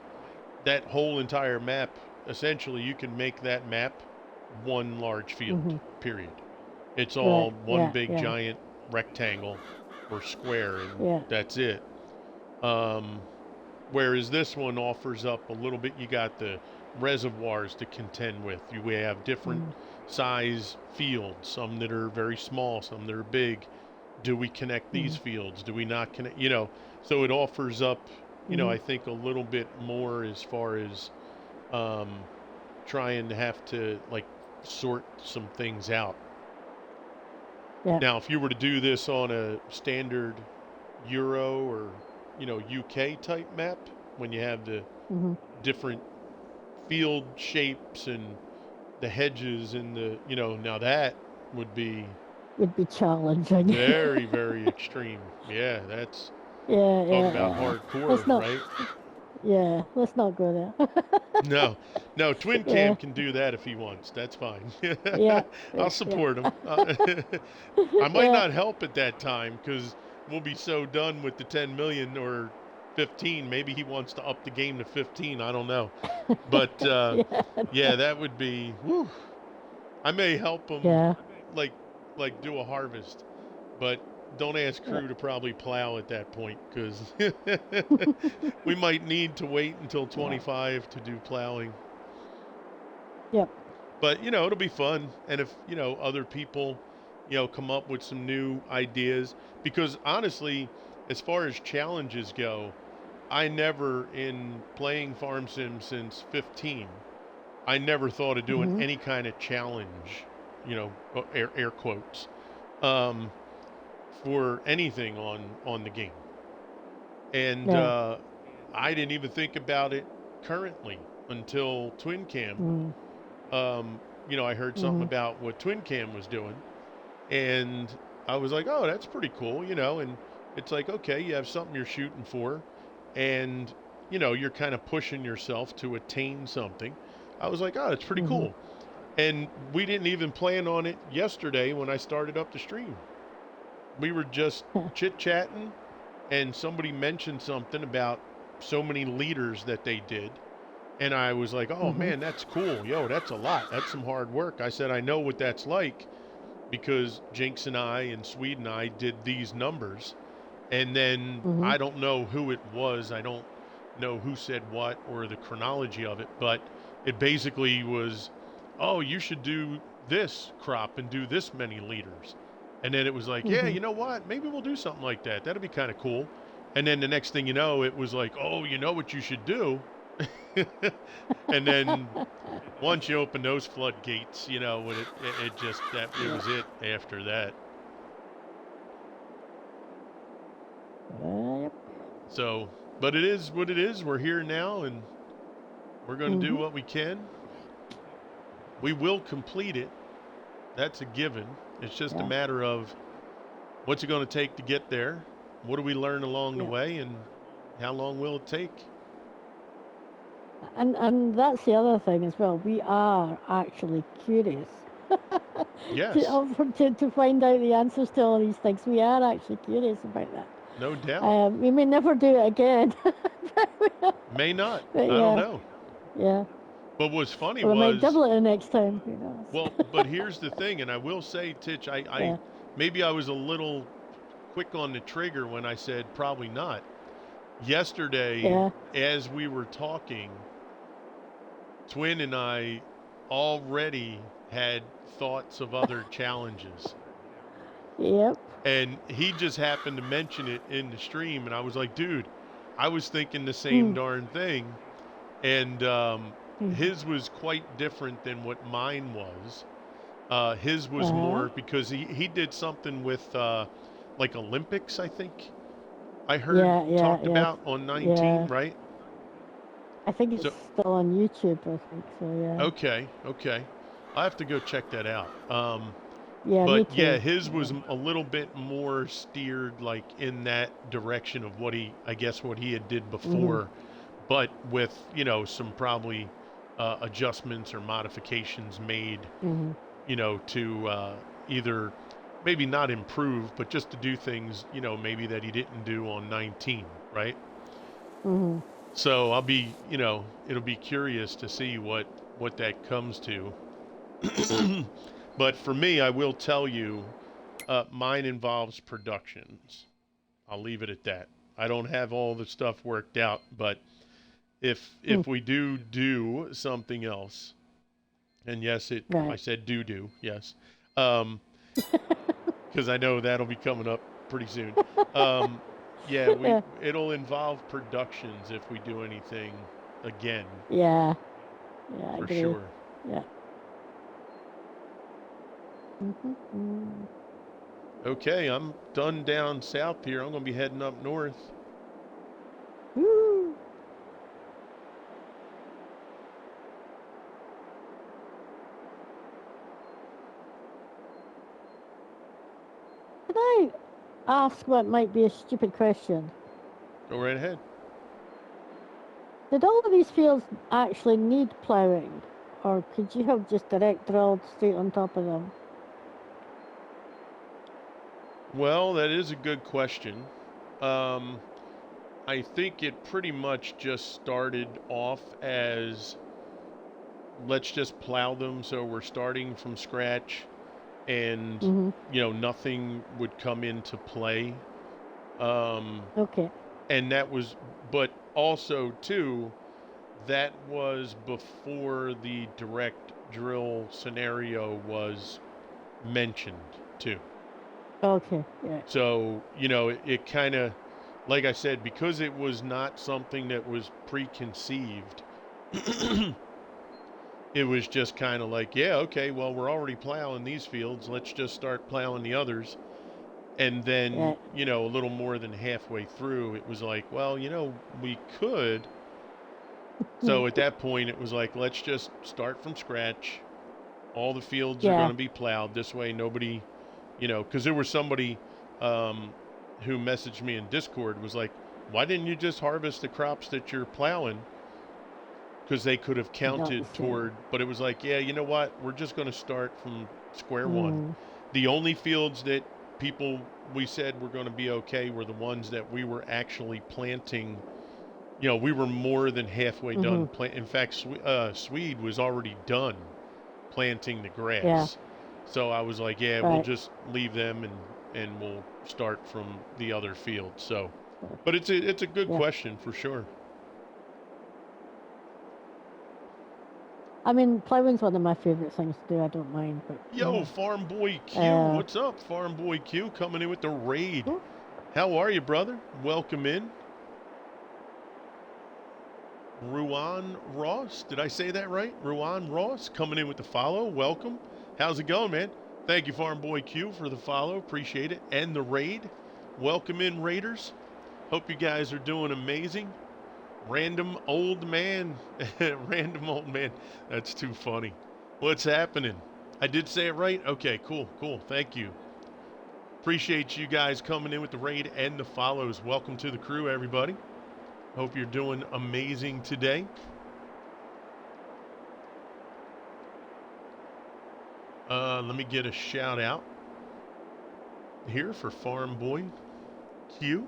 that whole entire map, essentially, you can make that map one large field. Period. It's all Right. one Yeah. big Yeah. giant rectangle or square, and Yeah. that's it. Um, Whereas this one offers up a little bit. You got the reservoirs to contend with. We have different size fields, some that are very small, some that are big. Do we connect these fields? Do we not connect? So it offers up, I think a little bit more as far as um, trying to have to like sort some things out. Yeah. Now, if you were to do this on a standard Euro or UK type map, when you have the different field shapes and the hedges and now that would be challenging. very, very extreme. Yeah, that's talk about hardcore, Let's not. right? Yeah, let's not go there. No, Twin Cam can do that if he wants. That's fine. Yeah. I'll Yeah. support him. I might not help at that time because we'll be so done with the 10 million or 15. Maybe he wants to up the game to 15. I don't know. But yeah, that would be. Whew. I may help him, Yeah. like do a harvest, but don't ask crew to probably plow at that point because we might need to wait until 25 to do plowing. Yep. But it'll be fun, and if other people come up with some new ideas, because honestly, as far as challenges go, I never, in playing Farm Sim since 15, I never thought of doing any kind of challenge, air quotes, for anything on the game. And I didn't even think about it currently until Twin Cam. I heard something about what Twin Cam was doing, and I was like, oh, that's pretty cool, and it's like, okay, you have something you're shooting for, and you're kind of pushing yourself to attain something. I was like, oh, it's pretty cool. And we didn't even plan on it yesterday when I started up the stream. We were just chit-chatting, and somebody mentioned something about so many liters that they did. And I was like, oh, man, that's cool. Yo, that's a lot. That's some hard work. I said, I know what that's like because Jinx and I and Swede and I did these numbers. And then I don't know who it was. I don't know who said what or the chronology of it. But it basically was, oh, you should do this crop and do this many liters. And then it was like, yeah, you know what? Maybe we'll do something like that. That'd be kind of cool. And then the next thing you know, it was like, oh, you know what you should do? And then once you open those floodgates, it was it after that. Yep. So, but it is what it is. We're here now, and we're going to do what we can. We will complete it. That's a given. It's just a matter of what's it going to take to get there? What do we learn along the way, and how long will it take? And that's the other thing as well. We are actually curious. Yes. to find out the answers to all these things. We are actually curious about that. No doubt. We may never do it again. May not. But I don't know. Yeah. But what's funny we was... might double it the next time. Who knows? Well, but here's the thing, and I will say, Titch, I maybe I was a little quick on the trigger when I said probably not. Yesterday, as we were talking, Twin and I already had thoughts of other challenges. Yep. And he just happened to mention it in the stream, and I was like, dude, I was thinking the same darn thing. And his was quite different than what mine was. His was more because he did something with like Olympics, I think. I heard talked about on 19, right? I think it's still on YouTube, I think so, yeah. Okay. I'll have to go check that out. Yeah, me But yeah, too. his was a little bit more steered like in that direction of what I guess what he had did Mhm. before, but with some probably adjustments or modifications made, Mhm. to either maybe not improve, but just to do things maybe that he didn't do on 19, right? Mhm. So I'll be it'll be curious to see what that comes to. But for me, I will tell you, mine involves productions. I'll leave it at that. I don't have all the stuff worked out, but Mm. if we do something else, and yes, I Right. said yes, because I know that'll be coming up pretty soon. Um, yeah, Yeah. it'll involve productions if we do anything again, Yeah. Yeah, I for agree. sure. Yeah. Mhm. Okay, I'm done down south here. I'm gonna be heading up north. Woo. Can I ask what might be a stupid question? Go right ahead. Did all of these fields actually need ploughing? Or could you have just direct drilled straight on top of them? Well, that is a good question. Um, I think it pretty much just started off as let's just plow them so we're starting from scratch and Mm-hmm. nothing would come into play. Um, Okay. and that was, but also too, that was before the direct drill scenario was mentioned too. Okay. Yeah. So, it kind of, like I said, because it was not something that was preconceived, it was just kind of like, yeah, okay, well, we're already plowing these fields. Let's just start plowing the others. And then, Yeah. a little more than halfway through, it was like, well, we could. So at that point, it was like, let's just start from scratch. All the fields are going Yeah. to be plowed. This way, nobody, because there was somebody um, who messaged me in Discord was like, why didn't you just harvest the crops that you're plowing? Because they could have Not counted the same. toward, but it was like, yeah, you know what? We're just going to start from square one. Mm. The only fields that people we said were going to be okay were the ones that we were actually planting. We were more than halfway done. Mm-hmm. In fact, Swede was already done planting the Yeah. grass. So I was like, yeah, we'll Right. just leave them and we'll start from the other field. So, but it's a good Yeah. question for sure. I mean, plowing's one of my favorite things to do. I don't mind, but Yo, Farm Boy Q, yeah. what's up, Farm Boy Q? Coming in with the raid. Hmm? How are you, brother? Welcome in. Ruan Ross, did I say that right? Ruan Ross coming in with the follow. Welcome. How's it going, man? Thank you, Farm Boy Q, for the follow. Appreciate it. And the raid. Welcome in, Raiders. Hope you guys are doing amazing. Random old man. Random old man. That's too funny. What's happening? I did say it right? Okay, cool. Thank you. Appreciate you guys coming in with the raid and the follows. Welcome to the crew, everybody. Hope you're doing amazing today. Let me get a shout out here for Farm Boy Q.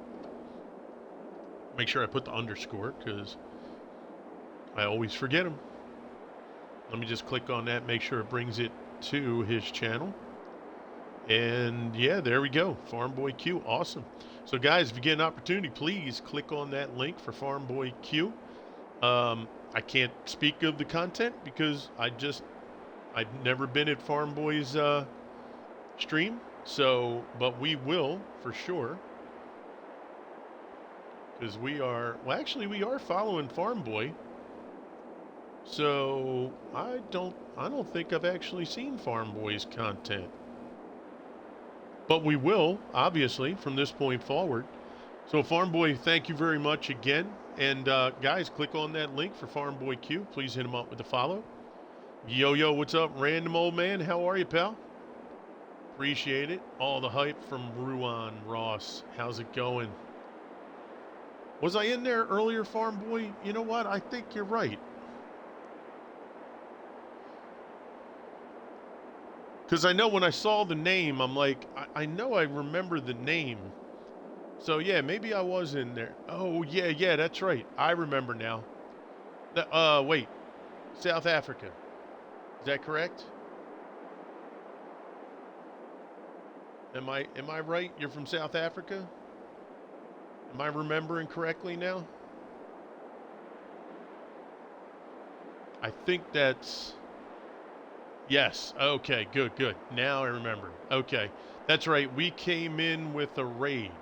Make sure I put the underscore because I always forget him. Let me just click on that, make sure it brings it to his channel. And yeah, there we go. Farm Boy Q. Awesome. So, guys, if you get an opportunity, please click on that link for Farm Boy Q. I can't speak of the content because I've never been at Farm Boy's stream. So, but we will for sure. Because we are following Farm Boy. So I don't think I've actually seen Farm Boy's content. But we will, obviously, from this point forward. So Farm Boy, thank you very much again. And guys, click on that link for Farm Boy Q. Please hit him up with a follow. Yo, what's up, random old man? How are you, pal? Appreciate it. All the hype from Ruan Ross. How's it going? Was I in there earlier, Farm Boy? You know what? I think you're right. Because I know when I saw the name, I'm like, I know I remember the name. So, yeah, maybe I was in there. Oh, yeah, that's right. I remember now. Wait. South Africa. Is that correct? Am I right? You're from South Africa? Am I remembering correctly now? I think that's... Yes. Okay, good. Now I remember. Okay. That's right. We came in with a raid.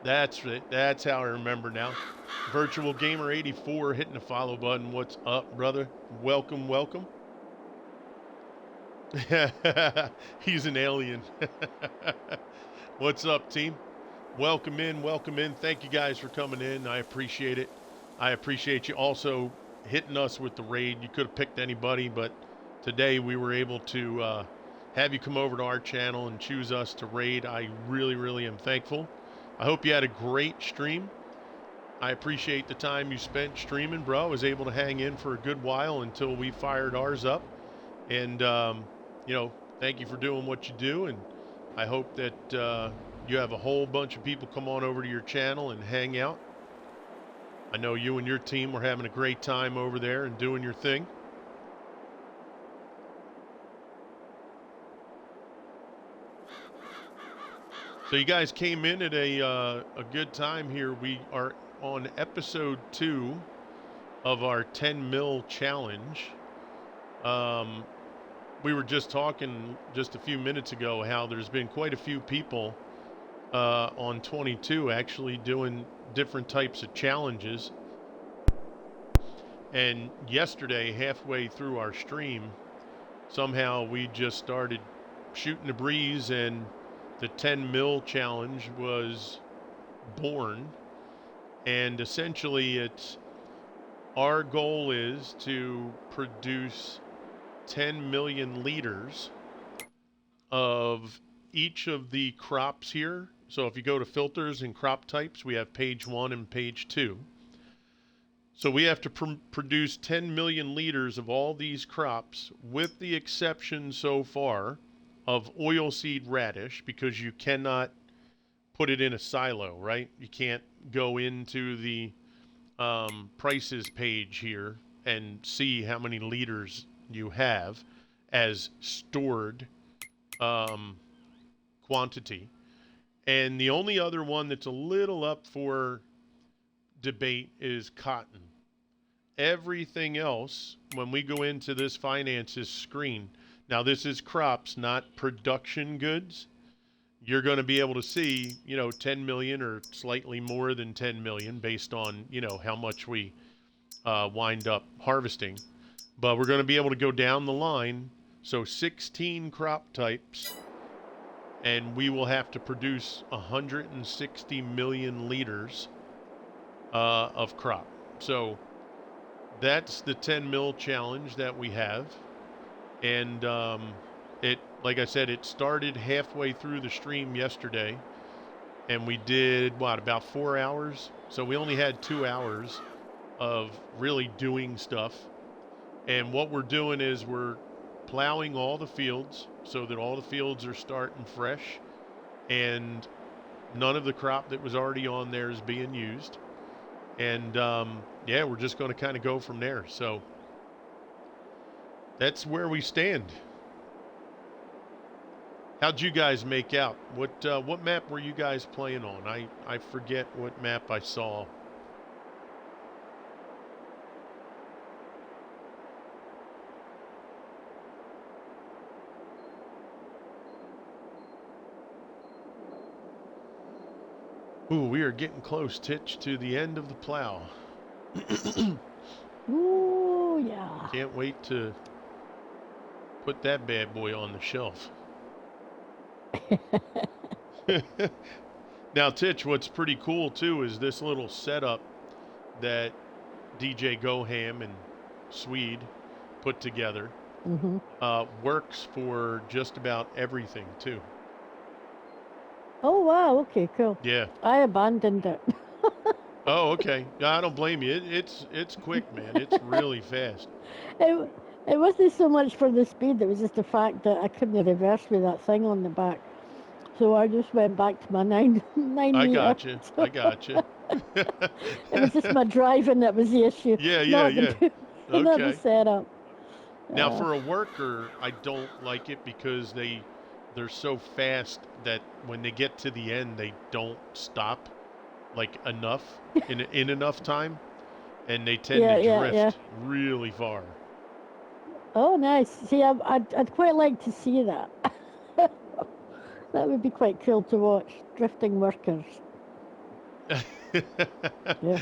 That's it. That's how I remember now. Virtual Gamer 84 hitting the follow button. What's up, brother? Welcome. He's an alien. What's up, team? Welcome in. Thank you guys for coming in. I appreciate it. I appreciate you also hitting us with the raid. You could have picked anybody, but today we were able to have you come over to our channel and choose us to raid. I really am thankful. I hope you had a great stream. I appreciate the time you spent streaming, bro. I was able to hang in for a good while until we fired ours up. And, thank you for doing what you do. And I hope that you have a whole bunch of people come on over to your channel and hang out. I know you and your team were having a great time over there and doing your thing. So you guys came in at a good time here. We are on episode 2 of our 10 mil challenge. We were just talking just a few minutes ago how there's been quite a few people on 22 actually doing different types of challenges. And yesterday, halfway through our stream, somehow we just started shooting the breeze and the 10 mil challenge was born. And essentially it's our goal is to produce 10 million liters of each of the crops here. So if you go to filters and crop types, we have page 1 and page 2. So we have to produce 10 million liters of all these crops, with the exception so far of oilseed radish, because you cannot put it in a silo, right? You can't go into the prices page here and see how many liters you have as stored quantity. And the only other one that's a little up for debate is cotton. Everything else, when we go into this finances screen, now this is crops, not production goods, you're going to be able to see, 10 million or slightly more than 10 million based on, how much we wind up harvesting. But we're going to be able to go down the line. So 16 crop types, and we will have to produce 160 million liters of crop. So that's the 10 mil challenge that we have. And like I said, it started halfway through the stream yesterday, and we did about 4 hours. So we only had 2 hours of really doing stuff. And what we're doing is we're plowing all the fields so that all the fields are starting fresh, and none of the crop that was already on there is being used. And we're just going to kind of go from there. So that's where we stand. How'd you guys make out? What map were you guys playing on? I forget what map I saw. Ooh, we are getting close, Titch, to the end of the plow. Ooh, yeah. Can't wait to put that bad boy on the shelf. Now, Titch, what's pretty cool, too, is this little setup that DJ Goham and Swede put together. works for just about everything too. Oh wow, okay, cool. Yeah. I abandoned it. Oh, okay. I don't blame you. It's quick, man. It's really fast. it, it wasn't so much for the speed, it was just the fact that I couldn't reverse with that thing on the back. So I just went back to my nine I meter. got you. I got you. It was just my driving that was the issue, Yeah, yeah, not yeah. the not the Okay. setup. Now for a worker, I don't like it because they're so fast that when they get to the end, they don't stop like enough in enough time, and they tend to Yeah. drift really far. Oh, nice. See, I'd quite like to see that. That would be quite cool to watch. Drifting workers. Yeah.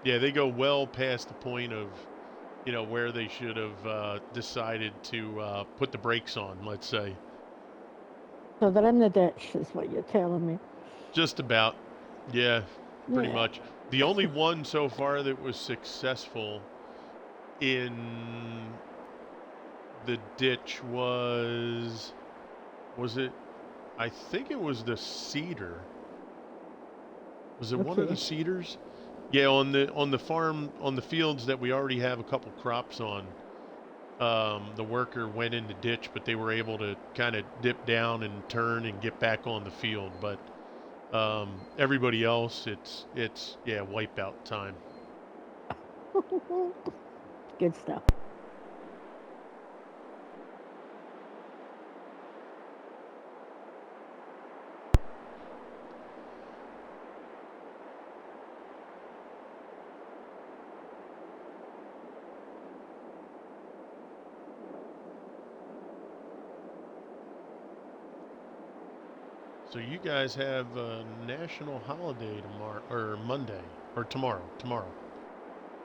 Yeah, they go well past the point of, where they should have decided to put the brakes on, let's say. So they're in the ditch, is what you're telling me. Just about. Yeah, pretty Yeah. much. The only one so far that was successful in the ditch was it? I think it was the cedar. Was it one of the cedars? Yeah, on the farm, on the fields that we already have a couple crops on. The worker went in the ditch, but they were able to kind of dip down and turn and get back on the field. But everybody else, it's wipeout time. Good stuff. So you guys have a national holiday tomorrow, or Monday, or tomorrow,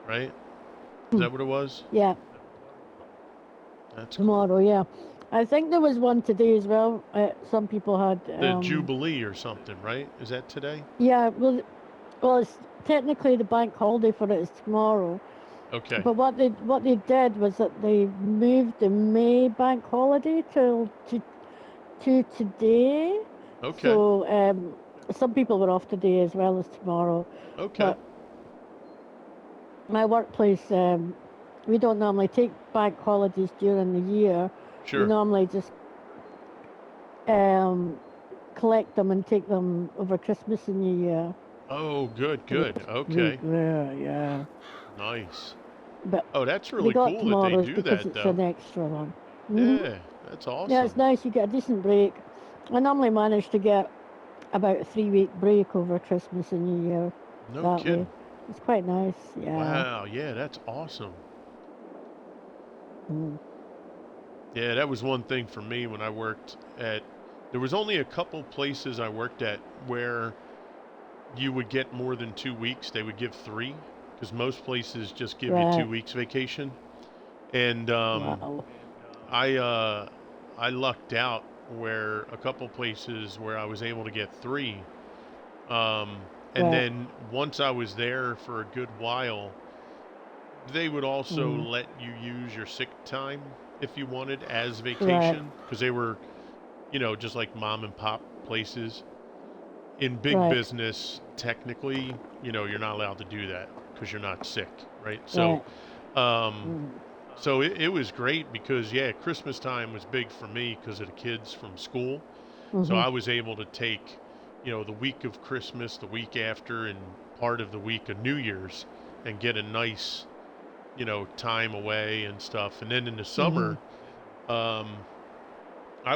right? Is that what it was? Yeah. That's tomorrow. cool. Yeah, I think there was one today as well. Some people had. The Jubilee or something, right? Is that today? Yeah. Well, it's technically the bank holiday for it is tomorrow. Okay. But what they did was that they moved the May bank holiday to today. Okay. So some people were off today as well as tomorrow. Okay. But my workplace, we don't normally take bank holidays during the year. Sure. We normally just collect them and take them over Christmas and New Year. Oh, good. Okay. Yeah. Nice. But that's really got cool that they do because that, it's though. an extra one. Yeah, that's awesome. Yeah, it's nice. You get a decent break. I normally manage to get about a 3-week break over Christmas and New Year. No kidding. Way. It's quite nice. Yeah. Wow. Yeah, that's awesome. Yeah, that was one thing for me when I worked at. There was only a couple places I worked at where you would get more than 2 weeks. They would give 3, because most places just give you 2 weeks vacation. And Wow. I lucked out where a couple places where I was able to get 3. And then once I was there for a good while, they would also let you use your sick time if you wanted as vacation, because they were, just like mom and pop places. In big business, technically, you're not allowed to do that because you're not sick, right? So, so it was great because, Christmas time was big for me because of the kids from school. So I was able to take, the week of Christmas, the week after, and part of the week of New Year's and get a nice, time away and stuff. And then in the summer, I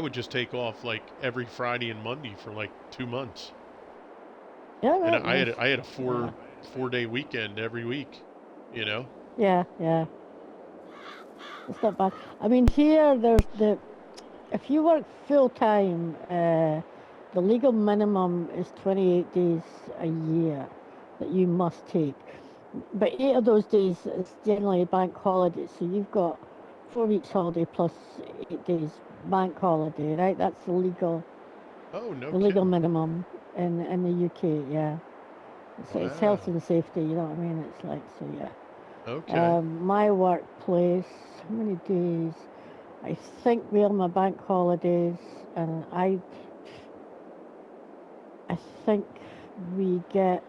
would just take off like every Friday and Monday for like 2 months. Yeah, right. And I had a 4-day weekend every week, Yeah. It's not bad. I mean, here there's if you work full time, the legal minimum is 28 days a year that you must take. But 8 of those days is generally a bank holiday, so you've got 4 weeks holiday plus 8 days bank holiday, right? That's the legal. Oh, no. The legal minimum in the UK, yeah. So it's health and safety, you know what I mean? It's like, so yeah. Okay. My workplace, how many days? I think we're on my bank holidays, and I think we get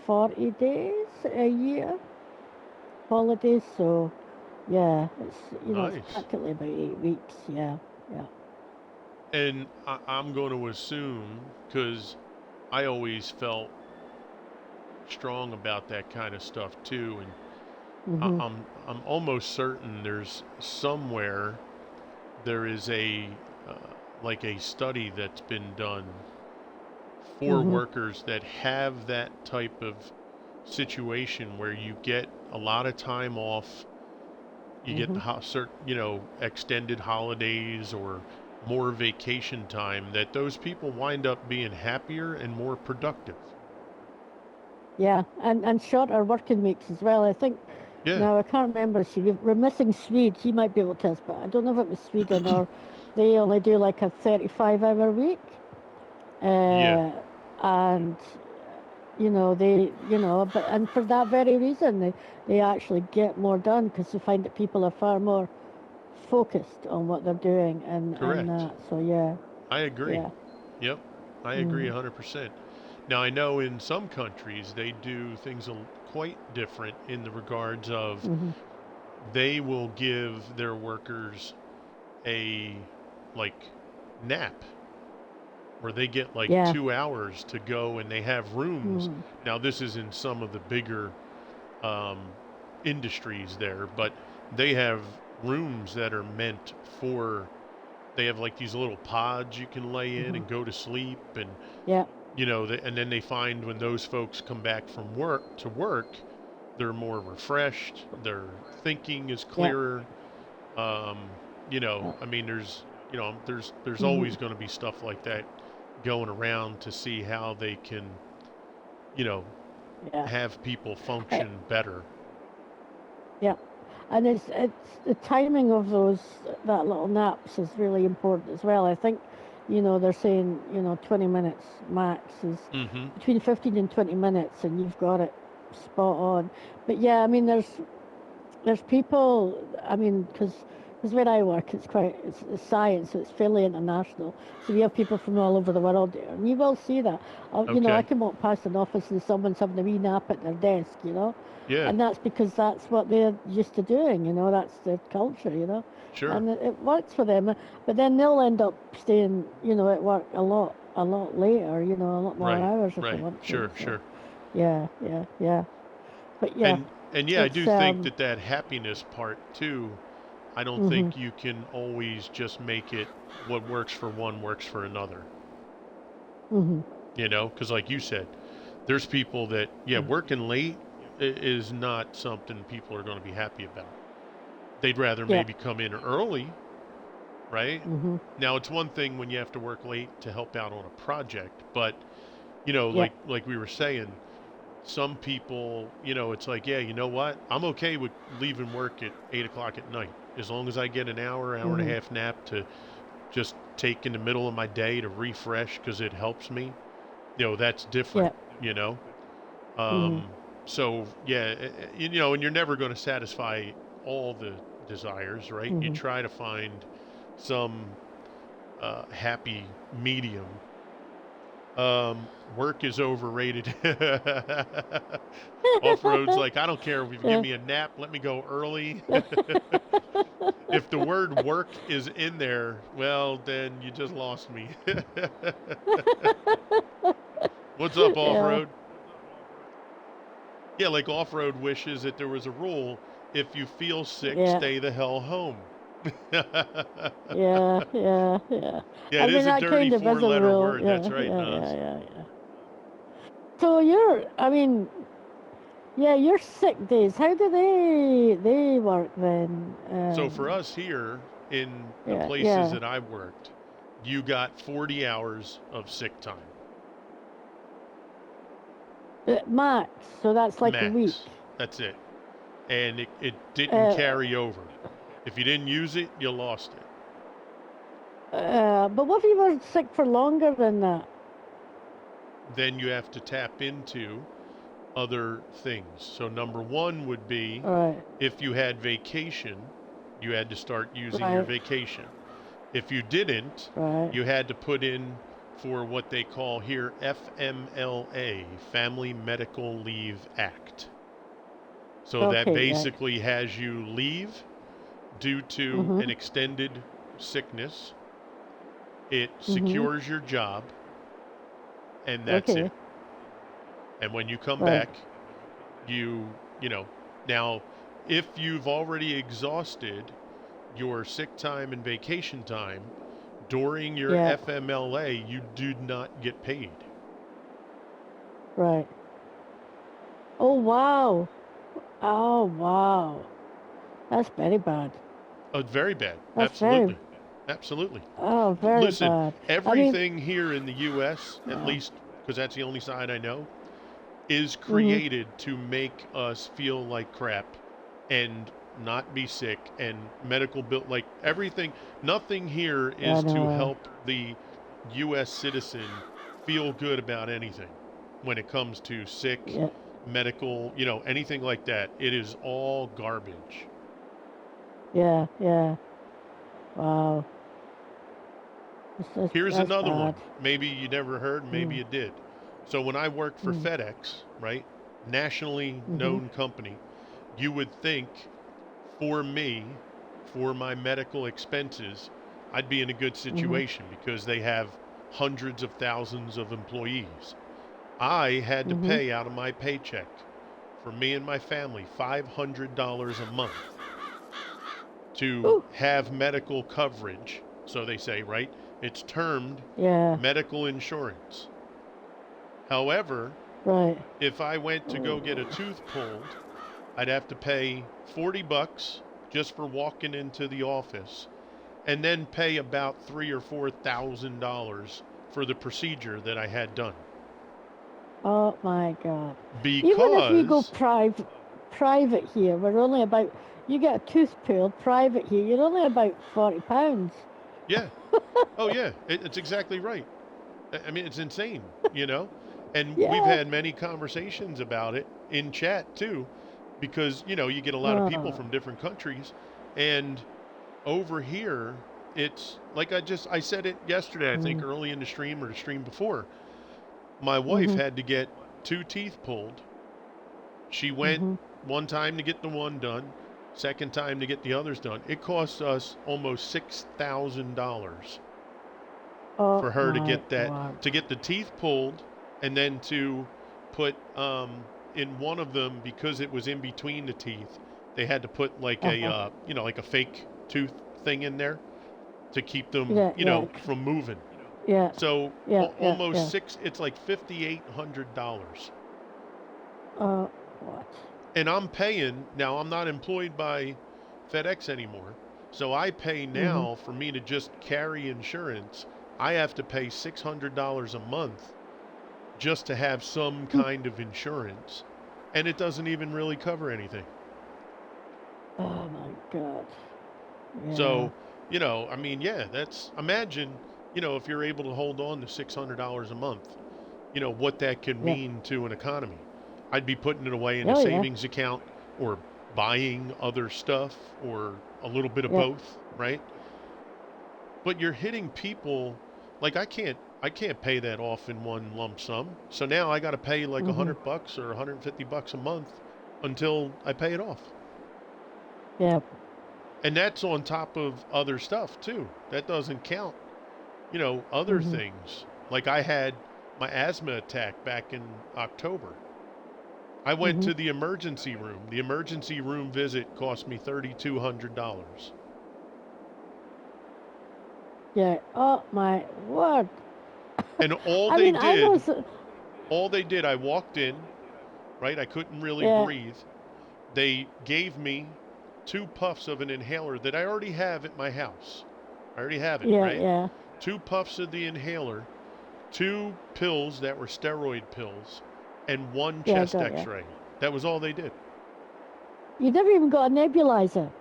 40 days a year holidays. So yeah, it's it's Nice. practically about 8 weeks. Yeah, yeah. And I'm going to assume, because I always felt strong about that kind of stuff too, and Mhm. I'm almost certain there's somewhere there is uh, like a study that's been done for Mhm. workers that have that type of situation where you get a lot of time off, you get Mhm. extended holidays or more vacation time, that those people wind up being happier and more productive. Yeah, and shorter working weeks as well. I think Yeah. now I can't remember. We're missing Swede. He might be able to tell us, but I don't know if it was Sweden or they only do like a 35-hour week. Yeah. And but and for that very reason they actually get more done because they find that people are far more focused on what they're doing and Correct. that. So yeah, I agree. yeah. Yep. I agree Mm. 100%. Now, I know in some countries they do things quite different in the regards of Mhm. they will give their workers a like nap where they get like Yeah. 2 hours to go and they have rooms. Mm. Now, this is in some of the bigger um, industries there, but they have rooms that are meant for. They have like these little pods you can lay in Mhm. and go to sleep, and Yeah. and then they find when those folks come back from work, they're more refreshed, their thinking is Yeah. clearer. Um, Yeah. I mean, there's Mhm. always going to be stuff like that going around to see how they can, you know, Yeah. have people Uh, function better. yeah. And it's the timing of those that little naps is really important as well. I think, they're saying 20 minutes max is Mm-hmm. between 15 and 20 minutes, and you've got it spot on. But yeah, I mean, there's people. I mean, because where I work, it's science, so it's fairly international. So we have people from all over the world there, and you will see that. I Okay. can walk past an office and someone's having a wee nap at their desk, Yeah. and that's because that's what they're used to doing. That's their culture, Sure. and it works for them. But then they'll end up staying, at work a lot later, a lot more Right. hours if they Right. want to. Sure. So Sure. yeah, yeah, yeah. But yeah, And yeah, I do it's think that happiness part too. I don't mhm. think you can always just make it what works for one works for another. Mhm. Because like you said, there's people that working late is not something people are going to be happy about. They'd rather Yeah. maybe come in early, right? Mhm. Now it's one thing when you have to work late to help out on a project, but Yeah. like we were saying, some people, it's like, yeah, you know what? I'm okay with leaving work at 8 o'clock at night as long as I get an hour and a Mhm. half nap to just take in the middle of my day to refresh because it helps me. That's different. Yeah. You know. Mhm. So yeah, and you're never going to satisfy all the desires, right? You Mhm. try to find some happy medium. Work is overrated. Off road's like, I don't care if you give Yeah. me a nap, let me go early. If the word work is in there, well, then you just lost me. What's up, off Yeah. road? Yeah, like off road wishes that there was a rule: if you feel sick, Yeah. stay the hell home. Yeah, Yeah. Yeah. Yeah. I it mean, is a that dirty kind of is a four-letter rule. word. That's Yeah. right, Yeah. Yeah. Nas. Yeah. Yeah. So I mean, yeah, your sick days. How do they work then? So for us here in the Yeah. places Yeah. that I worked, you got 40 hours of sick time Max. So that's like a week. max. That's it. And it didn't Uh, carry over. If you didn't use it, you lost it. but what if you were sick for longer than that? Then you have to tap into other things. So number one would be Right. if you had vacation, you had to start using your Right. vacation. If you didn't, Right. you had to put in for what they call here FMLA, Family Medical Leave Act. So that Okay. Right. basically has you leave due to an Mhm. extended sickness. It Mhm. secures your job, and that's it. Okay. And when you come Right. back, you know, now if you've already exhausted your sick time and vacation time during your Yeah. FMLA, you do not get paid. Right. Oh wow. Oh wow. That's very bad. Very bad. That's very. Absolutely. Absolutely. Oh, very Listen, bad. I mean. everything here in the U.S., at Yeah. least because that's the only side I know, is Mhm. created to make us feel like crap and not be sick and medical bill, like everything. Nothing here I is to know. help the U.S. citizen feel good about anything when it comes to sick, Yeah. medical, anything like that. It is all garbage. Yeah. Yeah. Wow. Here's That's another one. bad. Maybe you never heard, maybe Mm. you did. So when I worked for Mm. FedEx, right, nationally Mhm. known company, you would think for me, for my medical expenses, I'd be in a good Mhm. situation because they have hundreds of thousands of employees. I had to Mhm. pay out of my paycheck for me and my family $500 a month to Ooh. have medical coverage. So they say, right? It's termed Yeah. medical insurance. However, Right. if I went to go Ooh. get a tooth pulled, I'd have to pay $40 just for walking into the office, and then pay about $3,000 or $4,000 for the procedure that I had done. Oh my God. Even if you go Because, private here, we're only about. You get a tooth pulled private here. You're only about £40. yeah, oh yeah, it's exactly right. I mean, it's insane, you know? And we've Yeah. had many conversations about it in chat too, because, you get a lot of people Oh. from different countries. And over here, it's like I said it yesterday, I think Mm. early in the stream or the stream before. My wife Mhm. had to get two teeth pulled. She went Mhm. one time to get the one done, second time to get the others done. It cost us almost $6,000 Oh for her to my get that, word. to get the teeth pulled, and then to put in one of them, because it was in between the teeth. They had to put like Uh a huh. like a fake tooth thing in there to keep them, Yeah. Yeah. from moving. Yeah. So Yeah. Yeah. almost Yeah. six. It's like $5,800, What? and I'm paying now. I'm not employed by FedEx anymore, so I pay Mhm. now for me to just carry insurance. I have to pay $600 a month just to have some kind of insurance, and it doesn't even really cover anything. Oh my God. Yeah. So, I mean, yeah, that's imagine, if you're able to hold on to $600 a month, what that can Yeah. mean to an economy. I'd be putting it away in a Oh yeah. savings account or buying other stuff or a little bit of Yeah. both, right? But you're hitting people like I can't pay that off in one lump sum. So now I got to pay like Mhm. $100 or $150 a month until I pay it off. Yeah. And that's on top of other stuff too. That doesn't count, other Mhm. things. Like I had my asthma attack back in October. I went Mhm. to the emergency room. The emergency room visit cost me $3,200. Yeah. Oh my word. And all I they mean, I know. did, I walked in, right? I couldn't really Yeah. breathe. They gave me two puffs of an inhaler that I already have at my house. I already have it, Yeah. right? Yeah. Two puffs of the inhaler, two pills that were steroid pills, and one Yeah. I chest got you. x-ray. That was all they did. You never even got a nebulizer.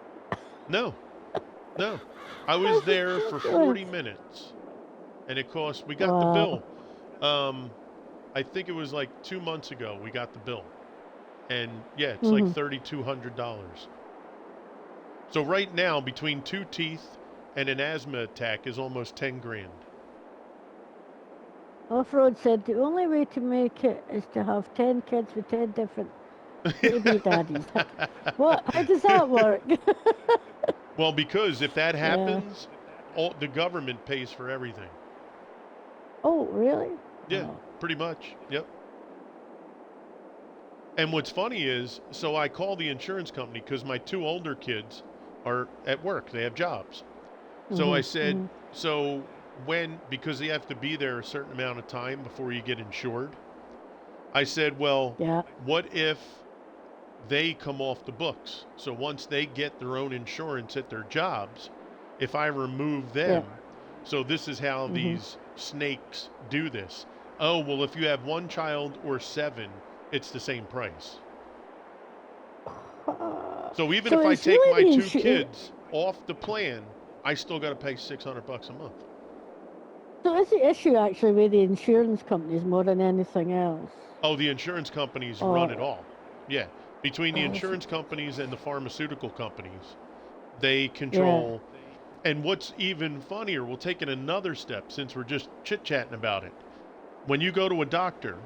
No, no. I was That's there for ridiculous. 40 minutes, and it we got the Wow. bill. I think it was like 2 months ago we got the bill. And yeah, it's like $3,200. So right now, between 2 teeth and an asthma attack is almost 10 grand. Off-road said the only way to make it is to have 10 kids with 10 different baby daddies. What? How does that work? Well, because if that Yeah. happens, the government pays for everything. Oh, really? Yeah, Oh. pretty much. Yep. And what's funny is, so I call the insurance company because my 2 older kids are at work. They have jobs. So I said, so because they have to be there a certain amount of time before you get insured, I said, well, what if they come off the books? So once they get their own insurance at their jobs, if I remove them, so this is how these snakes do this. Oh, well, if you have 1 child or 7, it's the same price. So even if I take my 2 kids off the plan, I still got to pay $600 a month. So is the issue actually with the insurance companies more than anything else? Oh, the insurance companies run it all. Yeah. Between the insurance companies and the pharmaceutical companies, they control. And what's even funnier, we'll take it another step since we're just chit-chatting about it. When you go to a doctor,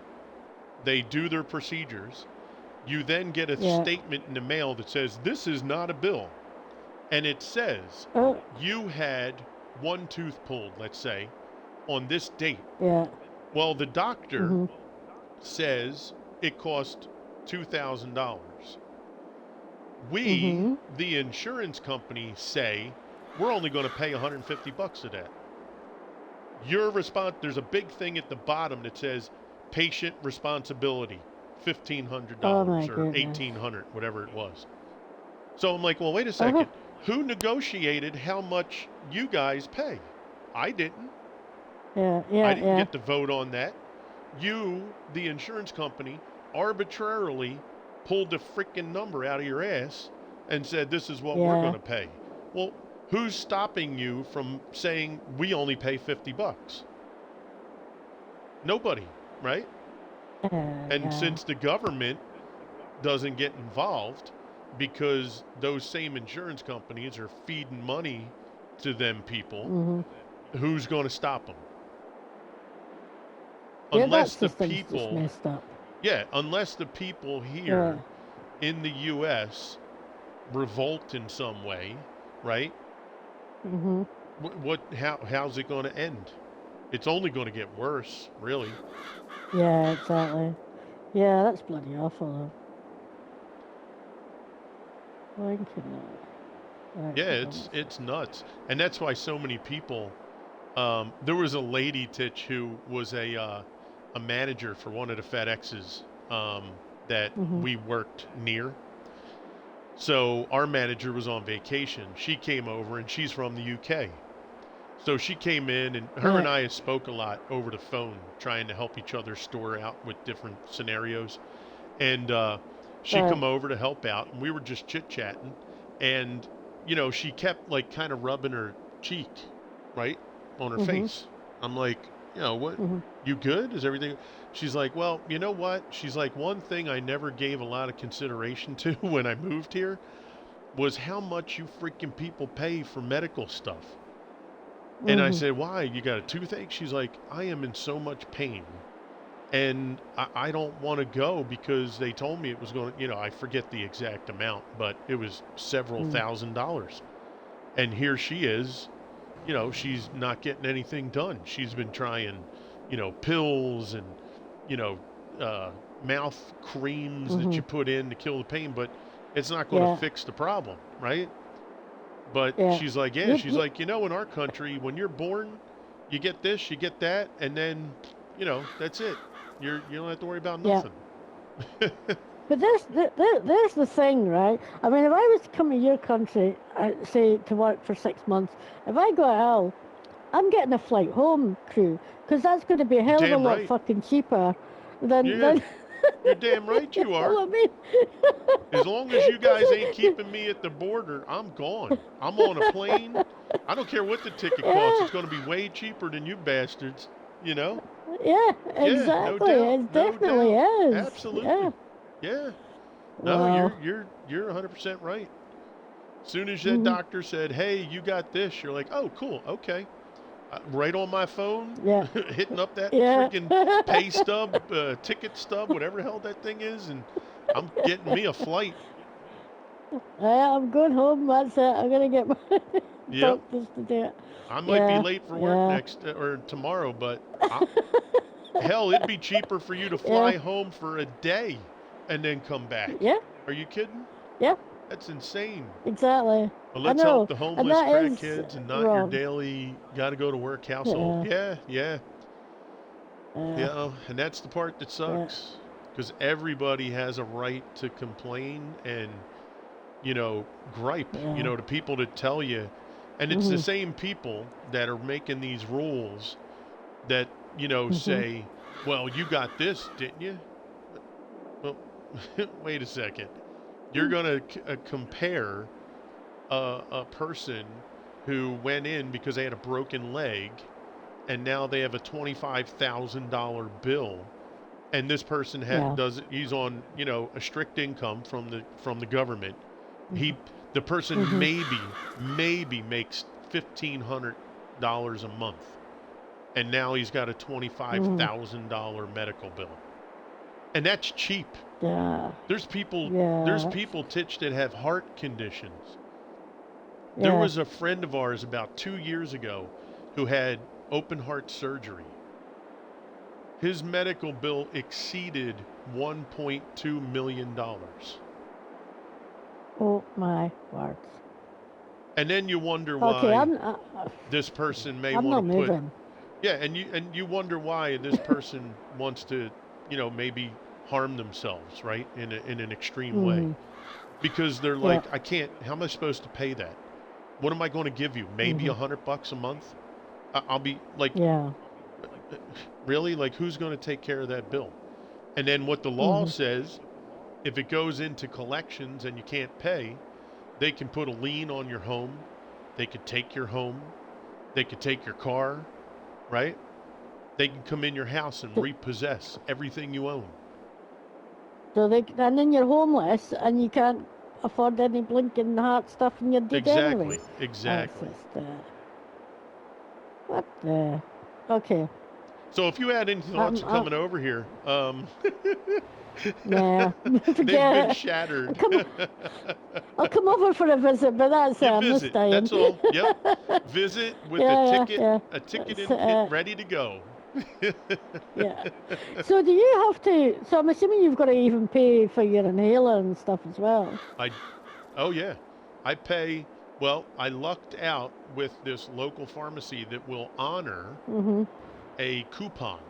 they do their procedures. You then get a statement in the mail that says, this is not a bill. And it says, you had 1 tooth pulled, let's say, on this date. Yeah. Well, the doctor says it cost $2,000. We, the insurance company, say we're only going to pay $150 of that. Your response, there's a big thing at the bottom that says patient responsibility, $1,500 or $1,800, whatever it was. So I'm like, well, wait a second. Who negotiated how much you guys pay? I didn't. I didn't get to vote on that. You, the insurance company, arbitrarily pulled the freaking number out of your ass and said, this is what we're going to pay. Well, who's stopping you from saying we only pay $50? Nobody, right? And since the government doesn't get involved because those same insurance companies are feeding money to them people, who's going to stop them? Unless the people, unless the people here in the U.S. revolt in some way, right? How's it going to end? It's only going to get worse, really. Yeah, exactly. Yeah, that's bloody awful, though. Yeah, it's nuts, and that's why so many people. There was a lady, Titch, who was a manager for one of the FedExes that we worked near. So our manager was on vacation. She came over, and she's from the UK. So she came in, and her and I spoke a lot over the phone, trying to help each other store out with different scenarios. And she come over to help out, and we were just chit-chatting. And, you know, she kept, like, kind of rubbing her cheek, right, on her face. I'm like, you know, what? You good? Is everything? She's like, well, you know what? She's like, one thing I never gave a lot of consideration to when I moved here was how much you freaking people pay for medical stuff. And I said, why? You got a toothache? She's like, I am in so much pain. And I don't want to go because they told me it was going to, you know, I forget the exact amount, but it was several $1,000s. And here she is, you know, she's not getting anything done. She's been trying, you know, pills and, you know, mouth creams that you put in to kill the pain, but it's not going to fix the problem, right? But she's like, she's like, you know, in our country, when you're born, you get this, you get that, and then, you know, that's it. You don't have to worry about nothing. But there's the thing, right? I mean, if I was to come to your country, say, to work for 6 months, if I got ill, I'm getting a flight home, crew, because that's going to be a hell of a lot fucking cheaper than... You're damn right you are. I mean. As long as you guys ain't keeping me at the border, I'm gone. I'm on a plane. I don't care what the ticket costs. It's going to be way cheaper than you bastards, you know? Yeah, exactly. No doubt, It definitely is. Absolutely. Yeah. No, Wow. you're 100% right. As soon as that Mhm. doctor said, "Hey, you got this," you're like, "Oh, cool, okay." Right on my phone, Yeah. hitting up that Yeah. freaking pay stub, ticket stub, whatever the hell that thing is, and I'm getting me a flight. I'm going home. That's it. I'm gonna get my Yep. doctors to do it. I might be Yeah. late for work Yeah. next or tomorrow, but I, hell, it'd be cheaper for you to Yeah. fly home for a day and then come back. Yeah. Are you kidding? Yeah. That's insane. Exactly. Well, I let's help know, the and homeless that crack is kids and not your wrong. daily got to go to work household. Yeah. Yeah, yeah. Yeah. Yeah, and that's the part that Yeah. sucks because everybody has a right to complain and, gripe, Yeah. to people to tell you. And it's the Mhm. same people that are making these rules that, Mhm. say, well, you got this, didn't you? Well, wait a second. You're going to compare a person who went in because they had a broken leg and now they have a $25,000 bill, and this person Yeah. he's on a strict income from the government. Mhm. The person Mhm. maybe makes $1,500 a month, and now he's got a Mhm. $25,000 medical bill, and that's cheap. Yeah. There's people Yeah. Titch, that have heart conditions. There Yeah. was a friend of ours about 2 years ago who had open heart surgery. His medical bill exceeded $1.2 million. Oh my words. And then you wonder Okay, why this person may I'm want not to put, moving. yeah, and you wonder why this person wants to, maybe harm themselves, right? In an extreme way. Mhm. Because they're Yeah. like, I can't, how am I supposed to pay that? What am I going to give you? Maybe Mhm. $100 a month? I'll be like, Yeah. really? Like, who's going to take care of that bill? And then what the law Mhm. says, if it goes into collections and you can't pay, they can put a lien on your home. They could take your home. They could take your car, right? They can come in your house and So, repossess everything you own. and then you're homeless and you can't afford any blinking heart stuff in your deed anyway. Exactly. That's Exactly. just what the. Okay. So if you had any thoughts of I'm coming over here, nah. they've been Forget it. shattered. I'll come over for a visit, but that's it. You I'm not visit. staying. That's all. Yep. Visit with Yeah. Yeah. a ticket That's, ready to go. yeah. So do you have to? So I'm assuming you've got to even pay for your inhaler and stuff as well. Oh yeah, I pay. Well, I lucked out with this local pharmacy that will honor Mhm. a coupon,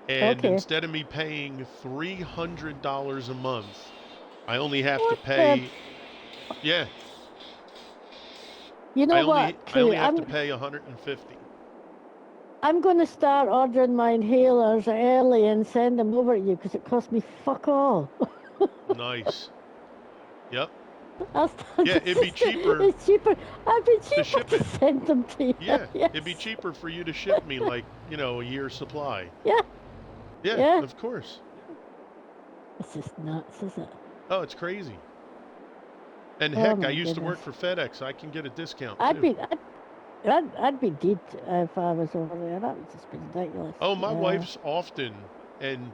and Okay. instead of me paying $300 a month, I only have to What the? pay. Yeah, You know what? I Okay, only have to pay 150. I'm going to start ordering my inhalers early and send them over to you because it cost me fuck all. Nice. Yep. I'll Yeah, it'd be cheaper It's cheaper. I'd be to cheaper ship to it. send them to you. Yeah, Yes. it'd be cheaper for you to ship me like, a year's supply. Yeah. Yeah, Yeah. of course. It's just nuts, is it? Oh, it's crazy. And Oh heck, I my used to goodness. work for FedEx. I can get a discount I'd too. be, I'd be dead if I was over there. That would just be ridiculous. Oh, my Yeah. wife's often, and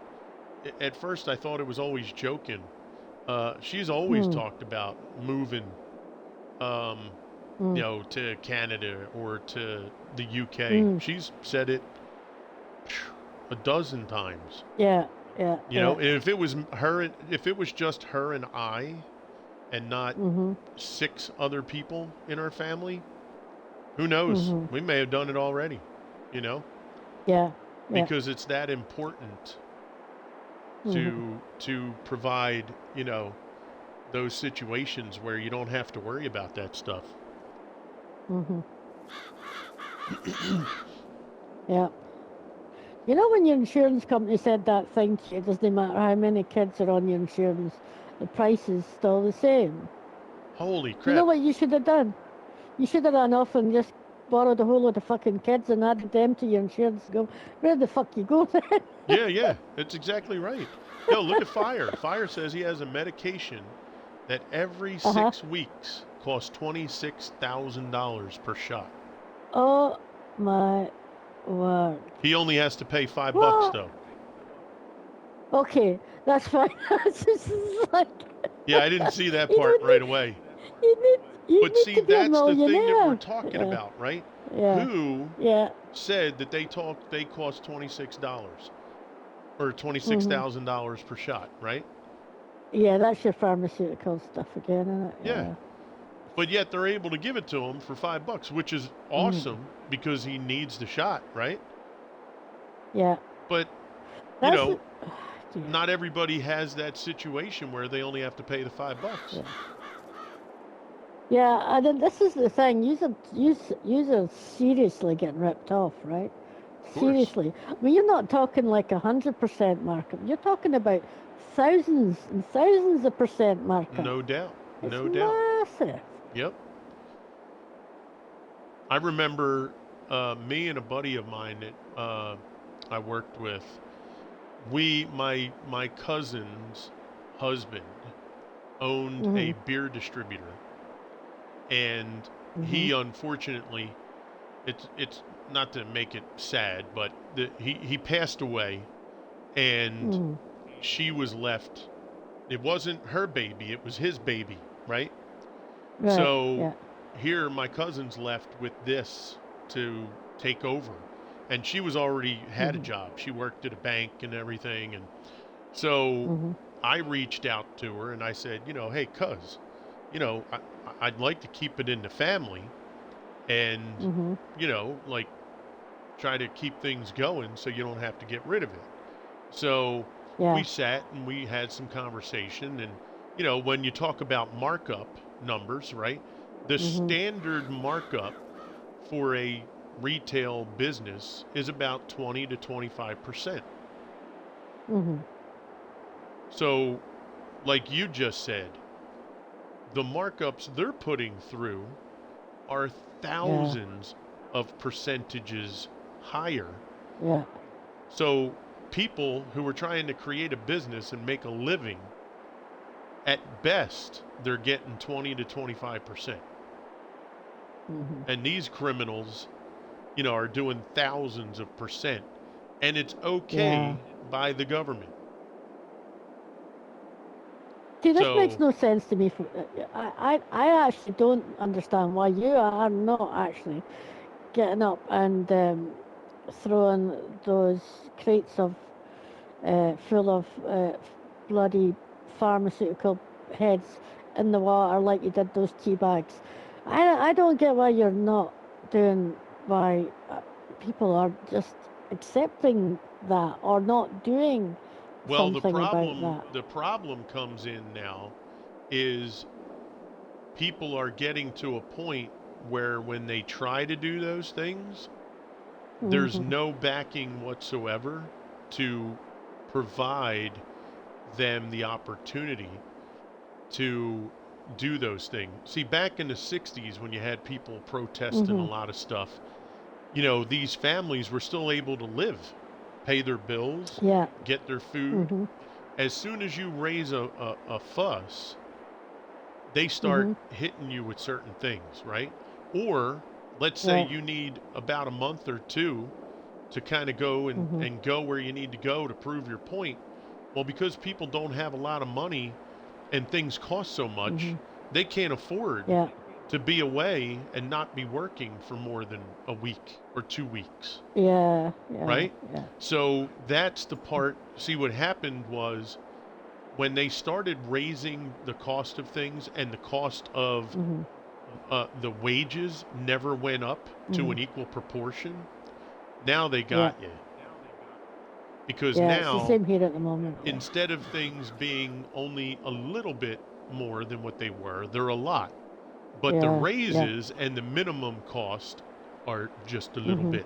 at first I thought it was always joking. She's always talked about moving, to Canada or to the UK. She's said it a dozen times. Yeah. Yeah. And if it was just her and I, and not 6 other people in our family, who knows? We may have done it already, Yeah. because it's that important to provide, those situations where you don't have to worry about that stuff. Yeah. You know when your insurance company said that thing to you, it doesn't matter how many kids are on your insurance, the price is still the same. Holy crap. You know what you should have done? You should have run off and just borrowed a whole load of fucking kids and added them to your insurance. Go, where the fuck you go then? Yeah, that's exactly right. Yo, look at Fire. Fire says he has a medication that every 6 weeks costs $26,000 per shot. Oh my word. He only has to pay $5 What? though. Okay, that's fine. It's just like, Yeah, I didn't see that you part don't right need, away. you But need see, to be a that's the thing that millionaire. we're talking Yeah, about, right? yeah, Who yeah. said that they cost $26 or Mm-hmm. $26,000 per shot, right? Yeah, that's your pharmaceutical stuff again, isn't it? Yeah. Yeah. But yet they're able to give it to him for $5, which is awesome because he needs the shot, right? Yeah. But you That's know, yeah. not everybody has that situation where they only have to pay the $5. Yeah. Yeah, and then this is the thing. You're seriously getting ripped off, right? Of course. Seriously. I mean, you're not talking like 100% markup. You're talking about thousands and thousands of percent markup. No doubt. It's No doubt. massive. Yep. I remember me and a buddy of mine that I worked with. My cousin's husband owned a beer distributor, and he unfortunately, it's not to make it sad, but he passed away, and she was left. It wasn't her baby; it was his baby, right? Right. So Yeah. here, my cousin's left with this to take over, and she was already had a job. She worked at a bank and everything, and so I reached out to her and I said, hey, cuz, I'd like to keep it in the family, and like try to keep things going so you don't have to get rid of it. So we sat and we had some conversation, and when you talk about markup numbers, right? The standard markup for a retail business is about 20 to 25%. So, like you just said, the markups they're putting through are thousands of percentages higher. Yeah. So, people who are trying to create a business and make a living, at best, they're getting 20 to 25%. And these criminals, are doing thousands of percent. And it's okay by the government. See, this makes no sense to me. I actually don't understand why you are not actually getting up and throwing those crates of full of bloody pharmaceutical heads in the water like you did those tea bags. I don't get why you're not doing, why people are just accepting that or not doing something about that. The problem comes in now is people are getting to a point where when they try to do those things, there's no backing whatsoever to provide them the opportunity to do those things. See, back in the 60s when you had people protesting a lot of stuff, these families were still able to live, pay their bills, get their food. As soon as you raise a fuss, they start hitting you with certain things, right? Or let's say you need about a month or two to kind of go and go where you need to go to prove your point. Well, because people don't have a lot of money and things cost so much, they can't afford to be away and not be working for more than a week or 2 weeks. Right? Yeah. So that's the part. See, what happened was when they started raising the cost of things and the cost of the wages never went up to an equal proportion, now they got you. Because now, it's the same here at the moment. Instead of things being only a little bit more than what they were, they're a lot. But the raises and the minimum cost are just a little bit.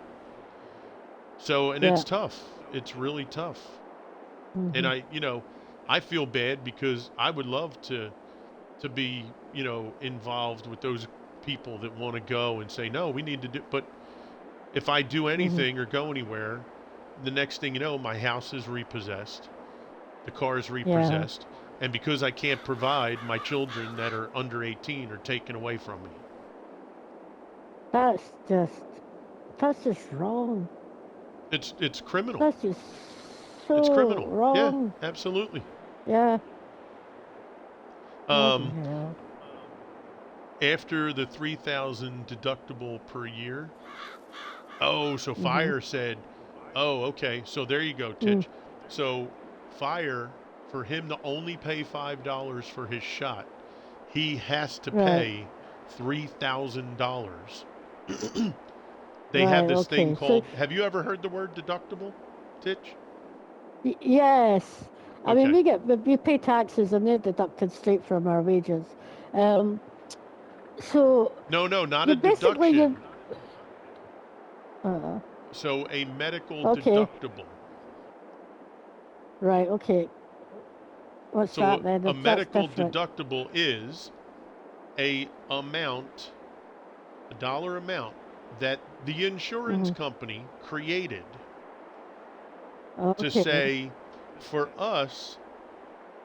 So, and it's tough. It's really tough. And I feel bad because I would love to be, involved with those people that want to go and say, no, we need to do, but if I do anything or go anywhere, the next thing you know, my house is repossessed, the car is repossessed, and because I can't provide, my children that are under 18 are taken away from me. That's just wrong. It's criminal. That's just so It's criminal. wrong. Yeah, absolutely. Yeah. After the $3,000 deductible per year. Oh, so Fire said, oh, okay. So there you go, Titch. So Fire, for him to only pay $5 for his shot, he has to pay $3,000. They have this thing called, have you ever heard the word deductible, Titch? Yes. I mean, we pay taxes and they're deducted straight from our wages. So no, not a deduction. So a medical deductible. Right. Okay. What's that then? A medical deductible is a dollar amount that the insurance company created to say, for us.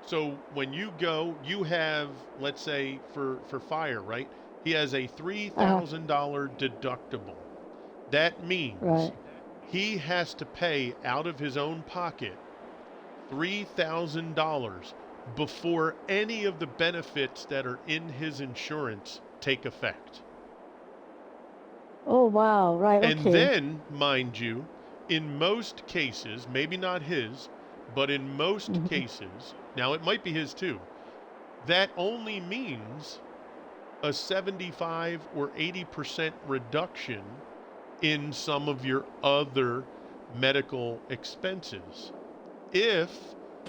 So when you go, you have, let's say for Fire, right? He has a $3,000 deductible. That means he has to pay out of his own pocket $3,000 before any of the benefits that are in his insurance take effect. Oh, wow. Right. And then, mind you, in most cases, maybe not his, but in most cases, now it might be his too, that only means a 75 or 80% reduction in some of your other medical expenses. If,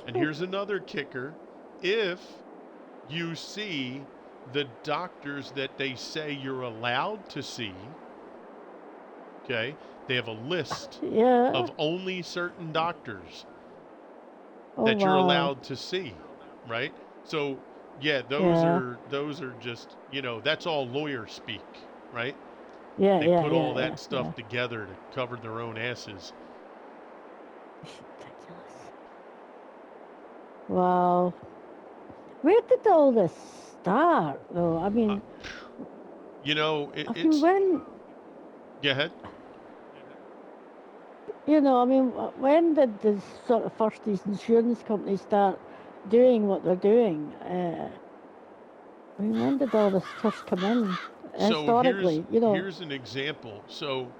and here's another kicker, if you see the doctors that they say you're allowed to see, okay, they have a list of only certain doctors that you're allowed to see, right? So, those are just, that's all lawyer speak, right? Yeah, they put all that stuff together to cover their own asses. Ridiculous. Wow. Where did all this start, though? I mean, it's... when... Go ahead. When did the sort of first these insurance companies start doing what they're doing? When did all this first come in? Historically, here's an example. So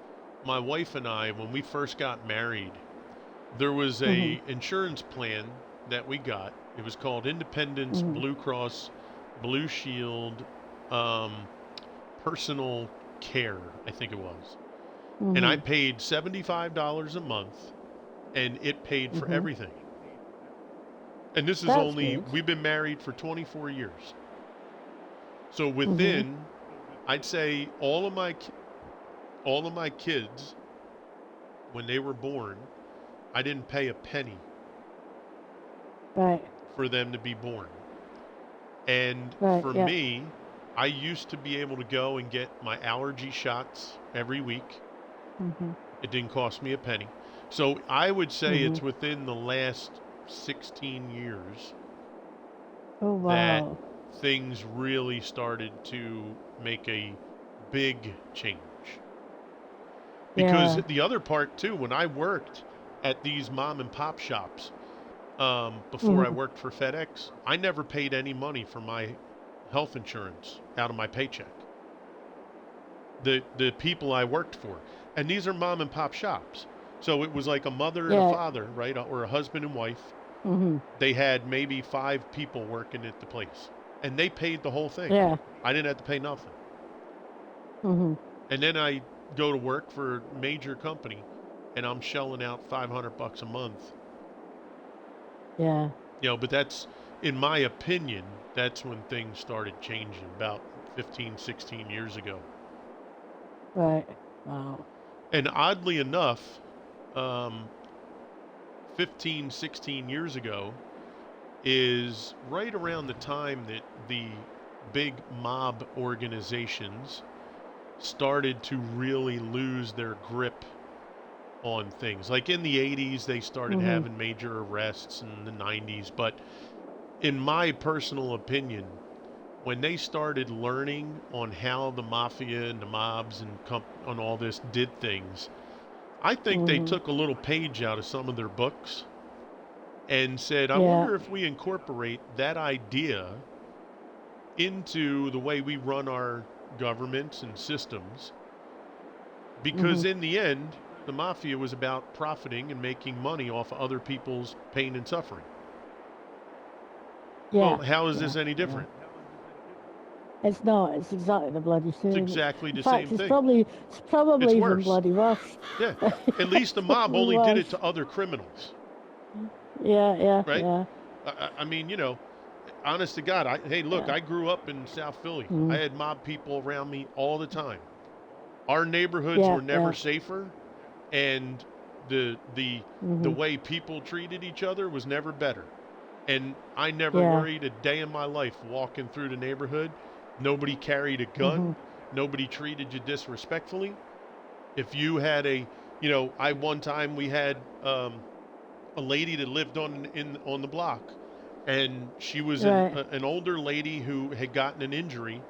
my wife and I, when we first got married, there was a insurance plan that we got. It was called Independence Blue Cross Blue Shield Personal Care, I think it was. And I paid $75 a month, and it paid for everything. And this is we've been married for 24 years. So within, I'd say all of my kids, when they were born, I didn't pay a penny for them to be born. And for me, I used to be able to go and get my allergy shots every week. It didn't cost me a penny. So I would say it's within the last 16 years that things really started to make a big change. Because the other part too, when I worked at these mom and pop shops, before I worked for FedEx, I never paid any money for my health insurance out of my paycheck. The people I worked for. And these are mom and pop shops. So it was like a mother and a father, right? Or a husband and wife. They had maybe 5 people working at the place. And they paid the whole thing. I didn't have to pay nothing. And then I go to work for a major company, and I'm shelling out $500 a month. But that's, in my opinion, that's when things started changing, about 15, 16 years ago. Right. Wow. And oddly enough, 15, 16 years ago is right around the time that the big mob organizations started to really lose their grip on things. Like in the 80s, they started having major arrests in the 90s. But in my personal opinion, when they started learning on how the mafia and the mobs and on all this did things, I think they took a little page out of some of their books and said, I wonder if we incorporate that idea into the way we run our governments and systems. Because in the end, the mafia was about profiting and making money off of other people's pain and suffering. Yeah. Well, how is this any different? It's not. It's exactly the bloody same. It's exactly the In fact, same it's thing. probably It's even worse. bloody worse. Yeah. At least the mob only did it to other criminals. Yeah. Right? Yeah. I mean, honest to God, hey, look, I grew up in South Philly. I had mob people around me all the time. Our neighborhoods were never safer, and the way people treated each other was never better. And I never worried a day in my life walking through the neighborhood. Nobody carried a gun. Nobody treated you disrespectfully. If you had one time we had a lady that lived on the block, and she was an older lady who had gotten an injury,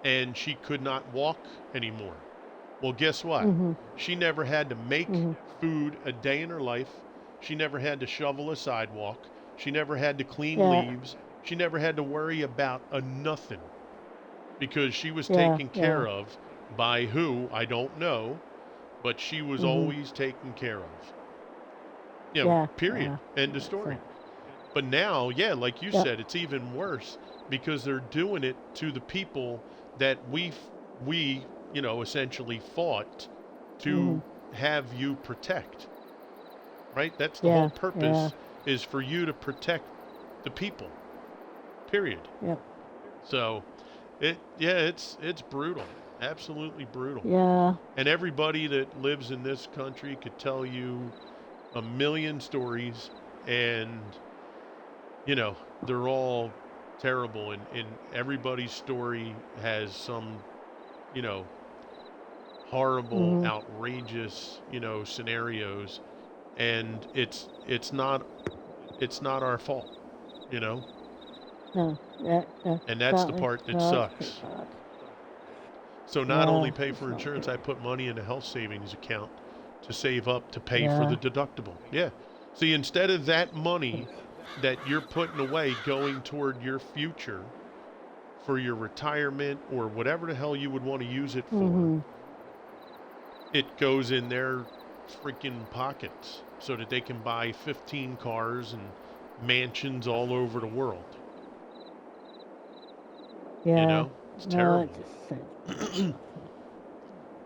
and she could not walk anymore. Well, guess what? She never had to make food a day in her life. She never had to shovel a sidewalk. She never had to clean leaves. She never had to worry about nothing, because she was taken care of by who, I don't know, but she was always taken care of. Period. End of story. But now, like you said, it's even worse, because they're doing it to the people that we essentially fought to have you protect. Right? That's the whole purpose, is for you to protect the people. Period. Yep. So, it's brutal. Absolutely brutal. Yeah. And everybody that lives in this country could tell you a million stories, and they're all terrible, and everybody's story has some horrible, outrageous scenarios, and it's not our fault. No. And that's the part that sucks. So not only pay for insurance, I put money in a health savings account to save up to pay for the deductible. Yeah. See, instead of that money that you're putting away going toward your future for your retirement or whatever the hell you would want to use it for, it goes in their freaking pockets so that they can buy 15 cars and mansions all over the world. Yeah. It's terrible.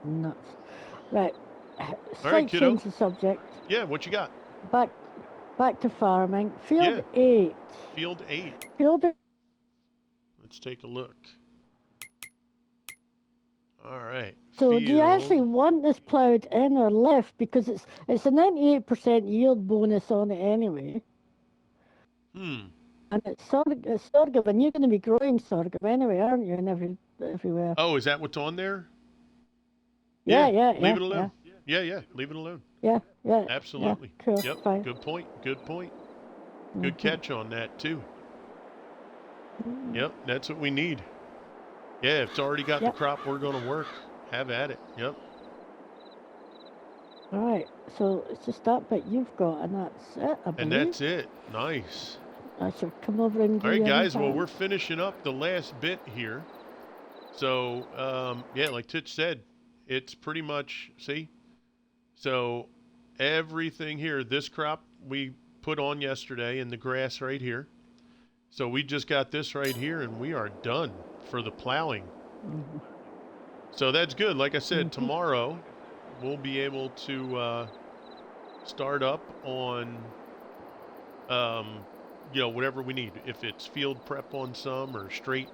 Nuts. Right. All right, kiddo. Change the subject. Yeah, what you got? Back to farming. Field 8. Field 8. Field. Let's take a look. All right. So do you actually want this ploughed in or left? Because it's a 98% yield bonus on it anyway. And it's sorghum, and you're going to be growing sorghum anyway, aren't you? And everywhere. Oh, is that what's on there? Yeah. Leave it alone. Yeah. Leave it alone. Yeah. Absolutely. Yeah, cool. Yep. Fine. Good point. Good catch on that too. Yep. That's what we need. Yeah. If it's already got the crop we're going to work, have at it. Yep. All right. So it's just that bit you've got, and that's it, I believe. And that's it. Nice. I shall come over and all right, guys. Well, we're finishing up the last bit here. So, like Titch said, it's pretty much, see? So everything here, this crop we put on yesterday in the grass right here. So we just got this right here, and we are done for the plowing. So that's good. Like I said, tomorrow we'll be able to start up on, whatever we need. If it's field prep on some or straight,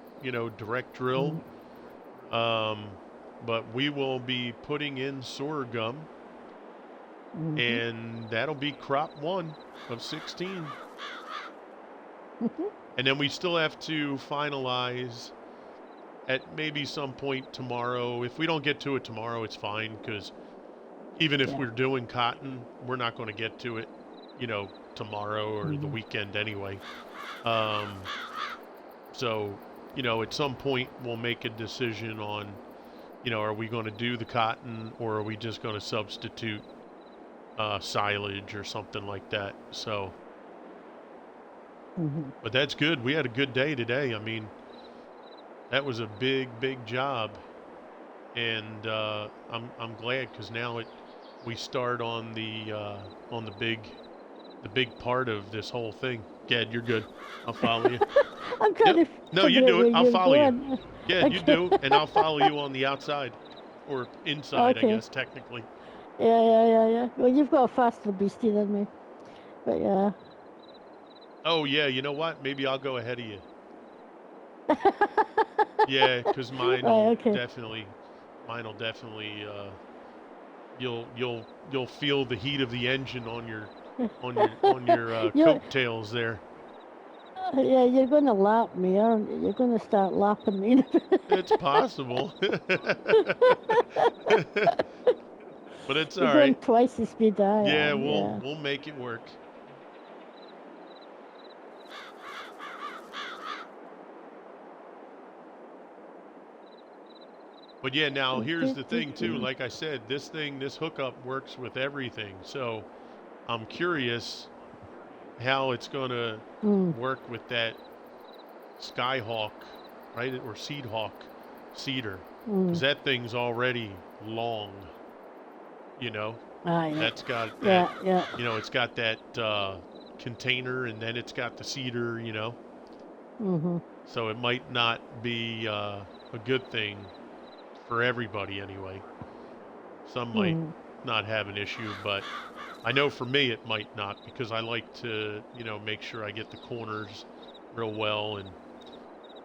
direct drill. But we will be putting in sorghum, and that'll be crop 1 of 16. And then we still have to finalize at maybe some point tomorrow. If we don't get to it tomorrow, it's fine, because even if we're doing cotton, we're not going to get to it, tomorrow or the weekend anyway. So, at some point we'll make a decision on, are we going to do the cotton, or are we just going to substitute silage or something like that. So, but that's good. We had a good day today. I mean, that was a big job, and I'm glad, because now we start on the big part of this whole thing. Gad, you're good. I'll follow you. I'm trying to. No, you do it. I'll follow you. Yeah, Okay. you do, and I'll follow you on the outside, or inside, Okay. I guess, technically. Yeah. Well, you've got a faster beastie than me, but yeah. Oh yeah, you know what? Maybe I'll go ahead of you. Yeah, because mine will definitely. You'll feel the heat of the engine on your coattails there. Yeah, you're going to lap me, aren't you? You're going to start lapping me. It's possible. But it's all right. You're going twice the speed I am. Yeah, we'll make it work. But yeah, now here's the thing too. Like I said, this hookup works with everything. So I'm curious how it's going to work with that Skyhawk, right? Or Seedhawk seeder. Because that thing's already long, That's got that, it's got that container, and then it's got the seeder, So it might not be a good thing for everybody anyway. Some might not have an issue, but I know for me it might not, because I like to, make sure I get the corners real well, and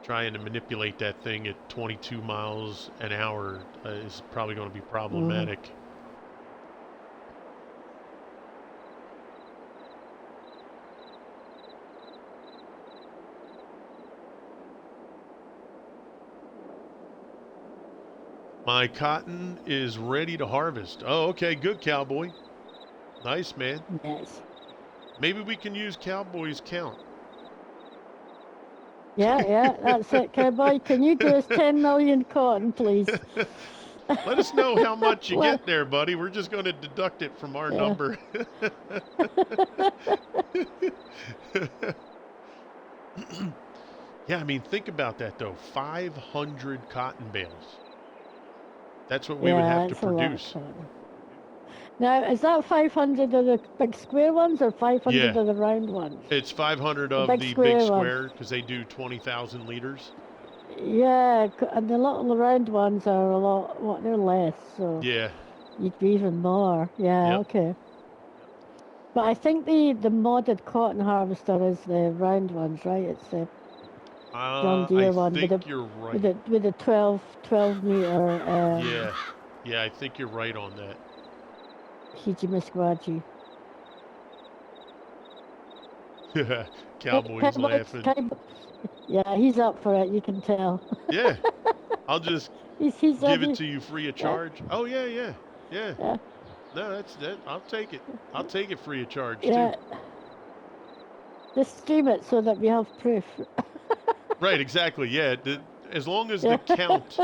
trying to manipulate that thing at 22 miles an hour is probably going to be problematic. My cotton is ready to harvest. Oh, okay. Good, Cowboy. Nice, man. Yes. Maybe we can use Cowboy's count. Yeah, that's it, Cowboy. Can you do us 10 million cotton, please? Let us know how much you get there, buddy. We're just going to deduct it from our number. Yeah, I mean, think about that, though. 500 cotton bales. That's what we would have to produce. Now, is that 500 of the big square ones, or 500 of the round ones? It's 500 of the big square, because they do 20,000 liters. Yeah, and the little round ones are a lot, they're less, so... Yeah. You'd be even more. Yeah, okay. But I think the modded cotton harvester is the round ones, right? It's the John Deere one. I think you're right. With a 12 meter... Yeah, I think you're right on that. Hiji-Misquaji. Cowboy's laughing. Yeah, he's up for it, you can tell. Yeah. I'll just give it to you free of charge. Yeah. Oh, yeah. No, that's that. I'll take it. I'll take it free of charge, too. Just stream it so that we have proof. Right, exactly. Yeah, as long as the count,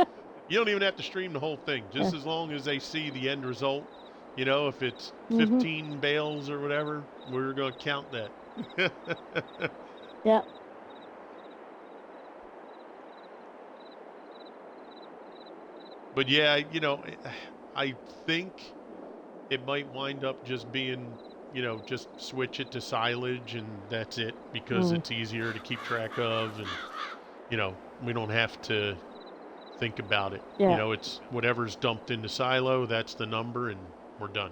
you don't even have to stream the whole thing. Just as long as they see the end result. If it's 15 bales or whatever, we're going to count that. Yeah. But yeah, I think it might wind up just being, just switch it to silage, and that's it, because it's easier to keep track of, and, we don't have to think about it. Yeah. It's whatever's dumped in the silo, that's the number, and we're done,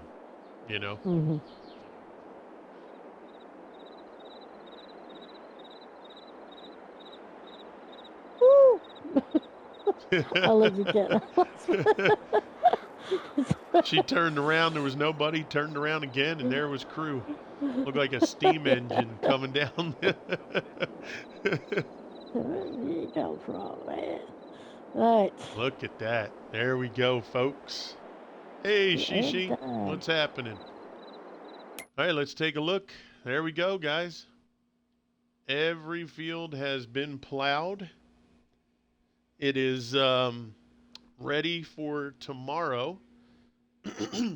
Woo! I'll let you get that. She turned around, there was nobody, turned around again, and there was crew. Looked like a steam engine coming down. Where you go from, man? Right. Look at that. There we go, folks. Hey, Shishi. What's happening? All right, let's take a look. There we go, guys. Every field has been plowed. It is ready for tomorrow.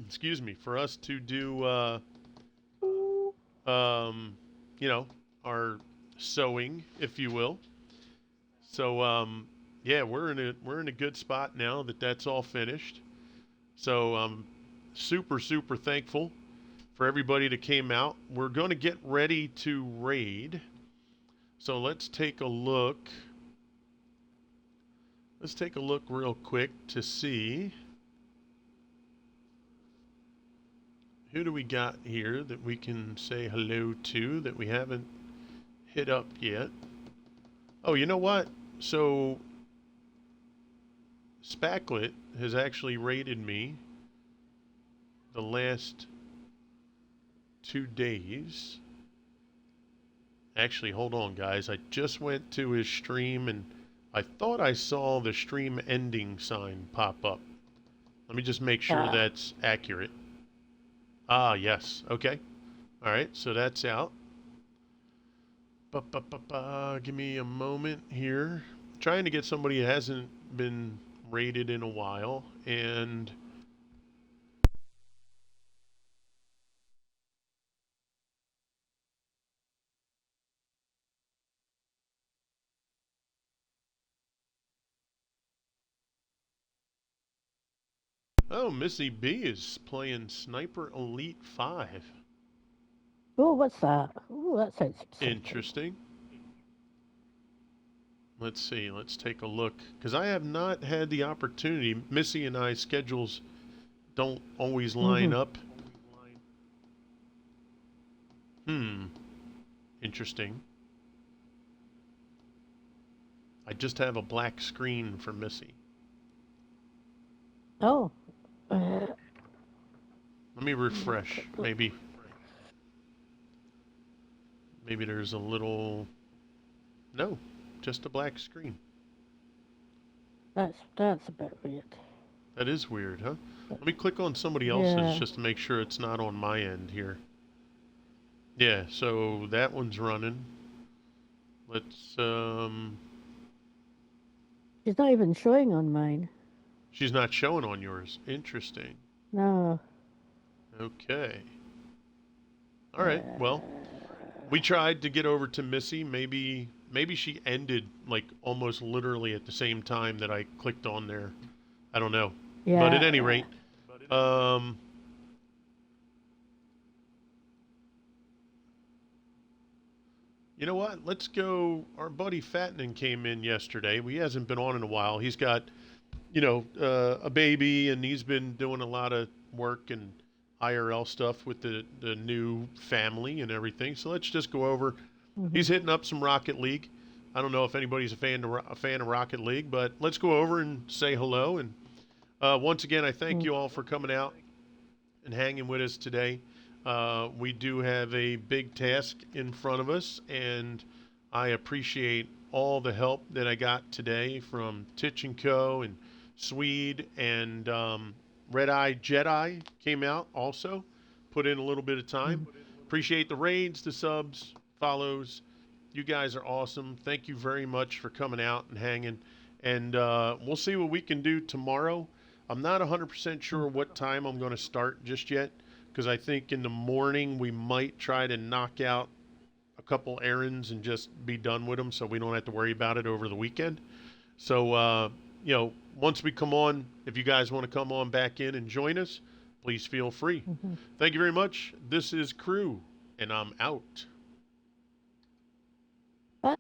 Excuse me, for us to do, you know, our sowing, if you will. So, yeah, we're in a good spot now that that's all finished. So I'm super thankful for everybody that came out. We're going to get ready to raid. So let's take a look. Let's take a look real quick to see who do we got here that we can say hello to that we haven't hit up yet. Oh, you know what? So Spacklet has actually raided me the last 2 days. Actually, hold on, guys. I just went to his stream and I thought I saw the stream ending sign pop up. Let me just make sure that's accurate. Ah, yes. Okay. All right. So that's out. Give me a moment here. Trying to get somebody that hasn't been rated in a while. And oh, Missy B is playing Sniper Elite 5. Oh, what's that? Oh, that sounds exciting. Interesting. Let's see. Let's take a look. Because I have not had the opportunity. Missy and I's schedules don't always line up. Interesting. I just have a black screen for Missy. Oh. Let me refresh. Maybe there's a little... No, just a black screen. That's a bit weird. That is weird, huh? Let me click on somebody else's just to make sure it's not on my end here. Yeah, so that one's running. Let's, She's not even showing on mine. She's not showing on yours. Interesting. No. Okay. All right, well, we tried to get over to Missy. Maybe she ended, like, almost literally at the same time that I clicked on there. I don't know. Yeah. But at any rate, you know what? Let's go. Our buddy Fattening came in yesterday. He hasn't been on in a while. He's got, a baby, and he's been doing a lot of work and IRL stuff with the new family and everything. So let's just go over. He's hitting up some Rocket League. I don't know if anybody's a fan of Rocket League, but let's go over and say hello. And once again, I thank you all for coming out and hanging with us today. We do have a big task in front of us, and I appreciate all the help that I got today from Titch & Co. and Swede, and Red Eye Jedi came out also, put in a little bit of time. Appreciate the raids, the subs, follows. You guys are awesome. Thank you very much for coming out and hanging. And we'll see what we can do tomorrow. I'm not 100% sure what time I'm going to start just yet, because I think in the morning we might try to knock out a couple errands and just be done with them so we don't have to worry about it over the weekend. So, once we come on, if you guys want to come on back in and join us, please feel free. Thank you very much. This is Crew, and I'm out. Bye.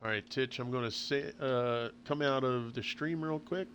All right, Titch, I'm going to say, come out of the stream real quick.